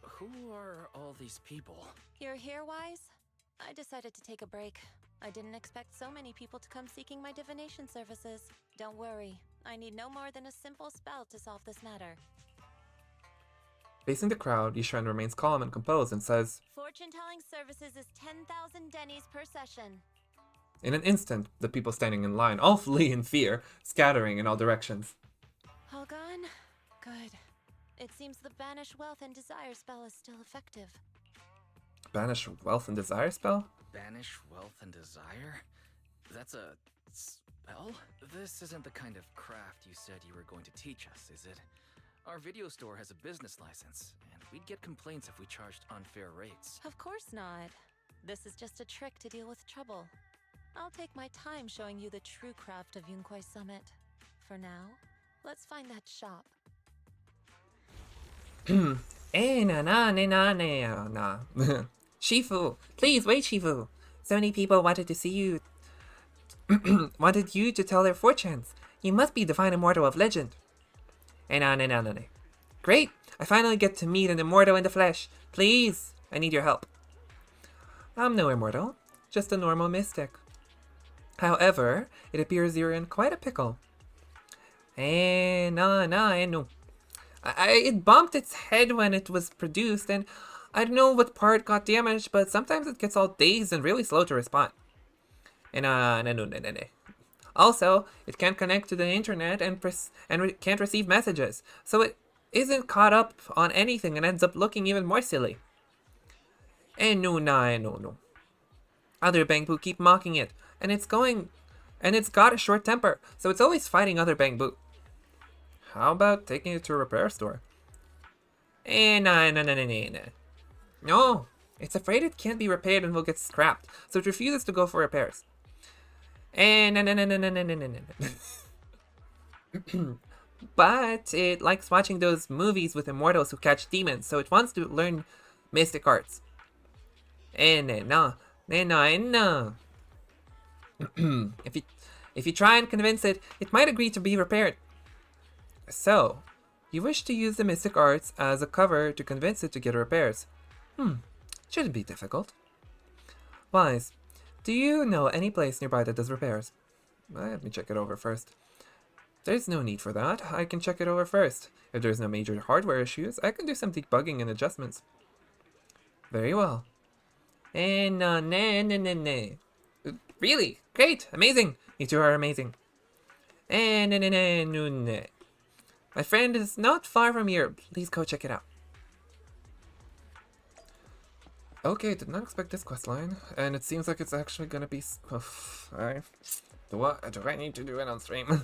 Who are all these people? You're here, Wise? I decided to take a break. I didn't expect so many people to come seeking my divination services. Don't worry, I need no more than a simple spell to solve this matter. Facing the crowd, Yishan remains calm and composed and says, Fortune-telling services is 10,000 dennies per session. in an instant, the people standing in line all flee in fear, scattering in all directions. All gone? Good. It seems the Banish Wealth and Desire spell is still effective. Banish Wealth and Desire spell? Banish Wealth and Desire? That's a spell? This isn't the kind of craft you said you were going to teach us, is it? Our video store has a business license, and we'd get complaints if we charged unfair rates. Of course not. This is just a trick to deal with trouble. I'll take my time showing you the true craft of Yunkwai Summit. For now, let's find that shop. Na. Shifu, please wait, Shifu. So many people wanted to see you. Wanted you to tell their fortunes. You must be divine immortal of legend. Great! I finally get to meet an immortal in the flesh. Please, I need your help. I'm no immortal, just a normal mystic. However, it appears you're in quite a pickle. No. It bumped its head when it was produced, and I don't know what part got damaged, but sometimes it gets all dazed and really slow to respond. Also, it can't connect to the internet and can't receive messages, so it isn't caught up on anything and ends up looking even more silly. No. Other Bangbu keep mocking it, and it's got a short temper, so it's always fighting other Bangbu. How about taking it to a repair store? No, it's afraid it can't be repaired and will get scrapped, so it refuses to go for repairs. But it likes watching those movies with immortals who catch demons, so it wants to learn mystic arts. No. If you try and convince it, it might agree to be repaired. So, you wish to use the mystic arts as a cover to convince it to get repairs. Shouldn't be difficult. Wise, do you know any place nearby that does repairs? Let me check it over first. There's no need for that. I can check it over first. If there's no major hardware issues, I can do some debugging and adjustments. Very well. Really? Great! Amazing! You two are amazing. My friend is not far from here. Please go check it out. Okay, did not expect this questline, and it seems like it's actually gonna be. Alright. Do I need to do it on stream?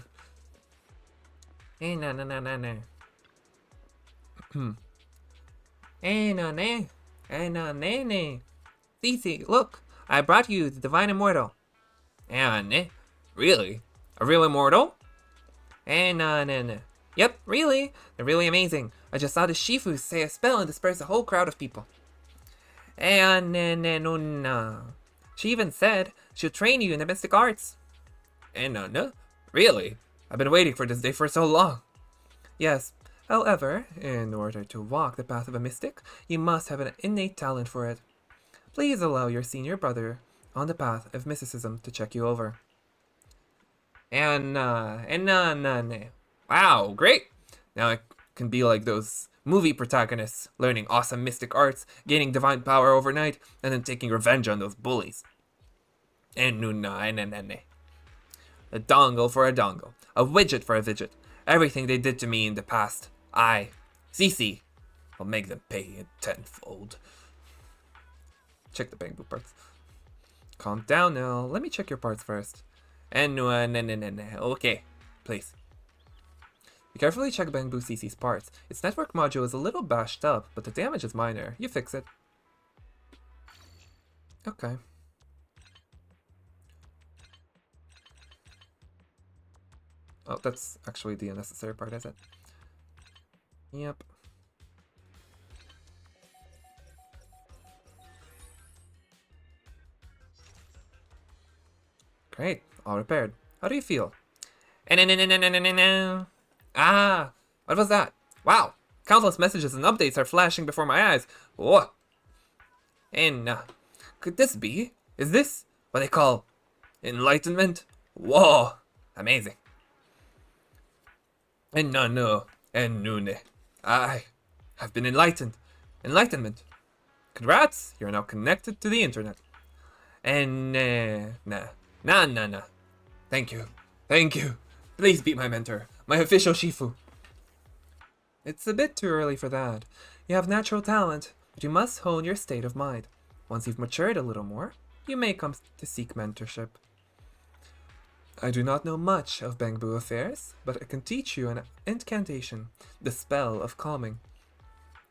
Cece, look! I brought you the Divine Immortal. Really? A real immortal? Yep, really. They're really amazing. I just saw the Shifu say a spell and disperse a whole crowd of people. She even said she'll train you in the mystic arts. Really? I've been waiting for this day for so long. Yes. However, in order to walk the path of a mystic, you must have an innate talent for it. Please allow your senior brother on the path of mysticism to check you over. Wow, great! Now I can be like those movie protagonists, learning awesome mystic arts, gaining divine power overnight, and then taking revenge on those bullies. A dongle for a dongle. A widget for a widget. Everything they did to me in the past, I, CC, will make them pay it tenfold. Check the bamboo parts. Calm down now. Let me check your parts first. And no. Okay, please. You carefully check Bamboo CC's parts. Its network module is a little bashed up, but the damage is minor. You fix it. Okay. Oh, that's actually the unnecessary part, is it? Yep. Great, all repaired. How do you feel? Ah, what was that? Wow, countless messages and updates are flashing before my eyes. Whoa. And could this be? Is this what they call enlightenment? Whoa, amazing. And no, and nune. I have been enlightened. Enlightenment. Congrats, you're now connected to the internet. And nah. Thank you. Please be my mentor, my official Shifu. It's a bit too early for that. You have natural talent, but you must hone your state of mind. Once you've matured a little more, you may come to seek mentorship. I do not know much of Bamboo affairs, but I can teach you an incantation, the spell of calming.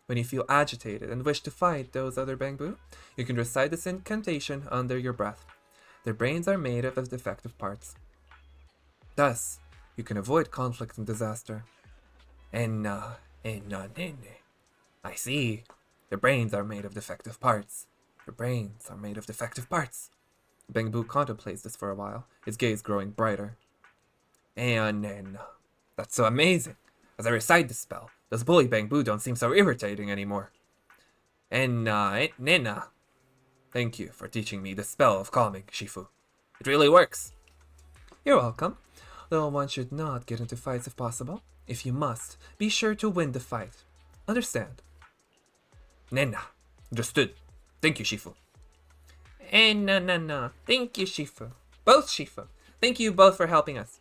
When you feel agitated and wish to fight those other Bamboo, you can recite this incantation under your breath. Their brains are made of defective parts. Thus, you can avoid conflict and disaster. I see. Their brains are made of defective parts. Bamboo contemplates this for a while, his gaze growing brighter. And that's so amazing. As I recite the spell, those bully Bamboo don't seem so irritating anymore. Thank you for teaching me the spell of calming, Shifu. It really works. You're welcome. Though one should not get into fights if possible. If you must, be sure to win the fight. Understand? Nena. Understood. Thank you, Shifu. No. Thank you, Shifu. Both Shifu. Thank you both for helping us.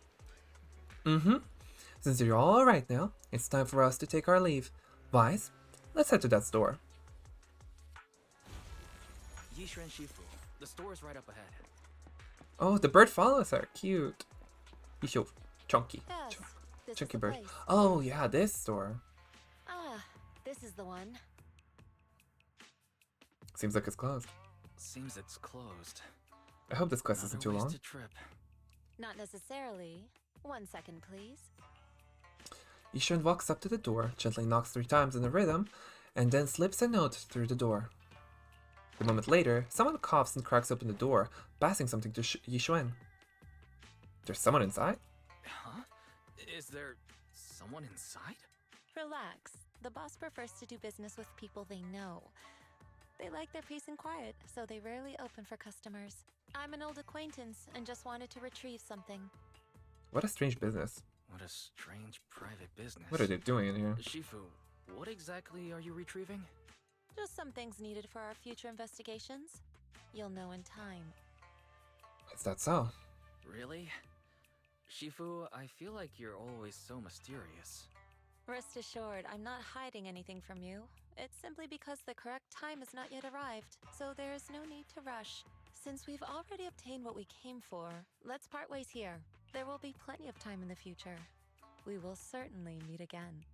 Since you're all alright now, it's time for us to take our leave. Wise, let's head to that store. Yishuan Shifu, the store is right up ahead. Oh, the bird follows her. Cute. Yishu. Chunky. Yes, this Chunky is the bird. place. Oh, yeah, this store. Ah, this is the one. Seems like it's closed. Seems it's closed. I hope this quest isn't too long. Trip. Not necessarily. 1 second, please. Yishuan walks up to the door, gently knocks 3 times in a rhythm, and then slips a note through the door. A moment later, someone coughs and cracks open the door, passing something to Yishuan. There's someone inside? Huh? Is there someone inside? Relax. The boss prefers to do business with people they know. They like their peace and quiet, so they rarely open for customers. I'm an old acquaintance and just wanted to retrieve something. What a strange business. What a strange private business. What are they doing in here? Shifu, what exactly are you retrieving? Just some things needed for our future investigations. You'll know in time. Is that so? Really? Shifu, I feel like you're always so mysterious. Rest assured, I'm not hiding anything from you. It's simply because the correct time has not yet arrived, so there is no need to rush. Since we've already obtained what we came for, let's part ways here. There will be plenty of time in the future. We will certainly meet again.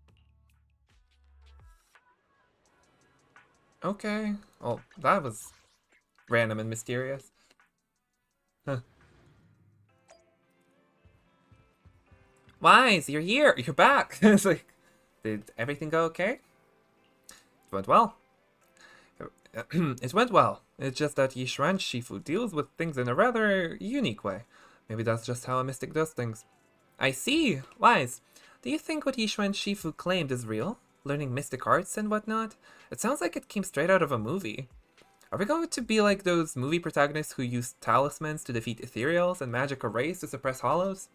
Okay. Oh, that was random and mysterious. Huh. Wise, you're here. You're back. It's like, did everything go okay? It went well. It went well. It's just that Yishuan Shifu deals with things in a rather unique way. Maybe that's just how a mystic does things. I see. Wise, do you think what Yishuan Shifu claimed is real? Learning mystic arts and whatnot? It sounds like it came straight out of a movie. Are we going to be like those movie protagonists who use talismans to defeat ethereals and magic arrays to suppress hollows?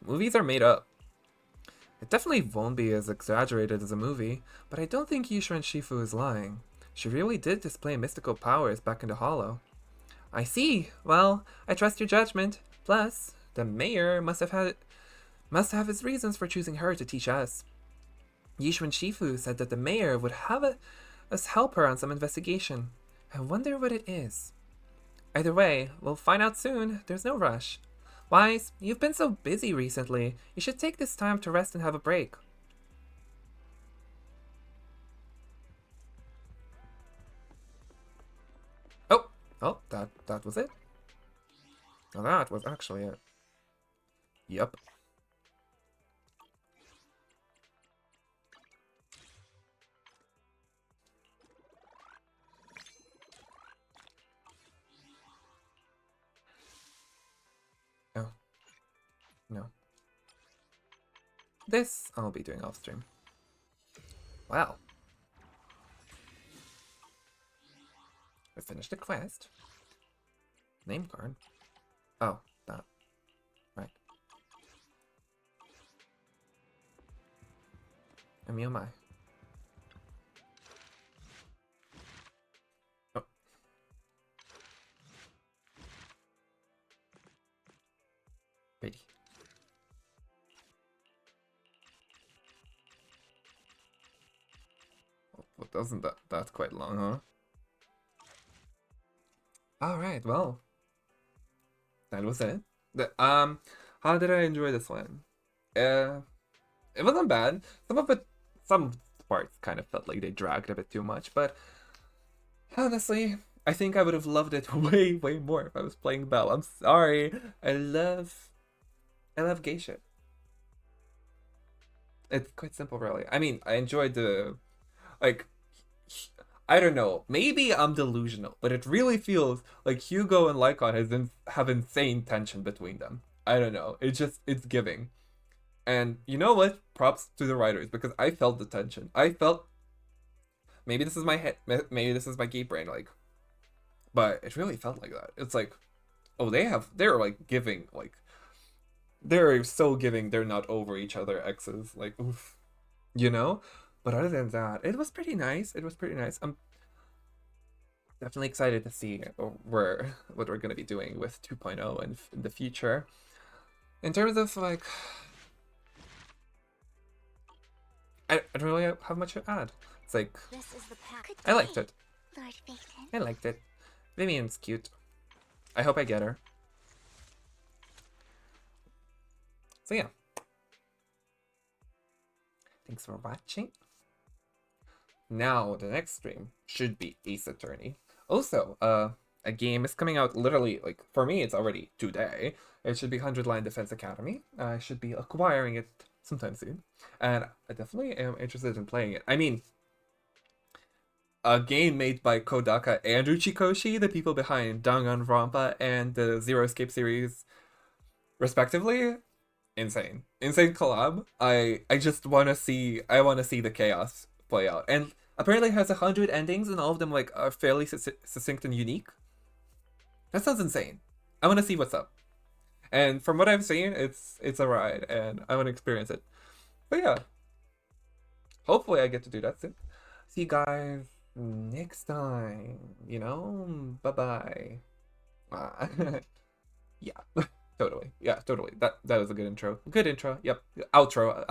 Movies are made up. It definitely won't be as exaggerated as a movie, but I don't think Yishuan Shifu is lying. She really did display mystical powers back in the hollow. I see. Well, I trust your judgment. Plus, The mayor must have his reasons for choosing her to teach us. Yishun Shifu said that the mayor would have us help her on some investigation. I wonder what it is. Either way, we'll find out soon. There's no rush. Wise, you've been so busy recently. You should take this time to rest and have a break. Oh, that was it. Now that was actually it. Yep. Oh. No. This I'll be doing off stream. Wow. I finished the quest. Name card. Oh, that. Right. Oh my. Oh. Ready. Well, doesn't that's quite long, huh? Alright, well. That was it. How did I enjoy this one? It wasn't bad. Some parts kind of felt like they dragged a bit too much, but honestly, I think I would have loved it way, way more if I was playing Belle. I'm sorry. I love gay shit. It's quite simple, really. I mean, I enjoyed the, like, I don't know, maybe I'm delusional, but it really feels like Hugo and Lycon have insane tension between them. I don't know, it's giving. And you know what? Props to the writers, because I felt the tension. I felt, maybe this is my head, maybe this is my gay brain, like, but it really felt like that. It's like, oh, they're like giving, like, they're so giving they're not over each other exes, like, oof, you know? But other than that, it was pretty nice. It was pretty nice. I'm definitely excited to see what we're going to be doing with 2.0 in the future. In terms of, like, I don't really have much to add. It's like, I liked it. I liked it. Vivian's cute. I hope I get her. So yeah. Thanks for watching. Now, the next stream should be Ace Attorney. Also, a game is coming out literally, like, for me, it's already today. It should be 100 Line Defense Academy. I should be acquiring it sometime soon. And I definitely am interested in playing it. I mean, a game made by Kodaka and Uchikoshi, the people behind Danganronpa and the Zero Escape series, respectively. Insane collab. I just want to see the chaos play out. And apparently it has 100 endings, and all of them like are fairly succinct and unique. That sounds insane. I want to see what's up. And from what I've seen, it's a ride, and I want to experience it. But yeah, hopefully I get to do that soon. See you guys next time. You know, bye bye. Yeah. Totally. Yeah, totally. That is a good intro. Good intro. Yep. Outro.